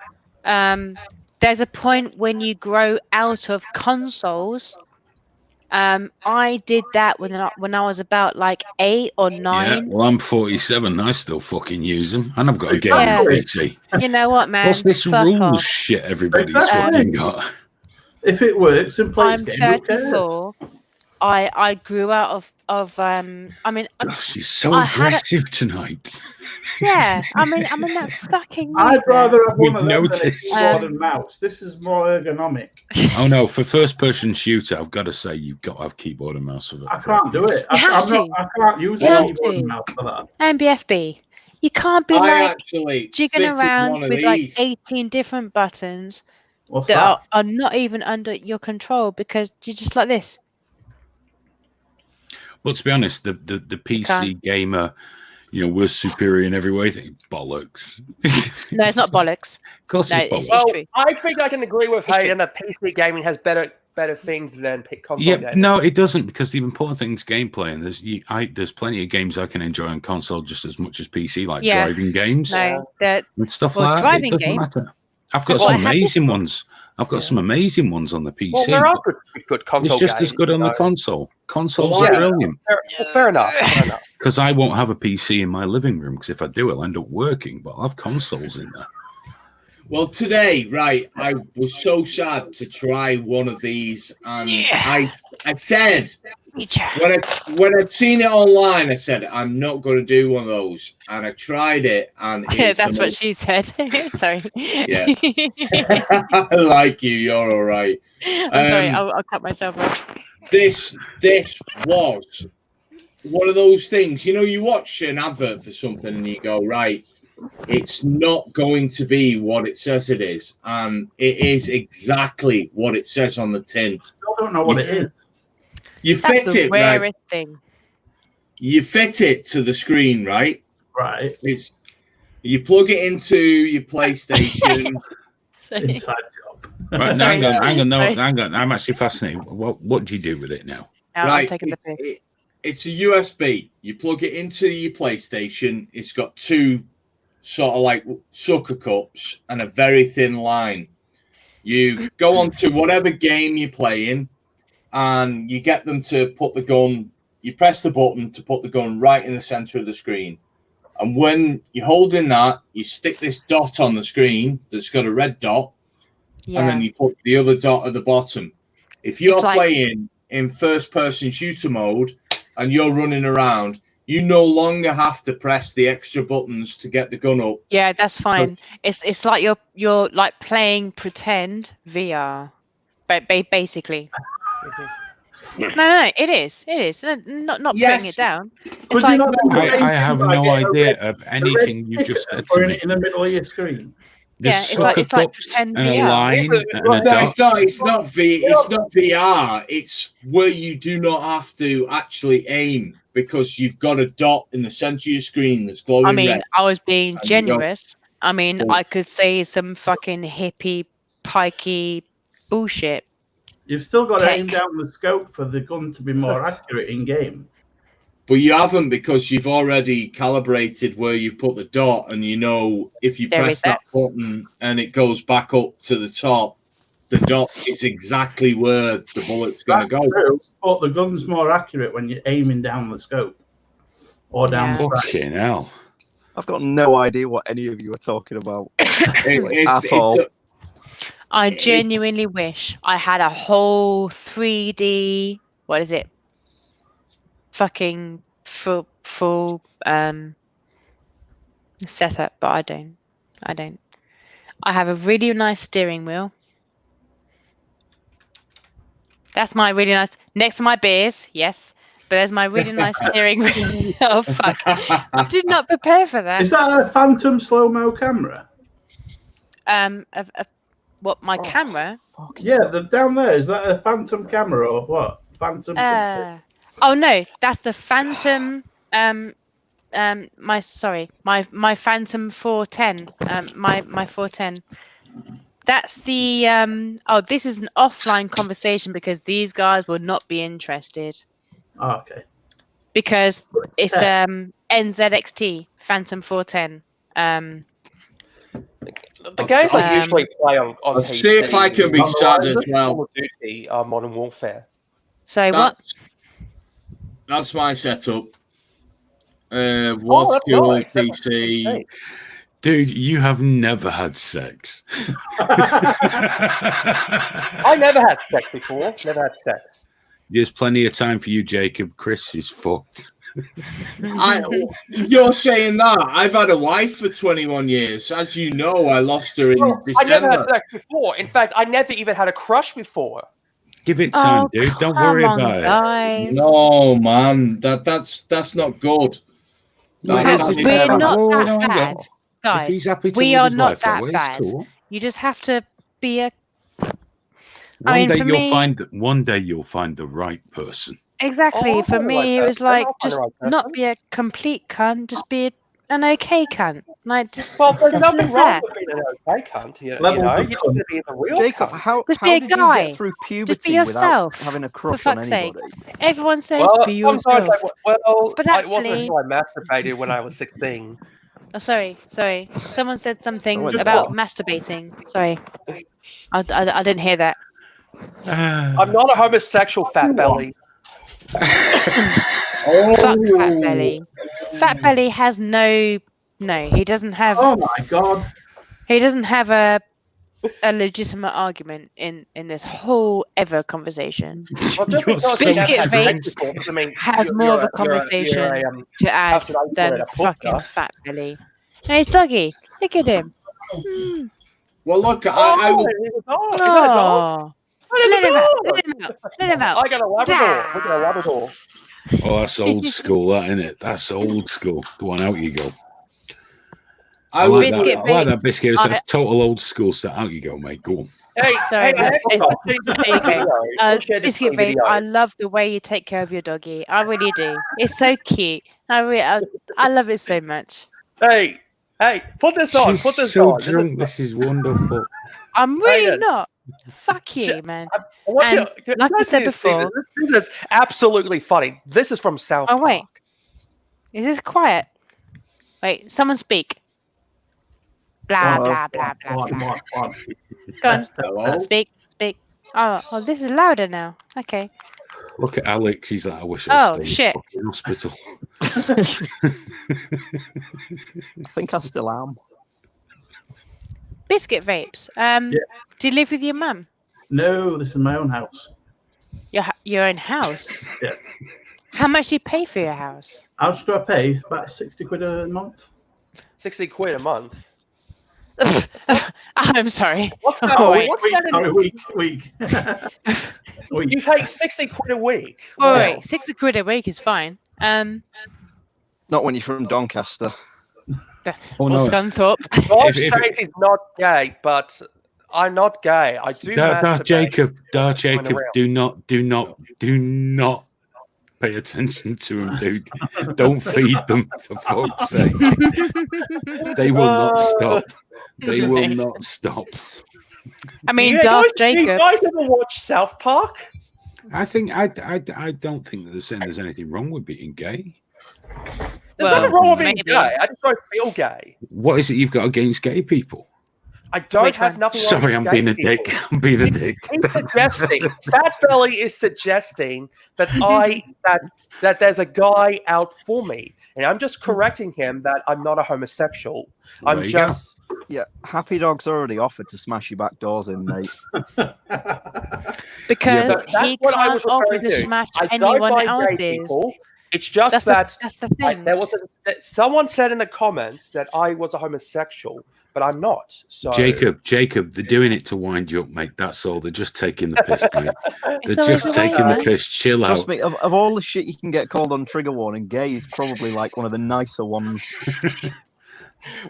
Speaker 7: There's a point when you grow out of consoles. I did that when I was about like 8 or 9.
Speaker 4: Yeah, well, I'm 47. I still fucking use them, and I've got a gaming PC.
Speaker 7: You know what, man?
Speaker 4: What's this
Speaker 7: Fuck
Speaker 4: rules
Speaker 7: off.
Speaker 4: shit everybody's fucking got?
Speaker 3: If it works and plays
Speaker 7: I'm
Speaker 3: games,
Speaker 7: 34. I grew out of I mean,
Speaker 4: gosh, you're so aggressive tonight.
Speaker 7: Yeah, I'm in that fucking.
Speaker 3: I'd rather have one of them
Speaker 4: noticed.
Speaker 3: than a keyboard and mouse. This is more ergonomic.
Speaker 4: Oh no, for first-person shooter, I've got to say you've got to have keyboard and mouse for that.
Speaker 3: I can't do it. I can't use a keyboard and mouse for that.
Speaker 7: MBFB. You can't be jigging around with like 18 different buttons that are not even under your control because you're just like this.
Speaker 4: But to be honest, the PC gamer, we're superior in every way. Bollocks.
Speaker 7: No, it's not bollocks.
Speaker 4: Of course, it's bollocks.
Speaker 11: Well, I think I can agree with Hayden that PC gaming has better things than console gaming.
Speaker 4: No, it doesn't, because the important thing is gameplay, and there's plenty of games I can enjoy on console just as much as PC, like driving games and stuff like that.
Speaker 7: Driving
Speaker 4: it doesn't matter. I've got some amazing ones. I've got some amazing ones on the PC.
Speaker 11: Well, there are good console
Speaker 4: It's just
Speaker 11: games,
Speaker 4: as good on the console. Consoles are brilliant.
Speaker 11: Fair enough.
Speaker 4: Because I won't have a PC in my living room, because if I do, I'll end up working, but I'll have consoles in there.
Speaker 6: Well, today, right, I was so sad to try one of these, and I said, when I'd seen it online, I said, I'm not going to do one of those, and I tried it, and
Speaker 7: that's what she said. Sorry.
Speaker 6: Yeah. I like you. You're all right.
Speaker 7: I'm sorry. I'll cut myself off.
Speaker 6: This was one of those things. You watch an advert for something, and you go, right, it's not going to be what it says it is, and it is exactly what it says on the tin.
Speaker 3: I don't know what it is.
Speaker 6: You fit
Speaker 7: That's the
Speaker 6: it,
Speaker 7: rarest
Speaker 6: right?
Speaker 7: thing.
Speaker 6: You fit it to the screen, right?
Speaker 3: Right.
Speaker 6: You plug it into your PlayStation.
Speaker 3: Inside job.
Speaker 4: Right, now,
Speaker 7: Sorry.
Speaker 4: hang on, no,
Speaker 7: Sorry.
Speaker 4: hang on. I'm actually fascinated. What do you do with it now?
Speaker 7: Now I'm
Speaker 6: Right.
Speaker 7: taking the piss.
Speaker 6: It's a USB. You plug it into your PlayStation. It's got two sort of like sucker cups and a very thin line. You go on to whatever game you're playing and you get them to put the gun, you press the button to put the gun right in the center of the screen. And when you're holding that, you stick this dot on the screen that's got a red dot,
Speaker 7: Yeah.
Speaker 6: and then you put the other dot at the bottom. If you're
Speaker 7: It's like-
Speaker 6: playing in first-person shooter mode and you're running around, you no longer have to press the extra buttons to get the gun up.
Speaker 7: Yeah, that's fine. It's like you're like playing pretend VR, but basically. No, it is. Not putting it down. It's like
Speaker 4: I have no idea of anything you just said to me.
Speaker 3: In the middle of your screen.
Speaker 7: Yeah, it's like pretend
Speaker 4: and a
Speaker 7: VR.
Speaker 4: line and a
Speaker 6: No,
Speaker 4: dot.
Speaker 6: it's not VR. It's where you do not have to actually aim because you've got a dot in the center of your screen that's glowing
Speaker 7: I mean,
Speaker 6: red.
Speaker 7: I was being
Speaker 6: And you go-
Speaker 7: generous. I mean, I could say some fucking hippie, pikey bullshit.
Speaker 3: You've still got to
Speaker 7: Tech.
Speaker 3: aim down the scope for the gun to be more accurate in game.
Speaker 6: But you haven't because you've already calibrated where you put the dot, and you know if you
Speaker 7: There
Speaker 6: press
Speaker 7: is that.
Speaker 6: that button and it goes back up to the top, the dot is exactly where the bullet's going to go.
Speaker 3: True, but the gun's more accurate when you're aiming down the scope or down the track.
Speaker 4: Fucking hell.
Speaker 14: I've got no idea what any of you are talking about
Speaker 6: It-
Speaker 14: at all.
Speaker 7: I genuinely wish I had a whole 3D. What is it? Fucking full setup, but I don't. I have a really nice steering wheel. That's my really nice next to my beers, yes. But there's my really nice steering wheel. Oh fuck! I did not prepare for that.
Speaker 3: Is that a Phantom slow-mo camera?
Speaker 7: What my camera?
Speaker 3: Yeah, down there. Is that a Phantom camera or what? Phantom. something?
Speaker 7: Oh no, that's the Phantom. My Phantom 410. My 410. That's the Oh, this is an offline conversation because these guys will not be interested.
Speaker 3: Oh, okay.
Speaker 7: Because it's NZXT Phantom 410.
Speaker 11: The games I usually play on
Speaker 6: I'll
Speaker 11: PC.
Speaker 6: see if I can be sad as well.
Speaker 11: Call of Duty, Modern Warfare.
Speaker 7: Sorry, what?
Speaker 6: That's my setup.
Speaker 11: that's
Speaker 6: Water cool
Speaker 11: nice. That's
Speaker 6: PC.
Speaker 4: Dude, you have never had sex.
Speaker 11: I never had sex before. Never had sex.
Speaker 4: There's plenty of time for you, Jacob. Chris is fucked.
Speaker 6: You're saying that. I've had a wife for 21 years. As you know, I lost her in
Speaker 11: I never
Speaker 6: December.
Speaker 11: had sex before. In fact, I never even had a crush before.
Speaker 4: Give it time, dude. Don't worry about it.
Speaker 6: No, man. That's not good.
Speaker 7: We're
Speaker 6: That's
Speaker 7: not that bad,
Speaker 4: If he's
Speaker 7: guys.
Speaker 4: happy to
Speaker 7: We
Speaker 4: live
Speaker 7: are
Speaker 4: his
Speaker 7: not
Speaker 4: life that
Speaker 7: that
Speaker 4: way, it's
Speaker 7: bad.
Speaker 4: cool.
Speaker 7: You just have to be a.
Speaker 4: One day
Speaker 7: for
Speaker 4: you'll
Speaker 7: me,
Speaker 4: find the right person.
Speaker 7: exactly.
Speaker 11: Oh,
Speaker 7: For
Speaker 11: I'll find the
Speaker 7: me,
Speaker 11: right
Speaker 7: it was
Speaker 11: person.
Speaker 7: like
Speaker 11: I'll find
Speaker 7: just
Speaker 11: the right
Speaker 7: not
Speaker 11: person.
Speaker 7: be a complete cunt, just be an okay cunt. Like just
Speaker 11: Well, there's
Speaker 7: simple
Speaker 11: nothing
Speaker 7: as
Speaker 11: wrong
Speaker 7: that.
Speaker 11: with being an okay cunt. You
Speaker 3: Level
Speaker 11: know,
Speaker 3: of
Speaker 11: you're just going to be the real
Speaker 14: Jacob,
Speaker 11: cunt.
Speaker 14: how
Speaker 7: Just be
Speaker 14: how
Speaker 7: a
Speaker 14: did you
Speaker 7: guy.
Speaker 14: get through
Speaker 7: Just be
Speaker 14: puberty
Speaker 7: yourself.
Speaker 14: without having a
Speaker 7: For
Speaker 14: crush on
Speaker 7: fuck's sake.
Speaker 14: anybody?
Speaker 7: Everyone says
Speaker 11: Well,
Speaker 7: be
Speaker 11: sometimes
Speaker 7: yourself.
Speaker 11: it
Speaker 7: But
Speaker 11: wasn't
Speaker 7: actually-
Speaker 11: until I masturbated when I was 16.
Speaker 7: Oh, sorry. Someone said something
Speaker 11: Just
Speaker 7: about
Speaker 11: what?
Speaker 7: masturbating. Sorry, I didn't hear that.
Speaker 11: I'm not a homosexual, fat belly.
Speaker 7: Fuck Fat Belly. Fat Belly has no. He doesn't have.
Speaker 3: Oh my god.
Speaker 7: He doesn't have a legitimate argument in this whole ever conversation.
Speaker 11: Well, just because you
Speaker 7: Biscuit
Speaker 11: never had
Speaker 7: Vapes
Speaker 11: sex before doesn't mean
Speaker 7: has
Speaker 11: you're-
Speaker 7: more of a
Speaker 11: you're
Speaker 7: conversation
Speaker 11: you're
Speaker 7: to add
Speaker 11: assassination
Speaker 7: than
Speaker 11: and a
Speaker 7: fucking
Speaker 11: fucker.
Speaker 7: Fat Belly. And it's Doggy. Look at him. Hmm.
Speaker 6: Well, look, I
Speaker 11: Oh,
Speaker 6: will.
Speaker 11: he's a dog. Is that a dog?
Speaker 7: Oh.
Speaker 11: That is
Speaker 7: Let
Speaker 11: a
Speaker 7: him out.
Speaker 11: dog.
Speaker 7: Let him out.
Speaker 11: I got a Labrador. Look at a Labrador.
Speaker 4: Oh, that's old school, that, isn't it? That's old school. Go on, out you go. I
Speaker 6: will.
Speaker 4: like that.
Speaker 7: Biscuit
Speaker 4: I like that
Speaker 7: Vapes.
Speaker 4: biscuit. That's total old school stuff. Out you go, mate. Go on.
Speaker 11: Hey,
Speaker 7: Sorry,
Speaker 11: hey, I actually
Speaker 7: but
Speaker 11: changed the
Speaker 7: there you go.
Speaker 11: video. We'll share this
Speaker 7: Biscuit Vape,
Speaker 11: video.
Speaker 7: I love the way you take care of your doggy. I really do. It's so cute. I love it so much.
Speaker 11: Hey, Hey, put this on.
Speaker 4: She's
Speaker 11: Put this
Speaker 4: so
Speaker 11: on.
Speaker 4: drunk. This is wonderful.
Speaker 7: I'm really not. Fuck you, man. And like I said before,
Speaker 11: this is absolutely funny. This is from South Park.
Speaker 7: wait. Is this quiet? Wait, someone speak. Blah, blah, blah, blah, blah. Go on. Speak. Oh, this is louder now. Okay.
Speaker 4: Look at Alex. He's like, I wish I was
Speaker 7: shit.
Speaker 4: in hospital.
Speaker 14: I think I still am.
Speaker 7: Biscuit vapes. Do you live with your mum?
Speaker 3: No, this is my own house.
Speaker 7: Your own house?
Speaker 3: Yeah.
Speaker 7: How much do you pay for your house?
Speaker 3: How much do I pay? About 60 quid a month.
Speaker 11: 60 quid a month.
Speaker 7: I'm sorry.
Speaker 11: What's that?
Speaker 7: Oh, wait.
Speaker 11: What's that in
Speaker 3: week.
Speaker 11: You pay 60 quid a week.
Speaker 7: Oh, wait, 60 quid a week is fine.
Speaker 14: Not when you're from Doncaster.
Speaker 4: Oh, no.
Speaker 7: Scunthorpe.
Speaker 11: Bob says he's not gay, but I'm not gay. I do.
Speaker 4: Darth Jacob, do not pay attention to him, dude. Don't feed them, for fuck's sake. They will not stop. They will not stop.
Speaker 7: I mean, Darth Jacob.
Speaker 11: You guys ever watch South Park?
Speaker 4: I think I don't think that there's anything wrong with being gay.
Speaker 11: There's nothing wrong with being gay. I just don't feel gay.
Speaker 4: What is it you've got against gay people?
Speaker 11: I don't have nothing.
Speaker 4: Sorry, I'm being a dick. I'm being a dick.
Speaker 11: He's suggesting Fat Belly is suggesting that that there's a guy out for me, and I'm just correcting him that I'm not a homosexual. I'm just
Speaker 14: Happy Dog's already offered to smash your back doors in, mate.
Speaker 7: Because he can't offer to smash anyone else's.
Speaker 11: It's just
Speaker 7: that's the thing.
Speaker 11: There was someone said in the comments that I was a homosexual, but I'm not. So
Speaker 4: Jacob, they're doing it to wind you up, mate. That's all. They're just taking the piss, mate. They're just taking the piss. Chill out.
Speaker 14: Trust me, of all the shit you can get called on trigger warning, gay is probably like one of the nicer ones.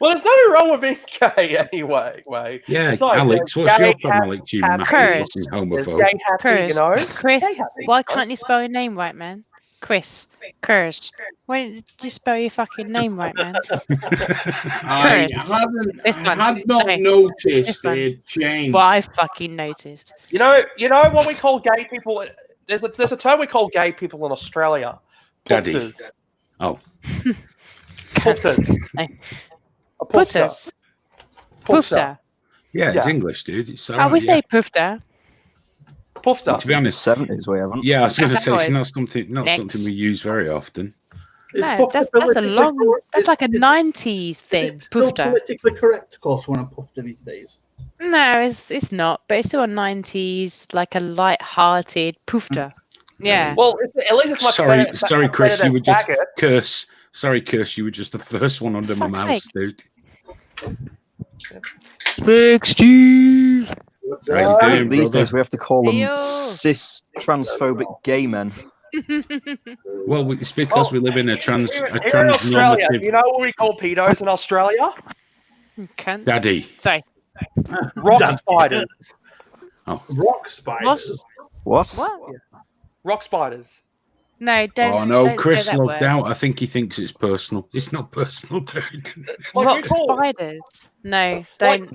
Speaker 11: Well, there's nothing wrong with being gay anyway.
Speaker 4: Yeah,
Speaker 11: besides,
Speaker 4: Alex, what's your problem, Alex? You massive fucking homophobe.
Speaker 7: Chris, why can't you spell your name right, man? Chris, why did you spell your fucking name right, man?
Speaker 6: I had not noticed it changed.
Speaker 7: Well, I fucking noticed.
Speaker 11: You know what we call gay people? There's a term we call gay people in Australia.
Speaker 4: Daddy.
Speaker 11: Pufters.
Speaker 4: Oh.
Speaker 11: Pufters.
Speaker 7: Pufters. Pufter.
Speaker 4: Yeah, it's English, dude. It's
Speaker 7: we say pufter.
Speaker 11: Pufter.
Speaker 4: To be honest,
Speaker 14: 70s we haven't.
Speaker 4: Yeah, I was going to say it's not something we use very often.
Speaker 7: No, that's like a 90s thing.
Speaker 3: Is it still
Speaker 7: Pufter.
Speaker 3: politically correct to call someone a pufter these days?
Speaker 7: No, it's not. But it's still a 90s, like a light-hearted pufter. Yeah.
Speaker 11: Well, at least it's much better.
Speaker 4: Sorry, Chris, you were just
Speaker 11: faggot.
Speaker 4: curse. Sorry, Curse, you were just the first one under my mouse, dude.
Speaker 14: Big Steve. These days we have to call them
Speaker 7: Yo.
Speaker 14: cis transphobic gay men.
Speaker 4: Well, it's because we live in a
Speaker 11: Here in Australia,
Speaker 4: trans-normative...
Speaker 11: you know what we call pedos in Australia?
Speaker 4: Daddy.
Speaker 7: Sorry.
Speaker 11: Rock spiders.
Speaker 4: Oh.
Speaker 3: Rock spiders.
Speaker 14: What?
Speaker 11: Rock spiders.
Speaker 7: No, don't.
Speaker 4: Oh no,
Speaker 7: don't
Speaker 4: Chris
Speaker 7: say that
Speaker 4: logged
Speaker 7: word.
Speaker 4: out. I think he thinks it's personal. It's not personal, dude.
Speaker 7: Rock spiders. No, don't.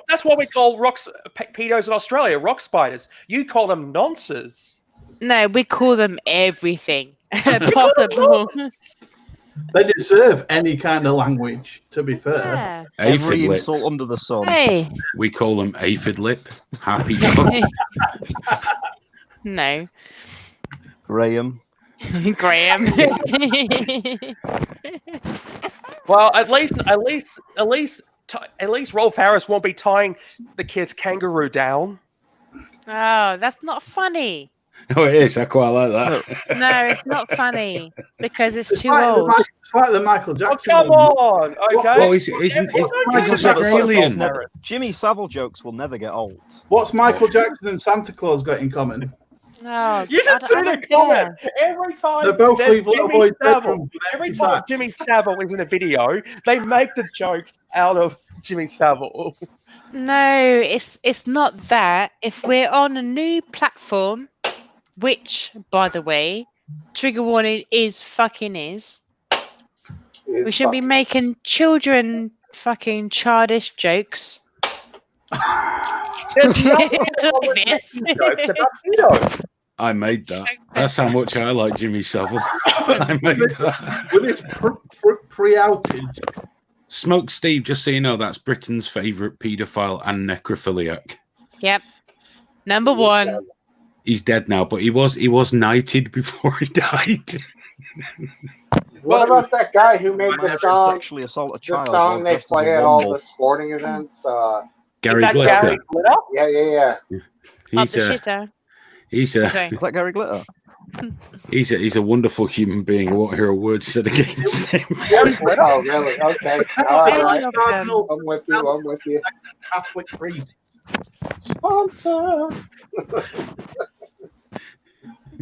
Speaker 11: That's what we call pedos in Australia. Rock spiders. You call them nonces.
Speaker 7: No, we call them everything possible.
Speaker 3: They deserve any kind of language, to be fair.
Speaker 7: Yeah.
Speaker 14: Every
Speaker 4: Aphid
Speaker 14: insult under the sun.
Speaker 7: Hey.
Speaker 4: We call them aphid lip. Happy dog.
Speaker 7: No.
Speaker 14: Graham.
Speaker 7: Graham.
Speaker 11: Well, at least Rolf Harris won't be tying the kid's kangaroo down.
Speaker 7: Oh, that's not funny.
Speaker 4: Oh, it is. I quite like that.
Speaker 7: No, it's not funny because it's too
Speaker 3: like
Speaker 7: old.
Speaker 3: It's like the Michael Jackson.
Speaker 11: Come on, okay.
Speaker 4: Well, he's Australian.
Speaker 14: Jimmy Savile jokes will never get old.
Speaker 3: What's Michael Jackson and Santa Claus got in common?
Speaker 7: No,
Speaker 11: You just see the comment every time.
Speaker 3: They both
Speaker 11: there's
Speaker 3: leave little
Speaker 11: Jimmy
Speaker 3: boys dead
Speaker 11: Savile.
Speaker 3: from
Speaker 11: Every
Speaker 3: empty
Speaker 11: time
Speaker 3: sacks.
Speaker 11: Jimmy Savile is in a video, they make the jokes out of Jimmy Savile.
Speaker 7: No, it's not that. If we're on a new platform, which, by the way, trigger warning is, we shouldn't be making children fucking childish jokes.
Speaker 11: There's
Speaker 7: Like
Speaker 11: nothing
Speaker 7: this.
Speaker 11: jokes about pedos.
Speaker 4: I made that. That's how much I like Jimmy Savile. I made that.
Speaker 3: With his pre-outage.
Speaker 4: Smoke Steve, just so you know, that's Britain's favourite paedophile and necrophiliac.
Speaker 7: Yep. Number one.
Speaker 4: He's dead now, but he was knighted before he died.
Speaker 8: What about that guy who made the song?
Speaker 14: Sexually assault a
Speaker 8: The
Speaker 14: child
Speaker 8: song they
Speaker 14: dressed as a
Speaker 8: play at all
Speaker 14: womble.
Speaker 8: the sporting events.
Speaker 4: Gary Glitter.
Speaker 8: Yeah.
Speaker 4: He's
Speaker 7: the
Speaker 4: a,
Speaker 7: shitter.
Speaker 4: he's a,
Speaker 7: Okay.
Speaker 14: Is that Gary Glitter?
Speaker 4: he's a wonderful human being. I won't hear a word said against him.
Speaker 8: Oh, really? Okay. All right.
Speaker 3: Cardinal,
Speaker 8: I'm with you. I'm with you.
Speaker 3: Catholic priest.
Speaker 8: Sponsor.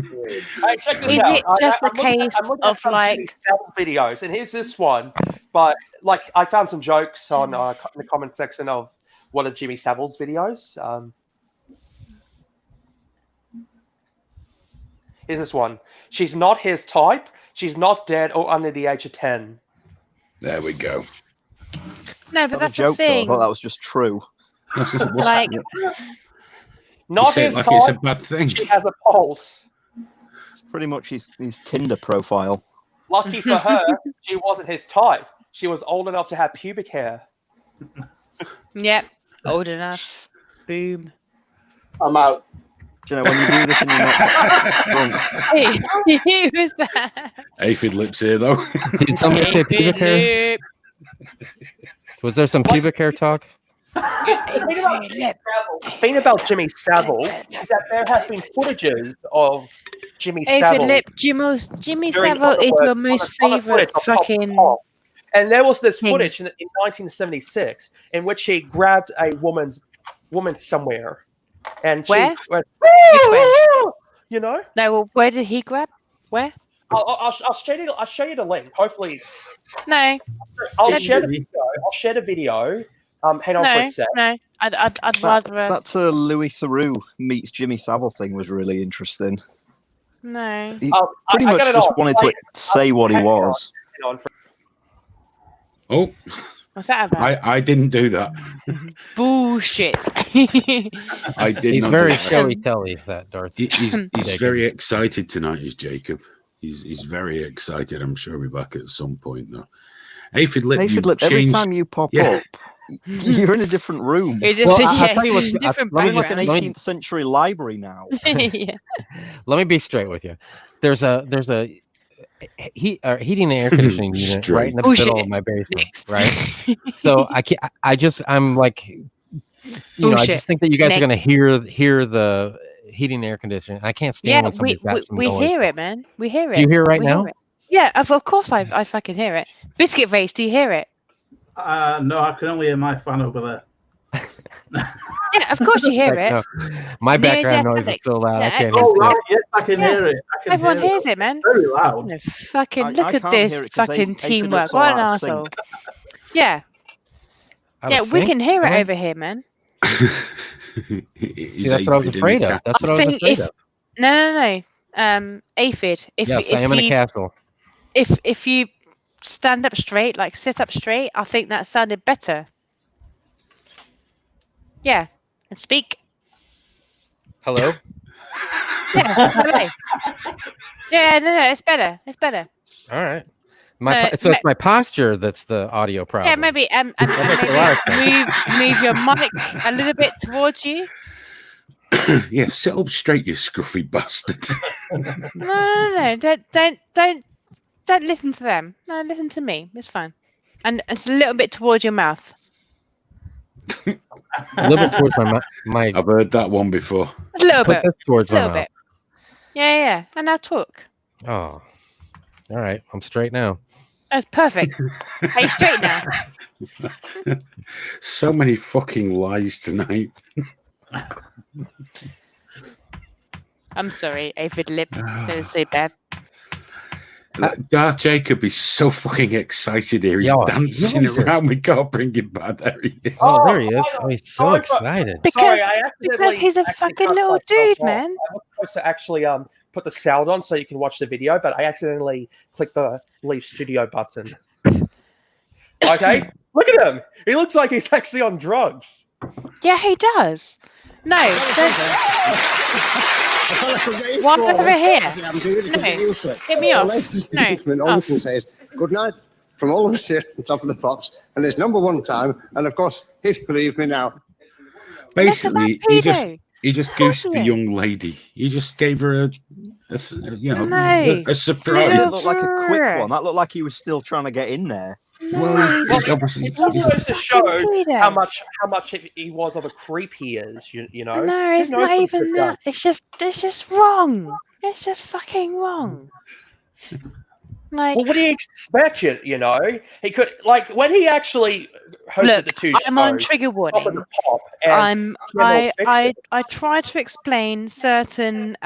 Speaker 11: Hey, check this
Speaker 7: Is
Speaker 11: out.
Speaker 7: it just a case
Speaker 11: I'm looking at
Speaker 7: of
Speaker 11: some
Speaker 7: like?
Speaker 11: Jimmy Savile videos, and here's this one. But like, I found some jokes on in the comment section of one of Jimmy Savile's videos. Here's this one. She's not his type. She's not dead or under the age of 10.
Speaker 4: There we go.
Speaker 7: No, but
Speaker 14: Not
Speaker 7: that's
Speaker 14: a joke,
Speaker 7: the
Speaker 14: though. I
Speaker 7: thing.
Speaker 14: thought that was just true.
Speaker 7: Like,
Speaker 11: Not
Speaker 4: say it
Speaker 11: his
Speaker 4: like
Speaker 11: type.
Speaker 4: it's a bad thing.
Speaker 11: She has a pulse.
Speaker 14: It's pretty much his Tinder profile.
Speaker 11: Lucky for her, she wasn't his type. She was old enough to have pubic hair.
Speaker 7: yep, old enough. Boom.
Speaker 8: I'm out.
Speaker 14: Do you know when you do this and you're not drunk?
Speaker 7: Hey, who's that?
Speaker 4: Aphid lips here, though.
Speaker 9: Did somebody say pubic hair? Was there some pubic hair talk?
Speaker 11: The thing about Jimmy Savile is that there have been footages of Jimmy Savile.
Speaker 7: Lip, Jimmy
Speaker 11: during
Speaker 7: Savile is
Speaker 11: on
Speaker 7: your
Speaker 11: the-
Speaker 7: most
Speaker 11: on the
Speaker 7: favorite
Speaker 11: footage of Top
Speaker 7: fucking.
Speaker 11: Pop. And there was this
Speaker 7: thing.
Speaker 11: footage in 1976 in which he grabbed a woman somewhere, and she
Speaker 7: Where?
Speaker 11: went,
Speaker 7: Where?
Speaker 11: you know.
Speaker 7: No, well, where did he grab? Where?
Speaker 11: I'll show you. I'll show you the link. Hopefully,
Speaker 7: No.
Speaker 11: I'll
Speaker 7: That's-
Speaker 11: share the video. I'll share the video. Hang on for a sec.
Speaker 7: No, I'd rather.
Speaker 14: That's a Louis Theroux meets Jimmy Savile thing was really interesting.
Speaker 7: No.
Speaker 14: He pretty much
Speaker 11: got it
Speaker 14: just
Speaker 11: all.
Speaker 14: wanted to say what he was.
Speaker 11: Hang on.
Speaker 4: Oh,
Speaker 7: What's that about?
Speaker 4: I didn't do that.
Speaker 7: Bullshit.
Speaker 4: I did
Speaker 9: He's
Speaker 4: not
Speaker 9: very
Speaker 4: do that.
Speaker 9: showy telly, that Darth.
Speaker 4: He's
Speaker 9: Jacob.
Speaker 4: very excited tonight, is Jacob. He's very excited. I'm sure he'll be back at some point, though. Aphid Lip,
Speaker 14: Aphid
Speaker 4: you
Speaker 14: Lip, every
Speaker 4: changed-
Speaker 14: time you pop
Speaker 4: Yeah.
Speaker 14: up, you're in a different room.
Speaker 7: It just,
Speaker 9: Well,
Speaker 7: yeah,
Speaker 9: I'll tell you what.
Speaker 7: it's a different
Speaker 14: We're in like an
Speaker 7: background.
Speaker 14: 18th century library now.
Speaker 7: Yeah.
Speaker 9: Let me be straight with you. There's a heating and air conditioning unit
Speaker 4: Straight.
Speaker 9: right in the
Speaker 7: Bullshit.
Speaker 9: middle of my basement, right? So I'm like, you know, I
Speaker 7: Bullshit.
Speaker 9: just think that you guys are
Speaker 7: Next.
Speaker 9: gonna hear the heating and air conditioning. I can't stand
Speaker 7: Yeah,
Speaker 9: when somebody got some
Speaker 7: we
Speaker 9: noise.
Speaker 7: hear it, man. We hear it.
Speaker 9: Do you hear it right
Speaker 7: We
Speaker 9: now?
Speaker 7: hear it. Yeah, of course I fucking hear it. Biscuit Face, do you hear it?
Speaker 3: No, I can only hear my fan over there.
Speaker 7: Yeah, of course you hear
Speaker 9: Like,
Speaker 7: it.
Speaker 9: no, my background noise is
Speaker 7: Alex.
Speaker 9: so loud. I
Speaker 7: Yeah,
Speaker 9: can't
Speaker 3: Oh,
Speaker 9: hear
Speaker 3: right.
Speaker 9: it.
Speaker 3: Yes, I can
Speaker 7: Yeah.
Speaker 3: hear it. I can
Speaker 7: Everyone
Speaker 3: hear
Speaker 7: hears it, man.
Speaker 3: Very loud.
Speaker 7: No, fucking
Speaker 14: I
Speaker 7: look at
Speaker 14: can't
Speaker 7: this
Speaker 14: hear it 'cause
Speaker 7: fucking
Speaker 14: Aphid
Speaker 7: teamwork.
Speaker 14: Lips
Speaker 7: What
Speaker 14: are
Speaker 7: an
Speaker 14: out of
Speaker 7: asshole.
Speaker 14: sync.
Speaker 7: Yeah.
Speaker 9: Out
Speaker 7: Yeah,
Speaker 9: of
Speaker 7: we
Speaker 9: sync?
Speaker 7: can hear it
Speaker 9: Really?
Speaker 7: over here, man.
Speaker 9: See, that's what I was afraid of. That's what I was
Speaker 7: think
Speaker 9: afraid
Speaker 7: if
Speaker 9: of.
Speaker 7: no. Aphid, if
Speaker 9: Yes, I am in a castle.
Speaker 7: if you stand up straight, like sit up straight, I think that sounded better. Yeah, and speak.
Speaker 9: Hello.
Speaker 7: Yeah, hello. Yeah, no, it's better. It's better.
Speaker 9: All right.
Speaker 7: So
Speaker 9: it's my posture that's the audio problem.
Speaker 7: Yeah, maybe and
Speaker 9: That makes a lot of
Speaker 7: maybe move your mic a little bit towards you.
Speaker 4: Yeah, sit up straight, you scruffy bastard.
Speaker 7: No. Don't listen to them. No, listen to me. It's fine. And it's a little bit towards your mouth.
Speaker 9: A little bit towards my.
Speaker 4: I've heard that one before.
Speaker 7: It's a little
Speaker 9: Put
Speaker 7: bit.
Speaker 9: this towards
Speaker 7: a
Speaker 9: my
Speaker 7: little
Speaker 9: mouth.
Speaker 7: bit. Yeah. And now talk.
Speaker 9: Oh, all right. I'm straight now.
Speaker 7: That's perfect. Are you straight now?
Speaker 4: So many fucking lies tonight.
Speaker 7: I'm sorry, Aphid Lip. Don't say bad.
Speaker 4: Darth Jacob is so fucking excited here. He's
Speaker 9: Yeah,
Speaker 4: dancing
Speaker 9: he's
Speaker 4: around. We can't bring him back. There he is.
Speaker 9: Oh, there he is. Oh, he's so excited.
Speaker 7: Because
Speaker 11: accidentally
Speaker 7: he's a
Speaker 11: actually
Speaker 7: fucking
Speaker 11: cut
Speaker 7: little
Speaker 11: myself
Speaker 7: dude,
Speaker 11: off.
Speaker 7: man.
Speaker 11: I was supposed to actually put the sound on so you can watch the video, but I accidentally clicked the leave studio button. Okay, Look at him. He looks like he's actually on drugs.
Speaker 7: Yeah, he does. No, why over here? No, get me off. No,
Speaker 19: all we can say is good night from all of us here on top of the pops, and it's number one time. And of course, if you believe me now,
Speaker 4: basically he just goosed the young lady. He just gave her a surprise.
Speaker 14: That didn't look like a quick one. That looked like he was still trying to get in there.
Speaker 4: Well, he's obviously
Speaker 11: It goes to show how much he was of a creep he is. You know.
Speaker 7: No, it's not even that. It's just wrong. It's just fucking wrong. Like,
Speaker 11: well, what do you expect? You know, he could when he actually hosted the two shows.
Speaker 7: I'm on trigger warning. I try to explain certain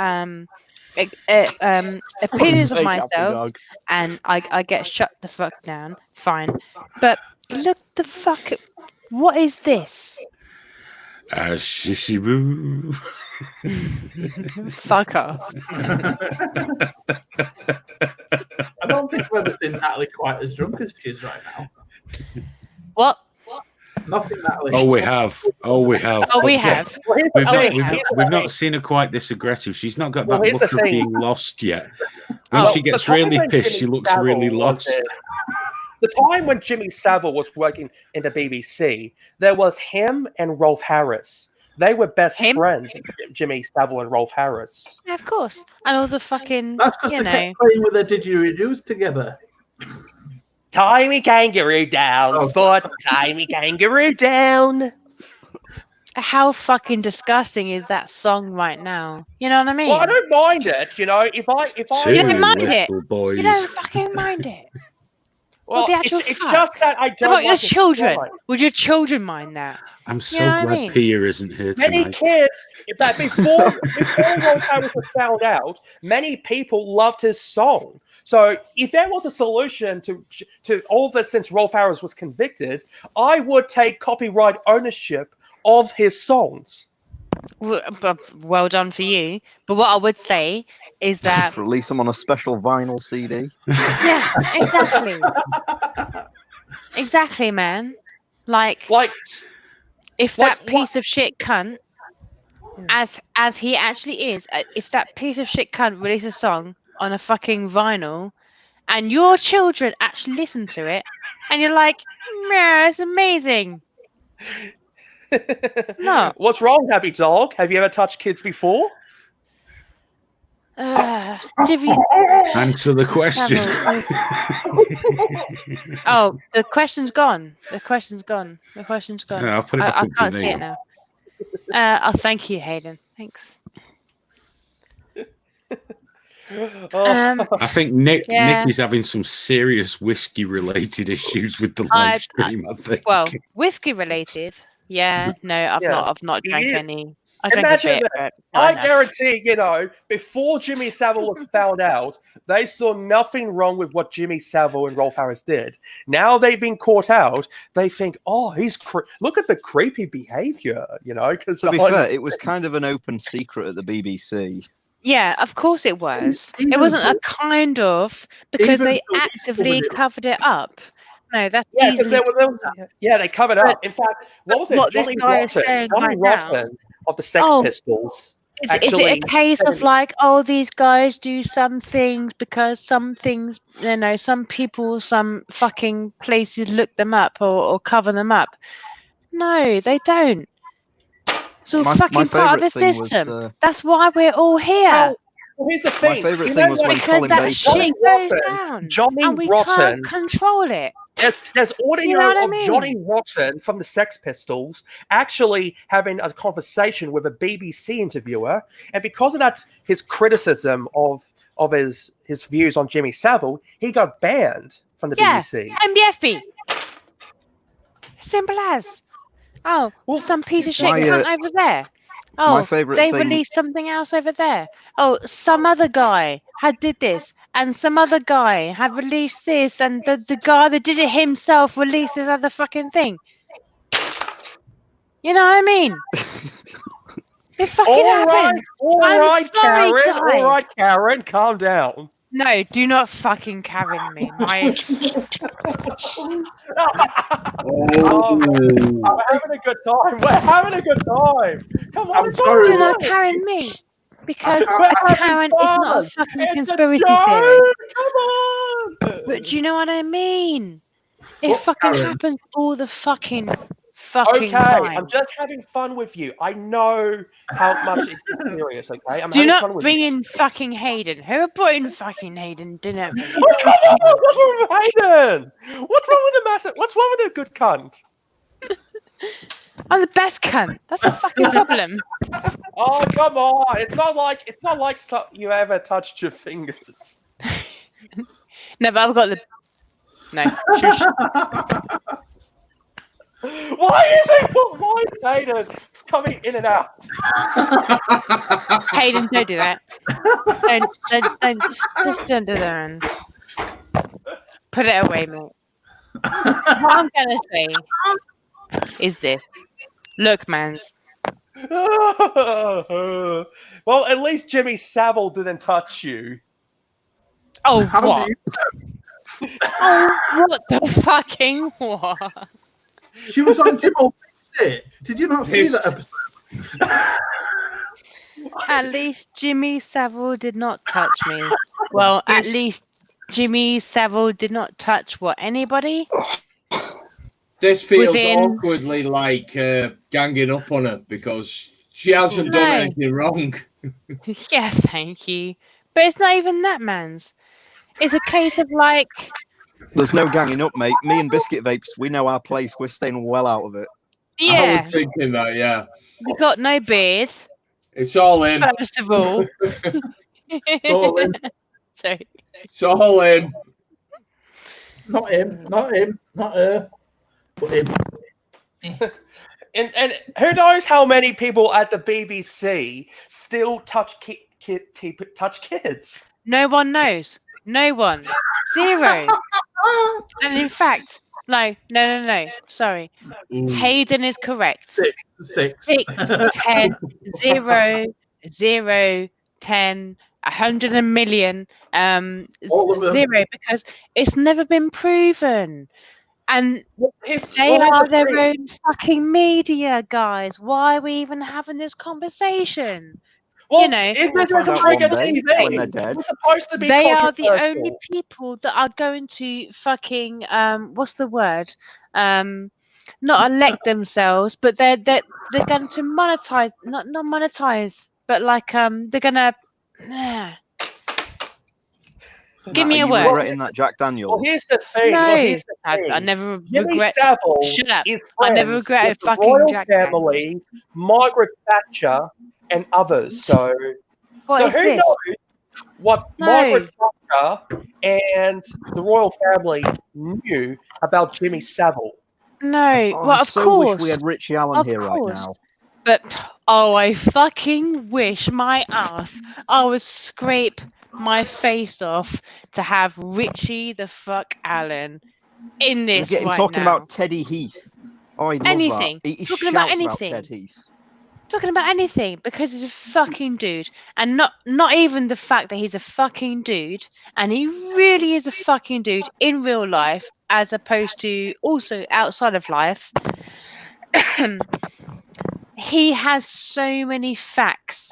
Speaker 7: opinions of myself, and I get shut the fuck down. Fine, but look the fuck. What is this?
Speaker 4: Shishiboo.
Speaker 7: Fuck off.
Speaker 3: I don't think we've ever seen Natalie quite as drunk as she is right now.
Speaker 7: What?
Speaker 3: Nothing, Natalie.
Speaker 4: Oh, we have.
Speaker 7: We have.
Speaker 4: We've not seen her quite this aggressive. She's not got that look of being lost yet. When she gets really pissed, she looks really lost.
Speaker 11: The time when Jimmy Savile was working in the BBC, there was him and Rolf Harris. They were best friends, Jimmy Savile and Rolf Harris.
Speaker 7: Yeah, of course. And all the fucking,
Speaker 3: That's because they kept playing with the didgeridoos together.
Speaker 11: Tie me kangaroo down, sport. Tie me kangaroo down.
Speaker 7: How fucking disgusting is that song right now? You know what I mean?
Speaker 11: Well, I don't mind it. You know, if I
Speaker 7: you don't mind it.
Speaker 4: Boys.
Speaker 7: You don't fucking mind it.
Speaker 11: Well,
Speaker 7: the actual
Speaker 11: it's just that I don't.
Speaker 7: How about your
Speaker 11: like
Speaker 7: children? Would your children mind that?
Speaker 4: I'm so glad Pia isn't here tonight.
Speaker 11: Many kids, that before Rolf Harris was found out, many people loved his song. So if there was a solution to all this since Rolf Harris was convicted, I would take copyright ownership of his songs.
Speaker 7: Well done for you. But what I would say is that
Speaker 14: release them on a special vinyl CD.
Speaker 7: Yeah, exactly. Exactly, man. Like if that piece of shit cunt, as he actually is, if that piece of shit cunt releases a song on a fucking vinyl, and your children actually listen to it, and you're like, yeah, it's amazing. No.
Speaker 11: What's wrong, Happy Dog? Have you ever touched kids before?
Speaker 4: Answer the question.
Speaker 7: Oh, the question's gone. The question's gone.
Speaker 4: Yeah, I'll put it back
Speaker 7: I
Speaker 4: up
Speaker 7: can't
Speaker 4: to
Speaker 7: see
Speaker 4: me.
Speaker 7: it now. Thank you, Hayden. Thanks.
Speaker 4: I think Nick is having some serious whiskey-related issues with the live stream. I think.
Speaker 7: Well, whiskey-related. Yeah. No, I've not drank any. I drank
Speaker 11: Imagine
Speaker 7: a bit.
Speaker 11: that.
Speaker 7: But not
Speaker 11: I
Speaker 7: enough.
Speaker 11: guarantee, you know, before Jimmy Savile was found out, they saw nothing wrong with what Jimmy Savile and Rolf Harris did. Now they've been caught out. They think, oh, he's look at the creepy behavior, you know. Because
Speaker 14: to be fair, it was kind of an open secret at the BBC.
Speaker 7: Yeah, of course it was. It wasn't a kind of, because they actively covered it up. No, that's easily.
Speaker 11: They covered it up. In fact, what was it?
Speaker 7: What
Speaker 11: Johnny
Speaker 7: this guy is saying right now-
Speaker 11: Rotten of the Sex Pistols.
Speaker 7: Is it a case of like, oh, these guys do some things because some things, you know, some people, some fucking places look them up or cover them up? No, they don't. It's all fucking part of the system. That's why we're all here.
Speaker 11: Well, here's the thing.
Speaker 14: My favourite thing was when
Speaker 7: because
Speaker 14: Colin
Speaker 7: that
Speaker 14: Baker...
Speaker 7: shit goes down,
Speaker 11: Johnny
Speaker 7: and we
Speaker 11: Rotten.
Speaker 7: can't control it.
Speaker 11: There's audio
Speaker 7: You know what I
Speaker 11: of
Speaker 7: mean?
Speaker 11: Johnny Rotten from the Sex Pistols actually having a conversation with a BBC interviewer, and because of that, his criticism of his views on Jimmy Savile, he got banned from the BBC.
Speaker 7: MBFB. Simple as. Oh, some piece of shit cunt over there. Oh,
Speaker 14: my favourite
Speaker 7: they
Speaker 14: thing-
Speaker 7: released something else over there. Oh, some other guy did this, and some other guy had released this, and the guy that did it himself released this other fucking thing. You know what I mean? It fucking happened.
Speaker 11: All
Speaker 7: I'm
Speaker 11: right,
Speaker 7: sorry,
Speaker 11: Karen.
Speaker 7: guys.
Speaker 11: All right, Karen, calm down.
Speaker 7: No, do not fucking Karen me.
Speaker 11: Oh, man. I'm having a good time. We're having a good time. Come on,
Speaker 3: I'm sorry.
Speaker 7: Do not Karen me. Because
Speaker 11: We're
Speaker 7: a
Speaker 11: having
Speaker 7: Karen is not a
Speaker 11: fun.
Speaker 7: fucking
Speaker 11: It's
Speaker 7: conspiracy
Speaker 11: a joke.
Speaker 7: theory.
Speaker 11: Come on.
Speaker 7: But do you know what I mean? It
Speaker 3: What
Speaker 7: fucking
Speaker 3: Karen?
Speaker 7: happens all the fucking
Speaker 11: Okay,
Speaker 7: time.
Speaker 11: I'm just having fun with you. I know how much it's serious, okay? I'm
Speaker 7: Do
Speaker 11: having fun
Speaker 7: not
Speaker 11: with
Speaker 7: bring
Speaker 11: you.
Speaker 7: in fucking Hayden. Who brought in fucking Hayden? Didn't bring in.
Speaker 11: Oh, come on! What's wrong with Hayden? What's wrong with the massive? What's wrong with a good cunt?
Speaker 7: I'm the best cunt. That's a fucking problem.
Speaker 11: Oh, come on! It's not like you ever touched your fingers.
Speaker 7: No, but I've got the. No. Shush.
Speaker 11: Why is Hayden coming in and out?
Speaker 7: Hayden, don't do that. Just don't do that. Put it away, mate. What I'm gonna say is this. Look, mans.
Speaker 11: Well, at least Jimmy Savile didn't touch you.
Speaker 7: Oh,
Speaker 3: How
Speaker 7: what?
Speaker 3: do
Speaker 7: Oh, what the fucking what?
Speaker 3: She was on Jim It. Did you not see that episode?
Speaker 7: At least Jimmy Savile did not touch me. Well, at least Jimmy Savile did not touch what? Anybody?
Speaker 6: This feels
Speaker 7: Within-
Speaker 6: awkwardly like ganging up on her because she hasn't done
Speaker 7: No.
Speaker 6: anything wrong.
Speaker 7: Yeah, thank you. But it's not even that, mans. It's a case of like,
Speaker 14: There's no ganging up, mate. Me and Biscuit Vapes, we know our place. We're staying well out of it.
Speaker 6: I
Speaker 7: yeah,
Speaker 6: was thinking that, yeah.
Speaker 7: we got no beard.
Speaker 6: It's all in.
Speaker 7: First of all.
Speaker 3: It's all in.
Speaker 7: Sorry.
Speaker 6: It's all in.
Speaker 3: Not him, not her, but him.
Speaker 11: And who knows how many people at the BBC still touch kids?
Speaker 7: No one knows. No one. Zero. And in fact, no. Sorry. Hayden is correct.
Speaker 3: Six.
Speaker 7: 6, 10, 0, 0, 10, 100 a million,
Speaker 3: All of them.
Speaker 7: 0, because it's never been proven. And
Speaker 11: Here's
Speaker 7: they
Speaker 11: the
Speaker 7: are their
Speaker 11: thing.
Speaker 7: own fucking media, guys. Why are we even having this conversation?
Speaker 11: Well,
Speaker 7: You know,
Speaker 11: isn't
Speaker 14: We'll
Speaker 11: it
Speaker 14: find out
Speaker 11: like a
Speaker 14: one day
Speaker 11: TV?
Speaker 14: when they're dead.
Speaker 11: It's supposed to be
Speaker 7: they are the
Speaker 11: controversial.
Speaker 7: only people that are going to fucking what's the word? Not elect themselves, but they're going to monetize, not monetize, but like they're gonna give me a
Speaker 14: Are you
Speaker 7: word.
Speaker 14: regretting that Jack Daniels?
Speaker 11: Well, here's the thing.
Speaker 7: No,
Speaker 11: Well, here's the
Speaker 7: I
Speaker 11: thing.
Speaker 7: never
Speaker 11: Jimmy
Speaker 7: regret.
Speaker 11: Savile
Speaker 7: Shut up.
Speaker 11: is
Speaker 7: I never
Speaker 11: friends
Speaker 7: regretted
Speaker 11: with the
Speaker 7: fucking
Speaker 11: royal
Speaker 7: Jack
Speaker 11: family, Margaret Thatcher, and others. So,
Speaker 7: What is
Speaker 11: who
Speaker 7: this?
Speaker 11: knows what
Speaker 7: No.
Speaker 11: Margaret Thatcher and the royal family knew about Jimmy Savile?
Speaker 7: No,
Speaker 14: Oh,
Speaker 7: well,
Speaker 14: I
Speaker 7: of
Speaker 14: so
Speaker 7: course.
Speaker 14: wish we had Richie Allen
Speaker 7: Of
Speaker 14: here right
Speaker 7: course.
Speaker 14: now.
Speaker 7: But I fucking wish my ass I would scrape my face off to have Richie the fuck Allen in
Speaker 14: We're
Speaker 7: this
Speaker 14: getting
Speaker 7: right
Speaker 14: talking
Speaker 7: now.
Speaker 14: about Teddy Heath. Oh, I love
Speaker 7: Anything.
Speaker 14: that. He
Speaker 7: Talking about
Speaker 14: shouts
Speaker 7: anything.
Speaker 14: Ted Heath.
Speaker 7: Talking about anything because he's a fucking dude, and not even the fact that he's a fucking dude, and he really is a fucking dude in real life as opposed to also outside of life. He has so many facts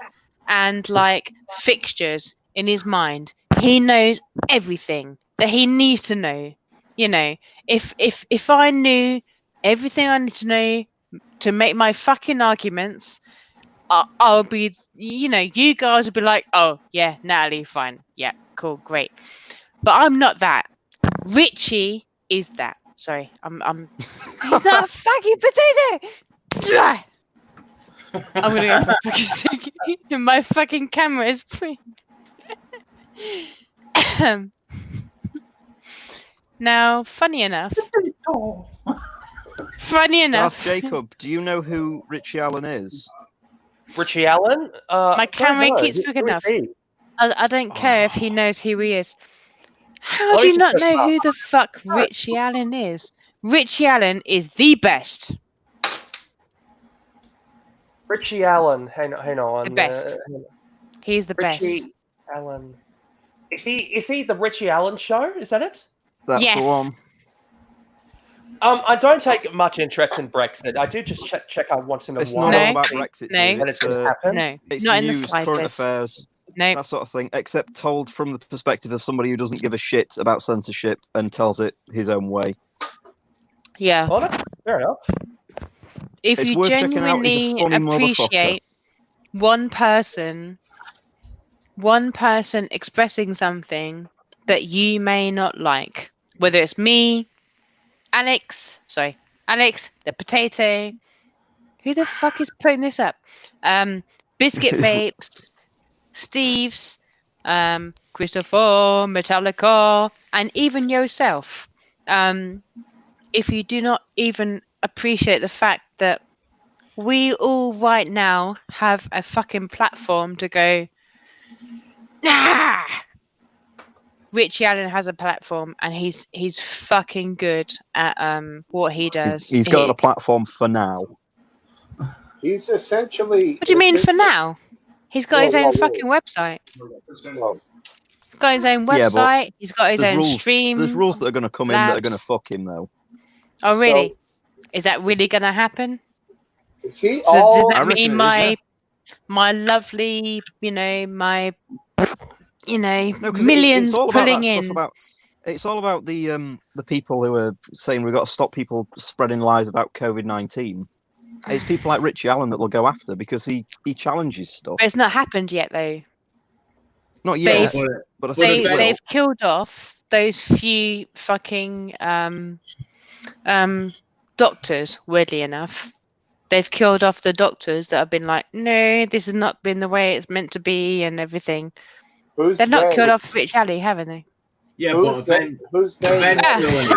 Speaker 7: and like fixtures in his mind. He knows everything that he needs to know. You know, if I knew everything I need to know to make my fucking arguments, I'll be, you know, you guys would be like, oh yeah, Natalie, fine, yeah, cool, great. But I'm not that. Richie is that. Sorry, I'm. He's not a fucking potato. I'm gonna go for a fucking second. My fucking camera is free. Now, funny enough.
Speaker 14: Darth Jacob, do you know who Richie Allen is?
Speaker 11: Richie Allen?
Speaker 7: My camera
Speaker 11: don't know.
Speaker 7: keeps
Speaker 11: Who
Speaker 7: fucking
Speaker 11: is
Speaker 7: enough.
Speaker 11: he?
Speaker 7: I don't care if he knows who he is. How
Speaker 11: Let
Speaker 7: do
Speaker 11: me
Speaker 7: you not
Speaker 11: just look
Speaker 7: know
Speaker 11: up.
Speaker 7: who the fuck Richie Allen is? Richie Allen is the best.
Speaker 11: Richie Allen. Hang on.
Speaker 7: The best. He's the best.
Speaker 11: Richie Allen. Is he the Richie Allen show? Is that it?
Speaker 14: That's
Speaker 7: Yes.
Speaker 14: the one.
Speaker 11: I don't take much interest in Brexit. I do just check out once in a
Speaker 14: It's
Speaker 11: while.
Speaker 14: not all about Brexit.
Speaker 7: No.
Speaker 14: Dude.
Speaker 11: It's happen.
Speaker 7: No,
Speaker 14: It's
Speaker 7: not in the
Speaker 14: news, current
Speaker 7: slightest.
Speaker 14: affairs,
Speaker 7: No.
Speaker 14: that sort of thing, except told from the perspective of somebody who doesn't give a shit about censorship and tells it his own way.
Speaker 7: Yeah.
Speaker 11: Well, that's fair enough.
Speaker 7: If
Speaker 14: It's
Speaker 7: you
Speaker 14: worth checking out. He's a
Speaker 7: genuinely
Speaker 14: funny motherfucker.
Speaker 7: appreciate one person expressing something that you may not like, whether it's me, Alex, the potato. Who the fuck is putting this up? Biscuit Vapes, Steve's, Christopher, Metallica, and even yourself. If you do not even appreciate the fact that we all right now have a fucking platform to go, nah! Richie Allen has a platform, and he's fucking good at what he does.
Speaker 14: He's got a platform for now.
Speaker 8: He's essentially.
Speaker 7: What do you mean for now? He's got his own fucking website. He's got his own
Speaker 14: Yeah, but
Speaker 7: website. He's got his own stream.
Speaker 14: There's rules that are going to come in that are
Speaker 7: labs.
Speaker 14: going to fuck him, though.
Speaker 7: Oh, really? Is that really going to happen?
Speaker 8: Is he
Speaker 7: Does that
Speaker 14: I reckon
Speaker 7: mean
Speaker 14: it is,
Speaker 7: my lovely, my,
Speaker 14: No, 'cause
Speaker 7: millions
Speaker 14: it's all about
Speaker 7: pulling
Speaker 14: that stuff
Speaker 7: in?
Speaker 14: It's all about the people who are saying we've got to stop people spreading lies about COVID-19. It's people like Richie Allen that will go after because he challenges stuff.
Speaker 7: But it's not happened yet, though.
Speaker 14: Not yet,
Speaker 7: They've,
Speaker 14: but I think it will.
Speaker 7: they've killed off those few fucking doctors, weirdly enough. They've killed off the doctors that have been like, no, this has not been the way it's meant to be and everything. They've not killed off Rich Ali, haven't they?
Speaker 6: Yeah,
Speaker 8: Who's
Speaker 6: but
Speaker 8: who's
Speaker 6: eventually,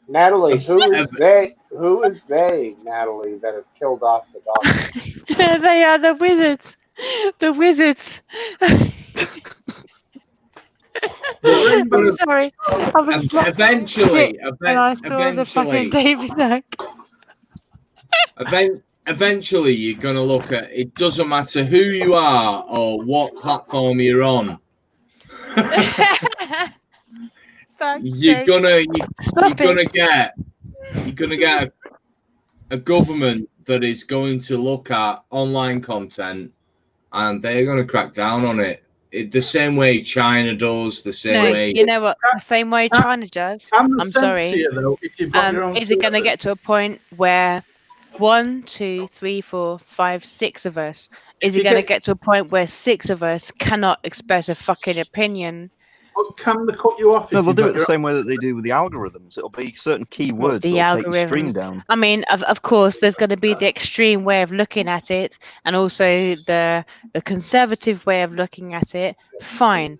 Speaker 8: Natalie, who is they? Who is they, Natalie, that have killed off the doctor?
Speaker 7: They are the wizards. The wizards. I'm sorry. I was
Speaker 6: eventually,
Speaker 7: when I saw the fucking David.
Speaker 6: Eventually, you're going to look at it. Doesn't matter who you are or what platform you're on. You're gonna get a government that is going to look at online content, and they're going to crack down on it. The same way China does, the same way.
Speaker 7: You know what? The same way China does. I'm sorry. Is it going to get to a point where 1, 2, 3, 4, 5, 6 of us? Is it going to get to a point where 6 of us cannot express a fucking opinion?
Speaker 3: Can they cut you off?
Speaker 14: No, they'll do it the same way that they do with the algorithms. It'll be certain keywords that'll take your stream down.
Speaker 7: I mean, of course, there's going to be the extreme way of looking at it, and also the conservative way of looking at it. Fine,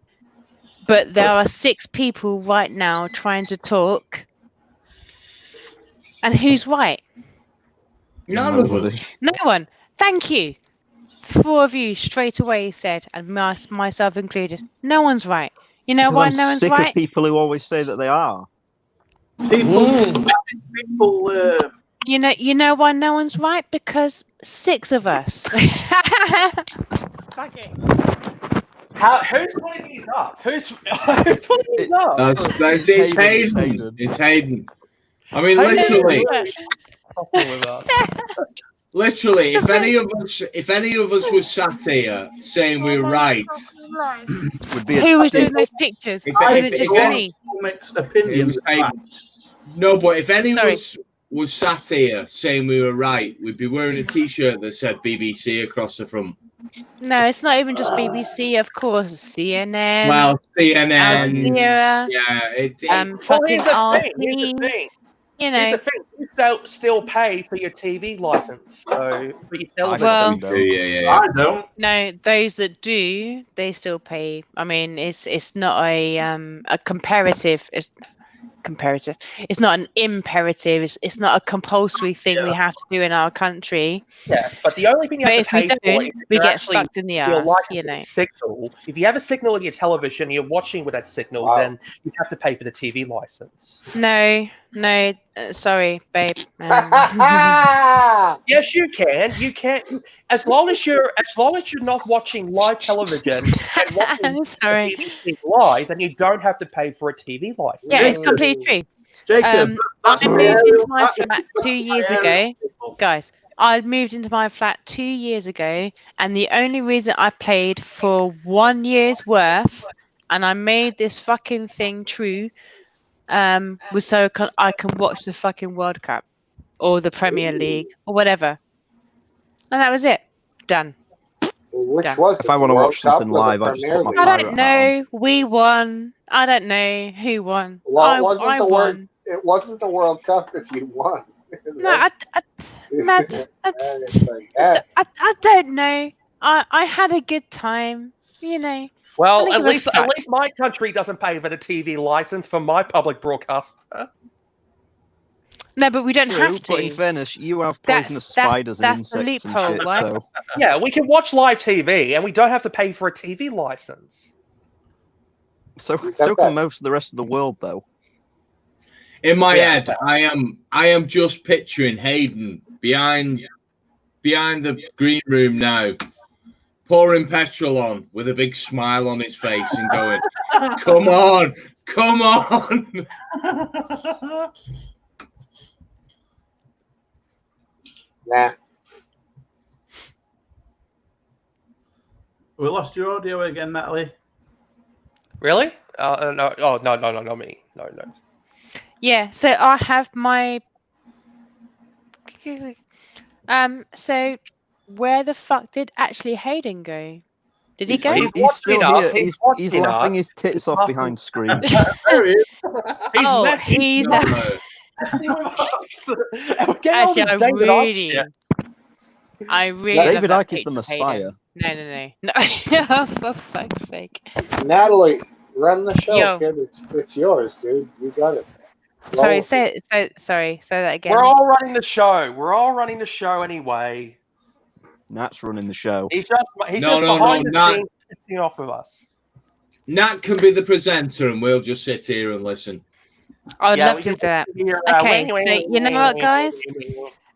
Speaker 7: but there are 6 people right now trying to talk, and who's right?
Speaker 6: None of us.
Speaker 7: No one. Thank you. 4 of you straight away said, and myself included, no one's right. You know why no one's
Speaker 14: sick
Speaker 7: right?
Speaker 14: of people who always say that they are.
Speaker 3: People.
Speaker 7: You know why no one's right? Because 6 of us. Fuck it.
Speaker 11: Who's putting these up? Who's putting these up?
Speaker 6: It's Hayden. It's Hayden. I mean, literally. Literally, if any of us was sat here saying we're right,
Speaker 7: who was doing those pictures? Was it just me?
Speaker 6: No, but if any of us was sat here saying we were right, we'd be wearing a T-shirt that said BBC across the front.
Speaker 7: No, it's not even just BBC, of course. CNN.
Speaker 6: Well, CNN.
Speaker 7: Al Jazeera.
Speaker 6: Yeah.
Speaker 7: Fucking
Speaker 11: Here's the thing.
Speaker 7: You know.
Speaker 11: Here's the thing. You don't still pay for your TV license, so for your television.
Speaker 3: I don't.
Speaker 7: No, those that do, they still pay. I mean, it's not a comparative. It's comparative. It's not an imperative. It's not a compulsory thing we have to do in our country.
Speaker 11: Yes, but the only thing you have to pay
Speaker 7: for
Speaker 11: is
Speaker 7: we
Speaker 11: you
Speaker 7: get
Speaker 11: actually
Speaker 7: fucked in the
Speaker 11: feel
Speaker 7: ass.
Speaker 11: like
Speaker 7: You know.
Speaker 11: Signal. If you have a signal on your television, you're watching with that signal, then you have to pay for the TV license.
Speaker 7: No, No, sorry, babe.
Speaker 11: Yes, you can. You can, as long as you're not watching live television and watching
Speaker 7: Sorry.
Speaker 11: BBC Live, then you don't have to pay for a TV license.
Speaker 7: Yeah, it's completely true.
Speaker 3: Jacob,
Speaker 7: I moved into my flat 2 years ago. Guys, I moved into my flat 2 years ago, and the only reason I paid for 1 year's worth, and I made this fucking thing true, was so I can watch the fucking World Cup or the Premier League or whatever. And that was it. Done.
Speaker 8: Which
Speaker 7: Done.
Speaker 8: was
Speaker 14: If I want to watch something live, I just put my
Speaker 7: I
Speaker 14: pirate
Speaker 7: don't
Speaker 14: hat on.
Speaker 7: know. We won. I don't know who won.
Speaker 8: Well,
Speaker 7: I
Speaker 8: it
Speaker 7: won.
Speaker 8: It wasn't the World Cup if you won.
Speaker 7: No, Matt, I don't know. I had a good time, you know.
Speaker 11: Well, at least my country doesn't pay for the TV license for my public broadcaster.
Speaker 7: No, but we don't
Speaker 14: True,
Speaker 7: have to.
Speaker 14: But in fairness, you have poisonous spiders and
Speaker 7: that's the
Speaker 14: insects and
Speaker 7: loophole,
Speaker 14: shit.
Speaker 7: right?
Speaker 14: So
Speaker 11: Yeah, we can watch live TV, and we don't have to pay for a TV license.
Speaker 14: so can most of the rest of the world, though.
Speaker 6: In my head, I am just picturing Hayden behind the green room now, pouring petrol on with a big smile on his face and going, "Come on, come on."
Speaker 8: Nah.
Speaker 3: We lost your audio again, Natalie.
Speaker 11: Really? No. Oh, no, not me. No.
Speaker 7: Yeah, so I have my so where the fuck did actually Hayden go? Did he go?
Speaker 14: He's still here. He's laughing his tits off behind screen.
Speaker 7: He's Actually, I really
Speaker 14: David
Speaker 7: love that
Speaker 14: Icke is the
Speaker 7: picture,
Speaker 14: Messiah.
Speaker 7: Hayden. No. For fuck's sake.
Speaker 8: Natalie, run the show,
Speaker 7: Yo.
Speaker 8: kid. It's yours, dude. You got it.
Speaker 7: Sorry, say that again.
Speaker 11: We're all running the show anyway.
Speaker 14: Nat's running the show.
Speaker 11: He's just behind the scenes pissing off of us.
Speaker 6: Nat can be the presenter, and we'll just sit here and listen.
Speaker 7: I'd love to do that. Okay, so you know what, guys?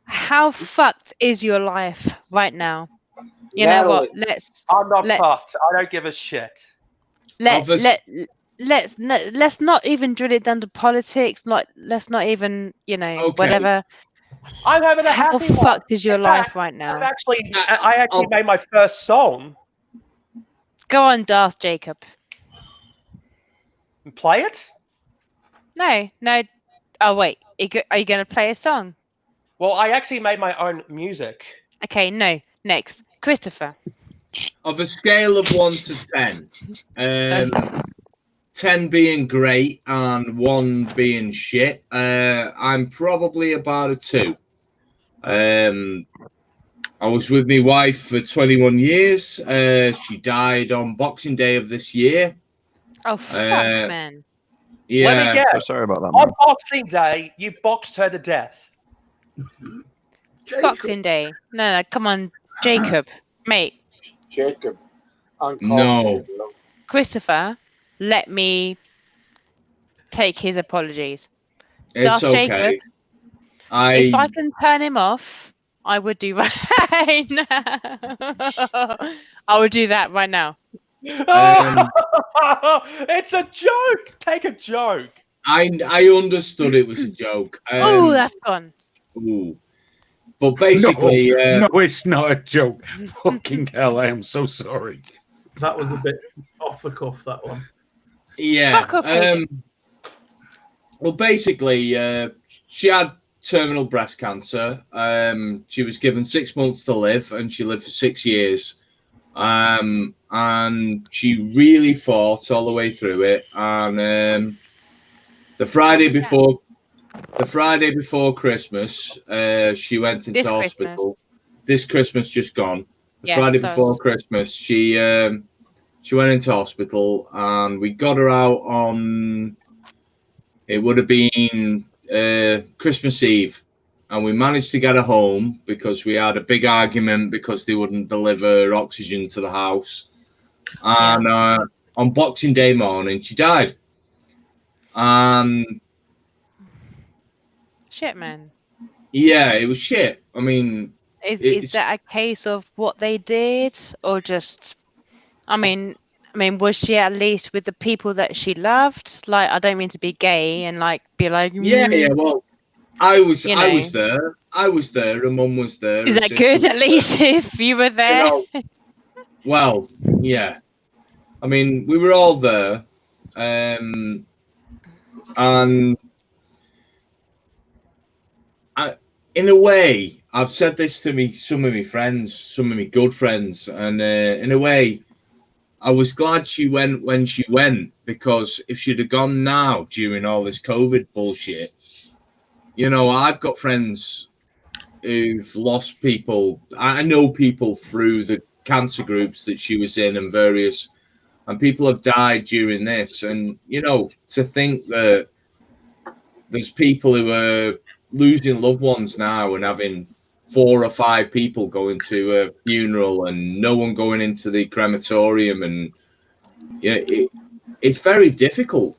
Speaker 7: How fucked is your life right now? You know what?
Speaker 11: I'm not fucked. I don't give a shit.
Speaker 7: Let's not even drill it down to politics. Let's not even, whatever.
Speaker 11: I'm having a
Speaker 7: How
Speaker 11: happy
Speaker 7: fucked is your life right now?
Speaker 11: I actually made my first song.
Speaker 7: Go on, Darth Jacob.
Speaker 11: Play it?
Speaker 7: No. Oh wait, are you going to play a song?
Speaker 11: Well, I actually made my own music.
Speaker 7: Okay, no. Next, Christopher.
Speaker 6: Of a scale of 1 to 10, 10 being great and 1 being shit, I'm probably about a 2. I was with my wife for 21 years. She died on Boxing Day of this year.
Speaker 7: Oh, fuck, man.
Speaker 6: Yeah.
Speaker 11: Let me guess.
Speaker 14: So sorry about that,
Speaker 11: On
Speaker 14: man.
Speaker 11: Boxing Day, you boxed her to death.
Speaker 7: Boxing Day. No, come on, Jacob. Mate.
Speaker 8: Jacob.
Speaker 6: No.
Speaker 7: Christopher, let me take his apologies.
Speaker 6: It's
Speaker 7: Darth
Speaker 6: okay.
Speaker 7: Jacob, if I can turn him off, I would do right now. I would do that right now.
Speaker 11: It's a joke. Take a joke.
Speaker 6: I understood it was a joke.
Speaker 7: Oh, that's gone.
Speaker 6: Ooh. But basically...
Speaker 4: No, it's not a joke. Fucking hell, I am so sorry.
Speaker 3: That was a bit off the cuff, that one.
Speaker 6: Yeah. Well, basically, she had terminal breast cancer. She was given 6 months to live, and she lived for 6 years. And she really fought all the way through it. And the Friday before Christmas, she went into hospital. This Christmas just gone. The Friday before Christmas, she went into hospital, and we got her out on. It would have been Christmas Eve, and we managed to get her home because we had a big argument because they wouldn't deliver oxygen to the house. And on Boxing Day morning, she died. And
Speaker 7: shit, man.
Speaker 6: Yeah, it was shit. I mean,
Speaker 7: Is that a case of what they did, or just? I mean, was she at least with the people that she loved? Like, I don't mean to be gay and like be like.
Speaker 6: Yeah. Well, I was
Speaker 7: You
Speaker 6: there. I was there. Her mum was there.
Speaker 7: Is
Speaker 6: her
Speaker 7: that
Speaker 6: sister
Speaker 7: good?
Speaker 6: was
Speaker 7: At least if you were there.
Speaker 6: Well, yeah. I mean, we were all there, and in a way, I've said this to some of my friends, some of my good friends, and in a way, I was glad she went when she went, because if she'd have gone now during all this COVID bullshit, you know, I've got friends who've lost people. I know people through the cancer groups that she was in and various, and people have died during this. And, you know, to think that there's people who are losing loved ones now and having 4 or 5 people going to a funeral and no one going into the crematorium, and you know, it's very difficult.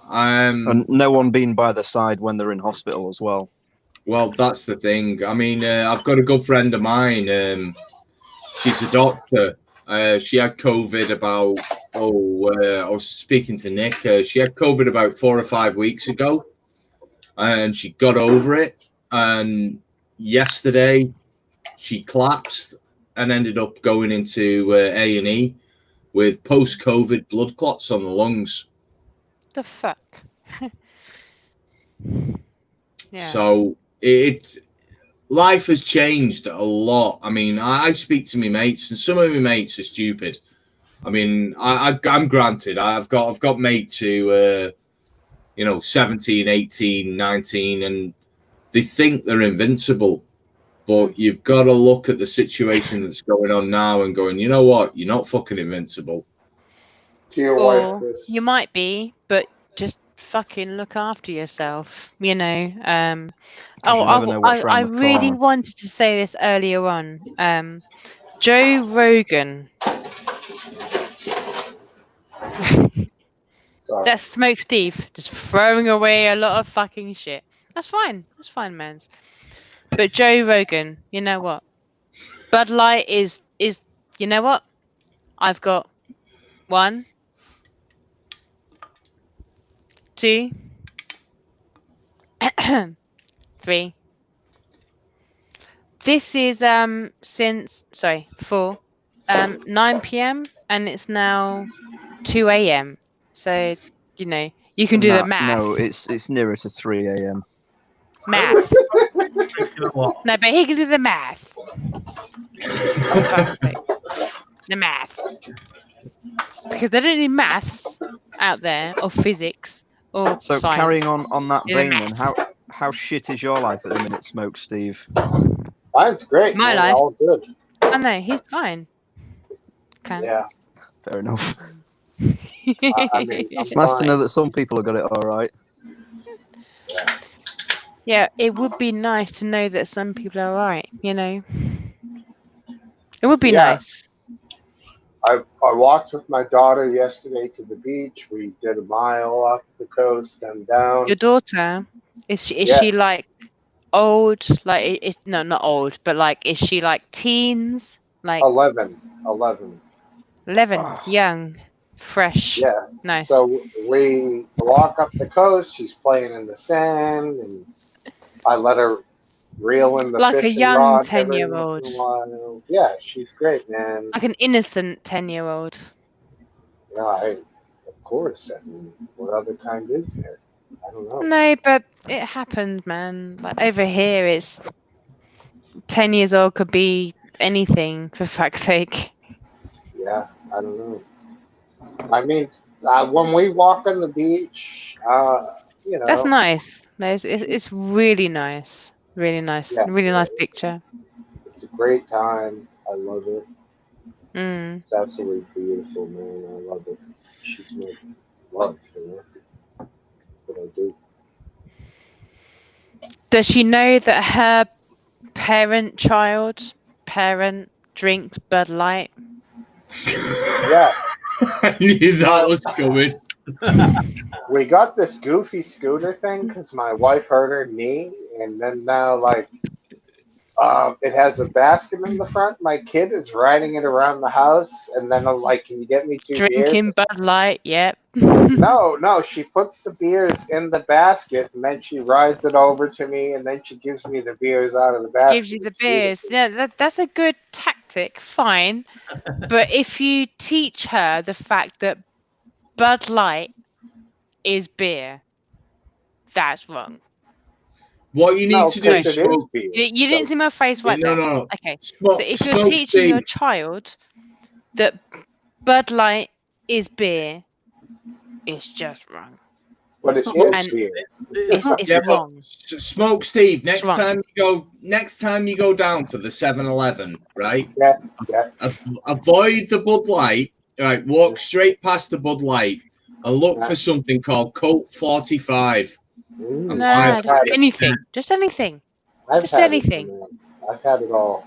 Speaker 14: And no one being by the side when they're in hospital as well.
Speaker 6: Well, that's the thing. I mean, I've got a good friend of mine. She's a doctor. She had COVID about, I was speaking to Nick. She had COVID about 4 or 5 weeks ago, and she got over it. And yesterday, she collapsed and ended up going into A&E with post-COVID blood clots on the lungs.
Speaker 7: The fuck? Yeah.
Speaker 6: So life has changed a lot. I mean, I speak to my mates, and some of my mates are stupid. I mean, I'm granted. I've got mates who, 17, 18, 19, and they think they're invincible. But you've got to look at the situation that's going on now and going, you know what? You're not fucking invincible.
Speaker 7: Or you might be, but just fucking look after yourself, you know. I really wanted to say this earlier on. Joe Rogan. That's Smoke Steve, just throwing away a lot of fucking shit. That's fine, mans. But Joe Rogan, you know what? Bud Light is you know what? I've got 1, 2, 3. This is since 4, 9 p.m. and it's now 2 a.m. So you know you can do the math.
Speaker 14: No, it's nearer to 3 a.m.
Speaker 7: Math. No, but he can do the math. The math. Because they don't need maths out there, or physics, or
Speaker 14: So
Speaker 7: science.
Speaker 14: carrying on that
Speaker 7: Do the
Speaker 14: vein, then, how shit is your life at the minute, Smoke Steve?
Speaker 8: Mine's great.
Speaker 7: My
Speaker 8: man.
Speaker 7: life.
Speaker 8: All good.
Speaker 7: I know, he's fine.
Speaker 8: Yeah.
Speaker 14: Fair enough.
Speaker 8: I mean,
Speaker 14: It's nice to know that some people have got it all right.
Speaker 7: Yeah, it would be nice to know that some people are alright, you know. It would be nice.
Speaker 8: I walked with my daughter yesterday to the beach. We did a mile up the coast and down.
Speaker 7: Your daughter, is she like old? Like it's no, not old, but like is she like teens? Like
Speaker 8: 11.
Speaker 7: 11, young, fresh.
Speaker 8: Yeah.
Speaker 7: Nice.
Speaker 8: So we walk up the coast. She's playing in the sand, and I let her reel in the
Speaker 7: Like a
Speaker 8: fishing
Speaker 7: young
Speaker 8: rod every
Speaker 7: 10-year-old.
Speaker 8: once in a while. Yeah, she's great, man.
Speaker 7: Like an innocent 10-year-old.
Speaker 8: Yeah, of course. I mean, what other kind is there? I don't know.
Speaker 7: No, but it happened, man. Like over here, it's 10 years old could be anything, for fuck's sake.
Speaker 8: Yeah, I don't know. I mean, when we walk on the beach, you know.
Speaker 7: That's nice. It's really nice. Really nice.
Speaker 8: Yeah.
Speaker 7: Really nice picture.
Speaker 8: It's a great time. I love it.
Speaker 7: Mm.
Speaker 8: It's absolutely beautiful, man. I love it. She's my love, you know. That's what I do.
Speaker 7: Does she know that her parent drinks Bud Light?
Speaker 8: Yeah.
Speaker 6: I knew that was coming.
Speaker 8: We got this goofy scooter thing because my wife hurt her knee, and then now like it has a basket in the front. My kid is riding it around the house, and then I'm like, "Can you get me 2 beers?"
Speaker 7: Drinking Bud Light, yep.
Speaker 8: No, she puts the beers in the basket, and then she rides it over to me, and then she gives me the beers out of the basket.
Speaker 7: Gives you the beers. Yeah, that's a good tactic. Fine, but if you teach her the fact that Bud Light is beer, that's wrong.
Speaker 6: What you need to do is
Speaker 7: smoke. You didn't see my face right there.
Speaker 6: No.
Speaker 7: Okay.
Speaker 6: Smoke,
Speaker 7: so if you're teaching your child that Bud Light is beer, it's just wrong.
Speaker 8: But it is beer.
Speaker 7: It's wrong.
Speaker 6: Smoke, Steve. Next time you go down to the 7-Eleven, right?
Speaker 8: Yeah.
Speaker 6: Avoid the Bud Light. Right. Walk straight past the Bud Light and look for something called Colt 45.
Speaker 7: No, just anything. Just anything.
Speaker 8: I've had it all.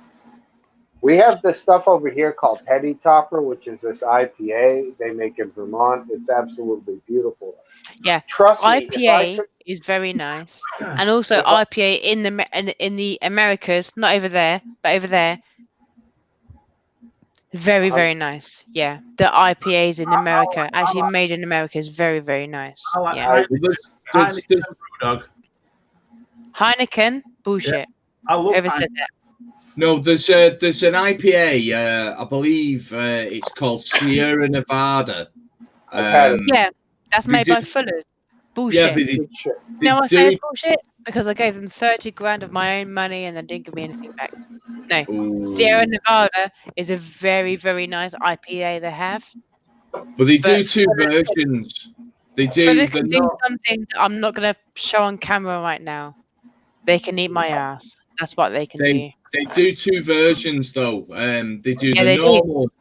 Speaker 8: We have this stuff over here called Heady Topper, which is this IPA they make in Vermont. It's absolutely beautiful.
Speaker 7: Yeah,
Speaker 8: trust me.
Speaker 7: IPA is very nice, and also IPA in the Americas, not over there, but over there, very very nice. Yeah, the IPAs in America, actually made in America, is very very nice. Yeah. Heineken, bullshit. Whoever said that.
Speaker 6: No, there's an IPA. I believe it's called Sierra Nevada.
Speaker 7: Yeah, that's made by Fuller's. Bullshit.
Speaker 6: Yeah,
Speaker 7: you know why I say it's bullshit? Because I gave them 30 grand of my own money and they didn't give me anything back. No.
Speaker 6: Ooh.
Speaker 7: Sierra Nevada is a very, very nice IPA they have.
Speaker 6: But they do two versions. They do.
Speaker 7: Fuller's can do something that I'm not going to show on camera right now. They can eat my ass. That's what they can do.
Speaker 6: They do two versions though. They do
Speaker 7: Yeah,
Speaker 6: the
Speaker 7: they
Speaker 6: normal,
Speaker 7: do.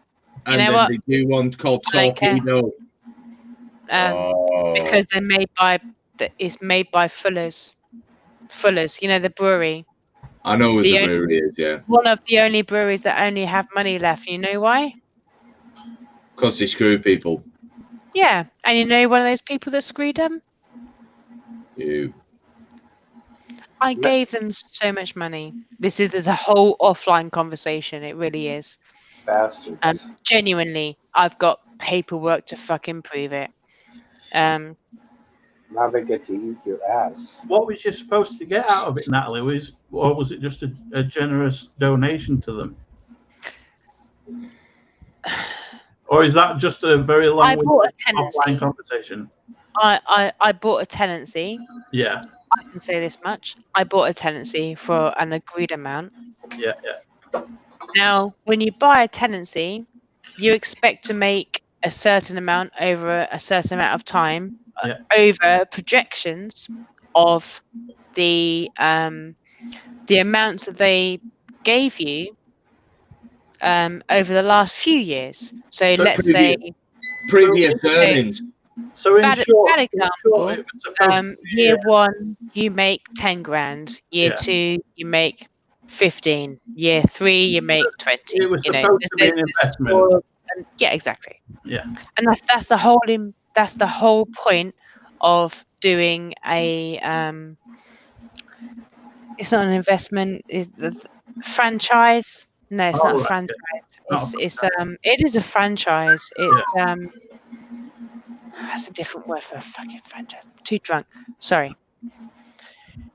Speaker 6: and then they do one called Torpedo.
Speaker 7: Because they're made by it's made by Fuller's. Fuller's, you know, the brewery.
Speaker 6: I know who the brewery is. Yeah.
Speaker 7: One of the only breweries that only have money left. You know why?
Speaker 6: Because they screw people.
Speaker 7: Yeah, and you know one of those people that screwed them?
Speaker 6: You.
Speaker 7: I gave them so much money. This is a whole offline conversation. It really is.
Speaker 8: Bastards.
Speaker 7: Genuinely, I've got paperwork to fucking prove it.
Speaker 8: Now they get to eat your ass.
Speaker 3: What was you supposed to get out of it, Natalie? Or was it just a generous donation to them? Or is that just a very long offline conversation?
Speaker 7: I bought a tenancy.
Speaker 3: Yeah.
Speaker 7: I can say this much. I bought a tenancy for an agreed amount.
Speaker 3: Yeah.
Speaker 7: Now, when you buy a tenancy, you expect to make a certain amount over a certain amount of time over projections of the amounts that they gave you over the last few years. So let's say
Speaker 6: previous earnings.
Speaker 3: So in
Speaker 7: bad example, year
Speaker 3: yeah.
Speaker 7: 1 you make 10 grand, year 2 you make 15, year 3 you make 20.
Speaker 3: It was supposed to be an investment.
Speaker 7: Yeah, exactly.
Speaker 3: Yeah,
Speaker 7: and that's the whole point of doing a it's not an investment, it's a franchise. No, it's not a franchise. It is a franchise. It's that's a different word for a fucking franchise. Too drunk. Sorry.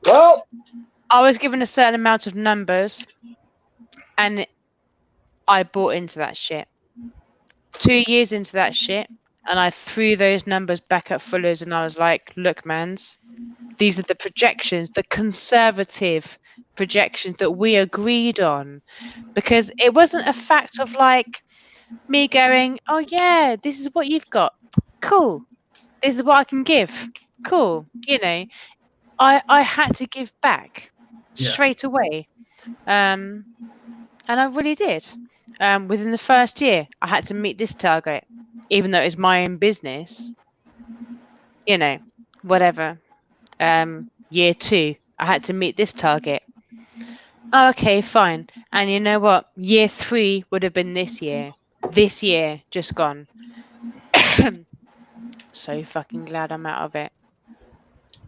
Speaker 8: Well,
Speaker 7: I was given a certain amount of numbers and I bought into that shit. 2 years into that shit, and I threw those numbers back at Fuller's and I was like, look, mans, these are the projections, the conservative projections that we agreed on. Because it wasn't a fact of like me going, oh yeah, this is what you've got. Cool. This is what I can give. Cool. You know, I had to give back straight away. And I really did. Within the first year, I had to meet this target, even though it was my own business. You know, whatever. Year 2, I had to meet this target. Oh, okay, fine. And you know what? Year 3 would have been this year. This year, just gone. so fucking glad I'm out of it.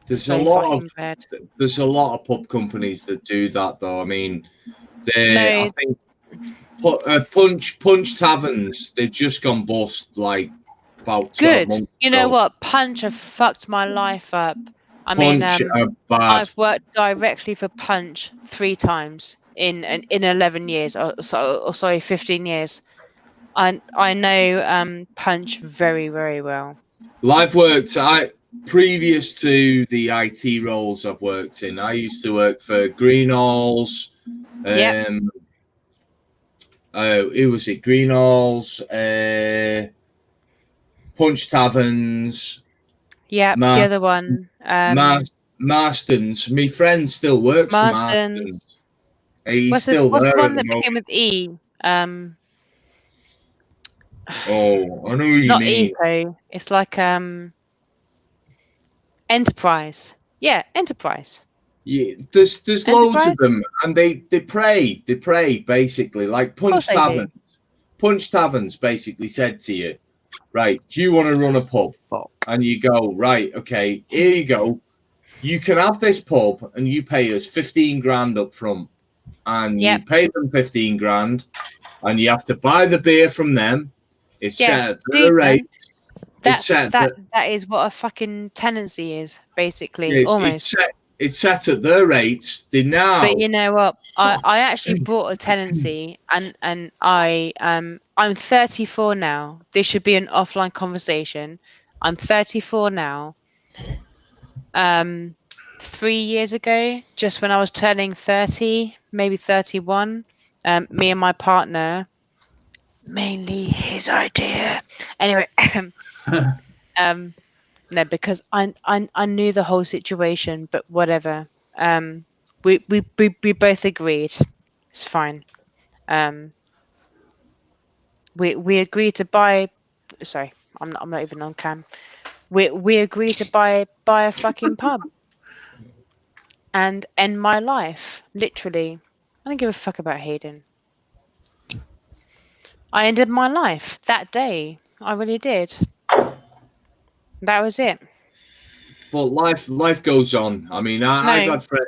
Speaker 6: There's
Speaker 7: So
Speaker 6: a lot
Speaker 7: fucking
Speaker 6: of
Speaker 7: glad.
Speaker 6: there's a lot of pub companies that do that though. I mean,
Speaker 7: No.
Speaker 6: I think Punch Taverns, they've just gone bust like about 12
Speaker 7: Good.
Speaker 6: months
Speaker 7: You know
Speaker 6: ago.
Speaker 7: what? Punch have fucked my life up. I
Speaker 6: Punch
Speaker 7: mean,
Speaker 6: are bad.
Speaker 7: I've worked directly for Punch 3 times in 11 years, or sorry, 15 years. I know Punch very, very well.
Speaker 6: Well, I've worked. Previous to the IT roles I've worked in, I used to work for Greenhalls. Who was it? Greenhalls, Punch Taverns.
Speaker 7: Yeah, the other one.
Speaker 6: Marston's. My friend still works for Marston's. He's still
Speaker 7: what's
Speaker 6: there
Speaker 7: the one
Speaker 6: at
Speaker 7: that
Speaker 6: the
Speaker 7: began
Speaker 6: moment.
Speaker 7: with E?
Speaker 6: Oh, I know who you
Speaker 7: Not
Speaker 6: mean.
Speaker 7: Eco. It's like Enterprise. Yeah, Enterprise.
Speaker 6: Yeah, there's loads of them, and they pray basically like Punch Taverns. Punch Taverns basically said to you, right, do you want to run a pub? And you go, right, okay, here you go. You can have this pub, and you pay us 15 grand up front, and you pay them 15 grand, and you have to buy the beer from them. It's set at their rate.
Speaker 7: That is what a fucking tenancy is, basically, almost.
Speaker 6: It's set at their rates. They now.
Speaker 7: But you know what? I actually bought a tenancy, and I'm 34 now. This should be an offline conversation. I'm 34 now. 3 years ago, just when I was turning 30, maybe 31, me and my partner, mainly his idea. Anyway, no, because I knew the whole situation, but whatever. We both agreed. It's fine. We agreed to buy. Sorry, I'm not even on cam. We agreed to buy a fucking pub and end my life, literally. I don't give a fuck about Hayden. I ended my life that day. I really did. That was it.
Speaker 6: But life goes on. I mean, I've had friends.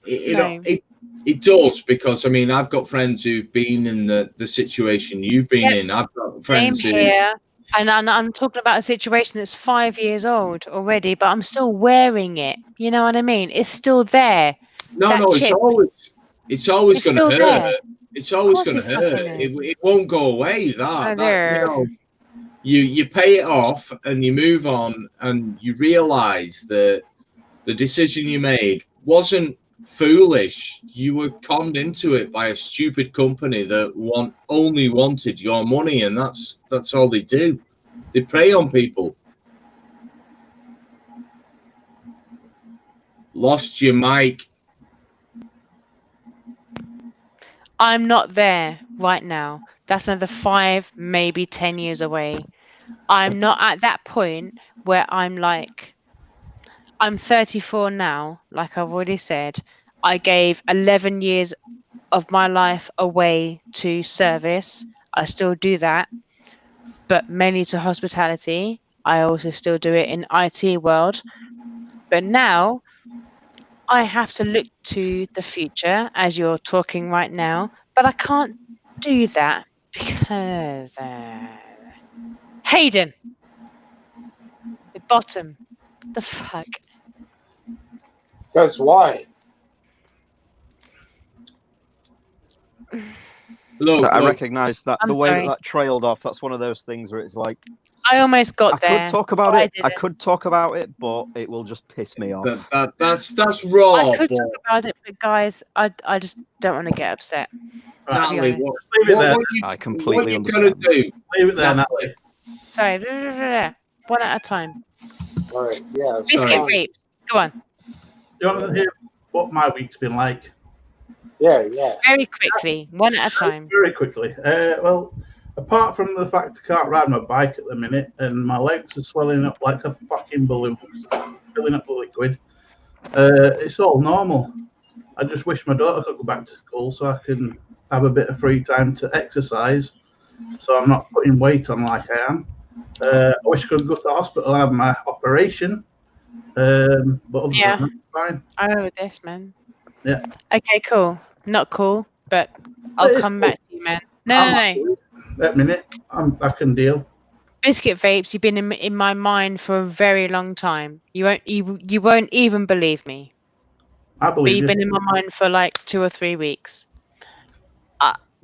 Speaker 6: It does, because I mean, I've got friends who've been in the situation you've been in. I've got friends
Speaker 7: Same here. And I'm talking about a situation that's 5 years old already, but I'm still wearing it. You know what I mean? It's still there.
Speaker 6: No, it's always going to hurt.
Speaker 7: There.
Speaker 6: It's always going to hurt. It won't go away. You pay it off and you move on, and you realize that the decision you made wasn't foolish. You were conned into it by a stupid company that only wanted your money, and that's all they do. They prey on people. Lost your mic.
Speaker 7: I'm not there right now. That's another 5, maybe 10 years away. I'm not at that point where I'm like, I'm 34 now, like I've already said. I gave 11 years of my life away to service. I still do that, but mainly to hospitality. I also still do it in IT world. But now I have to look to the future, as you're talking right now, but I can't do that because Hayden, the bottom, the fuck.
Speaker 8: Because why?
Speaker 14: Look, I recognise that the way that trailed off. That's one of those things where it's like,
Speaker 7: I almost got there.
Speaker 14: I could talk about it. I could talk about it, but it will just piss me off.
Speaker 6: That's raw.
Speaker 7: I could talk about it, but guys, I just don't want to get upset.
Speaker 6: Natalie,
Speaker 14: I completely
Speaker 6: understand. What are you going to do?
Speaker 3: Leave it there, Natalie.
Speaker 7: Sorry, one at a time.
Speaker 8: All right, yeah.
Speaker 7: Biscuit rapes. Go on.
Speaker 3: Do you want to hear what my week's been like?
Speaker 8: Yeah.
Speaker 7: Very quickly, one at a time.
Speaker 3: Very quickly. Well, apart from the fact I can't ride my bike at the minute and my legs are swelling up like a fucking balloon, filling up with liquid, it's all normal. I just wish my daughter could go back to school so I can have a bit of free time to exercise, so I'm not putting weight on like I am. I wish I could go to the hospital and have my operation. But other than that, fine.
Speaker 7: I know this, man.
Speaker 3: Yeah.
Speaker 7: Okay, cool. Not cool, but I'll come back to you, man. No.
Speaker 3: That minute, I can deal.
Speaker 7: Biscuit vapes, you've been in my mind for a very long time. You won't even believe me.
Speaker 3: I
Speaker 7: But
Speaker 3: believe
Speaker 7: you've
Speaker 3: you.
Speaker 7: been in my mind for like 2 or 3 weeks.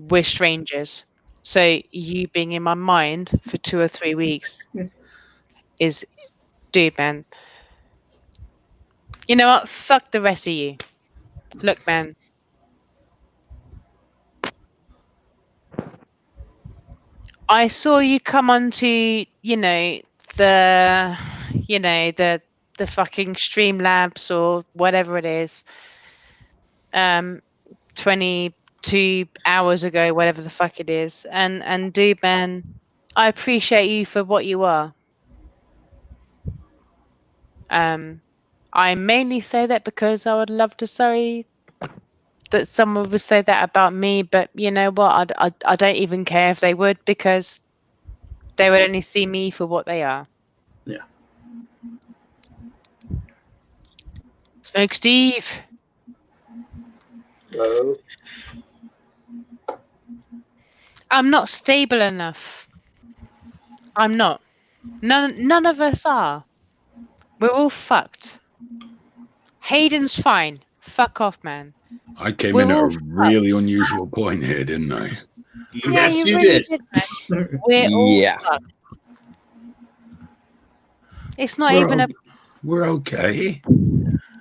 Speaker 7: We're strangers. So you being in my mind for 2 or 3 weeks is, dude, man. You know what? Fuck the rest of you. Look, man. I saw you come onto, the fucking Streamlabs or whatever it is. 22 hours ago, whatever the fuck it is. And dude, man, I appreciate you for what you are. I mainly say that because I would love to say that someone would say that about me, but you know what? I don't even care if they would, because they would only see me for what they are.
Speaker 3: Yeah.
Speaker 7: Smoke Steve.
Speaker 8: Hello.
Speaker 7: I'm not stable enough. I'm not. None of us are. We're all fucked. Hayden's fine. Fuck off, man.
Speaker 4: I came
Speaker 7: We're
Speaker 4: in at
Speaker 7: all
Speaker 4: a really unusual point here, didn't I?
Speaker 7: Yeah, you really did, man. We're all fucked. It's not even a.
Speaker 4: We're okay.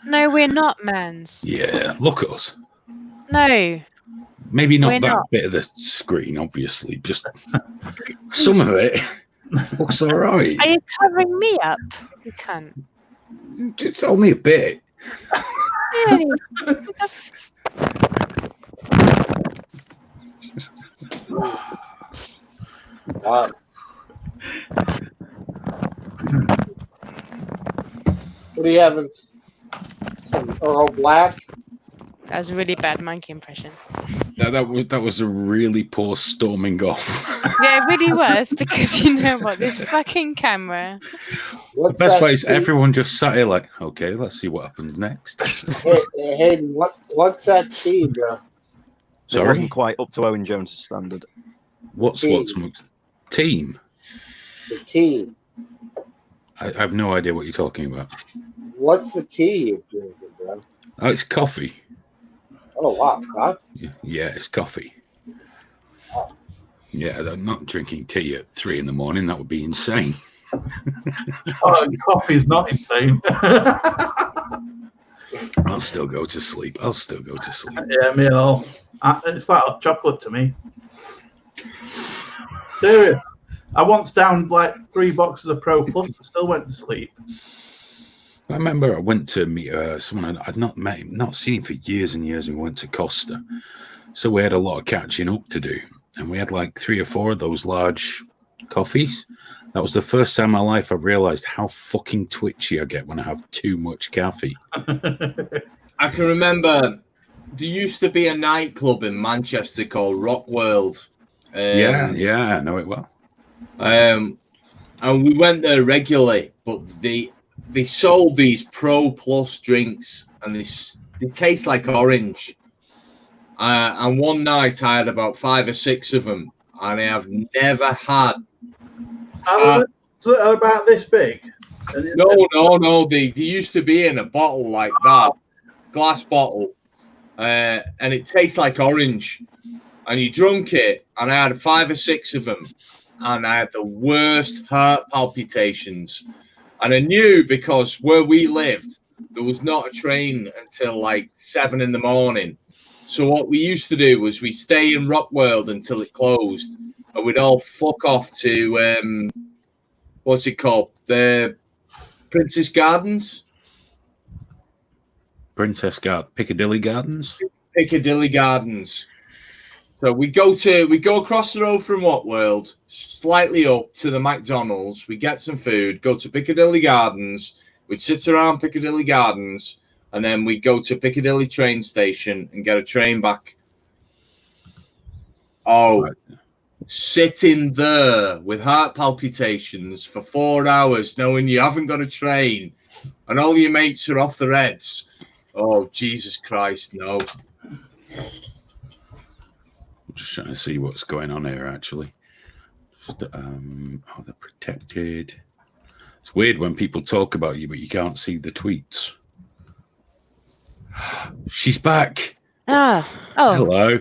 Speaker 7: No, we're not, mans.
Speaker 4: Yeah, look at us.
Speaker 7: No.
Speaker 4: Maybe not
Speaker 7: We're
Speaker 4: that
Speaker 7: not.
Speaker 4: bit of the screen, obviously. Just some of it looks all right.
Speaker 7: Are you covering me up? You can't.
Speaker 4: It's only a bit.
Speaker 7: Hey,
Speaker 8: Wow. What do you have? Some Earl Black?
Speaker 7: that was a really bad monkey impression.
Speaker 4: That was a really poor storming off.
Speaker 7: Yeah, it really was, because you know what? This fucking camera.
Speaker 4: The best way is everyone just sat here like, okay, let's see what happens next.
Speaker 8: Hayden, what's that tea, bro?
Speaker 4: Sorry?
Speaker 14: It wasn't quite up to Owen Jones' standard.
Speaker 4: What's team?
Speaker 8: The tea.
Speaker 4: I have no idea what you're talking about.
Speaker 8: What's the tea you're drinking, bro?
Speaker 4: Oh, it's coffee.
Speaker 8: Oh, wow. Coffee?
Speaker 4: Yeah, it's coffee. Yeah, I'm not drinking tea at 3 a.m. That would be insane.
Speaker 3: Oh, coffee's not insane.
Speaker 4: I'll still go to sleep.
Speaker 3: Yeah, me and all. It's like hot chocolate to me. Serious. I once downed like 3 boxes of Pro Plus and still went to sleep.
Speaker 4: I remember I went to meet someone I'd not seen him for years and years, and we went to Costa. So we had a lot of catching up to do, and we had like 3 or 4 of those large coffees. That was the first time in my life I realized how fucking twitchy I get when I have too much coffee.
Speaker 6: I can remember there used to be a nightclub in Manchester called Rock World.
Speaker 4: Yeah, I know it well.
Speaker 6: And we went there regularly, but they sold these Pro Plus drinks, and they taste like orange. And one night I had about 5 or 6 of them, and I have never had.
Speaker 3: So about this big?
Speaker 6: No. They used to be in a bottle like that, glass bottle, and it tastes like orange. And you drunk it, and I had 5 or 6 of them, and I had the worst heart palpitations. And I knew, because where we lived, there was not a train until like 7 a.m. So what we used to do was we stay in Rock World until it closed, and we'd all fuck off to what's it called? The Princess Gardens?
Speaker 4: Piccadilly Gardens?
Speaker 6: Piccadilly Gardens. So we go across the road from What World, slightly up to the McDonald's. We get some food, go to Piccadilly Gardens. We'd sit around Piccadilly Gardens, and then we go to Piccadilly train station and get a train back. Oh, sitting there with heart palpitations for 4 hours, knowing you haven't got a train, and all your mates are off their heads. Oh, Jesus Christ, no.
Speaker 4: I'm just trying to see what's going on here, actually. Just, oh, they're protected. It's weird when people talk about you, but you can't see the tweets. She's back.
Speaker 7: Oh.
Speaker 4: Hello.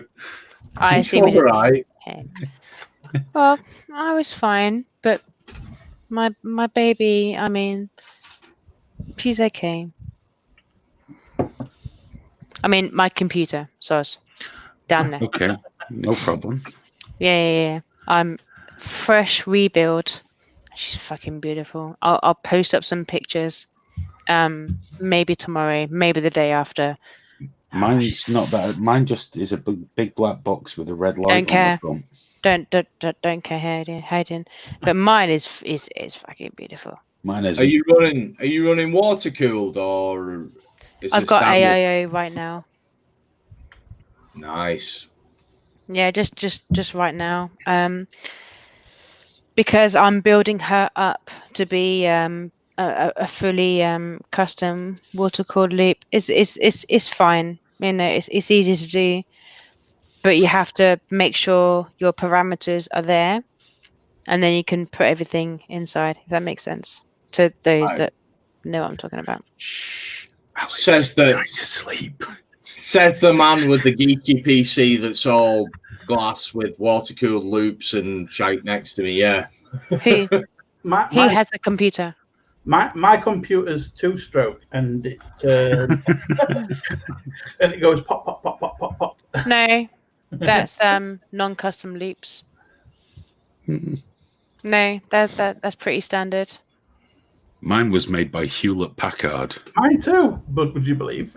Speaker 7: I see.
Speaker 6: All right.
Speaker 7: Well, I was fine, but my baby, I mean, she's okay. I mean, my computer, down there.
Speaker 4: Okay, no problem.
Speaker 7: Yeah. I'm fresh rebuild. She's fucking beautiful. I'll post up some pictures. Maybe tomorrow, maybe the day after.
Speaker 4: Mine's not that. Mine just is a big black box with a red light.
Speaker 7: Don't care.
Speaker 4: On the front.
Speaker 7: Don't care hiding. But mine is fucking beautiful.
Speaker 4: Mine is.
Speaker 6: Are you running water cooled or?
Speaker 7: I've got AIO right now.
Speaker 6: Nice.
Speaker 7: Yeah, just right now. Because I'm building her up to be a fully custom water cooled loop. It's fine. You know, it's easy to do, but you have to make sure your parameters are there, and then you can put everything inside. If that makes sense to those that know what I'm talking about.
Speaker 6: Says the man with the geeky PC that's all glass with water cooled loops and shite next to me. Yeah.
Speaker 7: He has a computer.
Speaker 3: My computer's 2-stroke, and it and it goes pop pop pop pop pop pop.
Speaker 7: No, that's non-custom loops. No, that's pretty standard.
Speaker 4: Mine was made by Hewlett Packard.
Speaker 3: Mine too, but would you believe?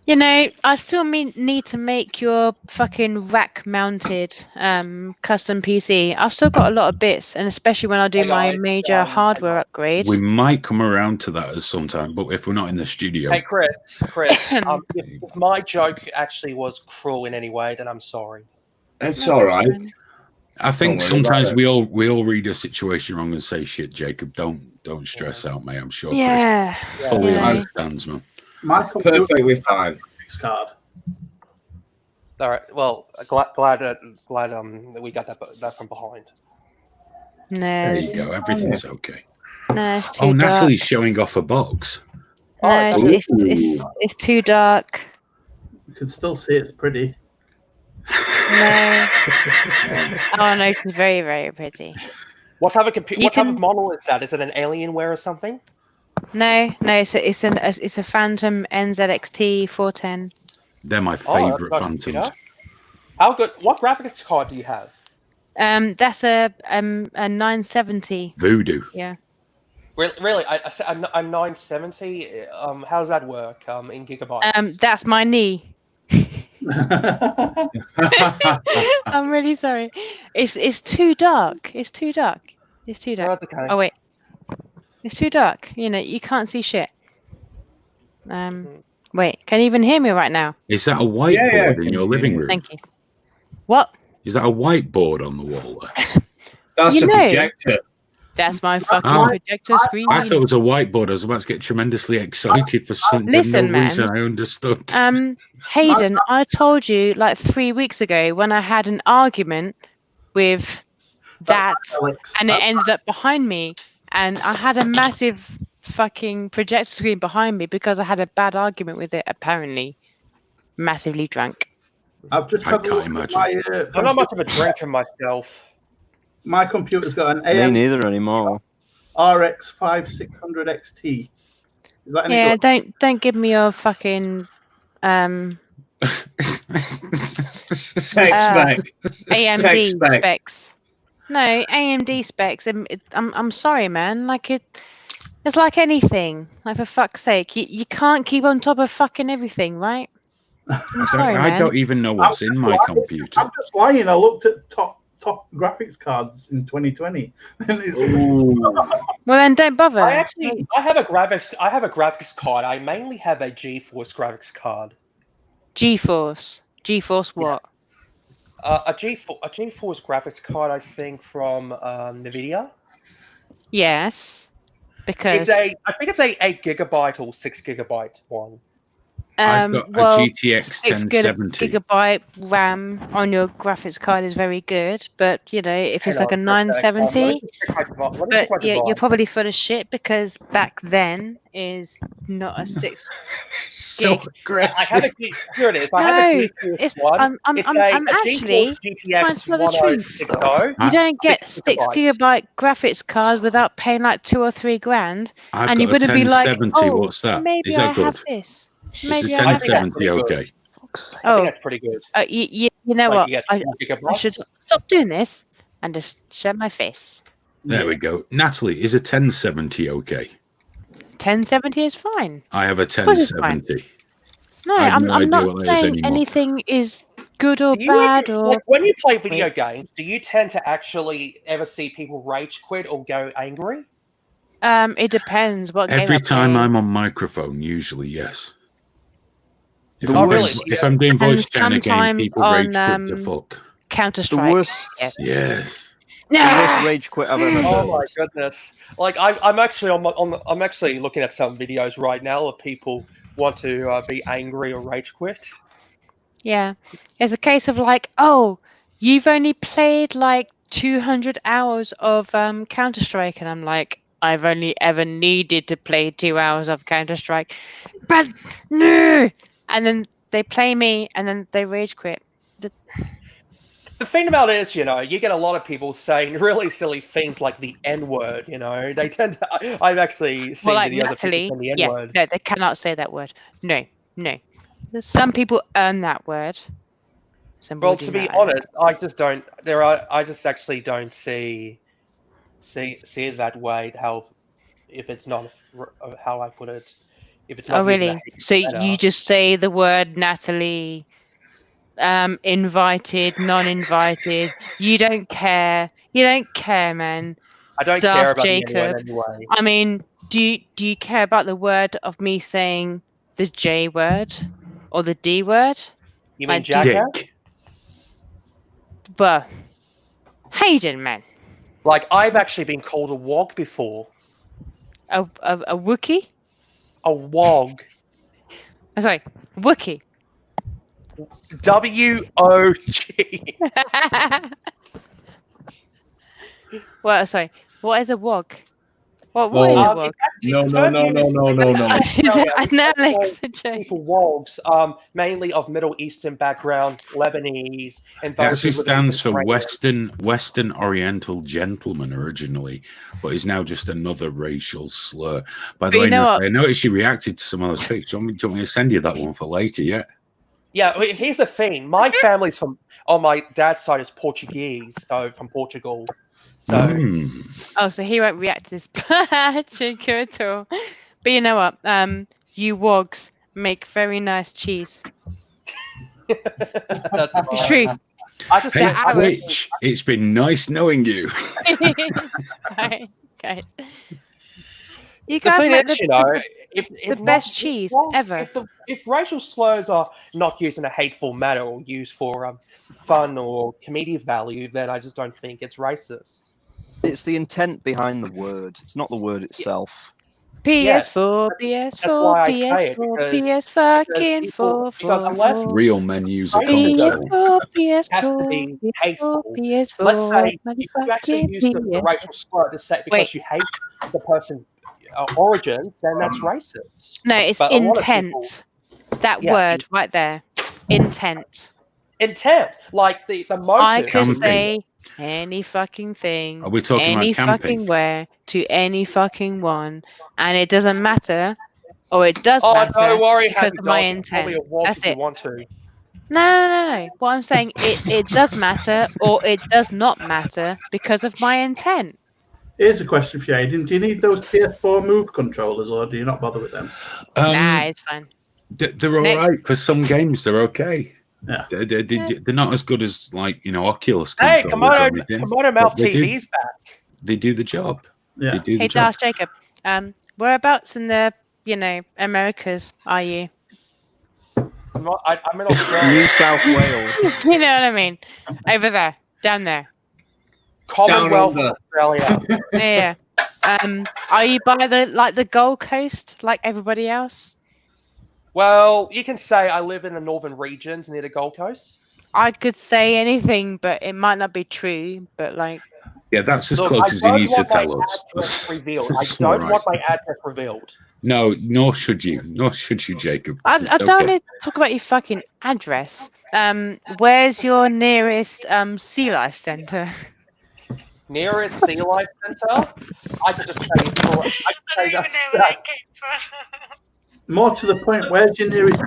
Speaker 7: You know, I still need to make your fucking rack-mounted custom PC. I've still got a lot of bits, and especially when I do my major hardware upgrade.
Speaker 4: We might come around to that at some time, but if we're not in the studio.
Speaker 11: Hey, Chris, if my joke actually was cruel in any way, then I'm sorry.
Speaker 6: That's all right.
Speaker 4: I think sometimes we all read a situation wrong and say shit, Jacob. Don't stress out, mate. I'm sure
Speaker 7: Yeah.
Speaker 4: Chris fully understands, man.
Speaker 3: My computer
Speaker 6: Perfectly fine.
Speaker 3: Card.
Speaker 11: All right. Well, glad that we got that from behind.
Speaker 7: No.
Speaker 4: There you go. Everything's okay.
Speaker 7: No, it's too
Speaker 4: Oh,
Speaker 7: dark.
Speaker 4: Natalie's showing off a box.
Speaker 7: No, it's too dark.
Speaker 3: You can still see it's pretty.
Speaker 7: No. Oh no, she's very, very pretty.
Speaker 11: What type of model is that? Is it an Alienware or something?
Speaker 7: No, it's a Phantom NZXT 410.
Speaker 4: They're my favorite Phantoms.
Speaker 11: How good? What graphics card do you have?
Speaker 7: That's a 970.
Speaker 4: Voodoo.
Speaker 7: Yeah.
Speaker 11: Really, a 970. How does that work? In gigabytes.
Speaker 7: That's my knee. I'm really sorry. It's too dark. It's too dark.
Speaker 11: No, okay.
Speaker 7: Oh wait. It's too dark. You know, you can't see shit. Wait, can you even hear me right now?
Speaker 4: Is that a whiteboard in your living room?
Speaker 7: Thank you. What?
Speaker 4: Is that a whiteboard on the wall there?
Speaker 6: That's a projector.
Speaker 7: That's my fucking projector screen.
Speaker 4: I thought it was a whiteboard. I was about to get tremendously excited for something.
Speaker 7: Listen,
Speaker 4: no
Speaker 7: man.
Speaker 4: reason I understood.
Speaker 7: Hayden, I told you like 3 weeks ago when I had an argument with that, and it ended up behind me, and I had a massive fucking projector screen behind me because I had a bad argument with it. Apparently, massively drunk.
Speaker 3: I've just
Speaker 4: I can't imagine.
Speaker 11: I'm not much of a drinker myself.
Speaker 3: My computer's got an
Speaker 14: Me neither anymore.
Speaker 3: RX 5600 XT. Is that any
Speaker 7: Yeah,
Speaker 3: good?
Speaker 7: don't give me your fucking AMD specs. No, AMD specs. I'm sorry, man. Like it's like anything. Like for fuck's sake, you can't keep on top of fucking everything, right? I'm sorry, man.
Speaker 4: I don't even know what's in my computer.
Speaker 3: I'm just lying. I looked at top graphics cards in 2020.
Speaker 7: Well, then don't bother.
Speaker 11: I have a graphics card. I mainly have a GeForce graphics card.
Speaker 7: GeForce what?
Speaker 11: a GeForce graphics card, I think, from NVIDIA.
Speaker 7: Yes, because
Speaker 11: I think it's a 8 gigabyte or 6 gigabyte one.
Speaker 4: I've got a GTX 1070.
Speaker 7: Gigabyte RAM on your graphics card is very good, but if it's like a 970, but you're probably full of shit because back then is not a 6 gig.
Speaker 11: I have a here it is. I have a GeForce one.
Speaker 7: I'm actually trying to tell the truth. You don't get 6 gigabyte graphics cards without paying like $2 or $3 grand, and you wouldn't be like, oh,
Speaker 4: what's that?
Speaker 7: maybe
Speaker 4: Is that
Speaker 7: I
Speaker 4: good?
Speaker 7: have this.
Speaker 4: Maybe I have 1070 okay.
Speaker 11: Oh, that's pretty good.
Speaker 7: You know what? I should stop doing this and just show my face.
Speaker 4: There we go. Natalie, is a 1070 okay?
Speaker 7: 1070 is fine.
Speaker 4: I have a 1070.
Speaker 7: No, I'm not saying anything is good or bad or.
Speaker 11: Like, when you play video games, do you tend to actually ever see people rage quit or go angry?
Speaker 7: It depends what game.
Speaker 4: Every time I'm on microphone, usually yes. If I'm doing voice chat again, people rage quit to fuck.
Speaker 7: Counter-Strike.
Speaker 14: The worst.
Speaker 4: Yes.
Speaker 14: The worst rage quit I've ever heard.
Speaker 11: Oh my goodness! Like I'm actually I'm actually looking at some videos right now of people want to be angry or rage quit.
Speaker 7: Yeah, it's a case of like, oh, you've only played like 200 hours of Counter-Strike, and I'm like, I've only ever needed to play 2 hours of Counter-Strike, but no. And then they play me, and then they rage quit.
Speaker 11: The thing about it is, you get a lot of people saying really silly things like the N-word. They tend to. I've actually seen
Speaker 7: like
Speaker 11: videos
Speaker 7: Natalie,
Speaker 11: of people saying the N-word.
Speaker 7: No, they cannot say that word. No. Some people earn that word.
Speaker 11: Well, to be honest, I just don't. I just actually don't see it that way. If it's not how I put it. If it's not
Speaker 7: really? So you just say the word Natalie, invited, non-invited. You don't care. You don't care, man.
Speaker 11: I don't care about Jacob. Anyway.
Speaker 7: I mean, do you care about the word of me saying the J word or the D word?
Speaker 11: You mean Jack?
Speaker 7: But Hayden, man.
Speaker 11: Like I've actually been called a wog before.
Speaker 7: A Wookie?
Speaker 11: A wog.
Speaker 7: Sorry, Wookie.
Speaker 11: W-O-G.
Speaker 7: Well, sorry. What is a wog? What is a wog?
Speaker 6: No.
Speaker 11: People wogs, mainly of Middle Eastern background, Lebanese, and
Speaker 4: it actually stands for Western Oriental gentleman originally, but is now just another racial slur. By the way, I noticed you reacted to some of those pictures. Do you want me to send you that one for later? Yeah.
Speaker 11: Yeah, here's the thing. My family's on my dad's side is Portuguese, so from Portugal. So.
Speaker 7: So he won't react to this chicken at all. But you know what? You wogs make very nice cheese. It's true.
Speaker 4: Hey, Twitch, it's been nice knowing you.
Speaker 7: Okay. You guys make the best cheese ever.
Speaker 11: If racial slurs are not used in a hateful manner or used for fun or comedic value, then I just don't think it's racist.
Speaker 14: It's the intent behind the word. It's not the word itself.
Speaker 7: PS4, PS4, PS4, PS fucking 4.
Speaker 4: Real men use it.
Speaker 11: PS4 has to be hateful.
Speaker 7: PS4.
Speaker 11: Let's say if you actually use the racial slur to say because you hate the person's origins, then that's racist.
Speaker 7: No, it's intent. That word right there. Intent.
Speaker 11: Intent. Like the motive.
Speaker 7: I could say any fucking thing.
Speaker 4: Are we talking
Speaker 7: any
Speaker 4: about camping?
Speaker 7: fucking where to any fucking one, and it doesn't matter, or it does matter
Speaker 11: don't worry,
Speaker 7: because of my intent. That's it.
Speaker 11: Want to.
Speaker 7: No. What I'm saying, it does matter, or it does not matter because of my intent.
Speaker 3: Here's a question for you, Aiden. Do you need those PS4 Move controllers, or do you not bother with them?
Speaker 7: Nah, it's fine.
Speaker 4: They're all right for some games. They're okay.
Speaker 3: Yeah.
Speaker 4: They're not as good as Oculus.
Speaker 11: Hey, Komodo Mouth TV's back.
Speaker 4: They do the job.
Speaker 3: Yeah.
Speaker 4: They do the
Speaker 7: Hey,
Speaker 4: job.
Speaker 7: Darth Jacob. Whereabouts in the Americas are you?
Speaker 11: I'm I'm in Australia.
Speaker 14: New South Wales.
Speaker 7: You know what I mean? Over there, down there.
Speaker 11: Commonwealth
Speaker 6: Down
Speaker 11: of Australia.
Speaker 7: Yeah. Are you by the Gold Coast like everybody else?
Speaker 11: Well, you can say I live in the northern regions near the Gold Coast.
Speaker 7: I could say anything, but it might not be true. But like,
Speaker 4: Yeah, that's as
Speaker 11: Look,
Speaker 4: close as he needs to tell
Speaker 11: address
Speaker 4: us.
Speaker 11: revealed. I
Speaker 4: It's
Speaker 11: don't
Speaker 4: all right.
Speaker 11: want my address revealed.
Speaker 4: No, nor should you. Nor should you, Jacob.
Speaker 7: I
Speaker 4: It's
Speaker 7: don't
Speaker 4: okay.
Speaker 7: need to talk about your fucking address. Where's your nearest sea life centre?
Speaker 11: Nearest sea life centre? I could just say that.
Speaker 3: More to the point, where's your nearest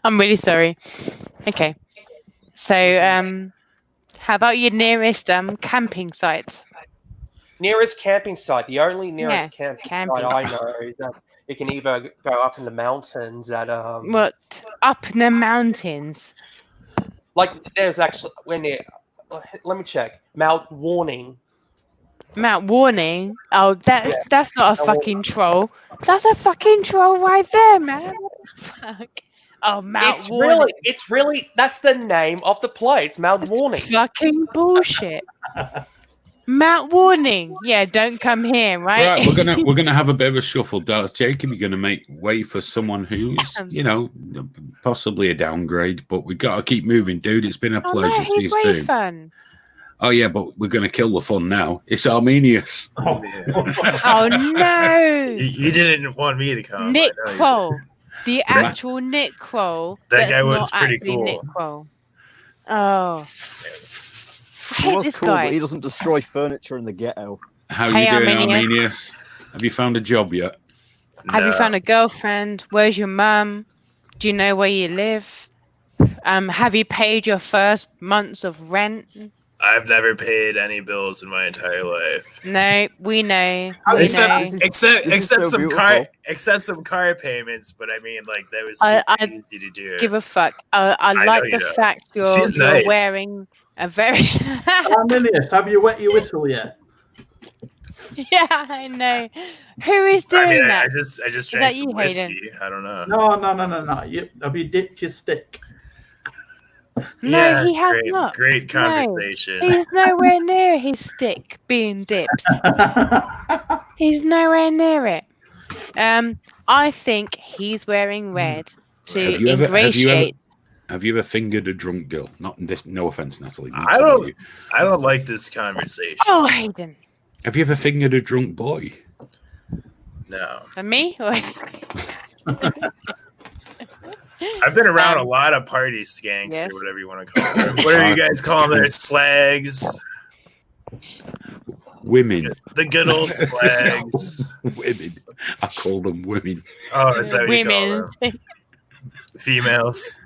Speaker 7: I'm really sorry. Okay. So, how about your nearest camping site?
Speaker 11: Nearest camping site. The only nearest
Speaker 7: Yeah,
Speaker 11: camping site I know is that it can either go up in the mountains at
Speaker 7: What? Up in the mountains?
Speaker 11: like there's actually when near. Let me check. Mount Warning.
Speaker 7: Mount Warning? Oh, that's not a fucking troll. That's a fucking troll right there, man. What the fuck? Oh, Mount Warning.
Speaker 11: It's really that's the name of the place, Mount Warning.
Speaker 7: Fucking bullshit. Mount Warning. Yeah, don't come here, right?
Speaker 4: Right, we're gonna have a bit of a shuffle. Jacob, you're gonna make way for someone who's, possibly a downgrade, but we gotta keep moving, dude. It's been a pleasure.
Speaker 7: No, he's
Speaker 4: See you
Speaker 7: way
Speaker 4: soon.
Speaker 7: fun.
Speaker 4: Oh yeah, but we're gonna kill the fun now. It's Arminius.
Speaker 7: Oh no!
Speaker 20: You didn't want me to come.
Speaker 7: Nick
Speaker 20: I know you
Speaker 7: Kroll, the actual Nick Kroll.
Speaker 20: That guy
Speaker 7: that's
Speaker 20: was
Speaker 7: not
Speaker 20: pretty
Speaker 7: actually
Speaker 20: cool.
Speaker 7: Nick Kroll. Oh, I
Speaker 14: He
Speaker 7: hate
Speaker 14: was
Speaker 7: this
Speaker 14: cool,
Speaker 7: guy.
Speaker 14: but he doesn't destroy furniture in the ghetto.
Speaker 4: How
Speaker 7: Hey,
Speaker 4: you doing,
Speaker 7: Arminius.
Speaker 4: Arminius? Have you found a job yet?
Speaker 7: Have you found a girlfriend? Where's your mum? Do you know where you live? Have you paid your first months of rent?
Speaker 20: I've never paid any bills in my entire life.
Speaker 7: No, we know. We
Speaker 20: Except
Speaker 7: know.
Speaker 20: except
Speaker 14: so
Speaker 20: some
Speaker 14: beautiful.
Speaker 20: car payments, but I mean, like that was
Speaker 7: I
Speaker 20: super easy to do.
Speaker 7: give a fuck. I
Speaker 20: know
Speaker 7: like
Speaker 20: you
Speaker 7: the
Speaker 20: don't.
Speaker 7: fact you're
Speaker 20: She's nice.
Speaker 7: wearing a very.
Speaker 3: Arminius, have you wet your whistle yet?
Speaker 7: Yeah, I know. Who is doing
Speaker 20: I mean,
Speaker 7: that?
Speaker 20: I just
Speaker 7: Is
Speaker 20: drank
Speaker 7: that
Speaker 20: some
Speaker 7: you,
Speaker 20: whiskey.
Speaker 7: Hayden?
Speaker 20: I don't know.
Speaker 3: No. Have you dipped your stick?
Speaker 7: No,
Speaker 20: Yeah,
Speaker 7: he has
Speaker 20: great,
Speaker 7: not.
Speaker 20: Great conversation.
Speaker 7: No, he's nowhere near his stick being dipped. He's nowhere near it. I think he's wearing red to ingratiate.
Speaker 4: Have you ever fingered a drunk girl? Not this. No offense, Natalie. not
Speaker 20: I
Speaker 4: to
Speaker 20: don't.
Speaker 4: you.
Speaker 20: I don't like this conversation.
Speaker 7: Oh, Hayden.
Speaker 4: Have you ever fingered a drunk boy?
Speaker 20: No.
Speaker 7: And me?
Speaker 20: I've been around a lot of party skanks
Speaker 7: yes.
Speaker 20: or whatever you want to call them. What do you guys call them? They're slags.
Speaker 4: Women.
Speaker 20: The good old slags.
Speaker 4: Women. I call them women.
Speaker 20: Oh, that's how you call
Speaker 7: Women.
Speaker 20: them. Females.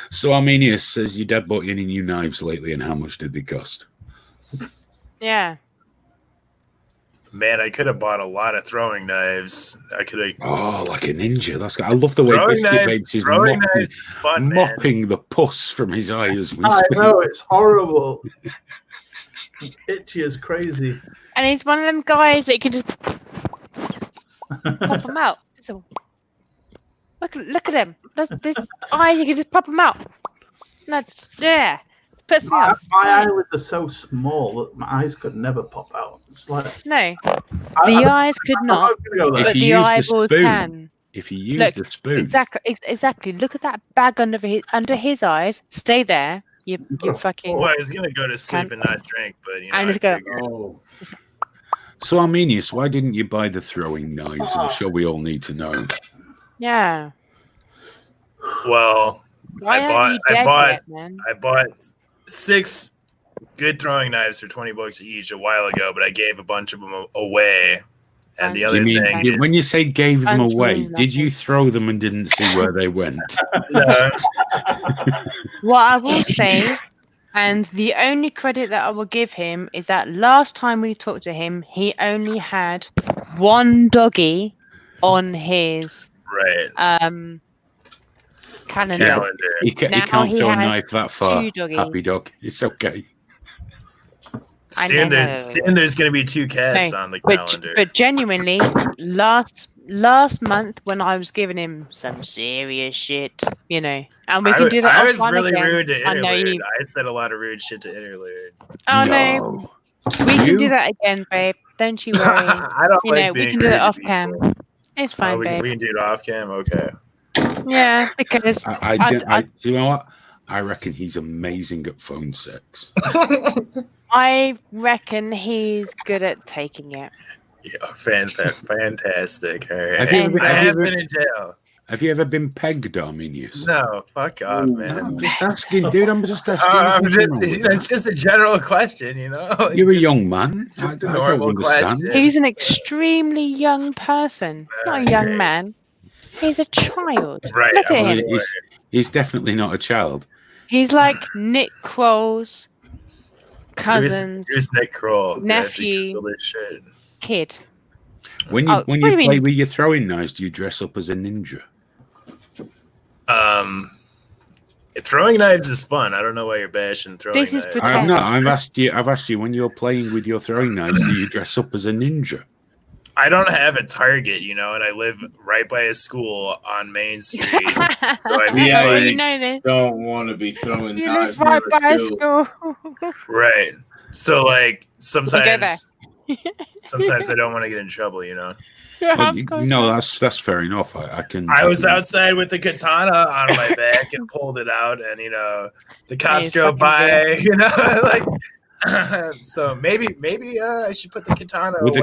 Speaker 4: So Arminius says your dad bought you any new knives lately, and how much did they cost?
Speaker 7: Yeah.
Speaker 20: Man, I could have bought a lot of throwing knives. I could have.
Speaker 4: Oh, like a ninja. That's good. I love the way
Speaker 20: Throwing
Speaker 4: Biscuit
Speaker 20: knives-
Speaker 4: Babes is
Speaker 20: throwing
Speaker 4: mopping,
Speaker 20: knives is fun, man.
Speaker 4: mopping the pus from his eye as we
Speaker 3: I
Speaker 4: speak.
Speaker 3: know, it's horrible. It's itchy as crazy.
Speaker 7: And he's one of them guys that you can just pop them out. So look at him. This eyes, you can just pop them out. That's yeah. Puts me off.
Speaker 3: My eyelids are so small that my eyes could never pop out. It's like
Speaker 7: No, the eyes could not, but the eyeball can.
Speaker 4: If you use
Speaker 7: Look,
Speaker 4: the spoon,
Speaker 7: exactly. Look at that bag under his eyes. Stay there. You fucking.
Speaker 20: Well, I was gonna go to sleep and not drink, but you know.
Speaker 7: And just
Speaker 20: I
Speaker 7: go.
Speaker 20: figured-
Speaker 4: So Arminius, why didn't you buy the throwing knives? I'm sure we all need to know.
Speaker 7: Yeah.
Speaker 20: Well,
Speaker 7: Why aren't you dead yet, man?
Speaker 20: I bought 6 good throwing knives for $20 each a while ago, but I gave a bunch of them away. And the other
Speaker 4: You mean
Speaker 20: thing
Speaker 4: when you say gave them
Speaker 7: Bunch
Speaker 4: away,
Speaker 7: means
Speaker 4: did you throw them and didn't see where they went?
Speaker 7: What I will say, and the only credit that I will give him is that last time we talked to him, he only had one doggy on his calendar.
Speaker 4: He can't
Speaker 7: Now
Speaker 4: throw a
Speaker 7: has
Speaker 4: knife that far.
Speaker 7: 2 doggies.
Speaker 4: Happy dog. It's okay.
Speaker 20: Soon there's going to be 2 cats on the calendar.
Speaker 7: But genuinely, last month when I was giving him some serious shit, and we can do that.
Speaker 20: I was really
Speaker 7: again.
Speaker 20: rude to
Speaker 7: I know
Speaker 20: Interlude.
Speaker 7: you.
Speaker 20: I said a lot of rude shit to Interlude.
Speaker 7: Oh no, we can do that again, babe. Don't you worry.
Speaker 20: I don't like
Speaker 7: we
Speaker 20: being
Speaker 7: can do it
Speaker 20: rude to
Speaker 7: off cam. It's fine,
Speaker 20: we
Speaker 7: babe.
Speaker 20: can do it off cam. Okay.
Speaker 7: Yeah, because
Speaker 4: do you know what? I reckon he's amazing at phone sex.
Speaker 7: I reckon he's good at taking it.
Speaker 20: Yeah, fantastic. All right.
Speaker 4: I
Speaker 20: have been in jail.
Speaker 4: Have you ever been pegged, Arminius?
Speaker 20: No, fuck off, man.
Speaker 4: I'm just asking, dude. I'm just asking.
Speaker 20: It's just a general question, Like,
Speaker 4: you're a young man.
Speaker 20: Just a
Speaker 4: I
Speaker 20: normal
Speaker 4: don't understand.
Speaker 20: question.
Speaker 7: He's an extremely young person. He's not a young man. He's a child.
Speaker 20: Right.
Speaker 7: Look at him.
Speaker 4: He's definitely not a child.
Speaker 7: He's like Nick Kroll's cousins.
Speaker 20: Who's Nick Kroll?
Speaker 7: Nephew. Kid.
Speaker 4: When you play with your throwing knives, do you dress up as a ninja?
Speaker 20: Throwing knives is fun. I don't know why you're bashing throwing knives.
Speaker 4: I'm not. I've asked you when you're playing with your throwing knives, do you dress up as a ninja?
Speaker 20: I don't have a Target, and I live right by a school on Main Street. So
Speaker 6: I don't want to be throwing knives
Speaker 7: live right
Speaker 6: near
Speaker 7: by
Speaker 6: a
Speaker 7: a
Speaker 6: school.
Speaker 7: school.
Speaker 20: Right. So sometimes I don't want to get in trouble,
Speaker 4: No, that's fair enough.
Speaker 20: I was outside with the katana on my back and pulled it out, and the cops drove by. So maybe I should put the katana away.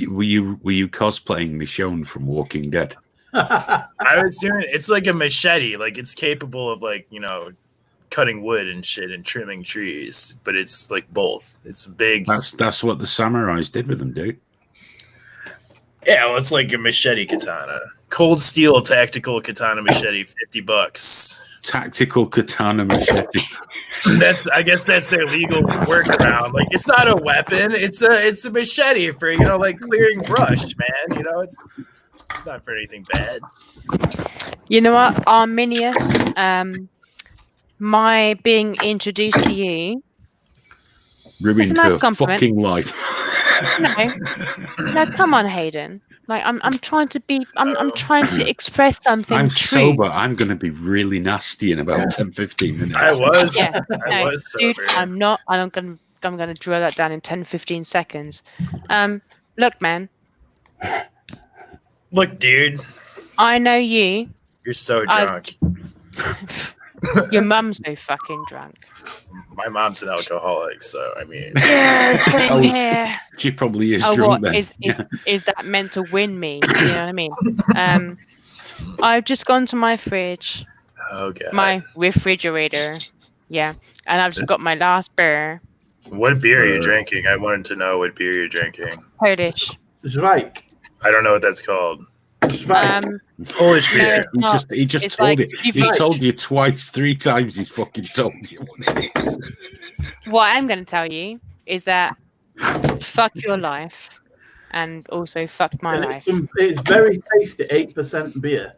Speaker 4: Were you cosplaying Michonne from Walking Dead?
Speaker 20: I was doing it's like a machete, like it's capable of cutting wood and shit and trimming trees, but it's like both. It's big.
Speaker 4: That's what the samurais did with them, dude.
Speaker 20: Yeah, well, it's like a machete katana. Cold steel tactical katana machete, $50.
Speaker 4: Tactical katana machete.
Speaker 20: I guess that's their legal workaround. Like, it's not a weapon; it's a machete for clearing brush, man. It's not for anything bad.
Speaker 7: You know what, Arminius? My being introduced to you
Speaker 4: ruined
Speaker 7: nice
Speaker 4: her
Speaker 7: compliment.
Speaker 4: fucking life.
Speaker 7: No, come on, Hayden. Like I'm trying to be. I'm trying to express something.
Speaker 4: I'm
Speaker 7: true.
Speaker 4: sober. I'm going to be really nasty in about 10-15 minutes.
Speaker 20: I was.
Speaker 7: Yeah,
Speaker 20: I was
Speaker 7: dude,
Speaker 20: sober.
Speaker 7: I'm not. I'm gonna draw that down in 10-15 seconds. Look, man.
Speaker 20: Look, dude.
Speaker 7: I know you.
Speaker 20: You're so drunk.
Speaker 7: Your mum's so fucking drunk.
Speaker 20: My mom's an alcoholic, so I mean.
Speaker 7: Yeah, same here.
Speaker 4: She probably is
Speaker 7: Oh,
Speaker 4: drunk
Speaker 7: what
Speaker 4: then.
Speaker 7: is that meant to win me? You know what I mean? I've just gone to my fridge.
Speaker 20: Oh god.
Speaker 7: My refrigerator. Yeah, and I've just got my last beer.
Speaker 20: What beer are you drinking? I wanted to know what beer you're drinking.
Speaker 7: Polish.
Speaker 3: Zvike.
Speaker 20: I don't know what that's called.
Speaker 3: Polish
Speaker 20: beer.
Speaker 4: He just told it. He's told you twice, 3 times. He's fucking told you what it is.
Speaker 7: What I'm going to tell you is that fuck your life, and also fuck my life.
Speaker 3: It's very tasty, 8% beer.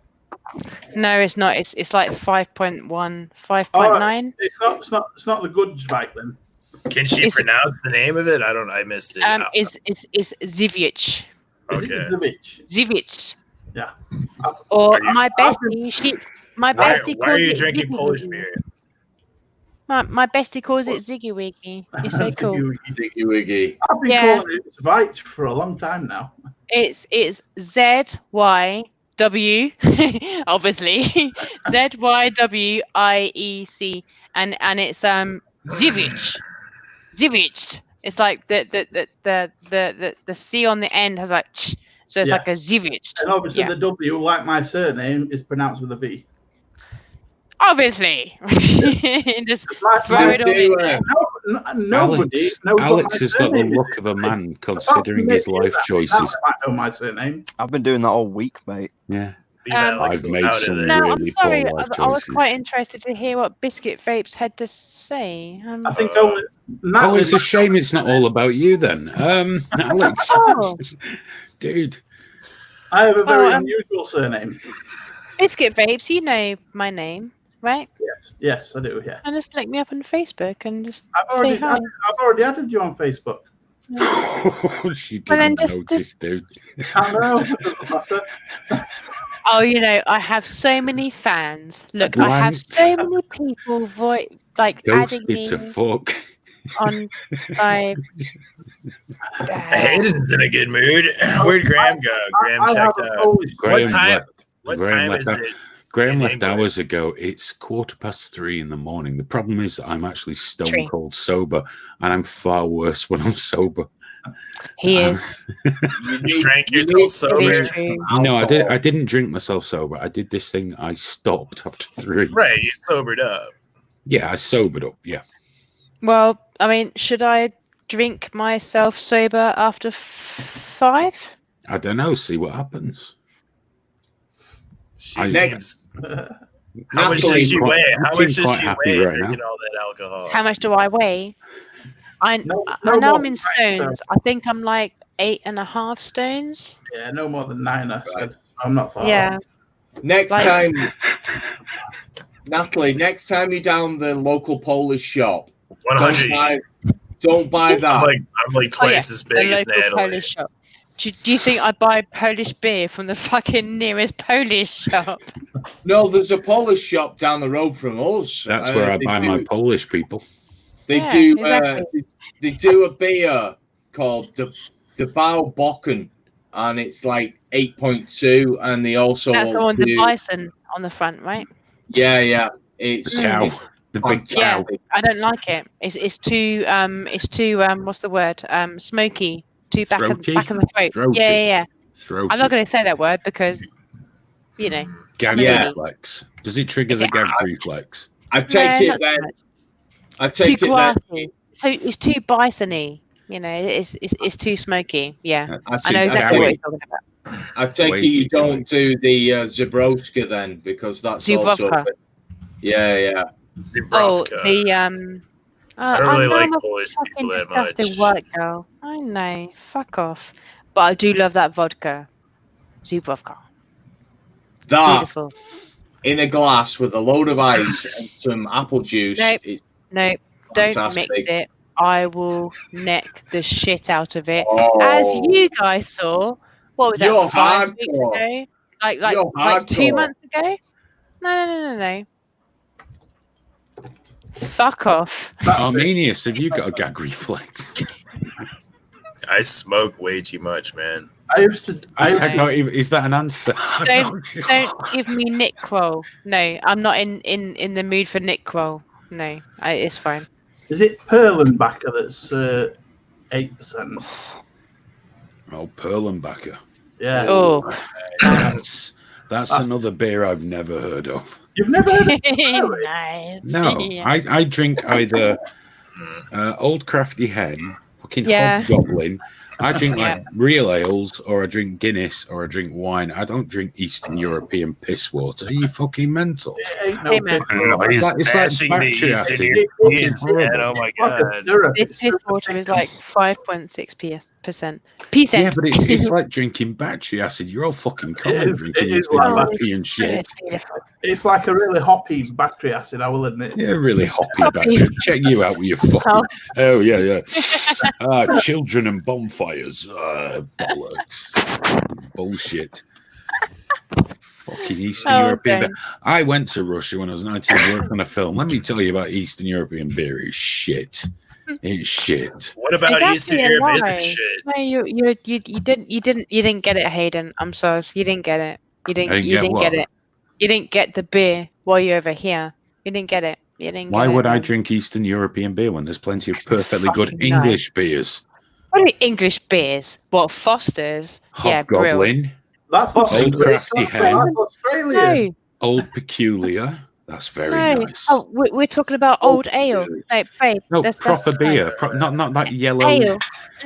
Speaker 7: No, it's not. It's like 5.1, 5.9.
Speaker 3: It's not the good Zvike then.
Speaker 20: Can she pronounce the name of it? I missed it.
Speaker 7: It's Zivic.
Speaker 20: Okay.
Speaker 7: Zivic.
Speaker 3: Yeah.
Speaker 7: Or my bestie. My bestie.
Speaker 20: Why are you drinking Polish beer?
Speaker 7: My bestie calls it Ziggy Wiggy. It's so cool.
Speaker 12: Ziggy Wiggy.
Speaker 3: I've been calling it Zvike for a long time now.
Speaker 7: It's ZYW, obviously ZYWIEC, and it's Zivic. It's like the C on the end has like ch, so it's like a Zivic.
Speaker 3: And obviously the W, like my surname, is pronounced with a V.
Speaker 7: Obviously, just throw it all in there.
Speaker 3: Nobody knows
Speaker 4: Alex has got the look of a man considering his life choices.
Speaker 3: I know my surname.
Speaker 14: I've been doing that all week, mate.
Speaker 4: Yeah.
Speaker 20: I've
Speaker 4: made some
Speaker 7: No, I'm
Speaker 4: really
Speaker 7: sorry.
Speaker 4: poor life
Speaker 7: I was
Speaker 4: choices.
Speaker 7: quite interested to hear what Biscuit Vapes had to say.
Speaker 3: I think only
Speaker 4: Oh, it's a shame it's not all about you then. Alex.
Speaker 7: Oh.
Speaker 3: Dude. I have a very unusual surname.
Speaker 7: Biscuit Vapes, you know my name. right?
Speaker 3: Yes, I do. Yeah.
Speaker 7: And just look me up on Facebook and just
Speaker 3: I've
Speaker 7: say hi.
Speaker 3: already added you on Facebook.
Speaker 4: She
Speaker 7: Well, then
Speaker 4: didn't notice, dude.
Speaker 3: I know. It doesn't matter.
Speaker 7: Oh, you know, I have so many fans. Look, I have so many people adding
Speaker 4: Ghosted
Speaker 7: me
Speaker 4: to fuck.
Speaker 7: on my.
Speaker 20: Hayden's in a good mood. Where'd Graham go? Graham checked out. What time is it?
Speaker 4: Graham
Speaker 20: in
Speaker 4: left
Speaker 20: England?
Speaker 4: hours ago. It's 3:15 in the morning. The problem is that I'm actually stone cold sober, and I'm far worse when I'm sober.
Speaker 7: He is.
Speaker 20: You drank yourself sober.
Speaker 4: No, I didn't drink myself sober. I did this thing. I stopped after 3.
Speaker 20: Right, you sobered up.
Speaker 4: Yeah, I sobered up. Yeah.
Speaker 7: Well, I mean, should I drink myself sober after 5?
Speaker 4: I don't know. See what happens.
Speaker 20: How much does she weigh? How much does she weigh drinking all that alcohol?
Speaker 7: How much do I weigh? I know I'm in stones. I think I'm like 8.5 stones.
Speaker 3: Yeah, no more than 9. I said. I'm not far.
Speaker 7: Yeah.
Speaker 6: Next time, Natalie, next time you're down the local Polish shop,
Speaker 20: 100.
Speaker 6: Don't buy that.
Speaker 20: I'm like twice as big
Speaker 7: the
Speaker 20: as
Speaker 7: local
Speaker 20: Natalie.
Speaker 7: Polish shop. Do you think I buy Polish beer from the fucking nearest Polish shop?
Speaker 6: No, there's a Polish shop down the road from us.
Speaker 4: That's where I buy my Polish people.
Speaker 6: They they do a beer called the Bao Bocken, and it's like 8.2, and they also
Speaker 7: That's the one with the
Speaker 6: do-
Speaker 7: bison on the front, right?
Speaker 6: Yeah, it's
Speaker 4: the big
Speaker 7: Yeah, I don't like it. It's too what's the word? Smoky. Too back of the throat.
Speaker 4: Throaty.
Speaker 7: Yeah.
Speaker 4: Throaty.
Speaker 7: I'm not going to say that word because, you know.
Speaker 4: Gag reflex. Does it trigger the gag reflex?
Speaker 6: I take it then. I take
Speaker 7: too
Speaker 6: it then.
Speaker 7: glassy. So it's too bison-y. You know, it's too smoky. Yeah, I know
Speaker 6: think
Speaker 7: exactly what you're talking about.
Speaker 6: I take it you don't do the Zabroska then, because that's also.
Speaker 7: Zubrovka.
Speaker 6: Yeah.
Speaker 7: Oh, the
Speaker 20: I don't really
Speaker 7: know
Speaker 20: like
Speaker 7: I'm a
Speaker 20: Polish
Speaker 7: fucking
Speaker 20: people that
Speaker 7: disgusting
Speaker 20: much.
Speaker 7: white girl. I know. Fuck off. But I do love that vodka. Zubrovka.
Speaker 6: That
Speaker 7: Beautiful.
Speaker 6: in a glass with a load of ice and some apple juice.
Speaker 7: Nope.
Speaker 6: It's
Speaker 7: No, don't
Speaker 6: fantastic.
Speaker 7: mix it. I will neck the shit out of it.
Speaker 6: Oh.
Speaker 7: As you guys saw, what was that,
Speaker 6: You're
Speaker 7: 5 weeks
Speaker 6: hardcore.
Speaker 7: ago? Like
Speaker 6: You're
Speaker 7: 2
Speaker 6: hardcore.
Speaker 7: months ago? No. Fuck off.
Speaker 4: Arminius, have you got a gag reflex?
Speaker 20: I smoke way too much, man.
Speaker 3: I used to.
Speaker 4: I don't even, is that an answer?
Speaker 7: Don't give me Nick Kroll. No, I'm not in the mood for Nick Kroll. No, it's fine.
Speaker 3: Is it Perlenbacher that's 8%?
Speaker 4: Oh, Perlenbacher.
Speaker 3: Yeah.
Speaker 7: Oh,
Speaker 4: That's another beer I've never heard of.
Speaker 3: You've never heard of it?
Speaker 7: Nice.
Speaker 4: No,
Speaker 7: Yeah.
Speaker 4: I drink either Old Crafty Hen, fucking
Speaker 7: Yeah.
Speaker 4: Hobgoblin. I drink like real ales, or I drink Guinness, or I drink wine. I don't drink Eastern European piss water. Are you fucking mental?
Speaker 7: Hey, man.
Speaker 20: He's
Speaker 4: It's like
Speaker 20: bashing the
Speaker 4: battery
Speaker 20: Eastern
Speaker 4: acid.
Speaker 20: Europeans,
Speaker 4: Horrible.
Speaker 20: man. Oh my god.
Speaker 7: This piss water is like 5.6%.
Speaker 4: Yeah, but it's like drinking battery acid. You're all fucking common drinking Eastern European shit.
Speaker 3: It's like a really hoppy battery acid, I will admit.
Speaker 4: Yeah, really hoppy battery. Check you out with your fucking. Oh yeah. Children and bonfires. Bollocks. Bullshit. Fucking Eastern European beer. I went to Russia when I was 19 to work on a film. Let me tell you about Eastern European beer. It's shit. It's shit.
Speaker 20: What about Eastern Europe isn't shit?
Speaker 7: No, you didn't get it, Hayden. I'm sorry, you didn't get it. You didn't get it. You didn't get the beer while you're over here. You didn't get it.
Speaker 4: Why would I drink Eastern European beer when there's plenty of perfectly good
Speaker 7: fucking
Speaker 4: English beers?
Speaker 7: What are English beers? What, Foster's? Yeah, Brill.
Speaker 4: Hobgoblin.
Speaker 3: That's not
Speaker 4: Old
Speaker 3: English,
Speaker 4: Crafty
Speaker 3: that's
Speaker 4: Hen.
Speaker 3: Australia.
Speaker 7: No.
Speaker 4: Old Peculiar. That's very
Speaker 7: No.
Speaker 4: nice.
Speaker 7: Oh, we're talking about old ale. No, babe.
Speaker 4: No,
Speaker 7: that's
Speaker 4: proper
Speaker 7: fine.
Speaker 4: beer. Not that yellow.
Speaker 7: Ale.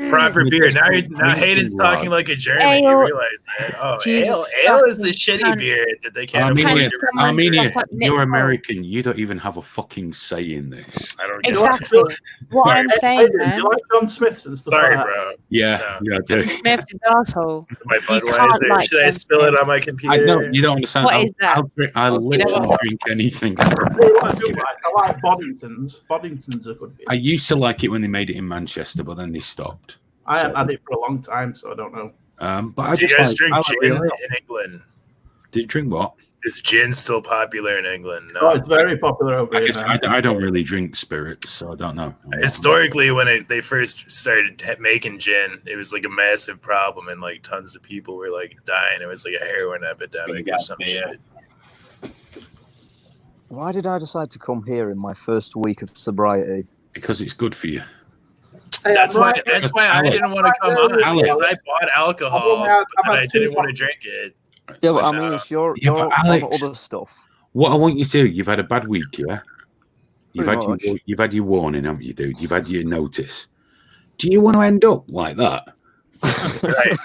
Speaker 20: Proper beer. Now
Speaker 4: Drinking
Speaker 20: Hayden's
Speaker 4: rod.
Speaker 20: talking like a German. You
Speaker 7: Ale.
Speaker 20: realize that? Oh,
Speaker 7: Jesus
Speaker 20: ale is the
Speaker 7: fucking
Speaker 20: shitty
Speaker 7: cunt.
Speaker 20: beer that they can't afford.
Speaker 4: Armenia,
Speaker 20: to
Speaker 7: someone
Speaker 4: Armenia,
Speaker 7: fuck up Nick
Speaker 4: you're
Speaker 7: Kroll?
Speaker 4: American. You don't even have a fucking say in this.
Speaker 20: I don't get
Speaker 7: Exactly. What
Speaker 20: Sorry.
Speaker 7: I'm saying,
Speaker 3: Hayden,
Speaker 7: man.
Speaker 3: you like John Smith's and stuff
Speaker 20: Sorry,
Speaker 3: like
Speaker 20: bro.
Speaker 4: Yeah, I do.
Speaker 7: Smith's is asshole.
Speaker 20: My
Speaker 7: can't
Speaker 20: Budweiser.
Speaker 7: like
Speaker 20: Should I
Speaker 7: them.
Speaker 20: spill it on my computer?
Speaker 4: You don't understand.
Speaker 7: What is that?
Speaker 4: I
Speaker 7: You know
Speaker 4: literally
Speaker 7: what?
Speaker 4: drink anything. anything.
Speaker 3: I like Boddingtons. Boddingtons are good beer.
Speaker 4: I used to like it when they made it in Manchester, but then they stopped.
Speaker 3: I haven't had it for a long time, so I don't know.
Speaker 4: But I
Speaker 20: Do you
Speaker 4: just
Speaker 20: guys
Speaker 4: like,
Speaker 20: drink
Speaker 4: I like
Speaker 20: gin
Speaker 4: real ale.
Speaker 20: in England?
Speaker 4: Do you drink what?
Speaker 20: Is gin still popular in England? No.
Speaker 3: Oh, it's very popular over
Speaker 4: I
Speaker 3: here
Speaker 4: guess
Speaker 3: now.
Speaker 4: I don't really drink spirits, so I don't know.
Speaker 20: Historically, when they first started making gin, it was like a massive problem, and like tons of people were like dying. It was like a heroin epidemic or some shit.
Speaker 14: Why did I decide to come here in my first week of sobriety?
Speaker 4: Because it's good for you.
Speaker 20: That's why I didn't want to come on, because I bought alcohol, but I didn't want to drink it.
Speaker 14: Yeah, but I mean, if you're on
Speaker 4: Alex,
Speaker 14: other stuff.
Speaker 4: What I want you to do, you've had a bad week, yeah? You've
Speaker 14: Pretty
Speaker 4: had your warning, haven't you, dude? You've had your notice. Do you want to end up like that?
Speaker 20: Right,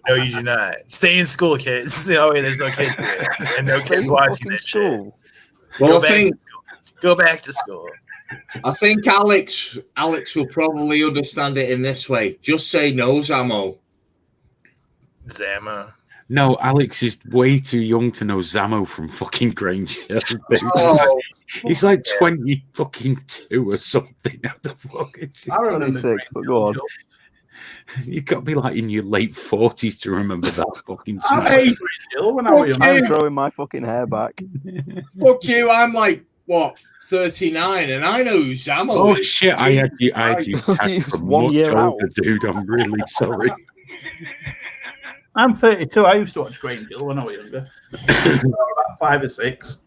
Speaker 20: no, you do not. Stay in school, kids. Oh, wait, there's no kids here. And no kids watching this shit.
Speaker 6: Well,
Speaker 20: Go back to school.
Speaker 6: I think Alex will probably understand it in this way. Just say no, Zamo.
Speaker 20: Zamo.
Speaker 4: No, Alex is way too young to know Zamo from fucking Granger.
Speaker 6: Oh,
Speaker 4: He's like 20 fucking 2 or something. How the fuck is he?
Speaker 14: 26, but go on.
Speaker 4: You've got to be like in your late 40s to remember that fucking smash.
Speaker 14: I'm growing my fucking hair back.
Speaker 6: Fuck you, I'm like, what, 39, and I know who Zamo
Speaker 4: Oh
Speaker 6: is.
Speaker 4: shit, I had you tagged from
Speaker 14: 1
Speaker 4: much
Speaker 14: year
Speaker 4: older,
Speaker 14: out.
Speaker 4: dude. I'm really sorry.
Speaker 3: I'm 32. I used to watch Granger when I was younger. About 5 or 6.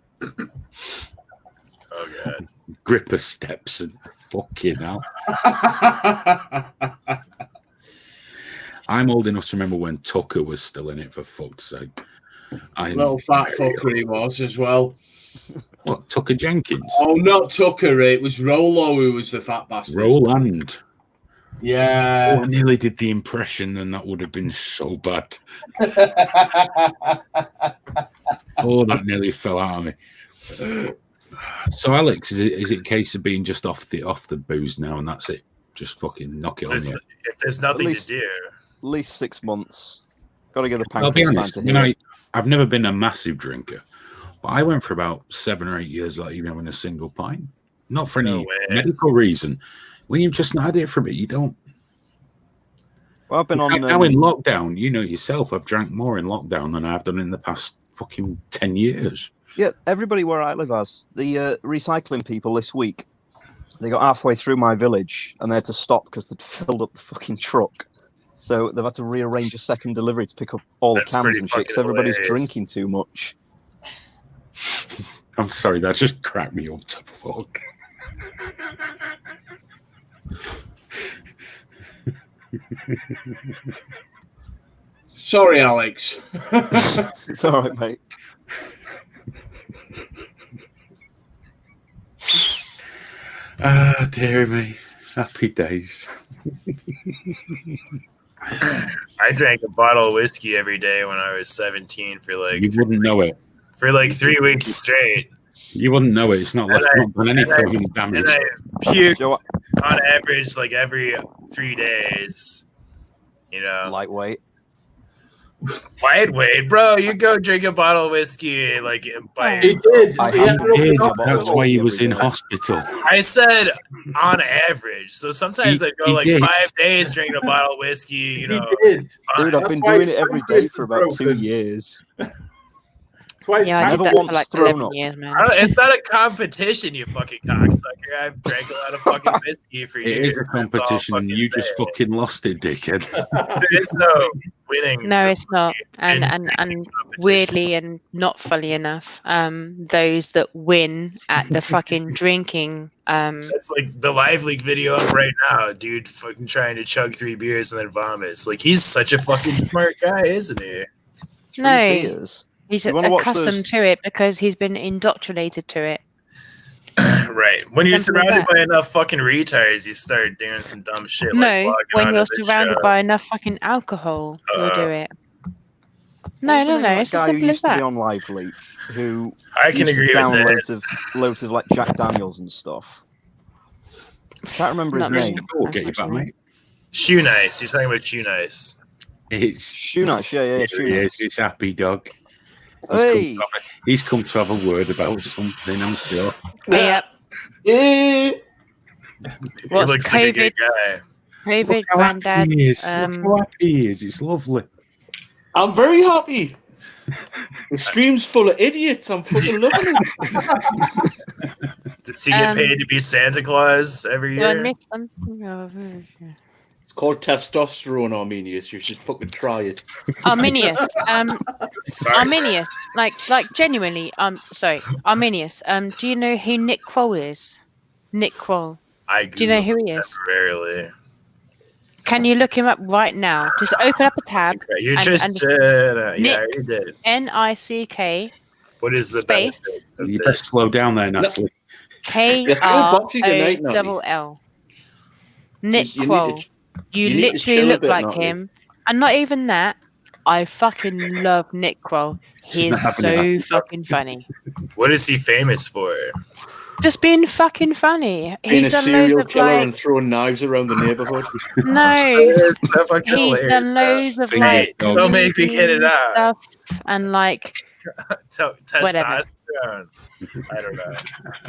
Speaker 20: Oh god.
Speaker 4: Gripper steps and fucking hell. I'm old enough to remember when Tucker was still in it, for fuck's sake.
Speaker 6: Little fat fucker he was as well.
Speaker 4: What, Tucker Jenkins?
Speaker 6: Oh, not Tucker. It was Rolo who was the fat bastard.
Speaker 4: Roland.
Speaker 6: Yeah.
Speaker 4: Oh, I nearly did the impression, and that would have been so bad. Oh, that nearly fell out of me. So, Alex, is it a case of being just off the booze now, and that's it? Just fucking knock it on you.
Speaker 20: If there's nothing to do,
Speaker 14: At least 6 months. Got to get the
Speaker 4: I'll be
Speaker 14: pancreas
Speaker 4: honest,
Speaker 14: time to heal.
Speaker 4: I've never been a massive drinker, but I went for about 7 or 8 years without even having a single pint. Not for any medical reason. When you've just not had it for a bit, you don't.
Speaker 14: Well, I've been on.
Speaker 4: Now in lockdown, you know yourself, I've drank more in lockdown than I've done in the past fucking 10 years.
Speaker 14: Yeah, everybody where I live has. The recycling people this week, they got halfway through my village and they had to stop because they'd filled up the fucking truck. So they've had to rearrange a second delivery to pick up all the cans and shit because everybody's drinking too much.
Speaker 4: I'm sorry, that just cracked me up to fuck.
Speaker 6: Sorry, Alex.
Speaker 14: It's all right, mate.
Speaker 4: Ah, dear me. Happy days.
Speaker 20: I drank a bottle of whiskey every day when I was 17 for like.
Speaker 4: You wouldn't know it.
Speaker 20: For like 3 weeks straight.
Speaker 4: You wouldn't know it. It's not left on any permanent damage.
Speaker 20: And I puked on average like every 3 days. You know,
Speaker 14: lightweight.
Speaker 20: Lightweight, bro. You go drink a bottle of whiskey like by
Speaker 3: He did.
Speaker 4: That's why he was in hospital.
Speaker 20: I said on average. So sometimes I go
Speaker 4: he
Speaker 20: like
Speaker 4: did.
Speaker 20: 5 days drinking a bottle of whiskey. You know,
Speaker 14: Dude, I've been doing it every day for about 2 years.
Speaker 7: Yeah, I did
Speaker 14: never
Speaker 7: that for
Speaker 14: once
Speaker 7: like
Speaker 14: thrown
Speaker 7: 11
Speaker 14: up.
Speaker 7: years, man.
Speaker 20: It's not a competition, you fucking cocksucker. I've drank a lot of fucking whiskey for
Speaker 4: It
Speaker 20: years.
Speaker 4: is a competition. You just fucking lost it, dickhead.
Speaker 20: There is no winning.
Speaker 7: No, it's not. And weirdly and not funny enough, those that win at the fucking drinking.
Speaker 20: That's like the Live Leak video up right now, dude. Fucking trying to chug 3 beers and then vomits. Like he's such a fucking smart guy, isn't he?
Speaker 7: No, he's
Speaker 20: You wanna watch
Speaker 7: accustomed
Speaker 20: those?
Speaker 7: to it because he's been indoctrinated to it.
Speaker 20: Right. When you're
Speaker 7: Simple as
Speaker 20: surrounded
Speaker 7: that.
Speaker 20: by enough fucking retards, you start doing some dumb shit.
Speaker 7: No,
Speaker 20: like logging
Speaker 7: when
Speaker 20: onto
Speaker 7: you're
Speaker 20: the
Speaker 7: surrounded
Speaker 20: show.
Speaker 7: by enough fucking alcohol, you'll do it. No,
Speaker 14: What's the name of that
Speaker 7: it's as
Speaker 14: guy who
Speaker 7: simple as
Speaker 14: used to be
Speaker 7: that.
Speaker 14: on Live Leak, who
Speaker 20: I can
Speaker 14: used to
Speaker 20: agree with
Speaker 14: down
Speaker 20: that.
Speaker 14: loads of like Jack Daniels and stuff. Can't remember his
Speaker 20: Not
Speaker 14: name.
Speaker 20: me,
Speaker 4: Get you back, mate.
Speaker 20: Shoe Nice. You're talking about Shoe Nice.
Speaker 4: It's
Speaker 14: Shoe Nice, yeah, Shoe
Speaker 4: Yes,
Speaker 14: Nice.
Speaker 4: it's Happy Dog.
Speaker 14: Hey.
Speaker 4: He's come to have a word about something, I'm sure.
Speaker 7: Yep.
Speaker 20: He
Speaker 7: What's
Speaker 20: looks like a good guy.
Speaker 7: COVID,
Speaker 4: Look how happy
Speaker 7: granddad.
Speaker 4: he is. Look how happy he is. It's lovely.
Speaker 12: I'm very happy. The stream's full of idiots. I'm fucking loving it.
Speaker 20: Does he get paid to be Santa Claus every
Speaker 7: Did I
Speaker 20: year?
Speaker 7: miss something?
Speaker 12: It's called testosterone, Arminius. You should fucking try it.
Speaker 7: Arminius. Arminius. Like genuinely. Sorry. Arminius. Do you know who Nick Kroll is? Nick Kroll. Do you know who he is?
Speaker 20: Rarely.
Speaker 7: Can you look him up right now? Just open up a tab.
Speaker 20: Okay, you
Speaker 7: and
Speaker 20: did.
Speaker 7: Nick.
Speaker 20: What is the
Speaker 7: space?
Speaker 4: You better slow down there, Natalie.
Speaker 7: Kroll. Nick Kroll. You literally look like him. And not even that. I fucking love Nick Kroll. He is so fucking funny.
Speaker 20: What is he famous for?
Speaker 7: Just being fucking funny.
Speaker 12: Being a serial killer
Speaker 7: like,
Speaker 12: and throwing knives around the neighborhood.
Speaker 7: No, he's done loads of like
Speaker 20: don't make me get it out.
Speaker 7: stuff and like whatever.
Speaker 20: Testosterone. I don't know.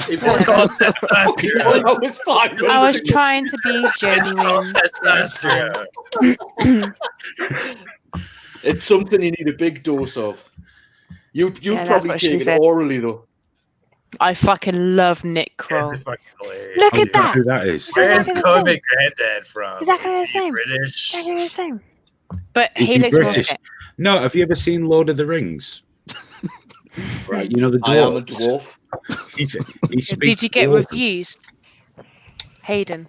Speaker 20: It's called testosterone.
Speaker 7: I was trying to be genuine.
Speaker 20: Testosterone.
Speaker 12: It's something you need a big dose of. You'd
Speaker 7: Yeah,
Speaker 12: probably
Speaker 7: that's what she
Speaker 12: take it
Speaker 7: said.
Speaker 12: orally though.
Speaker 7: I fucking love Nick Kroll.
Speaker 20: Look
Speaker 7: at that.
Speaker 4: Who that is?
Speaker 20: Where's
Speaker 7: exactly the
Speaker 20: COVID granddad from?
Speaker 7: Exactly
Speaker 20: Is
Speaker 7: the
Speaker 20: he
Speaker 7: same.
Speaker 20: British?
Speaker 7: Exactly the same. But
Speaker 4: Is
Speaker 7: he looks more
Speaker 4: British?
Speaker 7: fit.
Speaker 4: No, have you ever seen Lord of the Rings? Right, you know the dwarf.
Speaker 12: I am a dwarf.
Speaker 4: He
Speaker 7: Did you get
Speaker 4: dwarf.
Speaker 7: reviews, Hayden?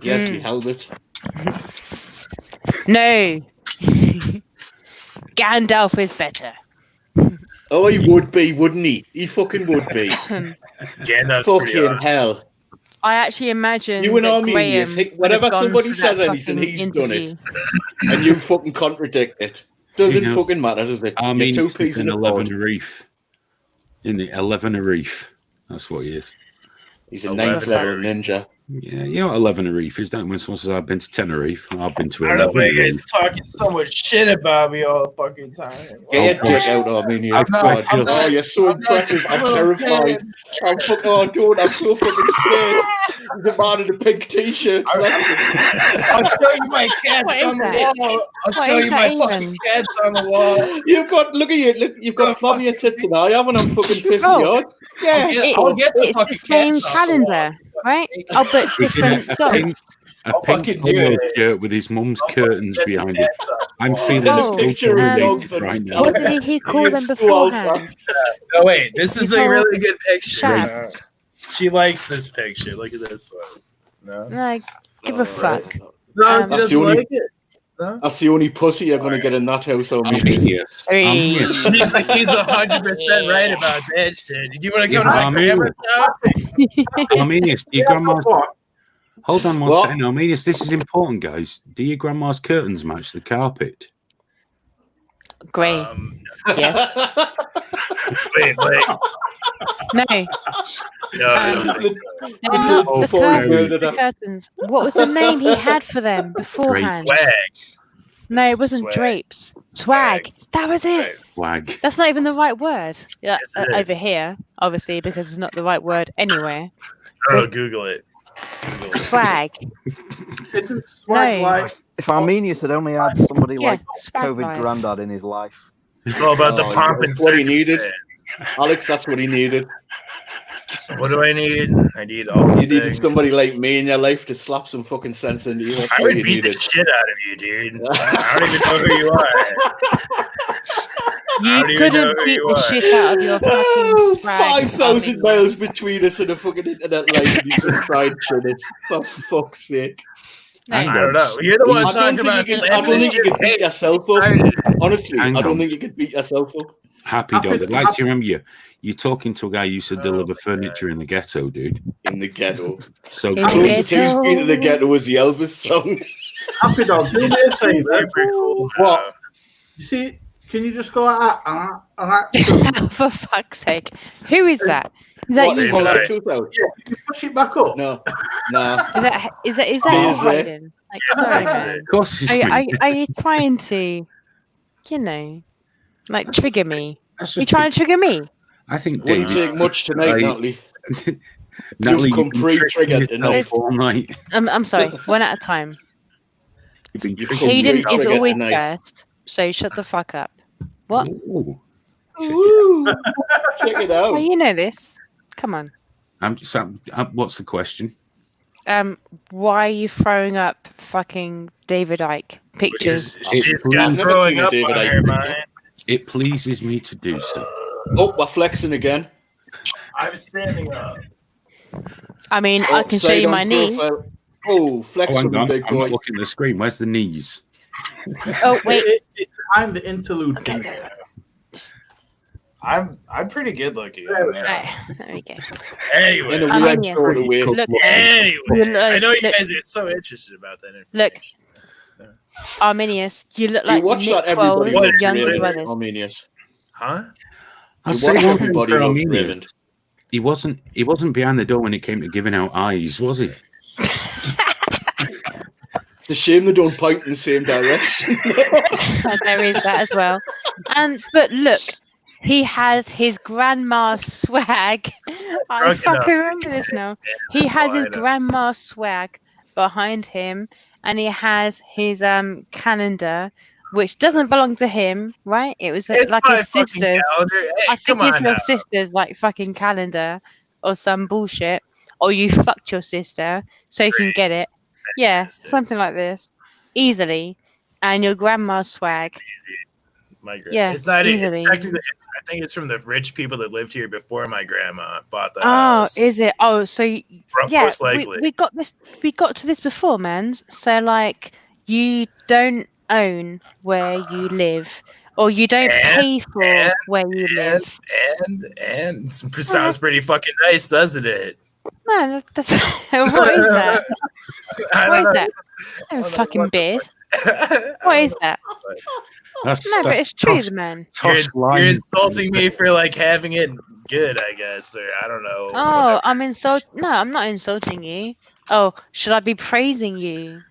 Speaker 12: Yes, we held it.
Speaker 7: No. Gandalf is better.
Speaker 12: Oh, he would be, wouldn't he? He fucking would be.
Speaker 20: Gandalf's pretty
Speaker 12: Fucking
Speaker 20: awesome.
Speaker 12: hell.
Speaker 7: I actually imagine
Speaker 12: You and
Speaker 7: that
Speaker 12: Arminius,
Speaker 7: Graham
Speaker 12: whenever
Speaker 7: would have gone
Speaker 12: somebody
Speaker 7: for that
Speaker 12: says anything,
Speaker 7: fucking
Speaker 12: he's done
Speaker 7: interview.
Speaker 12: it. And you fucking contradict it. Doesn't
Speaker 4: You know,
Speaker 12: fucking matter, does it? You're
Speaker 4: Arminius
Speaker 12: two
Speaker 4: is
Speaker 12: peas in
Speaker 4: an
Speaker 12: a pod.
Speaker 4: 11 reef. In the 11 reef. That's what he is.
Speaker 12: He's a 9th level ninja.
Speaker 4: Yeah, you know what 11 reef is, don't you? When someone says, I've been to Tenerife, I've been to
Speaker 20: I don't know
Speaker 4: 11
Speaker 20: why you
Speaker 4: reef.
Speaker 20: guys talking so much shit about me all the fucking time.
Speaker 12: Get your dick out, Arminius. Oh, you're so impressive. I'm terrified. I'm fucking, oh, dude, I'm so fucking scared. There's a man in a pink t-shirt.
Speaker 20: I'll show you my cats
Speaker 7: What is
Speaker 20: on the
Speaker 7: that?
Speaker 20: wall. I'll
Speaker 7: What
Speaker 20: show
Speaker 7: is
Speaker 20: you
Speaker 7: that
Speaker 20: my fucking
Speaker 7: even?
Speaker 20: cats on the wall.
Speaker 12: You've got, look at you, look, you've got flabbier tits than I have, and I'm fucking 50
Speaker 7: Oh.
Speaker 12: odd. Yeah.
Speaker 20: I'll get the
Speaker 7: It's
Speaker 20: fucking
Speaker 7: the same
Speaker 20: cats off the wall.
Speaker 7: calendar, right? Oh, but
Speaker 4: He's in a
Speaker 7: different dogs.
Speaker 4: pink
Speaker 20: fucking do
Speaker 4: polo
Speaker 20: it.
Speaker 4: shirt with his mum's curtains behind him. I'm feeling
Speaker 7: Oh,
Speaker 4: a
Speaker 12: picture of dogs
Speaker 4: culture right now.
Speaker 7: What did he call them beforehand?
Speaker 20: No, wait, this is a
Speaker 7: People-
Speaker 20: really good picture.
Speaker 7: Shab.
Speaker 20: She likes this picture. Look at this one. No?
Speaker 7: Like, give a fuck.
Speaker 20: No,
Speaker 7: Um,
Speaker 20: she
Speaker 12: That's
Speaker 20: doesn't
Speaker 12: the only-
Speaker 20: like it. No?
Speaker 12: That's the only pussy you're going to get in that house, Arminius.
Speaker 4: Arminius.
Speaker 7: Hey.
Speaker 20: He's 100% right about that shit. Do you want to go to my
Speaker 4: Arminius.
Speaker 20: grandma's house?
Speaker 4: Arminius, do your grandma's... Hold on one
Speaker 12: What?
Speaker 4: second, Arminius. This is important, guys. Do your grandma's curtains match the carpet?
Speaker 7: Grey. Yes.
Speaker 20: Wait.
Speaker 7: No.
Speaker 20: No, I don't think so.
Speaker 7: They're not
Speaker 12: Oh,
Speaker 7: the
Speaker 12: before he murdered her.
Speaker 7: curtains. What was the name he had for them beforehand?
Speaker 20: Swag.
Speaker 7: No, it wasn't
Speaker 20: Swag.
Speaker 7: drapes. Swag. That was it.
Speaker 4: Flag.
Speaker 7: That's not even the right word. Yeah,
Speaker 20: Yes, it
Speaker 7: over
Speaker 20: is.
Speaker 7: here, obviously, because it's not the right word anywhere.
Speaker 20: I don't know, Google it. Google it.
Speaker 7: Swag.
Speaker 3: Isn't swag
Speaker 7: No.
Speaker 3: like
Speaker 14: If Arminius had only had somebody
Speaker 7: Yeah,
Speaker 14: like
Speaker 7: swag
Speaker 14: COVID
Speaker 7: life.
Speaker 14: granddad in his life.
Speaker 20: It's all about the
Speaker 12: Oh,
Speaker 20: pomp and
Speaker 12: that's what he needed.
Speaker 20: circumstance.
Speaker 12: Alex, that's what he needed.
Speaker 20: What do I need? I need all the
Speaker 12: You needed
Speaker 20: things.
Speaker 12: somebody like me in your life to slap some fucking sense into you. That's
Speaker 20: I
Speaker 12: what
Speaker 20: would
Speaker 12: you
Speaker 20: beat the
Speaker 12: needed.
Speaker 20: shit out of you, dude. I don't even know who you are.
Speaker 7: You
Speaker 20: don't even know
Speaker 7: couldn't
Speaker 20: who
Speaker 7: beat
Speaker 20: you
Speaker 7: the
Speaker 20: are.
Speaker 7: shit out of your fucking swag.
Speaker 12: 5,000 miles between us and a fucking internet line. You can try and shit it. For fuck's sake.
Speaker 20: I don't know. You're the one
Speaker 12: I
Speaker 20: talking
Speaker 12: don't
Speaker 20: about
Speaker 12: think you could beat yourself up. Honestly,
Speaker 4: Hang
Speaker 12: I don't
Speaker 4: on.
Speaker 12: think you could beat yourself up.
Speaker 4: Happy dog. I'd like to remember you. You're talking to a guy who used to deliver furniture in the ghetto, dude.
Speaker 12: In the ghetto.
Speaker 4: So
Speaker 7: In the
Speaker 12: Closest who's
Speaker 7: ghetto.
Speaker 12: been to the ghetto was the Elvis song.
Speaker 3: Happy Dog? Do me a favour.
Speaker 20: Super cool.
Speaker 12: What?
Speaker 3: You see, can you just go like that and act?
Speaker 7: For fuck's sake. Who is that? Is that
Speaker 12: What,
Speaker 7: you?
Speaker 12: pull that
Speaker 20: Right.
Speaker 12: tooth out?
Speaker 3: Yeah, can you push it back up?
Speaker 12: No. Nah.
Speaker 7: Is that you,
Speaker 12: Seriously?
Speaker 7: Hayden? Like, sorry, man.
Speaker 4: Of course it's
Speaker 7: Are
Speaker 4: me.
Speaker 7: you trying to, you know? Like, trigger me.
Speaker 4: That's
Speaker 7: You
Speaker 4: just
Speaker 7: trying to trigger me?
Speaker 4: I think
Speaker 12: Wouldn't
Speaker 4: David,
Speaker 12: take much tonight,
Speaker 4: I-
Speaker 12: Natalie.
Speaker 4: Natalie,
Speaker 12: come
Speaker 4: you've been tricking
Speaker 12: pre-triggered
Speaker 4: yourself
Speaker 12: tonight.
Speaker 4: all night.
Speaker 7: I'm sorry. One at a time.
Speaker 4: You've been
Speaker 12: You've
Speaker 4: tricking
Speaker 12: come
Speaker 7: Hayden
Speaker 4: yourself.
Speaker 7: is
Speaker 12: pre-triggered
Speaker 7: always
Speaker 12: tonight.
Speaker 7: first, so shut the fuck up. What?
Speaker 4: Ooh.
Speaker 12: Ooh, check it out.
Speaker 7: Oh, you know this. Come on.
Speaker 4: What's the question?
Speaker 7: Why are you throwing up fucking David Icke pictures?
Speaker 20: She's got
Speaker 12: I've never
Speaker 20: throwing
Speaker 12: seen a
Speaker 20: up
Speaker 12: David
Speaker 20: on
Speaker 12: Icke
Speaker 20: her
Speaker 12: picture.
Speaker 20: mind.
Speaker 4: It pleases me to do so.
Speaker 12: Oh, we're flexing again.
Speaker 20: I'm standing up.
Speaker 7: I mean,
Speaker 12: Oh,
Speaker 7: I can show
Speaker 12: side
Speaker 7: you
Speaker 12: on
Speaker 7: my knee.
Speaker 12: profile. Oh, flex
Speaker 4: Oh,
Speaker 12: for
Speaker 4: hang
Speaker 12: me,
Speaker 4: on.
Speaker 12: big
Speaker 4: I'm
Speaker 12: boy.
Speaker 4: not looking at the screen. Where's the knees?
Speaker 7: Oh, wait.
Speaker 3: It's behind the interlude thing.
Speaker 20: I'm pretty good looking.
Speaker 7: Right, there we go.
Speaker 20: Anyway,
Speaker 12: In a
Speaker 7: I'm
Speaker 12: weird
Speaker 7: in here.
Speaker 12: sort of way.
Speaker 7: Look,
Speaker 20: anyway,
Speaker 7: look,
Speaker 20: I know you
Speaker 7: look.
Speaker 20: guys are so interested about that.
Speaker 7: Look, Arminius, you look
Speaker 12: You
Speaker 7: like
Speaker 12: watch
Speaker 7: Nick
Speaker 12: that Everybody
Speaker 7: Kroll's
Speaker 12: Loves
Speaker 7: younger
Speaker 12: Raymond,
Speaker 7: brothers.
Speaker 12: Arminius.
Speaker 20: Huh?
Speaker 4: I'll
Speaker 12: You
Speaker 4: say
Speaker 12: watch
Speaker 4: one thing
Speaker 12: Everybody
Speaker 4: for
Speaker 12: Loves
Speaker 4: Arminius.
Speaker 12: Raymond.
Speaker 4: He wasn't behind the door when it came to giving out eyes, was he?
Speaker 12: It's a shame they don't point in the same direction.
Speaker 7: There is that as well. But look, he has his grandma's swag. I
Speaker 20: Drunk
Speaker 7: fucking
Speaker 20: enough.
Speaker 7: remember this now. He has his grandma's swag behind him, and he has his calendar, which doesn't belong to him, right? It was
Speaker 20: It's
Speaker 7: like
Speaker 20: my
Speaker 7: his
Speaker 20: fucking
Speaker 7: sister's.
Speaker 20: calendar. Hey,
Speaker 7: I think
Speaker 20: come
Speaker 7: it's
Speaker 20: on
Speaker 7: your
Speaker 20: now.
Speaker 7: sister's like fucking calendar or some bullshit, or you fucked your sister so you can get it. Yeah, something like this, easily, and your grandma's swag.
Speaker 20: My grandma.
Speaker 7: Yeah,
Speaker 20: It's not.
Speaker 7: easily.
Speaker 20: It's actually, I think it's from the rich people that lived here before my grandma bought the
Speaker 7: Oh,
Speaker 20: house.
Speaker 7: is it? Oh, so yeah,
Speaker 20: Most likely.
Speaker 7: we got this. We got to this before, man. So like, you don't own where you live, or you don't pay for where you live.
Speaker 20: And it sounds pretty fucking nice, doesn't it?
Speaker 7: Man, that's what is that? What is that? Oh, fucking beard. What is that? No, but it's true, man.
Speaker 20: You're insulting me for like having it good, I guess, or I don't know.
Speaker 7: Oh, No, I'm not insulting you. Oh, should I be praising you?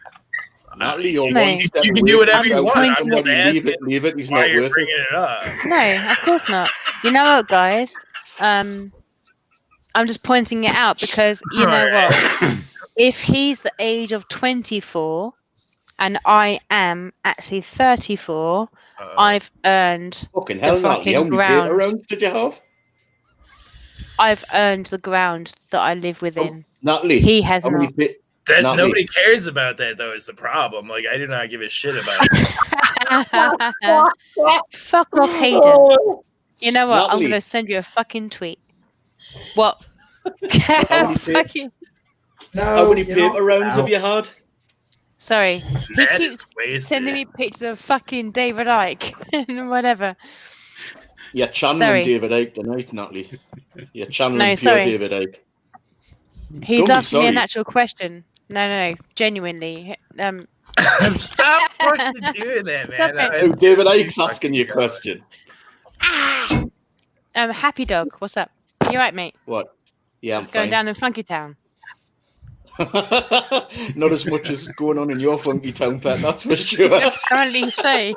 Speaker 12: Natalie, you're
Speaker 7: No.
Speaker 12: one step
Speaker 20: You can
Speaker 12: away
Speaker 20: do
Speaker 12: from
Speaker 20: whatever you
Speaker 12: shouting
Speaker 20: want.
Speaker 12: at
Speaker 20: I'm just
Speaker 12: somebody,
Speaker 20: asking
Speaker 12: leave it. He's
Speaker 20: why
Speaker 12: not
Speaker 20: you're
Speaker 12: worth it.
Speaker 20: bringing it up.
Speaker 7: No, of course not. You know what, guys? I'm just pointing it out because you know what? If he's the age of 24 and I am actually 34, I've earned
Speaker 12: Fucking
Speaker 7: the
Speaker 12: hell, Natalie, how
Speaker 7: fucking
Speaker 12: many paper
Speaker 7: ground.
Speaker 12: rounds did you have?
Speaker 7: I've earned the ground that I live within.
Speaker 12: Natalie,
Speaker 7: He has
Speaker 12: how many
Speaker 7: not.
Speaker 12: Natalie.
Speaker 20: Nobody cares about that, though, is the problem. Like, I do not give a shit about it.
Speaker 7: Fuck off, Hayden. You know what? I'm
Speaker 12: Natalie.
Speaker 7: gonna send you a fucking tweet. What?
Speaker 12: How many paper rounds have you had?
Speaker 7: Sorry, he
Speaker 20: That
Speaker 7: keeps
Speaker 20: is wasted.
Speaker 7: sending me pictures of fucking David Icke and whatever.
Speaker 12: You're channeling
Speaker 7: Sorry.
Speaker 12: David Icke tonight, Natalie. You're channeling
Speaker 7: No,
Speaker 12: pure
Speaker 7: sorry.
Speaker 12: David Icke.
Speaker 7: He's
Speaker 12: Don't be
Speaker 7: asking me
Speaker 12: sorry.
Speaker 7: an actual question. No, genuinely.
Speaker 20: Stop fucking doing that,
Speaker 7: Stop
Speaker 20: man.
Speaker 7: it.
Speaker 12: Oh, David Icke's asking you a question.
Speaker 7: Happy Dog, what's up? You right, mate?
Speaker 12: What? Yeah, I'm
Speaker 7: What's going
Speaker 12: fine.
Speaker 7: down in Funky Town?
Speaker 12: Not as much as going on in your funky town, pet, that's for sure.
Speaker 7: Apparently so.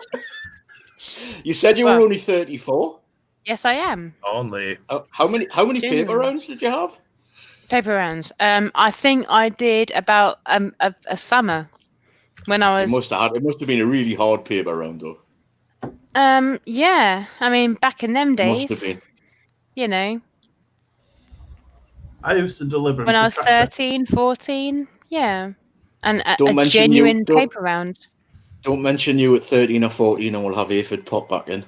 Speaker 12: You said you were only 34?
Speaker 7: Yes, I am.
Speaker 20: Only.
Speaker 12: How many paper
Speaker 7: Genuinely.
Speaker 12: rounds did you have?
Speaker 7: Paper rounds. I think I did about a summer when I
Speaker 12: It
Speaker 7: was.
Speaker 12: must have been a really hard paper round, though.
Speaker 7: Yeah. I mean, back in them days,
Speaker 12: Must have been.
Speaker 7: you know,
Speaker 3: I used to deliver
Speaker 7: when
Speaker 3: them
Speaker 7: I
Speaker 3: to
Speaker 7: was
Speaker 3: tractor.
Speaker 7: 13, 14, yeah, and
Speaker 12: Don't
Speaker 7: a
Speaker 12: mention
Speaker 7: genuine
Speaker 12: don't-
Speaker 7: paper round.
Speaker 12: Don't mention you at 13 or 14 and we'll have aphid pop back in.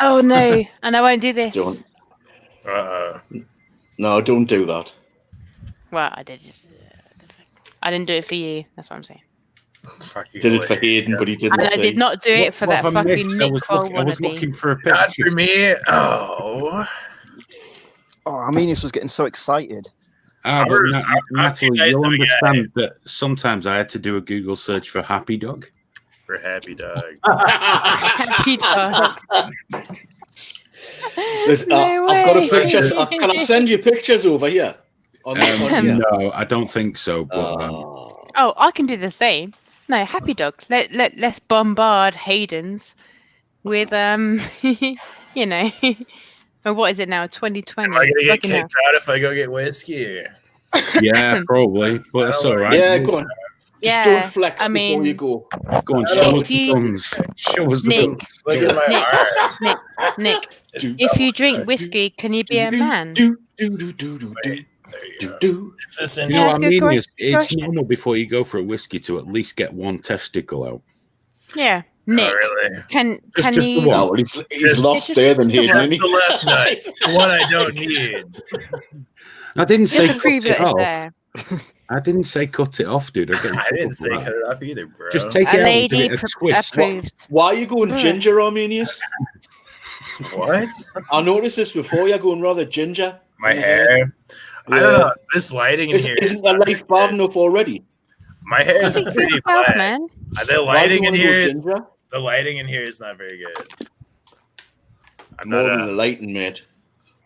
Speaker 7: Oh no, and I won't do this.
Speaker 12: Don't. No, don't do that.
Speaker 7: Well, I did just. I didn't do it for you. That's what I'm saying.
Speaker 12: Did it for Hayden, but he didn't
Speaker 7: And I
Speaker 12: say.
Speaker 7: did not do it for
Speaker 4: What
Speaker 7: that
Speaker 4: have I
Speaker 7: fucking
Speaker 4: missed?
Speaker 7: Nick Kroll
Speaker 4: I was
Speaker 7: wannabe.
Speaker 4: looking for a
Speaker 20: Not
Speaker 4: picture.
Speaker 20: for me. Oh.
Speaker 14: Oh, Arminius was getting so excited.
Speaker 4: But
Speaker 20: I'm
Speaker 4: Natalie,
Speaker 20: too nice
Speaker 4: you'll
Speaker 20: of a guy.
Speaker 4: understand that sometimes I had to do a Google search for Happy Dog.
Speaker 20: For Happy Dog.
Speaker 7: Happy Dog.
Speaker 12: I've got a picture. Can I send you pictures over here? On here?
Speaker 4: No, I don't think so. But
Speaker 7: Oh, I can do the same. No, Happy Dog. Let's bombard Hayden's with you know, what is it now? 2020.
Speaker 20: Am I gonna get
Speaker 7: Fucking hell.
Speaker 20: kicked out if I go get whiskey?
Speaker 4: Yeah, probably, but that's all right.
Speaker 12: Yeah, go on. Just don't flex
Speaker 7: I
Speaker 12: before you
Speaker 7: mean,
Speaker 12: go.
Speaker 4: Go on, show us
Speaker 7: if
Speaker 4: the
Speaker 7: you-
Speaker 4: guns. Show us the
Speaker 7: Nick,
Speaker 4: guns.
Speaker 20: Look at my arm.
Speaker 7: Nick, if you drink whiskey, can you be a man?
Speaker 20: It's this
Speaker 4: You know what I
Speaker 7: good
Speaker 4: mean?
Speaker 7: question.
Speaker 4: It's normal before you go for a whiskey to at least get one testicle out.
Speaker 7: Yeah, Nick.
Speaker 20: really?
Speaker 7: Can
Speaker 4: Just the
Speaker 7: you?
Speaker 4: one.
Speaker 12: No, he's lost there than
Speaker 20: Just
Speaker 12: here, isn't he?
Speaker 20: the left nut, the one I don't need.
Speaker 4: I didn't say
Speaker 7: Just to
Speaker 4: cut
Speaker 7: prove
Speaker 4: it
Speaker 7: that it's
Speaker 4: off.
Speaker 7: there.
Speaker 4: I didn't say cut it off, dude.
Speaker 20: I didn't say cut it off either, bro.
Speaker 4: Just take
Speaker 7: A
Speaker 4: it out and
Speaker 7: lady
Speaker 4: give it a twist.
Speaker 7: approved.
Speaker 12: Why are you going
Speaker 7: Ugh.
Speaker 12: ginger, Arminius?
Speaker 20: What?
Speaker 12: I noticed this before. You're going rather ginger.
Speaker 20: My hair. I don't know. This lighting in here
Speaker 12: Isn't that life bad enough already?
Speaker 20: My hair is
Speaker 7: Speak for
Speaker 20: pretty
Speaker 7: yourself,
Speaker 20: flat.
Speaker 7: man.
Speaker 20: The
Speaker 12: Why do
Speaker 20: lighting
Speaker 12: you
Speaker 20: in
Speaker 12: wanna
Speaker 20: here
Speaker 12: go
Speaker 20: is
Speaker 12: ginger?
Speaker 20: the lighting in here is not very good. I'm
Speaker 12: More
Speaker 20: not
Speaker 12: than the lighting, mate.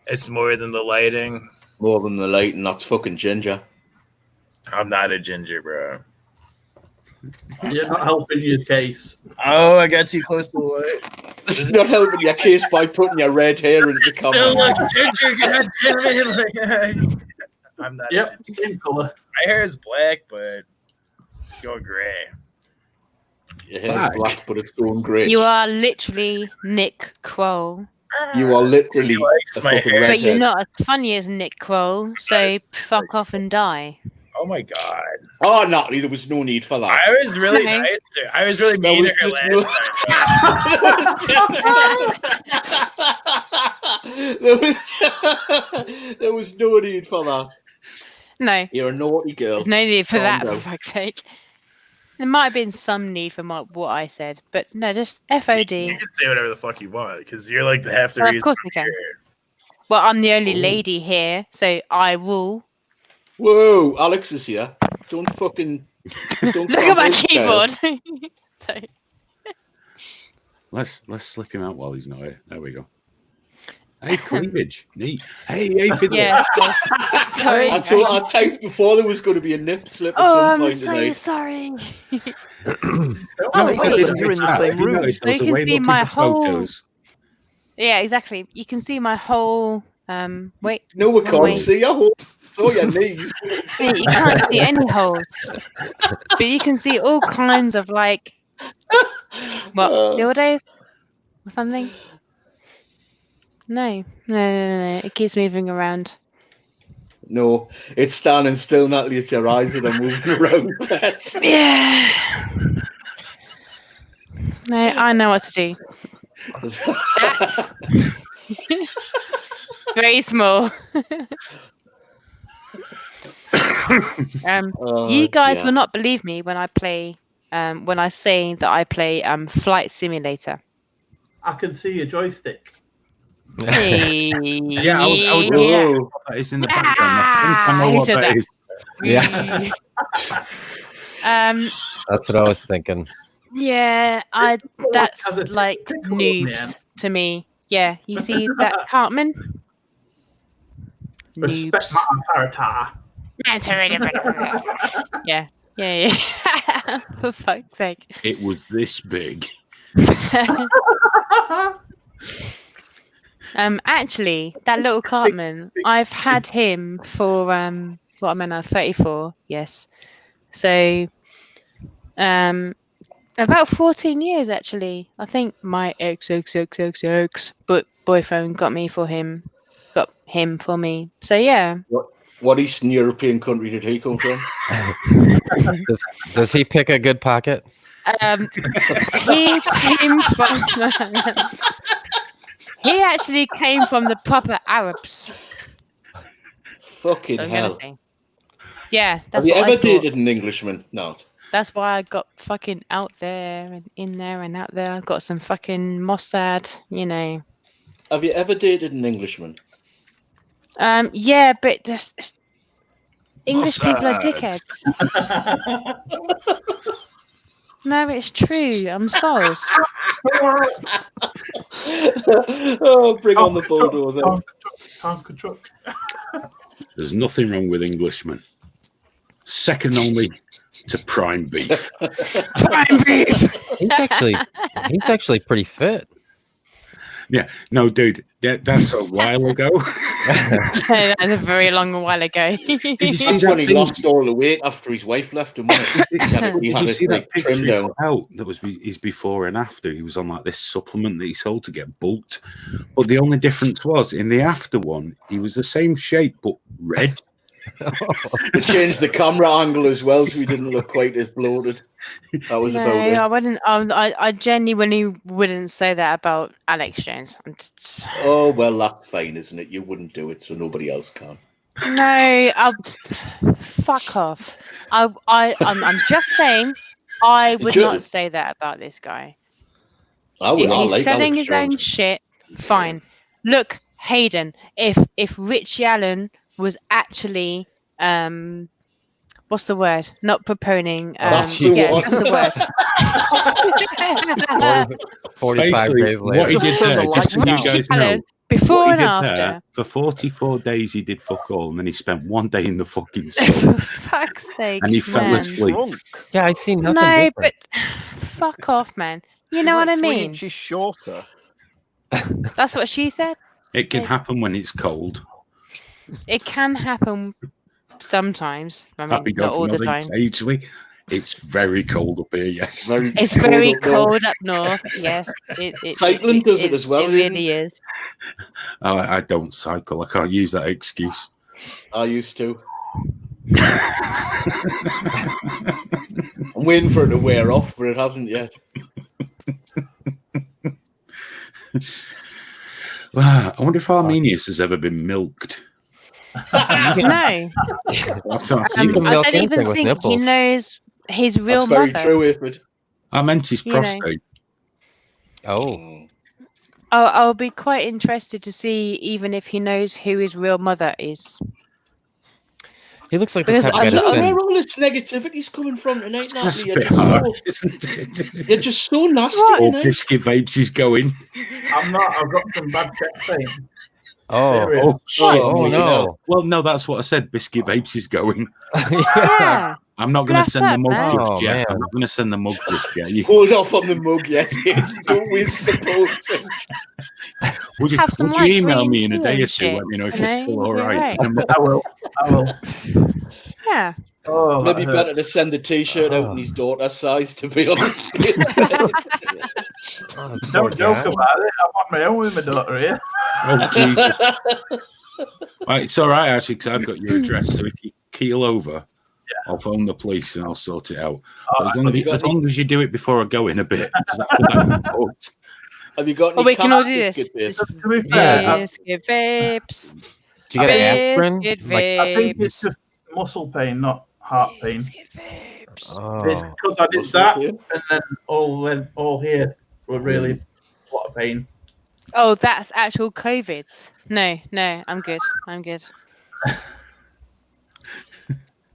Speaker 20: It's more than the lighting.
Speaker 12: More than the lighting. That's fucking ginger.
Speaker 20: I'm not a ginger, bro.
Speaker 3: You're not helping your case.
Speaker 20: Oh, I got too close to the light.
Speaker 12: It's not helping your case by putting your red hair into the
Speaker 20: Still
Speaker 12: camera.
Speaker 20: look ginger, god damn it. Like, I'm not.
Speaker 3: Yep,
Speaker 20: a ginger.
Speaker 3: same color.
Speaker 20: My hair is black, but it's going gray.
Speaker 12: Your hair's black, but it's going great.
Speaker 7: You are literally Nick Kroll.
Speaker 12: You are literally
Speaker 20: likes
Speaker 12: a
Speaker 20: my
Speaker 12: fucking
Speaker 20: hair.
Speaker 7: But you're
Speaker 12: redhead.
Speaker 7: not as funny as Nick Kroll, so fuck off and die.
Speaker 20: Oh my god.
Speaker 12: Oh, Natalie, there was no need for that.
Speaker 20: I was really
Speaker 7: Okay.
Speaker 20: nice to I was really
Speaker 12: There
Speaker 20: mean
Speaker 12: was
Speaker 20: to her
Speaker 12: there,
Speaker 20: last
Speaker 12: was, there was no need for that.
Speaker 7: No,
Speaker 12: You're a naughty girl.
Speaker 7: there's no need for
Speaker 12: Calm
Speaker 7: that,
Speaker 12: down.
Speaker 7: for fuck's sake. There might have been some need for what I said, but no, just FOD.
Speaker 20: You can say whatever the fuck you want because you're like half the
Speaker 7: Well, of
Speaker 20: reason.
Speaker 7: course we can. Well, I'm the only lady here, so I will.
Speaker 12: Whoa, Alex is here. Don't fucking. Don't
Speaker 7: Look at my
Speaker 12: cramp his
Speaker 7: keyboard.
Speaker 12: style.
Speaker 7: So,
Speaker 4: Let's slip him out while he's not here. There we go. Hey, cleavage. Neat. Hey, Fiddler.
Speaker 7: yes, sorry.
Speaker 12: I typed before there was going to be a nip slip at
Speaker 7: Oh,
Speaker 12: some
Speaker 7: I'm
Speaker 12: point
Speaker 7: so
Speaker 12: tonight.
Speaker 7: sorry.
Speaker 4: No,
Speaker 7: Oh,
Speaker 4: it's a
Speaker 7: wait.
Speaker 4: little
Speaker 14: You're in the
Speaker 4: bit
Speaker 14: same
Speaker 4: out. You
Speaker 14: room.
Speaker 4: noticed I
Speaker 7: So
Speaker 4: was
Speaker 7: you can
Speaker 4: away
Speaker 7: see
Speaker 4: looking
Speaker 7: my
Speaker 4: for
Speaker 7: whole-
Speaker 4: photos.
Speaker 7: Yeah, exactly. You can see my whole. Wait.
Speaker 12: No, we can't
Speaker 7: wait.
Speaker 12: see your whole. It's all your knees.
Speaker 7: Yeah, you can't see any holes, but you can see all kinds of like what dildos or something. No. It keeps moving around.
Speaker 12: No, it's standing still, Natalie. It's your eyes that are moving around. Pets.
Speaker 7: Yeah. No, I know what to do. That's very small.
Speaker 12: Oh,
Speaker 7: You guys
Speaker 12: dear.
Speaker 7: will not believe me when I play. When I say that I play Flight Simulator.
Speaker 3: I can see your joystick.
Speaker 7: Hey.
Speaker 4: Yeah, I was
Speaker 12: Whoa.
Speaker 4: it's in the background. I know
Speaker 7: Who
Speaker 4: what
Speaker 7: said
Speaker 4: that
Speaker 7: that?
Speaker 4: is.
Speaker 9: Yeah. That's what I was thinking.
Speaker 7: Yeah, that's like
Speaker 3: tickle,
Speaker 7: noobs
Speaker 3: man.
Speaker 7: to me. Yeah, you see that, Cartman?
Speaker 3: Respect
Speaker 7: Noobs.
Speaker 3: my avatar.
Speaker 7: Yeah. For fuck's sake.
Speaker 4: It was this big.
Speaker 7: Actually, that little Cartman, I've had him for what am I now? 34. Yes. So, about 14 years actually. I think my but boyfriend got him for me. So yeah.
Speaker 12: What Eastern European country did he come from?
Speaker 9: Does he pick a good pocket?
Speaker 7: He came from. He actually came from the proper Arabs.
Speaker 12: Fucking
Speaker 7: So I'm
Speaker 12: hell.
Speaker 7: gonna say. Yeah,
Speaker 12: Have
Speaker 7: that's
Speaker 12: you
Speaker 7: what I
Speaker 12: ever
Speaker 7: thought.
Speaker 12: dated an Englishman? No.
Speaker 7: That's why I got fucking out there and in there and out there. I've got some fucking Mossad, you know.
Speaker 12: Have you ever dated an Englishman?
Speaker 7: Yeah, but just English people are
Speaker 12: Mossad.
Speaker 7: dickheads. No, it's true. I'm sorry.
Speaker 12: Oh, bring on the bulldozer.
Speaker 3: Tonka truck.
Speaker 12: There's nothing wrong with Englishmen. Second only to prime beef.
Speaker 7: Prime beef.
Speaker 9: He's actually pretty fit.
Speaker 4: Yeah, no, dude, that's a while ago.
Speaker 7: That's a very long while ago.
Speaker 4: Did you see
Speaker 12: That's
Speaker 4: that
Speaker 12: when he
Speaker 4: thing?
Speaker 12: lost all the weight after his wife left him. Wasn't it?
Speaker 4: Did
Speaker 12: He had
Speaker 4: you
Speaker 12: his
Speaker 4: see that
Speaker 12: like,
Speaker 4: picture
Speaker 12: trim
Speaker 4: he
Speaker 12: down.
Speaker 4: put out? That was his before and after. He was on like this supplement that he sold to get bulked. But the only difference was in the after one, he was the same shape but red.
Speaker 12: They changed the camera angle as well, so he didn't look quite as bloated. That was
Speaker 7: No,
Speaker 12: about it.
Speaker 7: I wouldn't. I genuinely wouldn't say that about Alex Jones.
Speaker 12: Oh well, that's fine, isn't it? You wouldn't do it, so nobody else can.
Speaker 7: No, fuck off. I'm just saying, I would not say that about this guy.
Speaker 12: I would.
Speaker 7: If
Speaker 12: I
Speaker 7: he's
Speaker 12: like
Speaker 7: selling
Speaker 12: Alex
Speaker 7: his own
Speaker 12: Jones.
Speaker 7: shit, fine. Look, Hayden, if Richie Allen was actually what's the word? Not proponing.
Speaker 12: That's the
Speaker 7: yeah,
Speaker 12: one.
Speaker 7: that's the word.
Speaker 9: 45
Speaker 4: Basically,
Speaker 9: days later.
Speaker 4: what he did there, just so you guys know,
Speaker 7: Before
Speaker 4: what he
Speaker 7: and
Speaker 4: did
Speaker 7: after.
Speaker 4: there, for 44 days he did fuck all, and then he spent 1 day in the fucking sun,
Speaker 7: Fuck's sake,
Speaker 4: and he fell
Speaker 7: man.
Speaker 4: asleep.
Speaker 9: Yeah, I see nothing
Speaker 7: No,
Speaker 9: different.
Speaker 7: but fuck off, man. You know what I
Speaker 14: 3
Speaker 7: mean?
Speaker 14: inches shorter.
Speaker 7: That's what she said.
Speaker 4: It can happen when it's cold.
Speaker 7: It can happen sometimes. I mean,
Speaker 4: Happy
Speaker 7: not all the
Speaker 4: nothing,
Speaker 7: time.
Speaker 4: Sagely. It's very cold up here, yes.
Speaker 7: It's very cold up north. Yes,
Speaker 12: Cycling does it as well,
Speaker 7: It really is.
Speaker 4: I don't cycle. I can't use that excuse.
Speaker 12: I used to. I'm waiting for it to wear off, but it hasn't yet.
Speaker 4: I wonder if Arminius has ever been milked.
Speaker 7: No.
Speaker 4: I
Speaker 7: don't even think he knows his real
Speaker 12: That's very
Speaker 7: mother.
Speaker 12: true, Ifrid.
Speaker 4: I meant his
Speaker 7: You know.
Speaker 4: prostate.
Speaker 9: Oh.
Speaker 7: I'll be quite interested to see even if he knows who his real mother is.
Speaker 9: He looks like the
Speaker 7: Because
Speaker 9: type of
Speaker 7: I
Speaker 9: guy
Speaker 7: don't
Speaker 9: that's
Speaker 12: Where
Speaker 9: in.
Speaker 12: all this negativity's coming from tonight,
Speaker 4: That's
Speaker 12: Natalie?
Speaker 4: a bit harsh, isn't it?
Speaker 12: You're just so nasty.
Speaker 4: All
Speaker 12: innit?
Speaker 4: Biscuit Vapes is going.
Speaker 3: I'm not. I've got some bad text saying.
Speaker 4: Oh, shit.
Speaker 9: Oh, no.
Speaker 4: Well, no, that's what I said. Biscuit Vapes is going.
Speaker 7: Yeah.
Speaker 4: I'm not going to
Speaker 7: Bless
Speaker 4: send the
Speaker 7: up,
Speaker 4: mug
Speaker 7: man.
Speaker 4: just
Speaker 9: Oh,
Speaker 4: yet.
Speaker 9: man.
Speaker 4: I'm not going to send the mug just yet. You,
Speaker 12: Hold off on the mug, yes. Don't whiz the postage.
Speaker 4: would you,
Speaker 7: Have some
Speaker 4: would you
Speaker 7: light
Speaker 4: email
Speaker 7: green
Speaker 4: me in a
Speaker 7: tea
Speaker 4: day
Speaker 7: and
Speaker 4: or two?
Speaker 7: shit,
Speaker 4: Let me know if
Speaker 7: you
Speaker 4: it's
Speaker 7: know,
Speaker 4: still all
Speaker 7: you'll be
Speaker 4: right.
Speaker 7: alright.
Speaker 3: I will. I will.
Speaker 7: Yeah.
Speaker 3: Oh,
Speaker 12: Maybe
Speaker 3: that
Speaker 12: better
Speaker 3: hurts.
Speaker 12: to send the t-shirt out in his daughter's size, to be honest.
Speaker 9: Oh, poor
Speaker 3: Don't joke
Speaker 9: guy.
Speaker 3: about it. I'm on my own with my daughter here.
Speaker 4: Oh, Jesus. Right, it's all right, actually, because I've got your address. So if you keel over, I'll phone the police and I'll sort it out. But as long as you do it before I go in a bit, because that's important.
Speaker 12: Have you got any
Speaker 7: Oh, we can all do
Speaker 12: cats,
Speaker 7: this.
Speaker 12: Biscuit Babe?
Speaker 3: To be fair,
Speaker 7: Biscuit vapes.
Speaker 9: Do you got an aspirin?
Speaker 7: Biscuit
Speaker 9: Like,
Speaker 3: I think it's
Speaker 7: vapes.
Speaker 3: just muscle pain, not heart pain.
Speaker 7: Biscuit vapes.
Speaker 9: oh.
Speaker 3: It's because I did that, and then all here were really a lot of pain.
Speaker 7: Oh, that's actual COVID. No, I'm good. I'm good.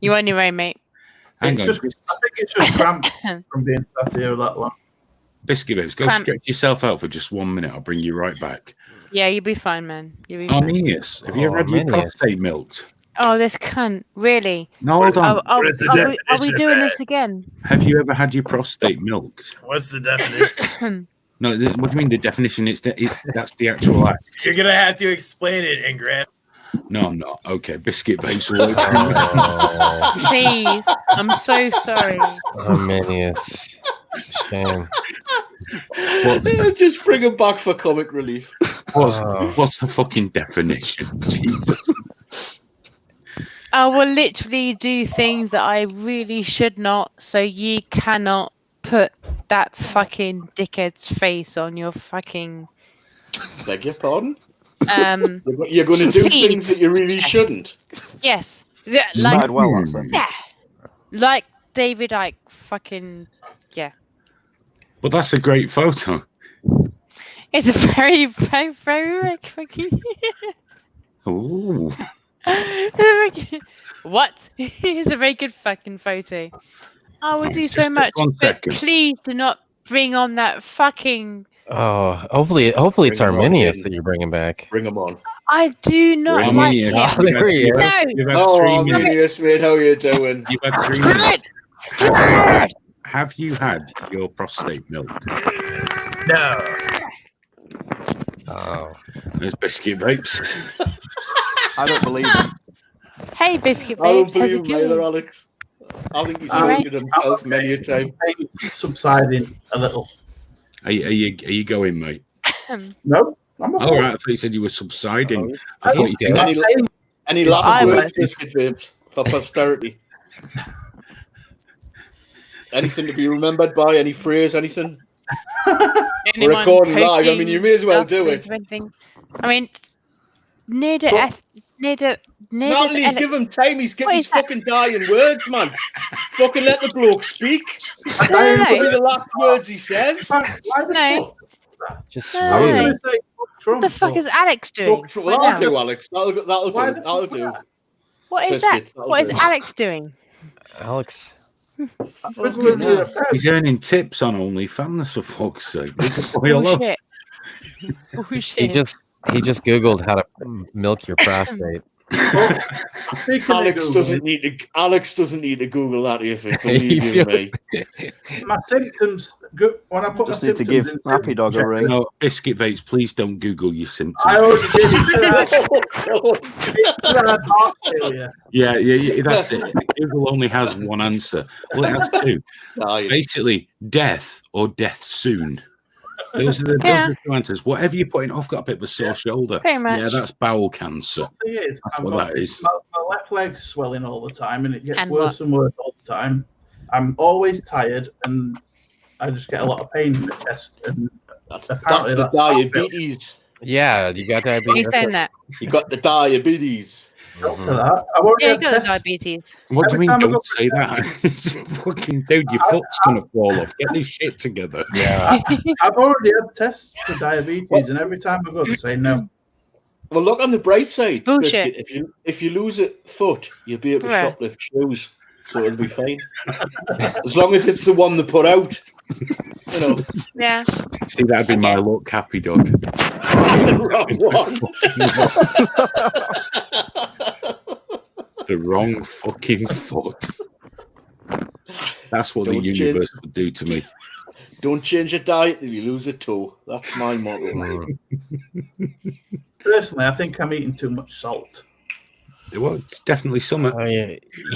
Speaker 7: You on your own, mate.
Speaker 4: Hang
Speaker 3: It's
Speaker 4: on.
Speaker 3: just, I think it's just cramps from being sat here that long.
Speaker 4: Biscuit Vapes, go
Speaker 7: Cramp.
Speaker 4: stretch yourself out for just 1 minute. I'll bring you right back.
Speaker 7: Yeah, you'll be fine, man. You'll be fine.
Speaker 4: Arminius, have you ever had your
Speaker 9: Arminius.
Speaker 4: prostate milked?
Speaker 7: Oh, this cunt. Really?
Speaker 4: No, hold on.
Speaker 20: What is the
Speaker 7: Are we
Speaker 20: definition of
Speaker 7: doing
Speaker 20: that?
Speaker 7: this again?
Speaker 4: Have you ever had your prostate milked?
Speaker 20: What's the definition?
Speaker 4: No, what do you mean the definition? It's that's the actual act.
Speaker 20: You're gonna have to explain it, Ingram.
Speaker 4: No, I'm not. Okay, Biscuit Vapes will
Speaker 9: Oh,
Speaker 7: Please. I'm so sorry.
Speaker 9: Arminius. Shame.
Speaker 12: Just bring him back for comic relief.
Speaker 4: What's the fucking definition? Jesus.
Speaker 7: I will literally do things that I really should not, so you cannot put that fucking dickhead's face on your fucking
Speaker 12: Beg your pardon?
Speaker 7: You're
Speaker 12: going to do things that you really shouldn't.
Speaker 7: Yes. Yeah,
Speaker 14: Started well, that sentence.
Speaker 7: yeah. Like David Icke fucking yeah.
Speaker 4: But that's a great photo.
Speaker 7: It's a very, very, very fucking
Speaker 4: Ooh.
Speaker 7: what? It's a very good fucking photo. I will do so
Speaker 4: Just
Speaker 7: much,
Speaker 4: 1
Speaker 7: but
Speaker 4: second.
Speaker 7: please do not bring on that fucking.
Speaker 9: Oh, hopefully it's
Speaker 12: Bring him on,
Speaker 9: Arminius
Speaker 12: Hayden.
Speaker 9: that you're bringing back.
Speaker 12: Bring him on.
Speaker 7: I do not like
Speaker 4: Arminius,
Speaker 7: him.
Speaker 9: Oh, there he is.
Speaker 7: No.
Speaker 4: You've had
Speaker 12: Oh,
Speaker 4: 3 minutes.
Speaker 12: Arminius, mate, how you doing?
Speaker 4: You've had 3
Speaker 7: Screw
Speaker 4: minutes.
Speaker 7: it! Screw it!
Speaker 4: Have you had your prostate milked?
Speaker 20: No.
Speaker 4: There's Biscuit Vapes.
Speaker 14: I don't believe him.
Speaker 7: Hey, Biscuit
Speaker 12: I don't
Speaker 7: Babes, how's
Speaker 12: believe
Speaker 7: it
Speaker 12: him either,
Speaker 7: going?
Speaker 12: Alex. I think he's
Speaker 7: Alright.
Speaker 12: wounded himself many a time.
Speaker 3: Subsiding a little.
Speaker 4: Are you going, mate?
Speaker 3: No, I'm not.
Speaker 4: All right, I thought you said you were subsiding. I thought you
Speaker 12: Any last words, Biscuit Babes, for posterity? Anything to be remembered by? Any phrase? Anything? We're recording live. I mean, you may as well do it.
Speaker 7: I mean,
Speaker 12: Natalie, give him time. He's getting his fucking dying words, man. Fucking let the bloke speak.
Speaker 7: No.
Speaker 12: Could be the last words he says.
Speaker 7: No.
Speaker 9: Just
Speaker 7: No. What the fuck is Alex doing?
Speaker 12: Well, that'll do, Alex. That'll do.
Speaker 7: What is that? What is Alex doing?
Speaker 9: Alex.
Speaker 4: He's earning tips on OnlyFans, for fuck's sake.
Speaker 7: Bullshit. Bullshit.
Speaker 9: He just Googled how to milk your prostate.
Speaker 12: Alex doesn't need to Google that if it believe you me.
Speaker 3: My symptoms. When I put
Speaker 14: Just
Speaker 3: my
Speaker 14: need to
Speaker 3: symptoms
Speaker 14: give Happy Dog a ring.
Speaker 4: No, Biscuit Vapes, please don't Google your symptoms.
Speaker 3: I already did.
Speaker 4: Yeah, that's it. Google only has one answer. Well, it has two. Basically, death or death soon. Those are the two answers. Whatever you put in, I've got a bit of a sore shoulder.
Speaker 7: Pretty much.
Speaker 4: Yeah, that's bowel cancer.
Speaker 3: That's
Speaker 4: what that is.
Speaker 3: My left leg's swelling all the time, and it gets worse and worse all the time. I'm always tired, and I just get a lot of pain in the chest. And
Speaker 12: that's the diabetes.
Speaker 9: Yeah, you got diabetes.
Speaker 7: He's saying that.
Speaker 12: You got the diabetes.
Speaker 7: Yeah, you got the diabetes.
Speaker 4: What do you mean? Don't say that. Fucking dude, your foot's gonna fall off. Get this shit together.
Speaker 9: Yeah.
Speaker 3: I've already had tests for diabetes, and every time I go, they say no.
Speaker 12: Well, look on the bright side.
Speaker 7: Bullshit.
Speaker 12: Biscuit, if you lose a foot, you'll be able to shoplift shoes, so it'll be fine. As long as it's the one they put out, you know.
Speaker 7: Yeah.
Speaker 4: See, that'd be my luck, Happy Dog. The wrong fucking foot. That's what the universe would do to me.
Speaker 12: Don't change your diet if you lose a toe. That's my motto.
Speaker 3: Personally, I think I'm eating too much salt.
Speaker 4: Well, it's definitely summer.
Speaker 9: Oh yeah,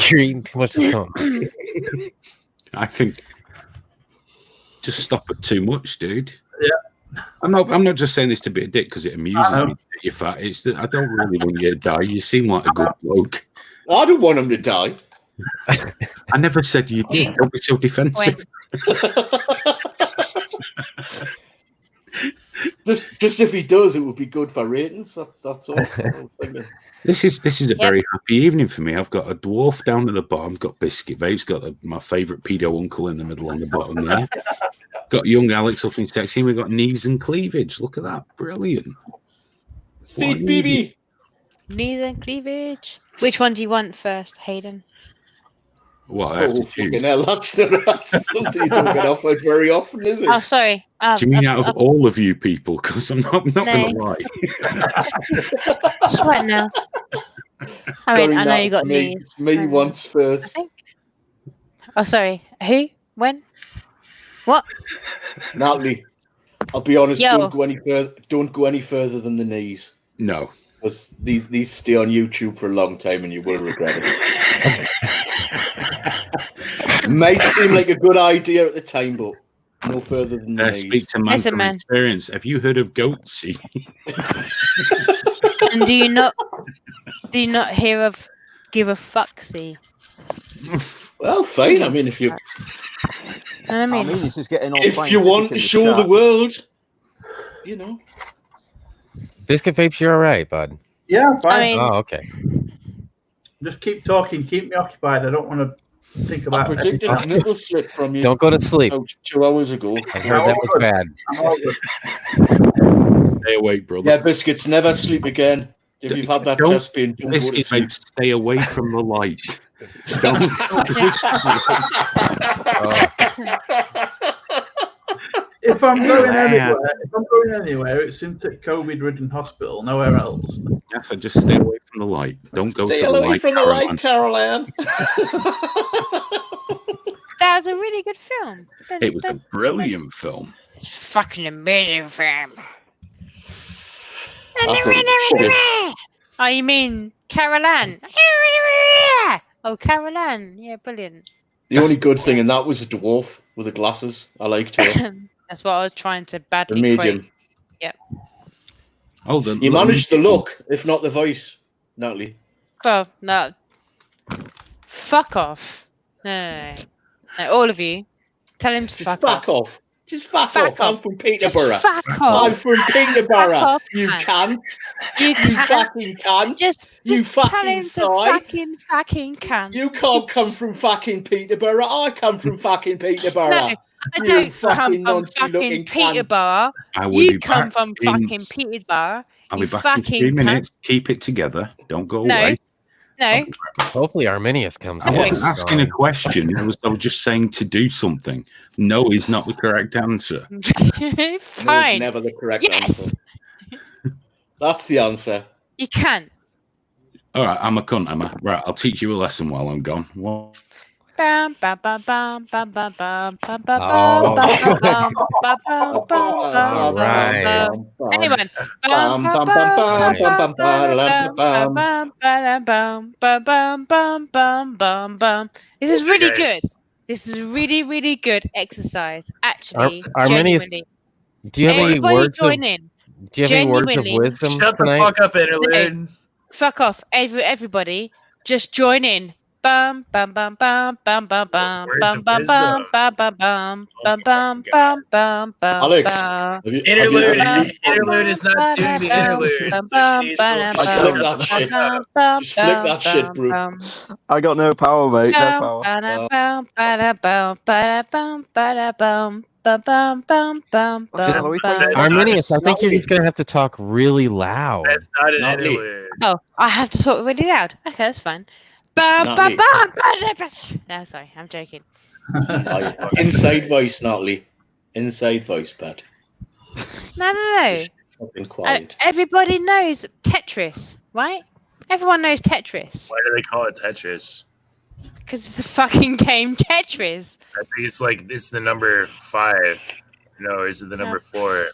Speaker 9: you're eating too much salt.
Speaker 4: I think just stop at too much, dude.
Speaker 3: Yeah.
Speaker 4: I'm not just saying this to be a dick because it amuses me that you're fat. It's that I don't really want you to die. You seem like a good bloke.
Speaker 12: I don't want him to die.
Speaker 4: I never said you did. Don't be so defensive.
Speaker 12: Just if he does, it would be good for ratings. That's all.
Speaker 4: This is a very happy evening for me. I've got a dwarf down at the bottom, got Biscuit Vapes, got my favourite pedo uncle in the middle on the bottom there. Got young Alex looking sexy. We've got knees and cleavage. Look at that. Brilliant.
Speaker 12: Feet, baby.
Speaker 7: Knees and cleavage. Which one do you want first, Hayden?
Speaker 4: What, I have to choose?
Speaker 12: Fucking hell, that's something you don't get offered very often, is it?
Speaker 7: Oh, sorry.
Speaker 4: Do you mean out of all of you people? Because I'm not going to lie.
Speaker 7: Just right now. I mean, I know you got knees.
Speaker 12: Me once first.
Speaker 7: Oh, sorry. Who? When? What?
Speaker 12: Natalie, I'll be honest.
Speaker 7: Yo.
Speaker 12: Don't go any further than the knees.
Speaker 4: No.
Speaker 12: Because these stay on YouTube for a long time, and you will regret it. Might seem like a good idea at the time, but no further than the knees.
Speaker 4: Speak to man from experience. Have you heard of goatsy?
Speaker 7: And do you not hear of give a fucksy?
Speaker 12: Well, fine. I mean, if you,
Speaker 14: I mean, this is getting all
Speaker 12: if you want to show the world, you know.
Speaker 9: Biscuit Vapes, you're all right, bud.
Speaker 3: Yeah, fine.
Speaker 7: I mean,
Speaker 9: oh, okay.
Speaker 3: Just keep talking, keep me occupied. I don't want to think about
Speaker 12: I predicted a nipple slip from you.
Speaker 9: Don't go to sleep.
Speaker 12: 2 hours ago.
Speaker 9: I heard that was bad.
Speaker 4: Stay awake, brother.
Speaker 12: Yeah, Biscuits, never sleep again. If you've had that chest pain, don't go to
Speaker 4: Biscuits,
Speaker 12: sleep.
Speaker 4: mate, stay away from the light. Don't.
Speaker 3: If I'm going anywhere, it's into COVID-ridden hospital, nowhere else.
Speaker 4: Yes, I just stay away from the light. Don't go
Speaker 12: Stay
Speaker 4: to the
Speaker 12: away
Speaker 4: light.
Speaker 12: from the light, Caroline.
Speaker 7: that was a really good film.
Speaker 4: It was a brilliant film.
Speaker 7: It's fucking amazing film. Oh, you mean Carol Ann? Oh, Carol Ann. Yeah, brilliant.
Speaker 12: The only good thing in that was a dwarf with the glasses. I liked her.
Speaker 7: That's what I was trying to badly
Speaker 12: The medium.
Speaker 7: quote. Yep.
Speaker 4: Oh, the
Speaker 12: You managed the look, if not the voice, Natalie.
Speaker 7: Well, no. Fuck off. No. All of you. Tell him to
Speaker 12: Just
Speaker 7: fuck
Speaker 12: back off. Just fuck off. I'm from Peterborough.
Speaker 7: Just fuck off.
Speaker 12: I'm from Peterborough.
Speaker 7: Fuck off,
Speaker 12: You
Speaker 7: man.
Speaker 12: can't.
Speaker 7: You
Speaker 12: fucking can't.
Speaker 7: Just
Speaker 12: you
Speaker 7: tell
Speaker 12: fucking
Speaker 7: him to
Speaker 12: side.
Speaker 7: fucking can.
Speaker 12: You can't come from fucking Peterborough. I come from fucking Peterborough.
Speaker 7: No, I don't come from fucking Peterborough.
Speaker 4: I will
Speaker 7: You
Speaker 4: be
Speaker 7: come
Speaker 4: back
Speaker 7: from
Speaker 4: in-
Speaker 7: fucking Peterborough.
Speaker 4: I'll
Speaker 7: You
Speaker 4: be back in
Speaker 7: fucking
Speaker 4: 3
Speaker 7: cunt.
Speaker 4: minutes. Keep it together. Don't go
Speaker 7: No.
Speaker 4: away.
Speaker 7: No.
Speaker 9: Hopefully Arminius comes.
Speaker 4: I
Speaker 9: in.
Speaker 4: wasn't asking a question. I was just saying to do something. No is not the correct answer.
Speaker 7: Fine.
Speaker 12: No, never the correct
Speaker 7: Yes.
Speaker 12: answer. That's the answer.
Speaker 7: You can.
Speaker 4: All right, I'm a cunt, am I? Right, I'll teach you a lesson while I'm gone. What?
Speaker 7: Bam, bam, bam, bam, bam, bam, bam, bam, bam,
Speaker 4: Oh.
Speaker 7: bam, bam, bam, bam, bam,
Speaker 9: All right.
Speaker 7: bam. Anyone?
Speaker 12: Bam, bam, bam, bam, bam, bam, bam, bam.
Speaker 7: Bam. This is really good. This is really, really good exercise. Actually,
Speaker 9: Arminius,
Speaker 7: genuinely.
Speaker 9: do you have any
Speaker 7: Everybody
Speaker 9: words
Speaker 7: join
Speaker 9: of,
Speaker 7: in.
Speaker 9: Do you have any words of
Speaker 7: Genuinely.
Speaker 9: wisdom
Speaker 20: Shut the
Speaker 9: tonight?
Speaker 20: fuck up, Interlude.
Speaker 7: Fuck off. Everybody, just join in. Bam, bam, bam, bam, bam, bam, bam,
Speaker 20: Words
Speaker 7: bam,
Speaker 20: of
Speaker 7: bam, bam,
Speaker 20: wisdom.
Speaker 7: bam, bam, bam, bam, bam, bam, bam, bam,
Speaker 12: Alex,
Speaker 7: bam.
Speaker 20: Interlude is not doing the interlude. So she needs to
Speaker 12: Just flick that shit, bro.
Speaker 14: I got no power, mate. No power.
Speaker 9: Arminius, I think you're just going to have to talk really loud.
Speaker 20: That's not an interlude.
Speaker 7: Oh, I have to talk really loud. Okay, that's fine. Bam,
Speaker 12: Not
Speaker 7: bam,
Speaker 12: me.
Speaker 7: bam, bam, bam. No, sorry, I'm joking.
Speaker 12: Inside voice, Natalie. Inside voice, Pat.
Speaker 7: No.
Speaker 12: Fucking quiet.
Speaker 7: Everybody knows Tetris, right? Everyone knows Tetris
Speaker 20: Why do they call it Tetris?
Speaker 7: because it's the fucking game Tetris.
Speaker 20: I think it's the number 5. No, is it the number 4?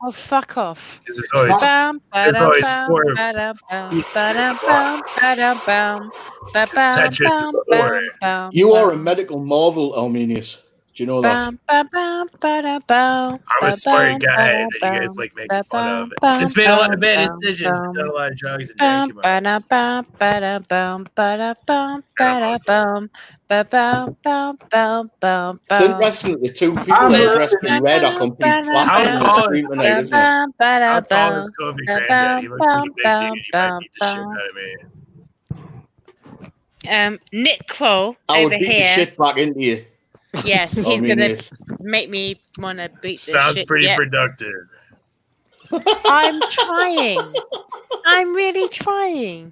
Speaker 7: Oh, fuck off.
Speaker 20: Because it's always,
Speaker 7: Bam,
Speaker 20: there's
Speaker 7: ba-dum,
Speaker 20: always
Speaker 7: bam,
Speaker 20: 4.
Speaker 7: ba-dum, bam, ba-dum, bam, ba-dum, bam, ba-bam,
Speaker 20: Tetris
Speaker 7: bam,
Speaker 20: is 4.
Speaker 7: bam, bam,
Speaker 12: You are a
Speaker 7: bam,
Speaker 12: medical marvel, Arminius. Do you know that?
Speaker 7: bam, bam, bam, ba-dum, bam,
Speaker 20: I'm a smart
Speaker 7: ba-bam,
Speaker 20: guy that you
Speaker 7: ba-dum,
Speaker 20: guys like making
Speaker 7: bam,
Speaker 20: fun of.
Speaker 7: bam,
Speaker 20: It's made a lot of bad
Speaker 7: bam,
Speaker 20: decisions,
Speaker 7: bam,
Speaker 20: done a lot of drugs and drank too
Speaker 7: bam,
Speaker 20: much.
Speaker 7: ba-dum, bam, ba-dum, bam, ba-dum, bam, ba-dum, ba-bam, bam, bam,
Speaker 12: It's
Speaker 7: bam.
Speaker 12: interesting that the two people that are dressed in red are complete platinum on the screen tonight, isn't it?
Speaker 20: How tall is Kobe Granddad? He looks like a big dude. He might beat the shit out of me.
Speaker 7: Nick Kroll
Speaker 12: I would
Speaker 7: over
Speaker 12: beat the
Speaker 7: here.
Speaker 12: shit back into you.
Speaker 7: Yes, he's gonna
Speaker 12: Arminius.
Speaker 7: make me wanna beat the
Speaker 20: Sounds
Speaker 7: shit.
Speaker 20: pretty
Speaker 7: Yep.
Speaker 20: productive.
Speaker 7: I'm trying. I'm really trying.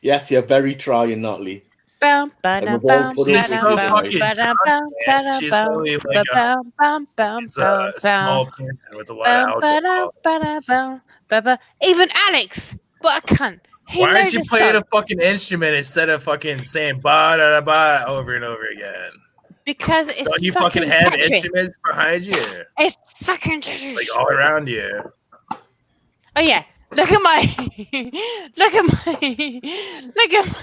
Speaker 12: Yes, you're very trying, Natalie.
Speaker 7: Bam,
Speaker 12: And
Speaker 7: ba-dum,
Speaker 12: we've all
Speaker 7: bam,
Speaker 12: put
Speaker 20: She's
Speaker 12: up
Speaker 20: so
Speaker 12: with
Speaker 7: ba-dum,
Speaker 12: it,
Speaker 20: fucking
Speaker 12: right?
Speaker 7: ba-dum,
Speaker 20: drunk,
Speaker 7: bam,
Speaker 20: man. She's
Speaker 7: ba-dum,
Speaker 20: literally like
Speaker 7: ba-dum, bam, bam,
Speaker 20: she's
Speaker 7: bam,
Speaker 20: a small
Speaker 7: bam,
Speaker 20: person with a lot of
Speaker 7: bam,
Speaker 20: alcohol.
Speaker 7: ba-dum, ba-dum, ba-dum. Even Alex, what a cunt. He
Speaker 20: Why aren't
Speaker 7: knows
Speaker 20: you
Speaker 7: the
Speaker 20: playing
Speaker 7: song
Speaker 20: a fucking instrument instead of fucking saying ba da da ba over and over again?
Speaker 7: because it's
Speaker 20: Don't you fucking have
Speaker 7: Tetris.
Speaker 20: instruments behind you,
Speaker 7: It's fucking Tetris.
Speaker 20: like all around you?
Speaker 7: Oh yeah, look at my, look at my, look at my.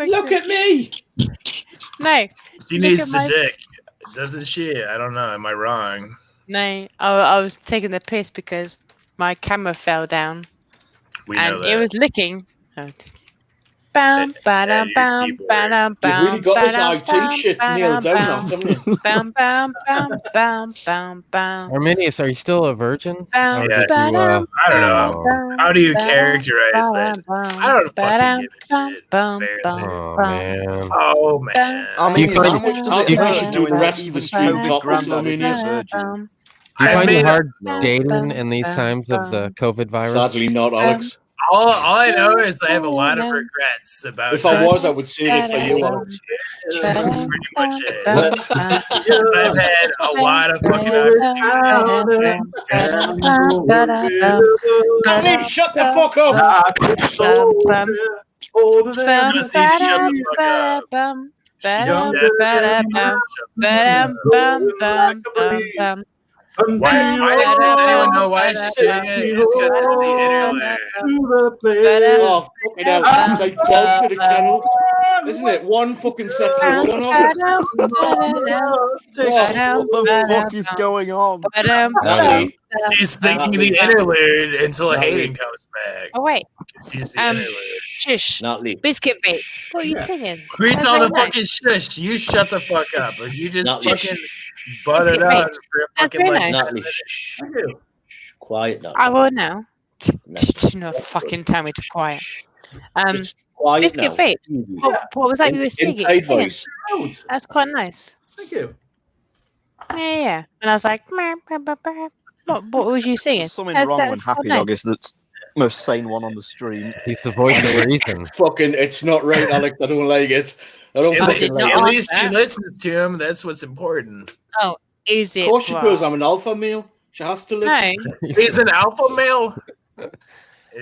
Speaker 12: Look at me.
Speaker 7: No.
Speaker 20: She
Speaker 7: look
Speaker 20: needs
Speaker 7: at
Speaker 20: the
Speaker 7: my-
Speaker 20: dick, doesn't she? I don't know. Am I wrong?
Speaker 7: No, I was taking the piss because my camera fell down
Speaker 20: We know
Speaker 7: and
Speaker 20: that.
Speaker 7: it was licking. Oh. Bam, ba-dum, bam, ba-dum,
Speaker 12: You've really
Speaker 7: bam,
Speaker 12: got this
Speaker 7: ba-dum,
Speaker 12: IT
Speaker 7: bam,
Speaker 12: shit nailed down, haven't you?
Speaker 7: bam, bam, bam, bam, bam, bam.
Speaker 9: Arminius, are you still a virgin?
Speaker 7: Bam,
Speaker 9: Or
Speaker 20: Yeah,
Speaker 9: did you,
Speaker 7: ba-dum,
Speaker 20: I don't know.
Speaker 7: bam,
Speaker 20: How do you
Speaker 7: bam,
Speaker 20: characterize that?
Speaker 7: bam,
Speaker 20: I don't
Speaker 7: bam,
Speaker 20: fucking give a
Speaker 7: bam,
Speaker 20: shit.
Speaker 7: bam,
Speaker 20: Barely.
Speaker 7: bam,
Speaker 9: Oh,
Speaker 7: bam,
Speaker 9: man.
Speaker 20: Oh man.
Speaker 14: Arminius,
Speaker 9: find-
Speaker 14: how much does
Speaker 12: I
Speaker 14: it
Speaker 12: think we
Speaker 14: hurt
Speaker 12: should do the
Speaker 14: knowing
Speaker 12: rest
Speaker 14: that
Speaker 12: of the
Speaker 14: even
Speaker 12: stream
Speaker 14: COVID
Speaker 12: topless,
Speaker 14: granddad is a
Speaker 12: Arminius.
Speaker 14: virgin?
Speaker 9: Do you
Speaker 20: I
Speaker 9: find
Speaker 20: made
Speaker 9: it
Speaker 20: a-
Speaker 9: hard
Speaker 7: No.
Speaker 9: dating in these times of the COVID virus?
Speaker 12: Sadly not, Alex.
Speaker 20: All I know is I have a lot of regrets about.
Speaker 12: If I was, I would say it for you, Alex.
Speaker 20: That's pretty much it. I've had a lot of fucking
Speaker 12: Natalie, shut the fuck up!
Speaker 20: Honestly, shut the fuck up. Why does anyone know why she's doing it? It's because it's the interlude.
Speaker 12: Oh, fucking hell. Like dogs at a kennel. Isn't it? One fucking sets the other off.
Speaker 14: What the fuck is going on?
Speaker 20: She's singing the interlude until Hayden comes back.
Speaker 7: Oh wait.
Speaker 20: She's the interlude.
Speaker 7: Shush. Biscuit Bates. What are you singing?
Speaker 20: Read all the fucking shush. You shut the fuck up, or you just fucking butt it out for fucking like.
Speaker 12: Quiet now.
Speaker 7: I will now. Did you not fucking tell me to quiet?
Speaker 12: Quiet
Speaker 7: Biscuit
Speaker 12: now.
Speaker 7: Fate. What was that you were singing?
Speaker 12: Inside voice.
Speaker 7: That's quite nice.
Speaker 3: Thank you.
Speaker 7: Yeah. And I was like, what was you singing?
Speaker 14: Something
Speaker 7: That
Speaker 14: wrong when
Speaker 7: was quite
Speaker 14: Happy
Speaker 7: nice.
Speaker 14: Dog is the most sane one on the stream.
Speaker 9: He's the voice of reason.
Speaker 12: Fucking, it's not right, Alex. I don't like it. I don't fucking like it.
Speaker 20: At least she listens to him. That's what's important.
Speaker 7: Oh, is it?
Speaker 12: Of course she does. I'm an alpha male. She has to listen.
Speaker 7: No.
Speaker 20: He's an alpha male.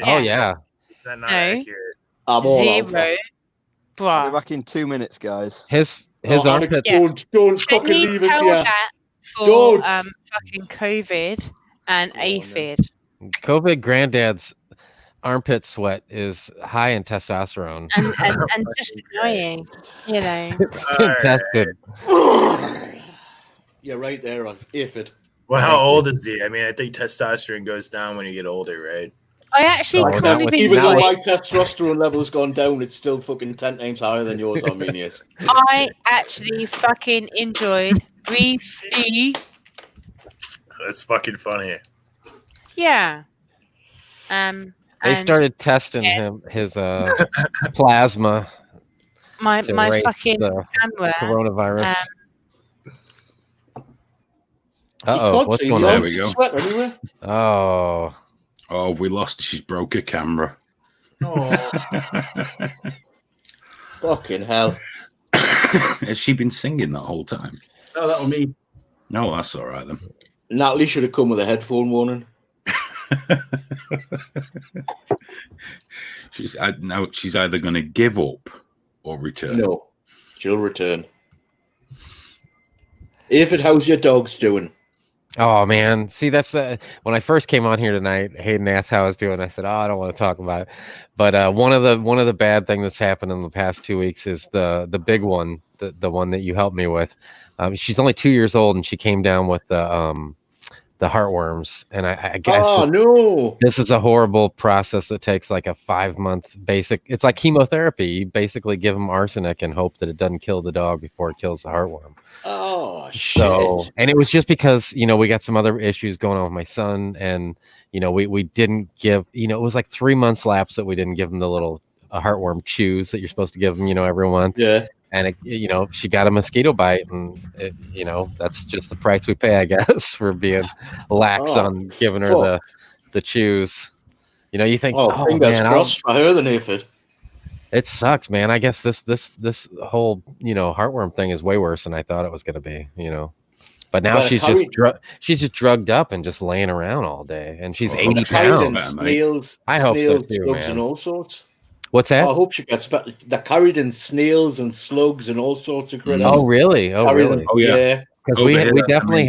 Speaker 9: Oh yeah.
Speaker 20: Is that not accurate?
Speaker 12: I'm all
Speaker 7: Zero.
Speaker 14: We're back in 2 minutes, guys.
Speaker 9: His
Speaker 12: Alex,
Speaker 9: armpit.
Speaker 12: don't
Speaker 7: Can
Speaker 12: fucking
Speaker 7: you
Speaker 12: leave us
Speaker 7: tell
Speaker 12: here.
Speaker 7: that for
Speaker 12: Don't.
Speaker 7: fucking COVID and aphid?
Speaker 9: COVID granddad's armpit sweat is high in testosterone.
Speaker 7: And just annoying, you know.
Speaker 9: It's been tested.
Speaker 12: You're right there on aphid.
Speaker 20: Well, how old is he? I mean, I think testosterone goes down when you get older, right?
Speaker 7: I actually can't even.
Speaker 12: Even though my testosterone level's gone down, it's still fucking 10 times higher than yours, Arminius.
Speaker 7: I actually fucking enjoyed briefly.
Speaker 20: That's fucking funny.
Speaker 7: Yeah.
Speaker 9: They
Speaker 7: and
Speaker 9: started testing his plasma.
Speaker 7: my
Speaker 9: to
Speaker 7: my
Speaker 9: rate
Speaker 7: fucking
Speaker 9: the
Speaker 7: camera.
Speaker 9: coronavirus.
Speaker 4: You
Speaker 9: Uh-oh,
Speaker 4: can't
Speaker 9: what's
Speaker 4: see
Speaker 9: going
Speaker 4: the
Speaker 9: on?
Speaker 4: There we go.
Speaker 12: Sweat anyway.
Speaker 4: Oh, we lost. She's broke her camera.
Speaker 12: Fucking hell.
Speaker 4: Has she been singing that whole time?
Speaker 3: No, that was me.
Speaker 4: No, that's all right then.
Speaker 12: Natalie should have come with a headphone warning.
Speaker 4: She's either going to give up or return.
Speaker 12: No, she'll return. Aphid, how's your dogs doing?
Speaker 9: Oh man, see that's when I first came on here tonight, Hayden asked how I was doing. I said, "Oh, I don't want to talk about it." But one of the bad things that's happened in the past 2 weeks is the big one, the one that you helped me with. She's only 2 years old, and she came down with the heartworms, and I guess
Speaker 12: no,
Speaker 9: this is a horrible process that takes like a 5-month basic. It's like chemotherapy. You basically give them arsenic and hope that it doesn't kill the dog before it kills the heartworm.
Speaker 12: Oh shit!
Speaker 9: So, and it was just because we got some other issues going on with my son, and we didn't give it was like 3 months lapse that we didn't give him the little heartworm chews that you're supposed to give him every month.
Speaker 12: Yeah.
Speaker 9: And she got a mosquito bite, and that's just the price we pay, I guess, for being lax on giving her the chews. You think,
Speaker 12: fingers crossed for her than aphid.
Speaker 9: It sucks, man. I guess this whole heartworm thing is way worse than I thought it was going to be. But now she's just drugged up and just laying around all day, and she's 80 pounds.
Speaker 12: Snails,
Speaker 9: I hope so too,
Speaker 12: slugs,
Speaker 9: man.
Speaker 12: and all sorts.
Speaker 9: What's that?
Speaker 12: I hope she gets better. They're carried in snails and slugs and all sorts of critters.
Speaker 9: Oh really? Oh really?
Speaker 4: Oh yeah.
Speaker 9: Because we definitely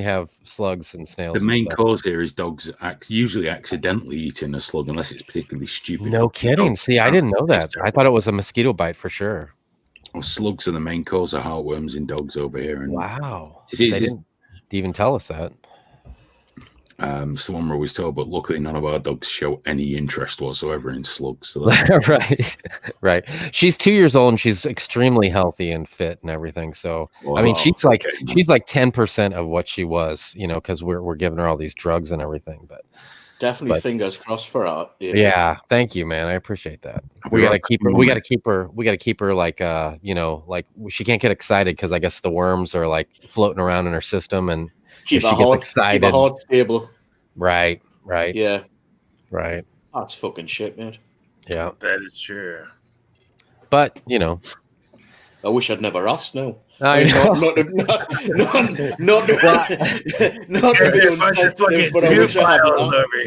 Speaker 9: have slugs and snails.
Speaker 4: The main cause here is dogs usually accidentally eating a slug, unless it's particularly stupid.
Speaker 9: No kidding. See, I didn't know that. I thought it was a mosquito bite for sure.
Speaker 4: Well, slugs are the main cause of heartworms in dogs over here. And
Speaker 9: wow.
Speaker 4: They
Speaker 9: didn't even tell us that.
Speaker 4: It's the one we're always told, but luckily none of our dogs show any interest whatsoever in slugs. So
Speaker 9: right. She's 2 years old and she's extremely healthy and fit and everything. So I mean, she's like 10% of what she was, because we're giving her all these drugs and everything. But
Speaker 12: definitely fingers crossed for her.
Speaker 9: Yeah, thank you, man. I appreciate that. We gotta keep her. We gotta keep her like like she can't get excited because I guess the worms are like floating around in her system and.
Speaker 12: Keep her heart stable.
Speaker 9: Right.
Speaker 12: Yeah.
Speaker 9: Right.
Speaker 12: That's fucking shit, man.
Speaker 9: Yeah.
Speaker 20: That is true.
Speaker 9: But,
Speaker 12: I wish I'd never asked, no.
Speaker 9: I know.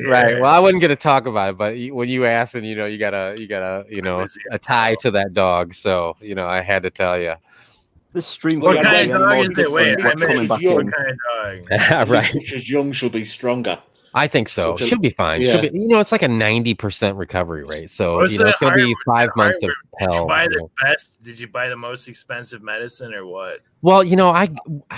Speaker 9: Right. Well, I wasn't going to talk about it, but when you asked and, you got a tie to that dog. So, I had to tell you.
Speaker 14: This stream.
Speaker 20: What
Speaker 14: couldn't
Speaker 20: kind
Speaker 14: be
Speaker 20: of
Speaker 14: any
Speaker 20: dog
Speaker 14: more
Speaker 20: is it? Wait,
Speaker 14: different
Speaker 20: I
Speaker 14: coming
Speaker 20: missed
Speaker 14: back
Speaker 20: what
Speaker 14: in.
Speaker 20: kind of dog?
Speaker 9: Right.
Speaker 12: Which is young, she'll be stronger.
Speaker 9: I think so. She'll be fine.
Speaker 12: Yeah.
Speaker 9: She'll be, it's like a 90% recovery rate. So
Speaker 20: What's
Speaker 9: it's gonna be 5 months of
Speaker 20: Did you
Speaker 9: hell.
Speaker 20: buy the best? Did you buy the most expensive medicine or what?
Speaker 9: Well, I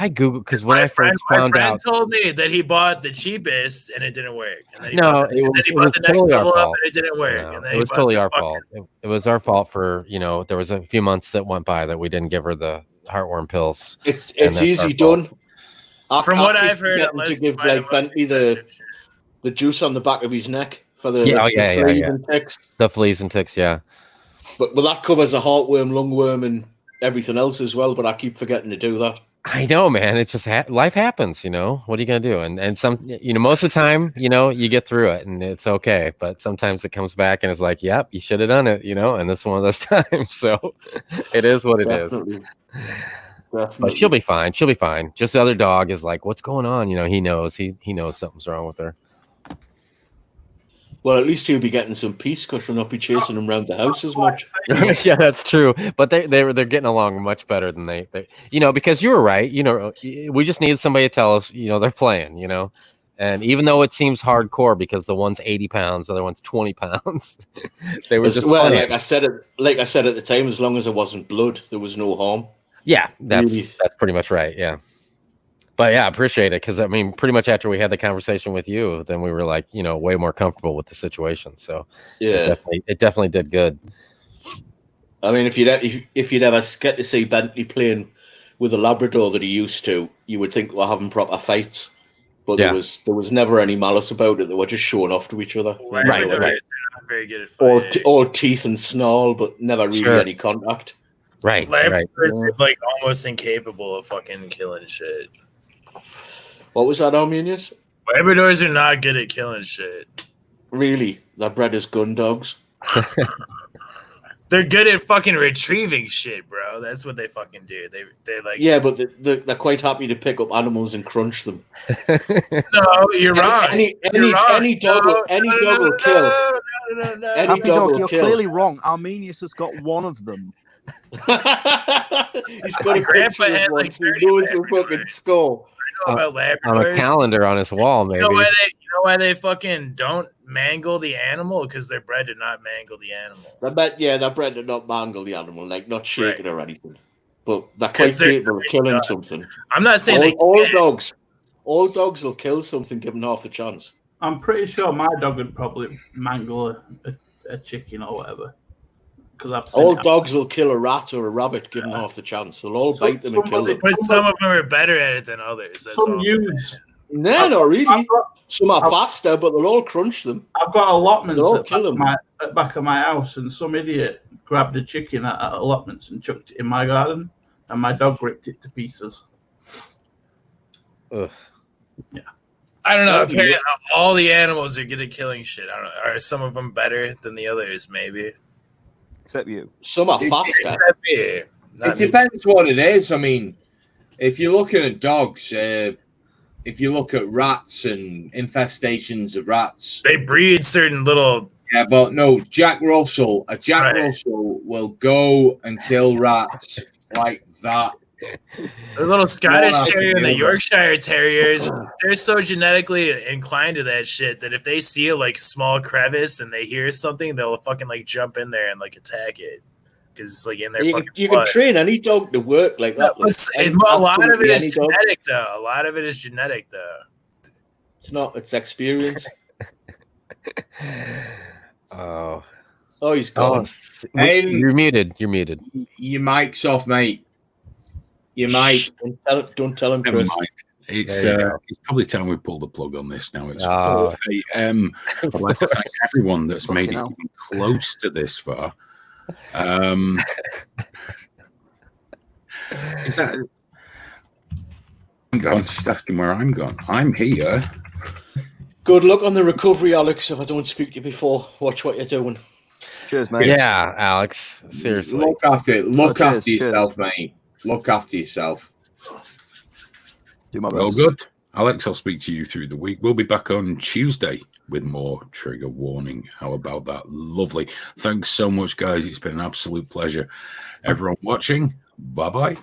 Speaker 9: Googled because when I first
Speaker 20: My
Speaker 9: found
Speaker 20: friend
Speaker 9: out,
Speaker 20: told me that he bought the cheapest and it didn't work. And then he
Speaker 9: no,
Speaker 20: bought
Speaker 9: it was
Speaker 20: the next
Speaker 9: totally our
Speaker 20: level up
Speaker 9: fault.
Speaker 20: and it didn't work.
Speaker 9: No,
Speaker 20: And then
Speaker 9: it
Speaker 20: he
Speaker 9: was
Speaker 20: bought
Speaker 9: totally
Speaker 20: the
Speaker 9: our
Speaker 20: fucking-
Speaker 9: fault. It was our fault for there was a few months that went by that we didn't give her the heartworm pills.
Speaker 12: It's
Speaker 9: and that's
Speaker 12: easy
Speaker 9: our
Speaker 12: done.
Speaker 9: fault.
Speaker 20: From what I've heard,
Speaker 12: to
Speaker 20: unless
Speaker 12: give like Bentley the juice on the back of his neck for the fleas and ticks.
Speaker 9: The fleas and ticks, yeah.
Speaker 12: But that covers the heartworm, lungworm, and everything else as well. But I keep forgetting to do that.
Speaker 9: I know, man. It's just life happens, What are you gonna do? And some, most of the time, you get through it and it's okay. But sometimes it comes back and it's like, yep, you should have done it, And this is one of those times. So it is what it is.
Speaker 12: Definitely.
Speaker 9: But she'll be fine. She'll be fine. Just the other dog is like, what's going on? He knows. He knows something's wrong with her.
Speaker 12: Well, at least he'll be getting some peace because she'll not be chasing him around the house as much.
Speaker 9: Yeah, that's true. But they're getting along much better than they because you were right. We just needed somebody to tell us, they're playing, And even though it seems hardcore because the one's 80 pounds, the other one's 20 pounds, they were just playing.
Speaker 12: like I said at the time, as long as there wasn't blood, there was no harm.
Speaker 9: Yeah, that's pretty much right. Yeah. But yeah, I appreciate it because pretty much after we had the conversation with you, then we were like, way more comfortable with the situation. So
Speaker 12: yeah,
Speaker 9: it definitely did good.
Speaker 12: If you'd ever get to see Bentley playing with a Labrador that he used to, you would think they were having proper fights. But there was never any malice about it. They were just showing off to each other.
Speaker 20: Right. They're not very good at fighting.
Speaker 12: Or teeth and snarl, but never really any contact.
Speaker 9: Right.
Speaker 20: Labradors are like almost incapable of fucking killing shit.
Speaker 12: What was that, Armenius?
Speaker 20: Labradors are not good at killing shit.
Speaker 12: Really? They're bred as gun dogs?
Speaker 20: They're good at fucking retrieving shit, bro. That's what they fucking do. They like.
Speaker 12: Yeah, but they're quite happy to pick up animals and crunch them.
Speaker 20: No, you're wrong.
Speaker 12: Any dog will kill.
Speaker 20: No.
Speaker 14: Happy dog, you're clearly wrong. Armenius has got one of them.
Speaker 12: He's got a picture of one, so he knows the fucking skull.
Speaker 20: About Labradors.
Speaker 9: On a calendar on his wall, maybe.
Speaker 20: You know why they fucking don't mangle the animal? Because they're bred to not mangle the animal.
Speaker 12: They're bred to not mangle the animal, like not shake it or anything. But they're quite capable of killing something.
Speaker 20: I'm not saying
Speaker 12: all dogs will kill something given half the chance.
Speaker 3: I'm pretty sure my dog would probably mangle a chicken or whatever.
Speaker 12: All dogs will kill a rat or a rabbit given half the chance. They'll all bite them and kill them.
Speaker 20: But some of them are better at it than others. That's all.
Speaker 12: No, not really. Some are faster, but they'll all crunch them.
Speaker 3: I've got allotments
Speaker 12: They'll all
Speaker 3: at
Speaker 12: kill them.
Speaker 3: the back of my house, and some idiot grabbed a chicken at allotments and chucked it in my garden, and my dog ripped it to pieces.
Speaker 9: Ugh.
Speaker 3: Yeah.
Speaker 20: I don't know. Apparently, all the animals are good at killing shit. I don't know. Are some of them better than the others? Maybe.
Speaker 14: Except you.
Speaker 12: Some are faster.
Speaker 20: Except me.
Speaker 6: It depends what it is. If you're looking at dogs, if you look at rats and infestations of rats,
Speaker 20: they breed certain little.
Speaker 6: Yeah, but no, Jack Russell will go and kill rats like that.
Speaker 20: The little Scottish Terrier and the Yorkshire Terriers, they're so genetically inclined to that shit that if they see a small crevice and they hear something, they'll fucking jump in there and attack it because it's in their fucking
Speaker 12: You
Speaker 20: blood.
Speaker 12: can train any dog to work like that.
Speaker 20: A lot of it is genetic, though. A lot of it is genetic, though.
Speaker 12: It's not. It's experience.
Speaker 9: Oh,
Speaker 12: he's gone.
Speaker 9: You're muted.
Speaker 6: Your mic's off, mate. You might.
Speaker 12: Don't tell him, Chris.
Speaker 4: It's probably time we pull the plug on this now. It's 4 a.m. I'd like to thank everyone that's made it even close to this far. Is that? I'm gone. She's asking where I'm gone. I'm here.
Speaker 12: Good luck on the recovery, Alex. If I don't speak to you before, watch what you're doing.
Speaker 14: Cheers, mate.
Speaker 9: Yeah, Alex. Seriously.
Speaker 6: Look after yourself, mate. Look after yourself.
Speaker 14: Do my best.
Speaker 4: Well, good. Alex, I'll speak to you through the week. We'll be back on Tuesday with more trigger warning. How about that? Lovely. Thanks so much, guys. It's been an absolute pleasure. Everyone watching, bye-bye.